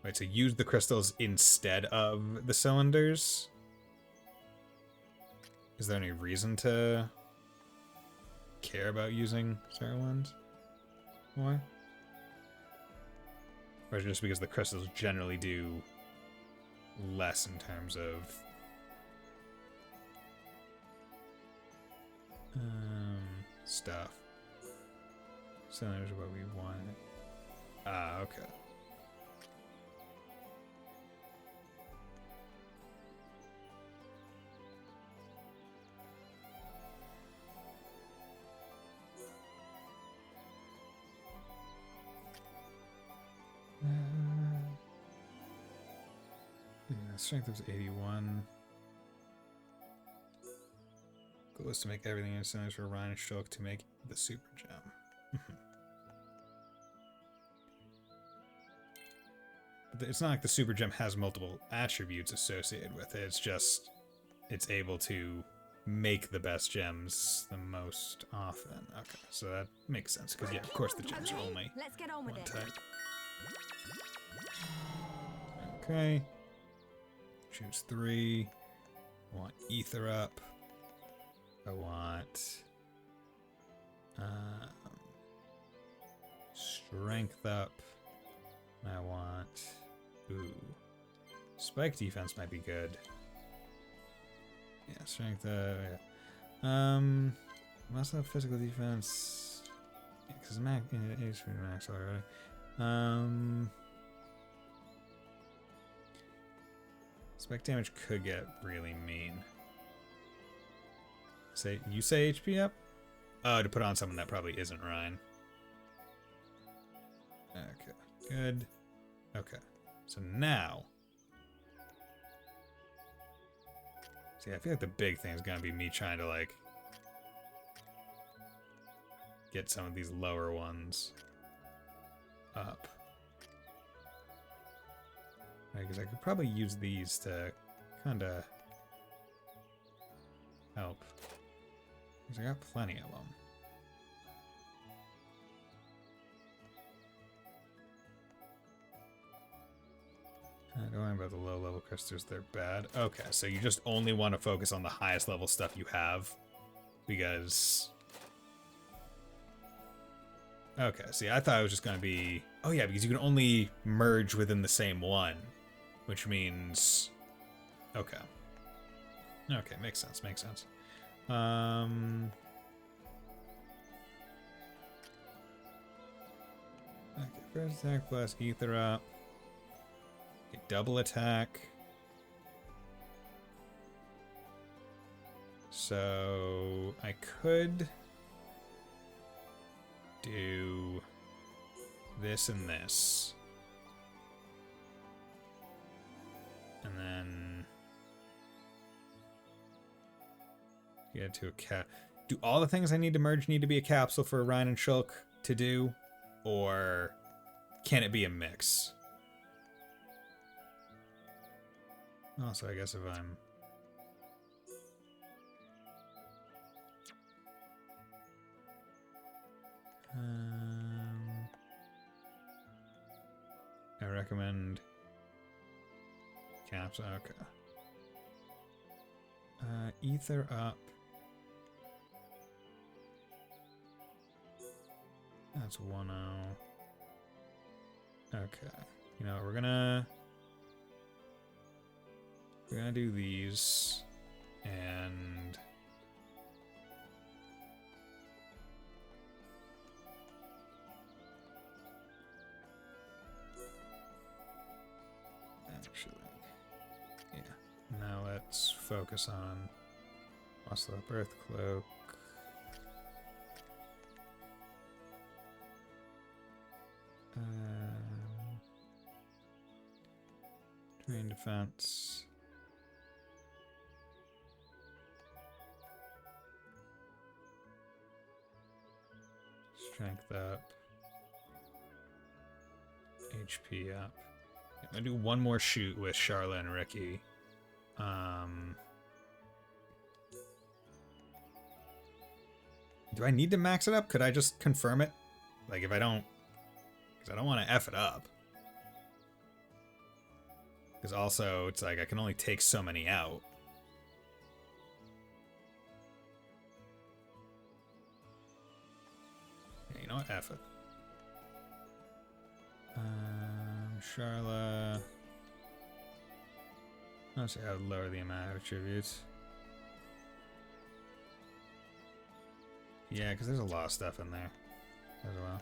Wait, so use the crystals instead of the cylinders? Is there any reason to care about using certain ones more? Or is it just because the crystals generally do less in terms of stuff? Cylinders are what we want. Ah, okay. Strength was 81. Goal is to make everything in cylinders for Ryan and Shulk to make the super gem. But it's not like the super gem has multiple attributes associated with it. It's just it's able to make the best gems the most often. Okay, so that makes sense because yeah, of course the gems are only Let's get on with one it. type. Okay. Choose 3. I want ether up. I want strength up. I want spike defense might be good. Yeah, strength yeah. Must have physical defense. Yeah, because max is max already. Spec damage could get really mean. You say HP up? Oh, to put on someone that probably isn't Ryan. Okay, good. Okay, so now. See, I feel like the big thing is gonna be me trying to like get some of these lower ones up. Because I could probably use these to kind of help. Because I got plenty of them. Don't worry about the low level crystals, they're bad. Okay, so you just only want to focus on the highest level stuff you have. Because... Okay, see, I thought it was just going to be... Oh yeah, because you can only merge within the same one. Which means... Okay. Okay, makes sense, makes sense. Okay, first attack plus ether up. Okay, double attack. So I could do this and this. And then get to a cat. do all the things I need to merge need to be a capsule for Ryan and Shulk to do? Or can it be a mix? Also, I guess if I'm... I recommend caps. Okay. Ether up. That's 1-0. Okay. You know, we're gonna do these and actually, yeah. Now let's focus on Muscle Up Earth Cloak. Terrain defense. Strength up. HP up. I'm gonna do one more shoot with Charla and Ricky. Do I need to max it up? Could I just confirm it? Like if I don't... Because I don't want to F it up. Because also, it's like I can only take so many out. Yeah, you know what? F it. Charla. I'll see how to lower the amount of attributes. Yeah, because there's a lot of stuff in there as well.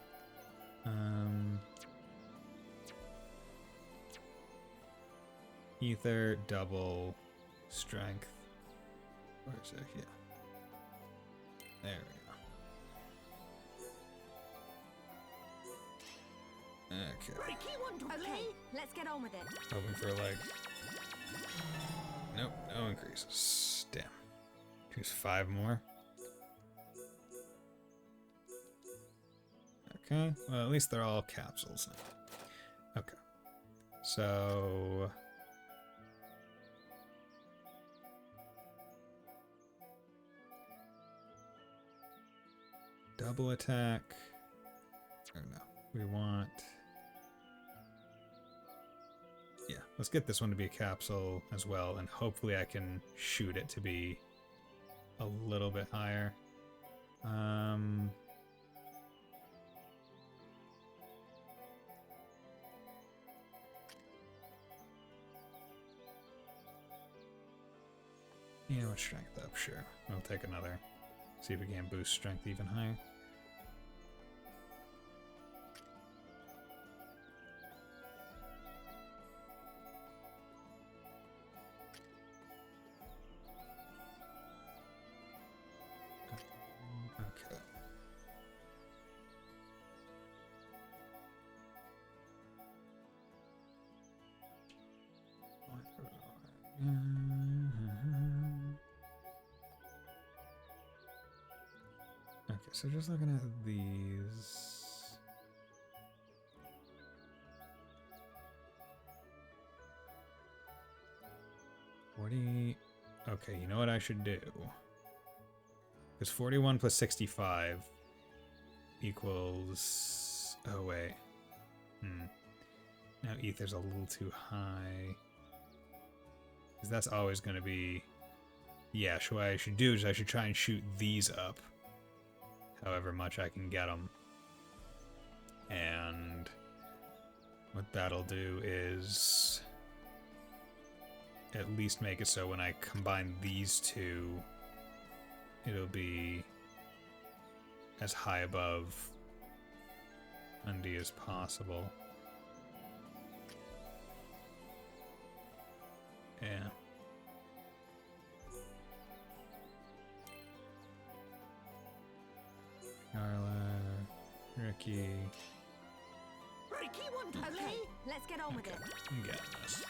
Ether, double, strength. Where is it? Yeah. There we go. Okay. Okay, let's get on with it. Hoping for like... Nope, no increases. Damn. Choose 5 more. Okay, well at least they're all capsules now. Okay. So... Double attack. Oh no, we want... Yeah, let's get this one to be a capsule as well, and hopefully I can shoot it to be a little bit higher. Yeah, what strength up? Sure. We'll take another. See if we can boost strength even higher. Okay. Okay, so just looking at these. Okay, you know what I should do? Because 41 plus 65 equals... Oh, wait. Now ether's a little too high. Because that's always going to be... Yeah, so what I should do is I should try and shoot these up. However much I can get them. And what that'll do is at least make it so when I combine these two, it'll be as high above Undy as possible. Yeah. Carla, Ricky. Okay, let's get on with it. You got this.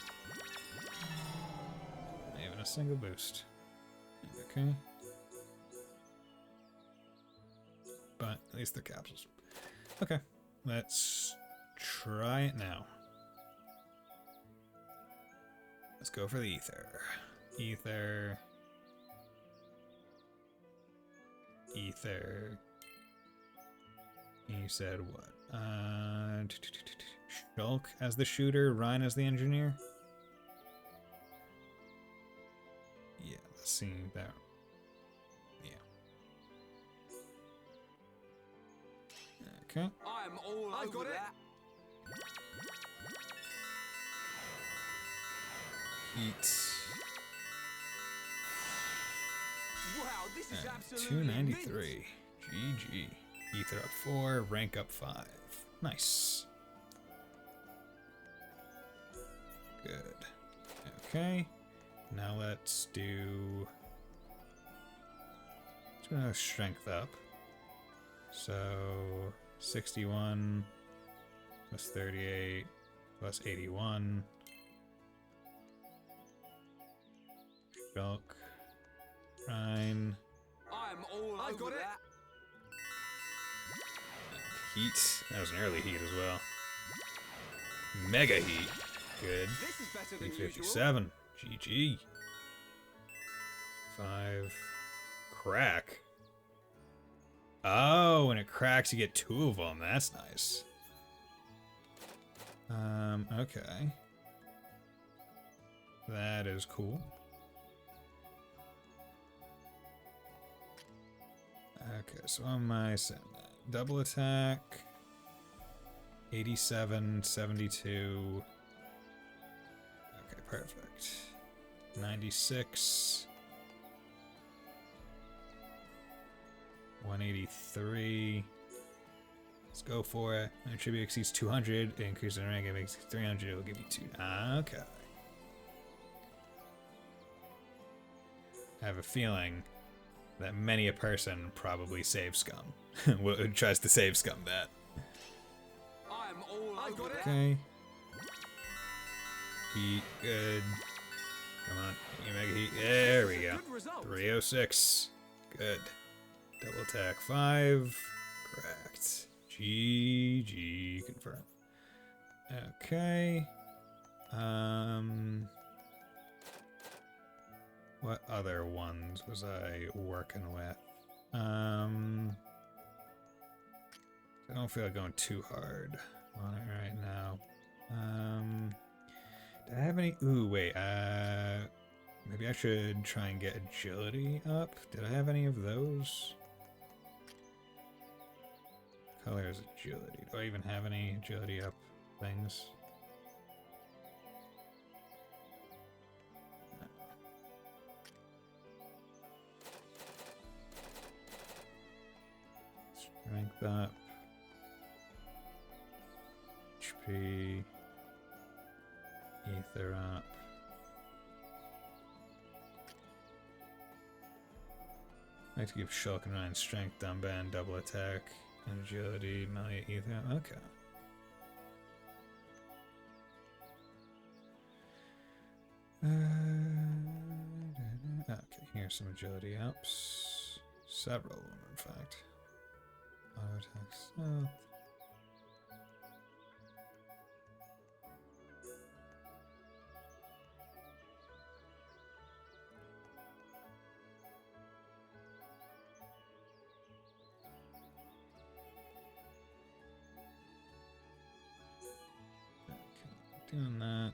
Not even a single boost. Okay. but at least they're capsules. Okay, let's try it now. Let's go for the ether. Ether. Ether. You said what? Shulk as the shooter, Ryan as the engineer? Yeah, let's see that. Yeah. Okay. I'm all over that. Heat. Wow, this is absolutely 293. GG. Ether up 4, rank up 5. Nice. Good. Okay. Now let's do... Let's go strength up. So 61 plus 38 plus 81. Shulk. Rhine. I'm all over that. Heat. That was an early heat as well. Mega heat. Good. This is better than 357. GG. 5. Crack. Oh, when it cracks, you get 2 of them. That's nice. Okay. That is cool. Okay, so what am I saying? Double attack. 87, 72. Okay, perfect. 96. 183. Let's go for it. It should be exceeds 200. It increases the rank. If it exceeds 300, it will give you 2. Okay. I have a feeling that many a person probably saves scum. Tries to save scum that. I'm all over that. Okay. Heat, good. Come on, you mega heat. There we go. 306. Good. Double attack 5. Correct. GG. Confirm. Okay. What other ones was I working with? I don't feel like going too hard on it right now. Do I have any? Ooh, wait. Maybe I should try and get agility up. Did I have any of those? Color is agility. Do I even have any agility up things? Strength up. HP. Ether up. I like to give Shulk and Ryan strength, down band, double attack, and agility, melee, ether. Okay. Okay, here's some agility ups. Several of them, in fact. Auto attack stealth. Doing that.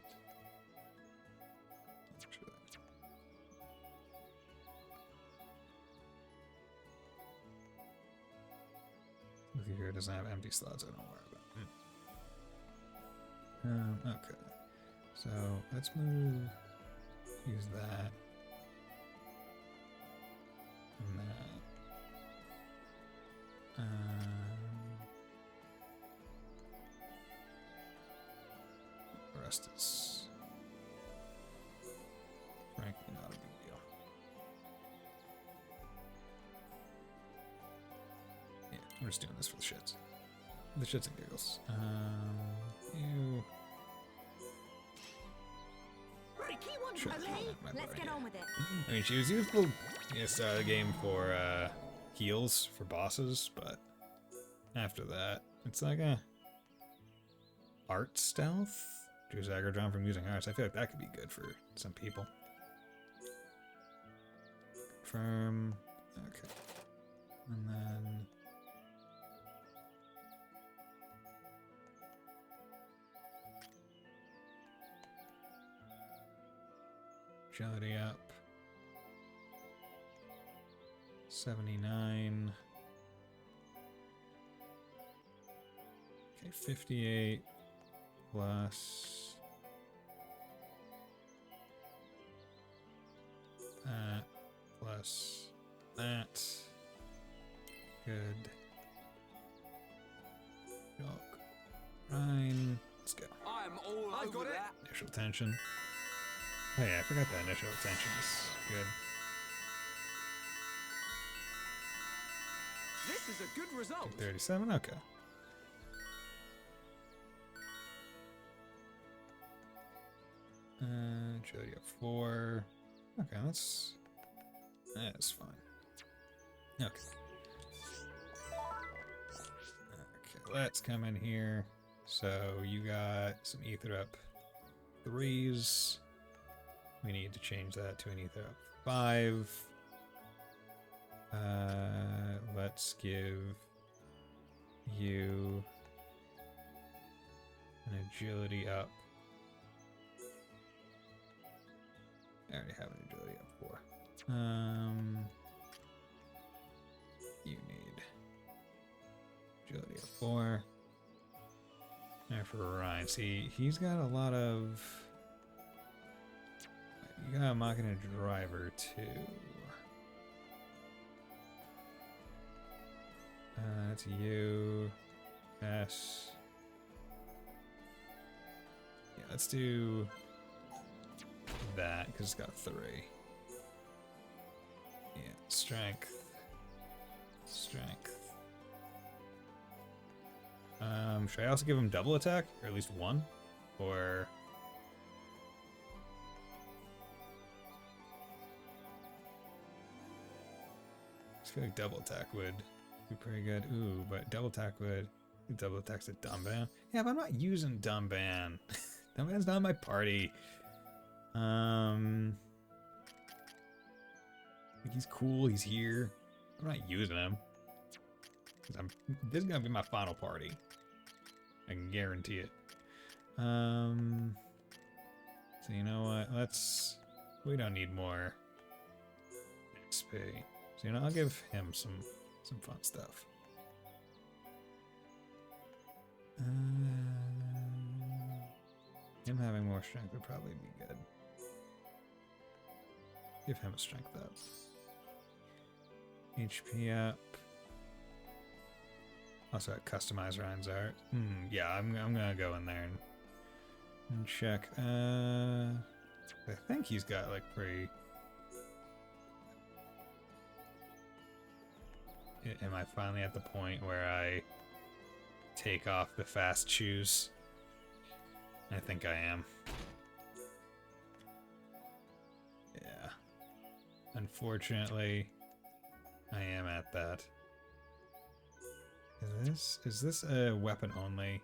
Look here, it doesn't have empty slots, I don't worry about. Okay. So let's move. Use that. And that. The rest is frankly not a big deal. Yeah, we're just doing this for the shits. The shits and giggles. You. Sure, Let's get on with it. I mean, she was useful at the start of the game for heals for bosses, but after that. It's like a art stealth. Choose aggro drawn from using arts. I feel like that could be good for some people. Confirm. Okay. And then agility up. 79. Okay, 58 plus that plus that. Good. Jock. Ryan. Let's go. I'm all over that. Initial tension. Oh yeah, I forgot that initial tension is good. This is a good result. 37, okay. Agility up 4. Okay, that's fine. Okay. Okay, let's come in here. So you got some ether up 3s. We need to change that to an ether up 5. Let's give you an agility up. I already have an agility up 4. You need agility up 4. Now for Ryan, see, he's got a lot of. You got a Machina driver too. That's you. S. Yeah, let's do that because it's got 3. Yeah, strength. Strength. Should I also give him double attack? Or at least 1? Or I feel like double attack would be pretty good. Ooh, but double attack would double attacks at Dumban. Yeah, but I'm not using Dumban. Dumban's not in my party. He's cool, he's here. I'm not using him. This is gonna be my final party. I can guarantee it. So you know what? We don't need more XP. So you know, I'll give him some fun stuff. Him having more strength would probably be good. Give him a strength up. HP up. Also, customize Ryan's art. Yeah, I'm gonna go in there and check. I think he's got like pretty. Am I finally at the point where I take off the fast shoes? I think I am. Yeah. Unfortunately, I am at that. Is this a weapon only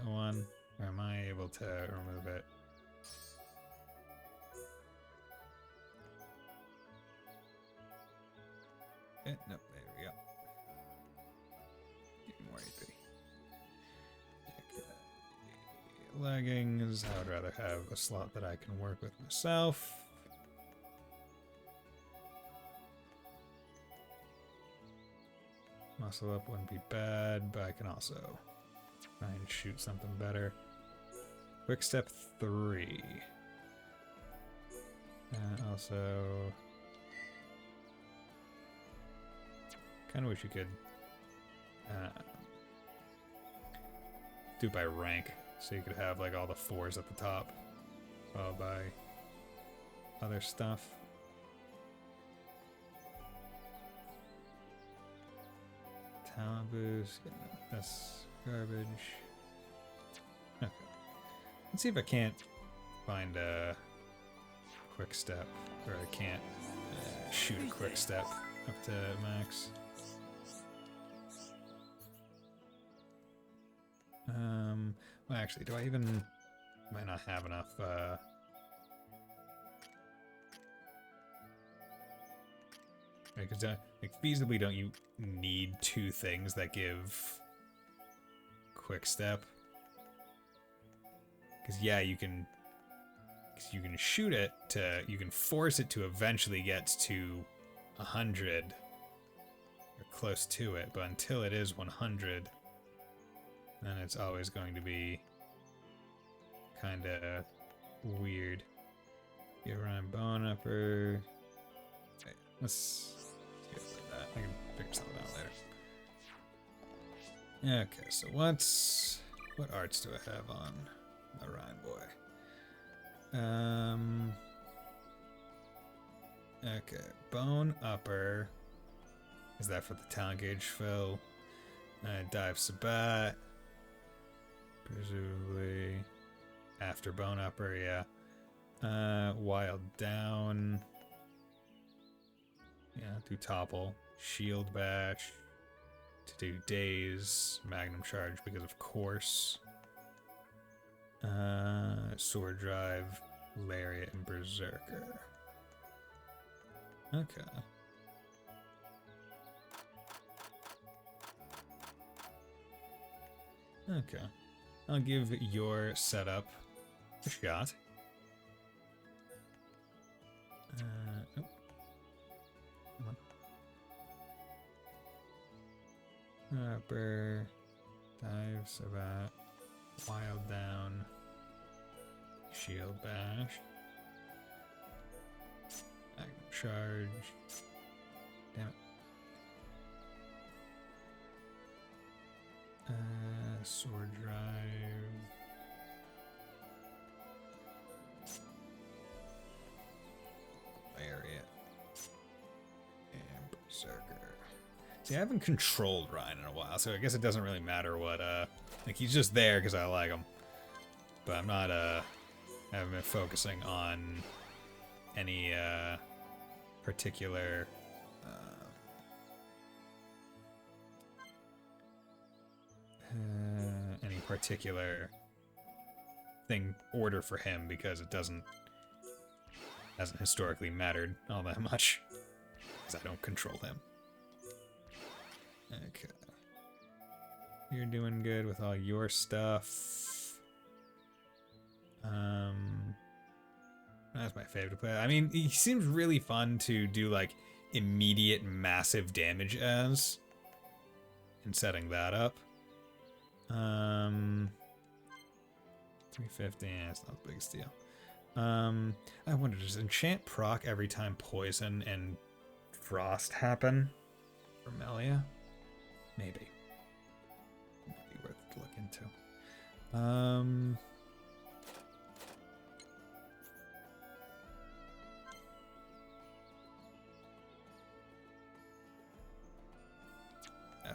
one? Or am I able to remove it? Nope, there we go. Get more AP. Leggings. I would rather have a slot that I can work with myself. Muscle up wouldn't be bad, but I can also try and shoot something better. Quick step 3. Also, kind of wish you could do it by rank, so you could have like all the 4s at the top, followed by other stuff. Talent boost, yeah, no, that's garbage. Okay, let's see if I can't find a quick step, or I can't shoot a quick step up to max. Well, actually, do I even... Might not have enough, because, like, feasibly, don't you need 2 things that give quick step? Because, yeah, you can shoot it to... You can force it to eventually get to 100. Or close to it, but until it is 100, then it's always going to be kind of weird. Get around bone upper. Okay, let's get with that. I can figure something out later. Okay, so what arts do I have on my Rhine boy? Okay, bone upper. Is that for the talent gauge fill? Dive Sabat. Presumably after bone upper, yeah. Wild down. Yeah, do topple. Shield bash. To do daze. Magnum charge because of course. Sword drive. Lariat and berserker. Okay. Okay. I'll give your setup a shot. Oh. Come on. Upper. Dive Sabat. Wild down. Shield bash. Magnum charge. Damn it. Sword drive. Lariat. And berserker. See, I haven't controlled Ryan in a while, so I guess it doesn't really matter what, like, he's just there because I like him. But I'm not, haven't been focusing on any, particular, any particular thing order for him because it hasn't historically mattered all that much because I don't control him. Okay, you're doing good with all your stuff. That's my favorite player. I mean, he seems really fun to do like immediate massive damage as, and setting that up. 350, yeah, it's not the biggest deal. I wonder, does enchant proc every time poison and frost happen for Melia? Maybe. Might be worth it to look into.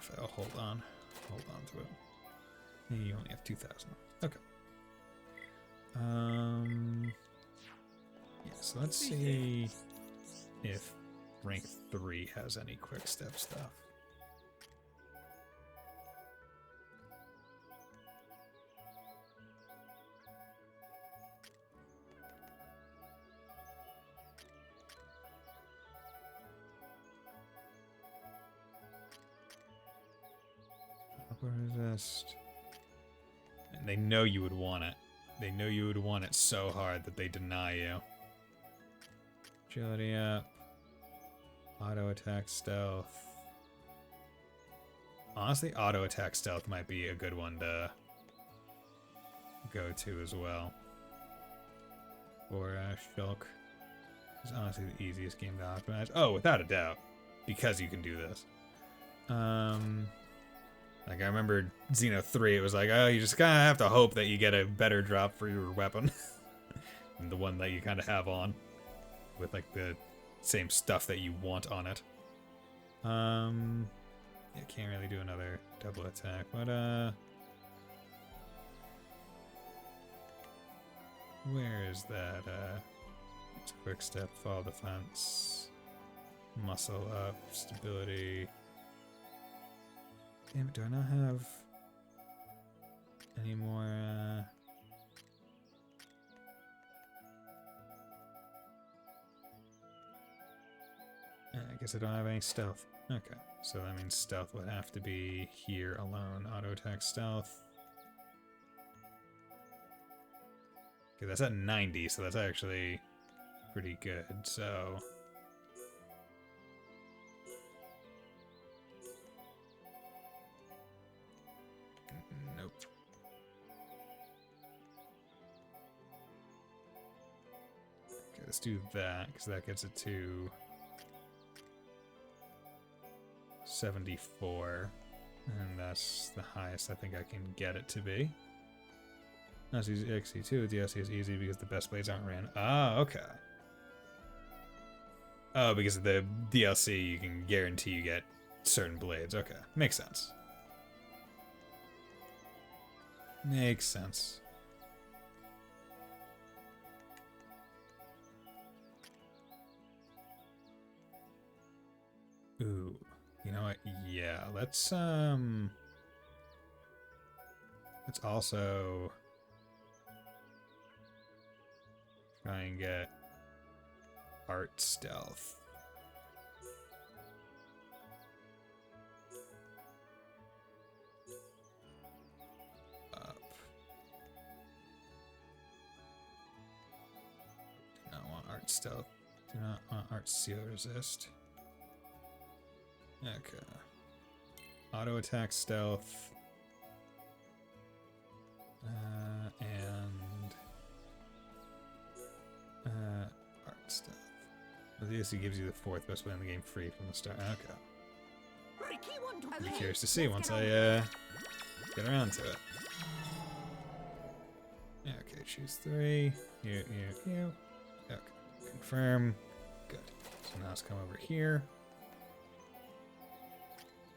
FL, hold on to it. You only have 2,000. Okay. Yeah, so let's see if rank 3 has any quick step stuff. Resist. And they know you would want it. They know you would want it so hard that they deny you. Agility up. Auto attack stealth. Honestly, auto attack stealth might be a good one to go to as well. Or Shulk. It's honestly the easiest game to optimize. Oh, without a doubt. Because you can do this. Like, I remember Xeno 3, it was like, oh, you just kind of have to hope that you get a better drop for your weapon than the one that you kind of have on. With, like, the same stuff that you want on it. Yeah, can't really do another double attack, but, where is that, it's quick step, fall defense, muscle up, stability. Damn it, do I not have any more, guess I don't have any stealth. Okay, so that means stealth would have to be here alone. Auto attack stealth. Okay, that's at 90, so that's actually pretty good, so... Nope. Okay, let's do that, because that gets it to 74. And that's the highest I think I can get it to be. That's easy. XC2 DLC is easy because the best blades aren't ran. Ah, okay. Oh, because of the DLC, you can guarantee you get certain blades. Okay, makes sense. Makes sense. Ooh, you know what? Yeah, let's also try and get art stealth. Up. Do not want art stealth. Do not want art seal resist. Okay. Auto attack stealth. And art stealth. Well, this gives you the 4th best way in the game free from the start. Okay. I'll be curious to see once I get around to it. Okay, choose 3. You. Okay. Confirm. Good. So now let's come over here.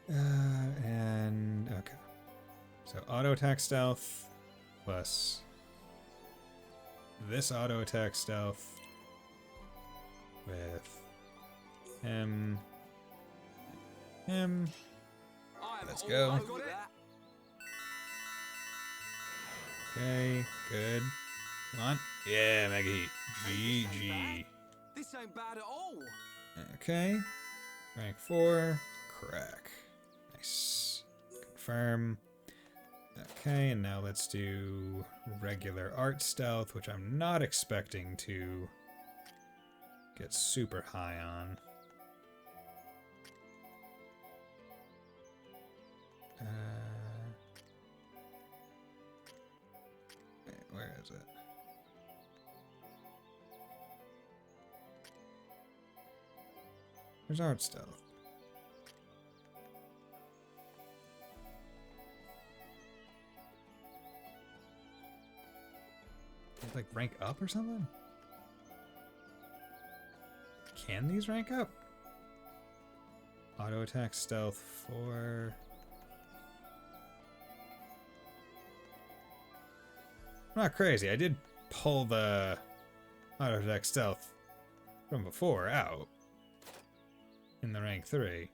And okay. So auto attack stealth plus this auto attack stealth with him. Let's go. Okay, good. Come on. Yeah, Mega Heat. GG. This ain't bad at all. Okay. Rank 4. Crack. Nice. Confirm. Okay, and now let's do regular art stealth, which I'm not expecting to get super high on. Wait, where is it? Where's art stealth? Like rank up or something? Can these rank up? Auto attack stealth 4. I'm not crazy. I did pull the auto attack stealth from before out in the rank 3.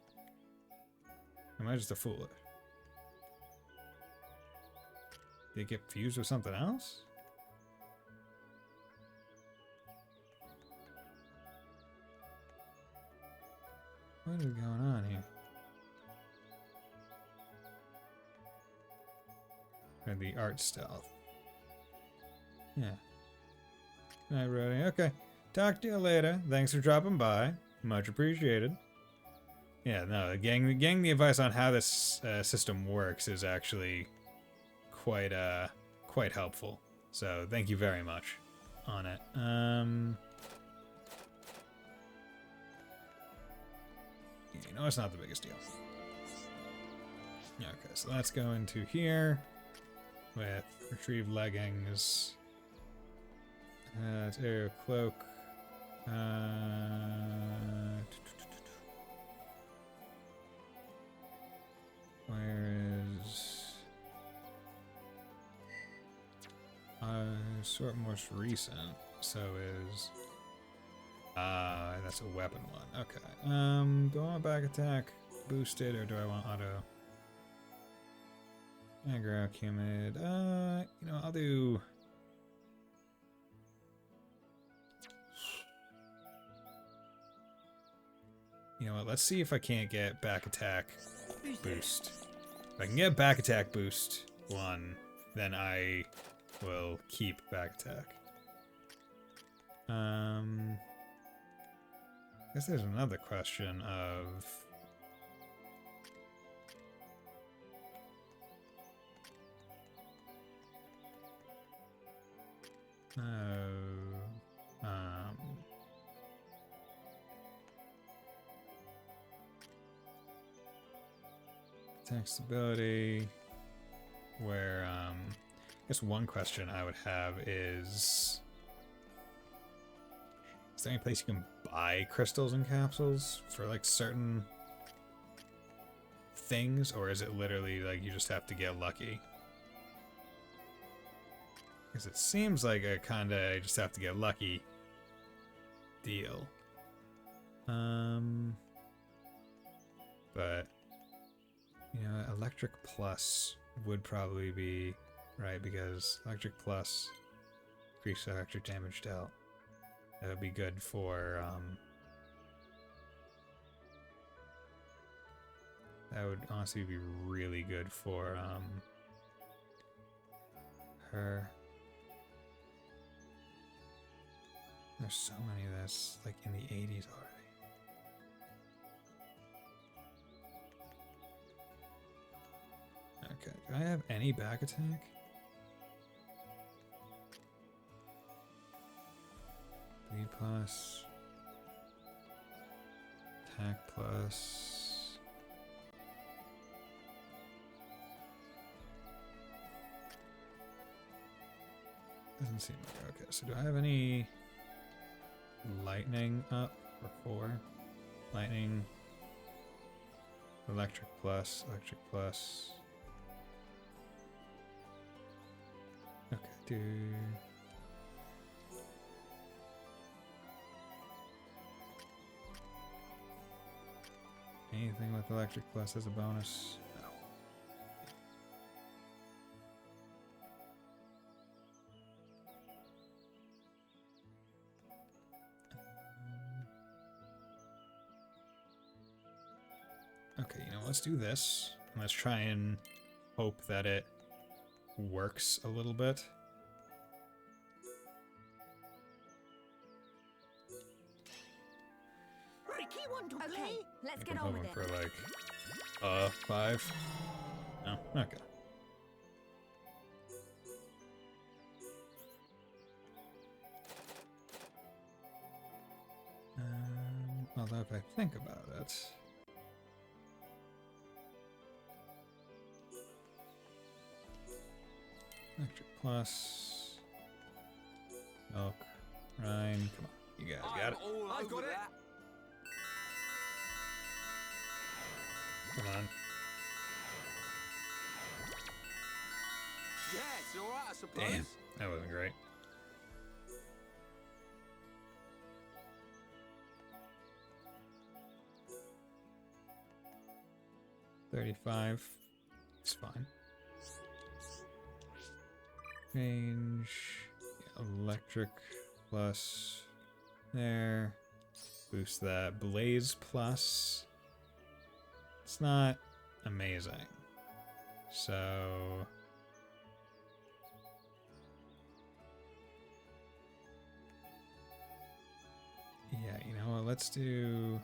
Am I just a fool? Did it get fused with something else? What is going on here? And the art stealth. Yeah. Night Roddy. Okay. Talk to you later. Thanks for dropping by. Much appreciated. Yeah, no, getting the advice on how this system works is actually quite helpful. So thank you very much on it. You know, it's not the biggest deal. Okay, so let's go into here with retrieve leggings. It's aerial cloak. Where is sort most recent? So is that's a weapon one. Okay. Do I want back attack boosted or do I want auto? Aggro, humid. You know, I'll do. You know what? Let's see if I can't get back attack boost. If I can get back attack boost 1, then I will keep back attack. I guess there's another question of... attack stability, where, I guess one question I would have is there any place you can buy crystals and capsules for, like, certain things, or is it literally, like, you just have to get lucky? Because it seems like a kinda just have to get lucky deal. But, you know, Electric Plus would probably be right, because Electric Plus increase electric damage dealt. That would be good for, that would honestly be really good for, her. There's so many that's, like, in the 80s already. Okay, do I have any back attack? B plus. Attack plus. Doesn't seem like, okay, so do I have any lightning up for 4? Lightning. Electric plus, electric plus. Okay, do... anything with electric plus as a bonus? No. Okay, you know, let's do this. And let's try and hope that it works a little bit. Okay, let's get on with it. For like 5. No, okay. Although if I think about it, electric plus, milk, Ryan, come on, you guys got it. I've got it. Come on. Yeah, it's alright, I suppose. Damn, that wasn't great. $35. It's fine. Range. Yeah, electric plus. There. Boost that. Blaze plus. It's not amazing. So... yeah, you know what, let's do...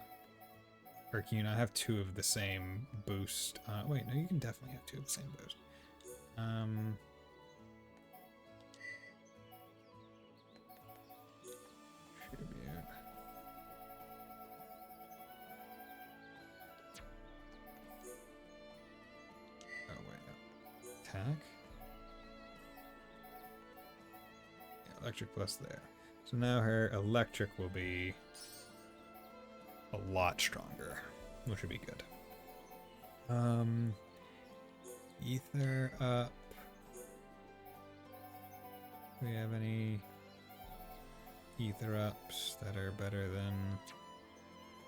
or can you not have 2 of the same boost? Wait, no, you can definitely have 2 of the same boost. Tribute. Oh, wait, no. Attack? Yeah, electric plus there. So now her electric will be a lot stronger, which would be good. Ether up. Do we have any ether ups that are better than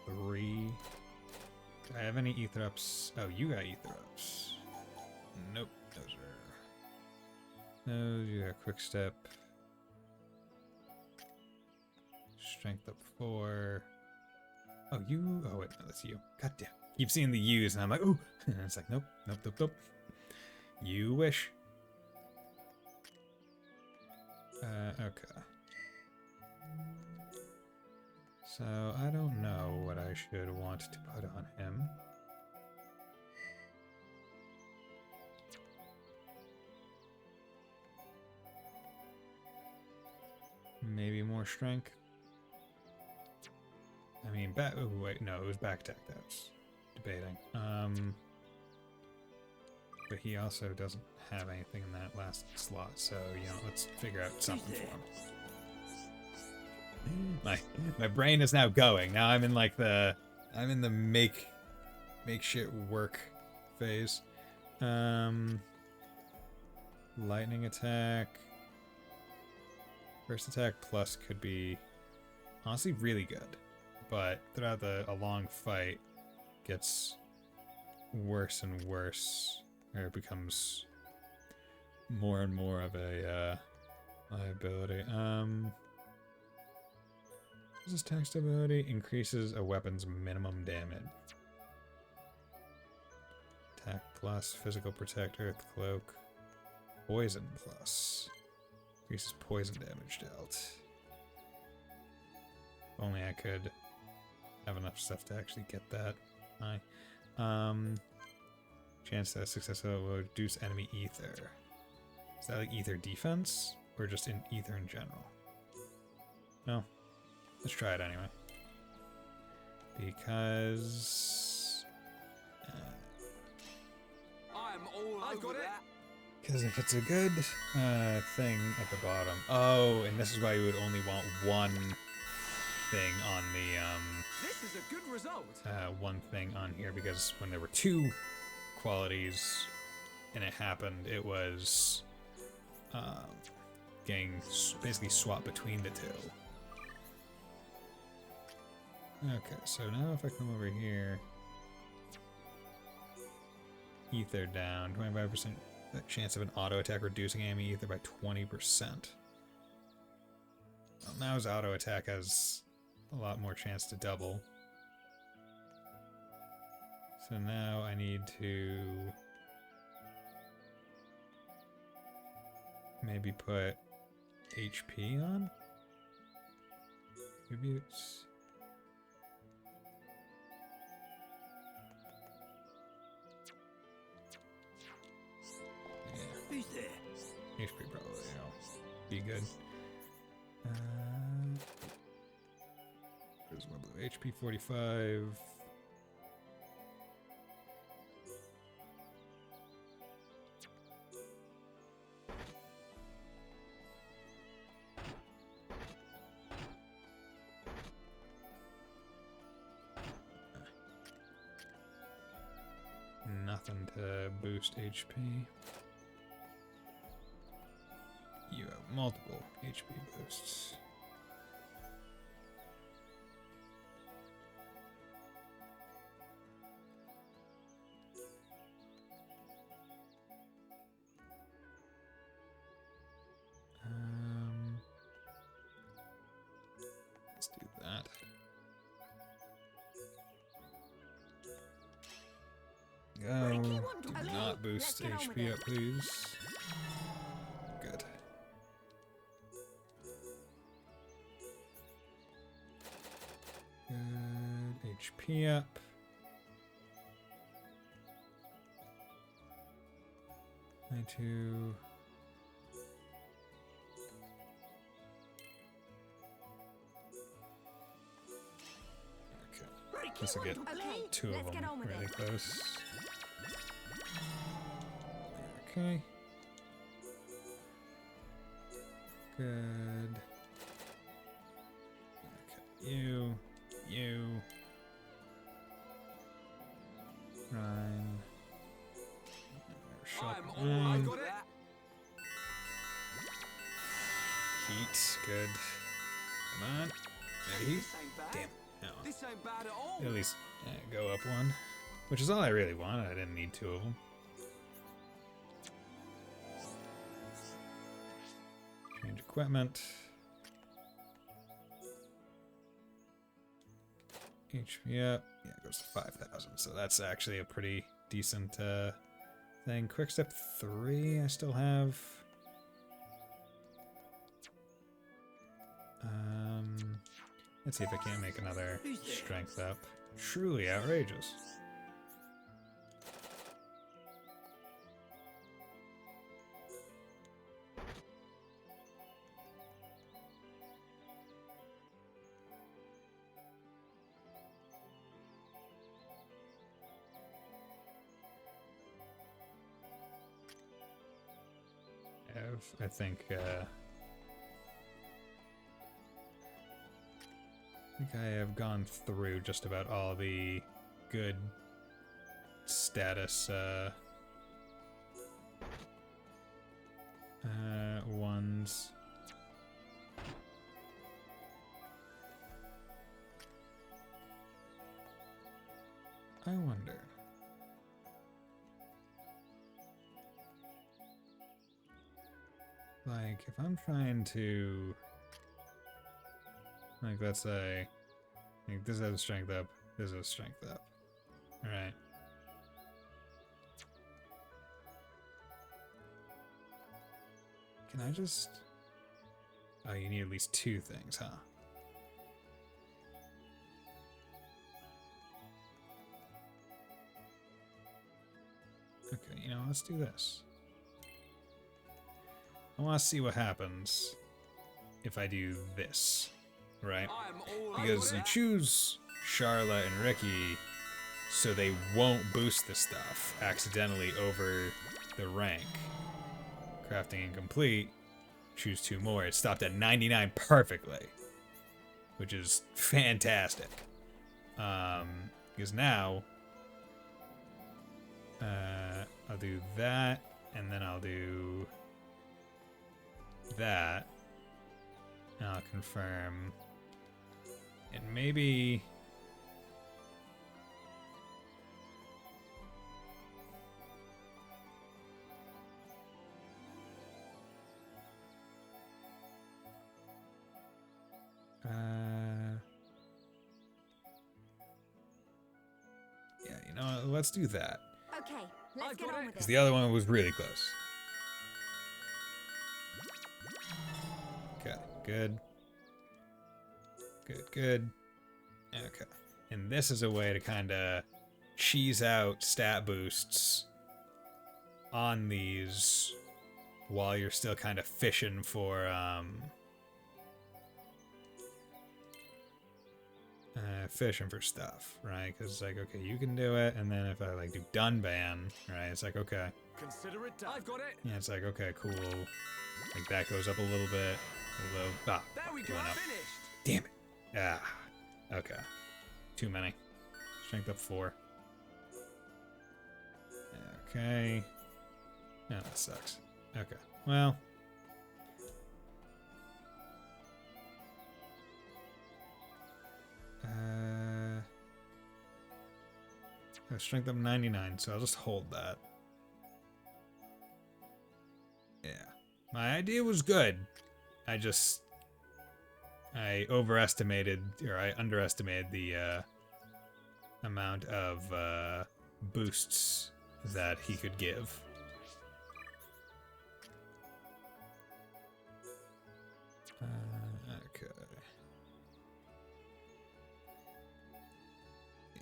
3? Do I have any ether ups? Oh, you got ether ups. Nope, those are... those, you got quick step. Strength up 4. Oh, you. Oh, wait, no, that's you. God damn. Keep seeing the U's, and I'm like, ooh. And it's like, nope, nope, nope, nope. You wish. Okay. So, I don't know what I should want to put on him. Maybe more strength. I mean, oh, wait, no, it was back attack that I was debating. But he also doesn't have anything in that last slot, so, you know, let's figure out something for him. My brain is now going. Now I'm in like I'm in the make shit work phase. Lightning attack. First attack plus could be honestly really good, but throughout a long fight gets worse and worse, or it becomes more and more of a liability. This text ability increases a weapon's minimum damage. Attack plus, physical protect, earth cloak, poison plus. Increases poison damage dealt. If only I could have enough stuff to actually get that high. Chance that success will reduce enemy ether. Is that like ether defense? Or just in ether in general? No. Let's try it anyway. Because... I'm all over that. Because if it's a good thing at the bottom... Oh, and this is why you would only want one thing on the... This is a good result. One thing on here, because when there were two qualities and it happened, it was getting basically swapped between the two. Okay, so now if I come over here, ether down, 25% chance of an auto attack reducing enemy ether by 20%. Well, now his auto attack has a lot more chance to double. So now I need to maybe put HP on? Tributes. Who's there? HP probably, be good. There's one blue. HP 45. Nothing to boost HP. You have multiple HP boosts. Let's do that. Go. Do not boost HP up, please. Good. Good. HP up. I2. Okay. This will get two of them really close. Okay. Good. Okay. You. Ryan. I got it. Heat. Good. Come on. Maybe heat. Damn. No. This ain't bad at all. At least go up one. Which is all I really wanted. I didn't need two of them. Change equipment. HP, yeah, it goes to 5,000, so that's actually a pretty decent thing. Quick step 3, I still have. Let's see if I can't make another strength up. Truly outrageous. I think I have gone through just about all the good status ones. I wonder. Like, if I'm trying to, like, let's say, like, this has strength up, this has strength up. Alright. Can I just... Oh, you need at least 2 things, huh? Okay, you know, let's do this. I want to see what happens if I do this, right? Because you choose Charlotte and Ricky so they won't boost the stuff accidentally over the rank. Crafting incomplete, choose 2 more. It stopped at 99 perfectly, which is fantastic. Because now, I'll do that, and then I'll do that, and I'll confirm, and maybe yeah, you know, let's do that. Okay, let's get on with Because it. the other one was really close. Okay, good. Good, good. Okay. And this is a way to kind of cheese out stat boosts on these while you're still kind of fishing for, stuff, right? Because it's like, okay, you can do it, and then if I like do done ban, right, it's like, okay. Consider it done. I've got it. Yeah, it's like, okay, cool. Like that goes up a little bit. Although, There we go. went up. Finished. Damn it. Ah. Okay. Too many. Strength up 4. Okay. No, that sucks. Okay. Well. Strength up 99, so I'll just hold that. Yeah. My idea was good. I overestimated, or I underestimated the amount of boosts that he could give. Okay.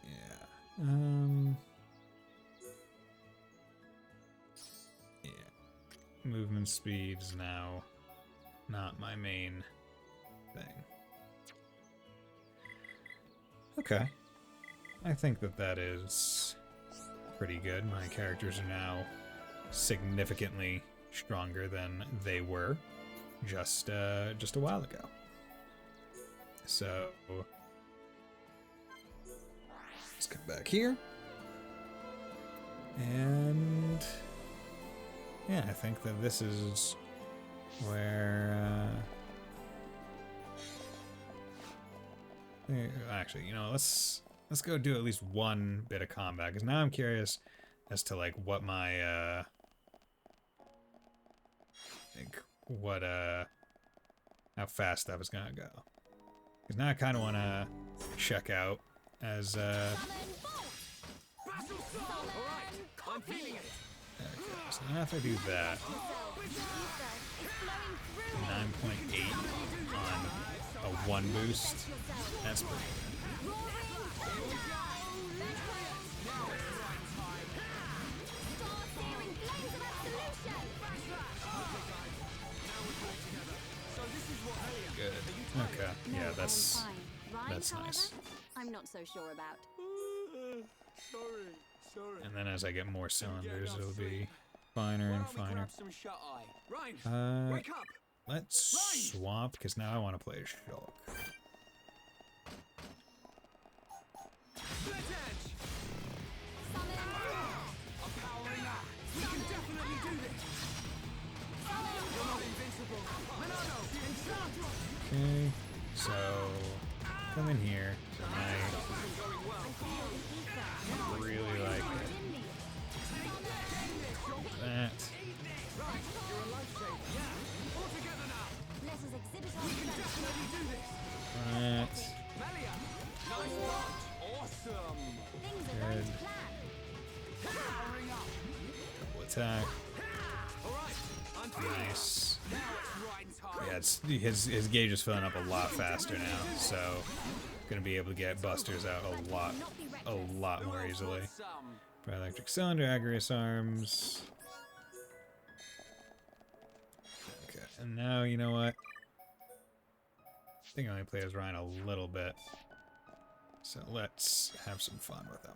Yeah. Yeah. Movement speed is now not my main thing. Okay. I think that is pretty good. My characters are now significantly stronger than they were just a while ago. So let's come back here. And yeah, I think that this is where actually, you know, let's go do at least one bit of combat, because now I'm curious as to like what my how fast that was gonna go. Because now I kind of want to check out as I'm feeling it. okay, so now if I do that, 9.8 on a 1 boost, that's pretty good. Good. Okay. Yeah, that's nice. I'm not so sure about. Sorry. And then as I get more cylinders, it'll be finer and finer. Wake up. Let's swap because now I want to play Shulk. Split edge. I'm powering up. We can definitely do this. You're not invincible. Monado, Okay, so come in here. So I really like it. That. That. Good. Double attack. Nice. Yeah, his gauge is filling up a lot faster now, so gonna be able to get busters out a lot more easily. Electric cylinder, Agrius arms. Okay, and now you know what? I think I only play as Ryan a little bit, so let's have some fun with him.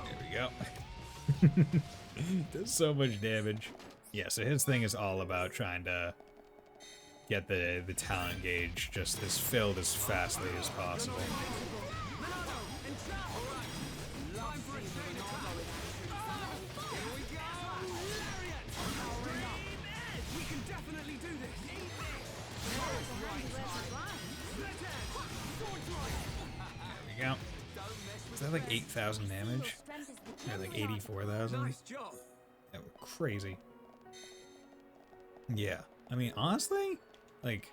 There we go. Does so much damage. Yeah, so his thing is all about trying to get the talent gauge just as filled as fastly as possible. There we go. Is that like 8,000 damage? Or like 84,000? That was crazy. Yeah. I mean, honestly, like,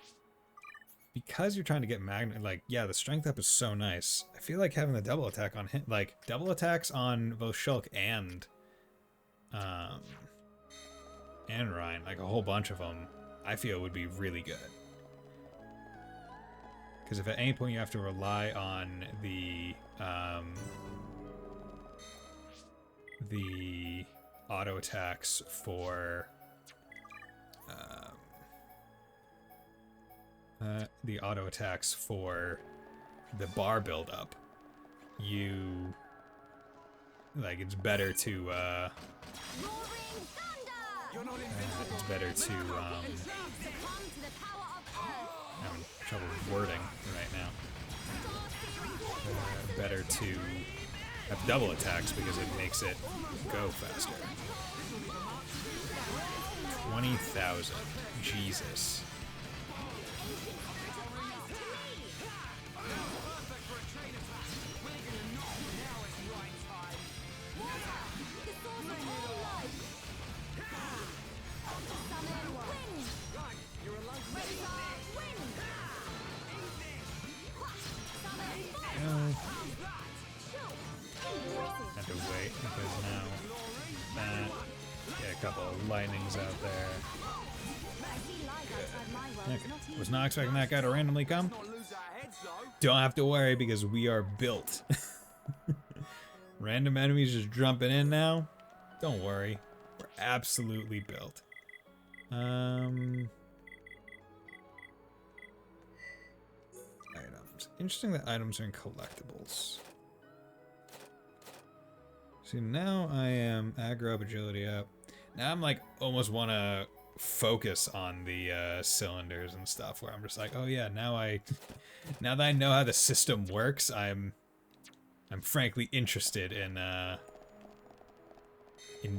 because you're trying to get magnet, like, yeah, the strength up is so nice. I feel like having the double attack on him, like, double attacks on both Shulk and Ryan, like a whole bunch of them, I feel would be really good. Because if at any point you have to rely on the auto attacks for the bar buildup, it's better to I'm having trouble wording right now. Better to have double attacks because it makes it go faster. 20,000. Jesus. Have to wait because now that a couple of lightnings out there. Okay. Was not expecting that guy to randomly come. Don't have to worry because we are built. Random enemies just jumping in now. Don't worry, we're absolutely built. Items. Interesting that items are in collectibles. See, now I am aggro up, agility up. Now I'm like almost want to focus on the cylinders and stuff where I'm just like, oh yeah, now that I know how the system works, I'm I'm frankly interested in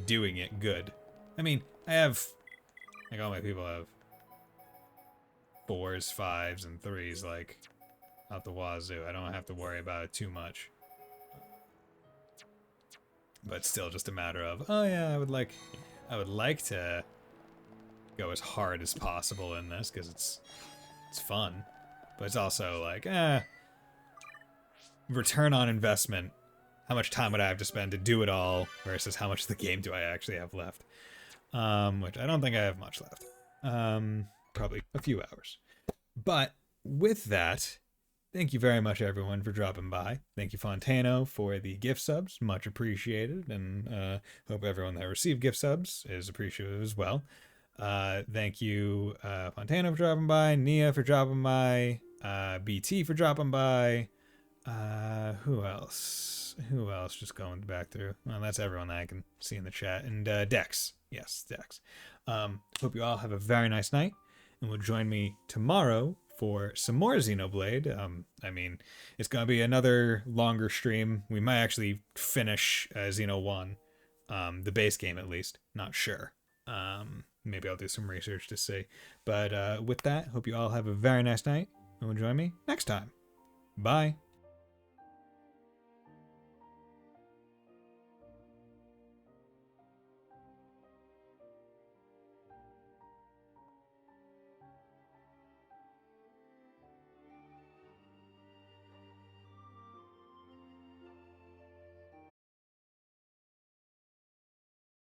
doing it good. I mean, I have, like, all my people have 4s, 5s, and 3s, like, out the wazoo. I don't have to worry about it too much. But still just a matter of, oh yeah, I would like to go as hard as possible in this, because it's fun. But it's also like, return on investment. How much time would I have to spend to do it all versus how much of the game do I actually have left? Which I don't think I have much left. Probably a few hours. But with that, thank you very much, everyone, for dropping by. Thank you, Fontano, for the gift subs. Much appreciated. And hope everyone that received gift subs is appreciative as well. Thank you, Fontano, for dropping by. Nia for dropping by. BT for dropping by. Who else? Who else? Just going back through. Well, that's everyone that I can see in the chat. And Dex. Yes, Dex. Hope you all have a very nice night. And will join me tomorrow for some more Xenoblade. I mean, it's going to be another longer stream. We might actually finish Xeno 1. The base game, at least. Not sure. Maybe I'll do some research to see. But with that, hope you all have a very nice night. And will join me next time. Bye.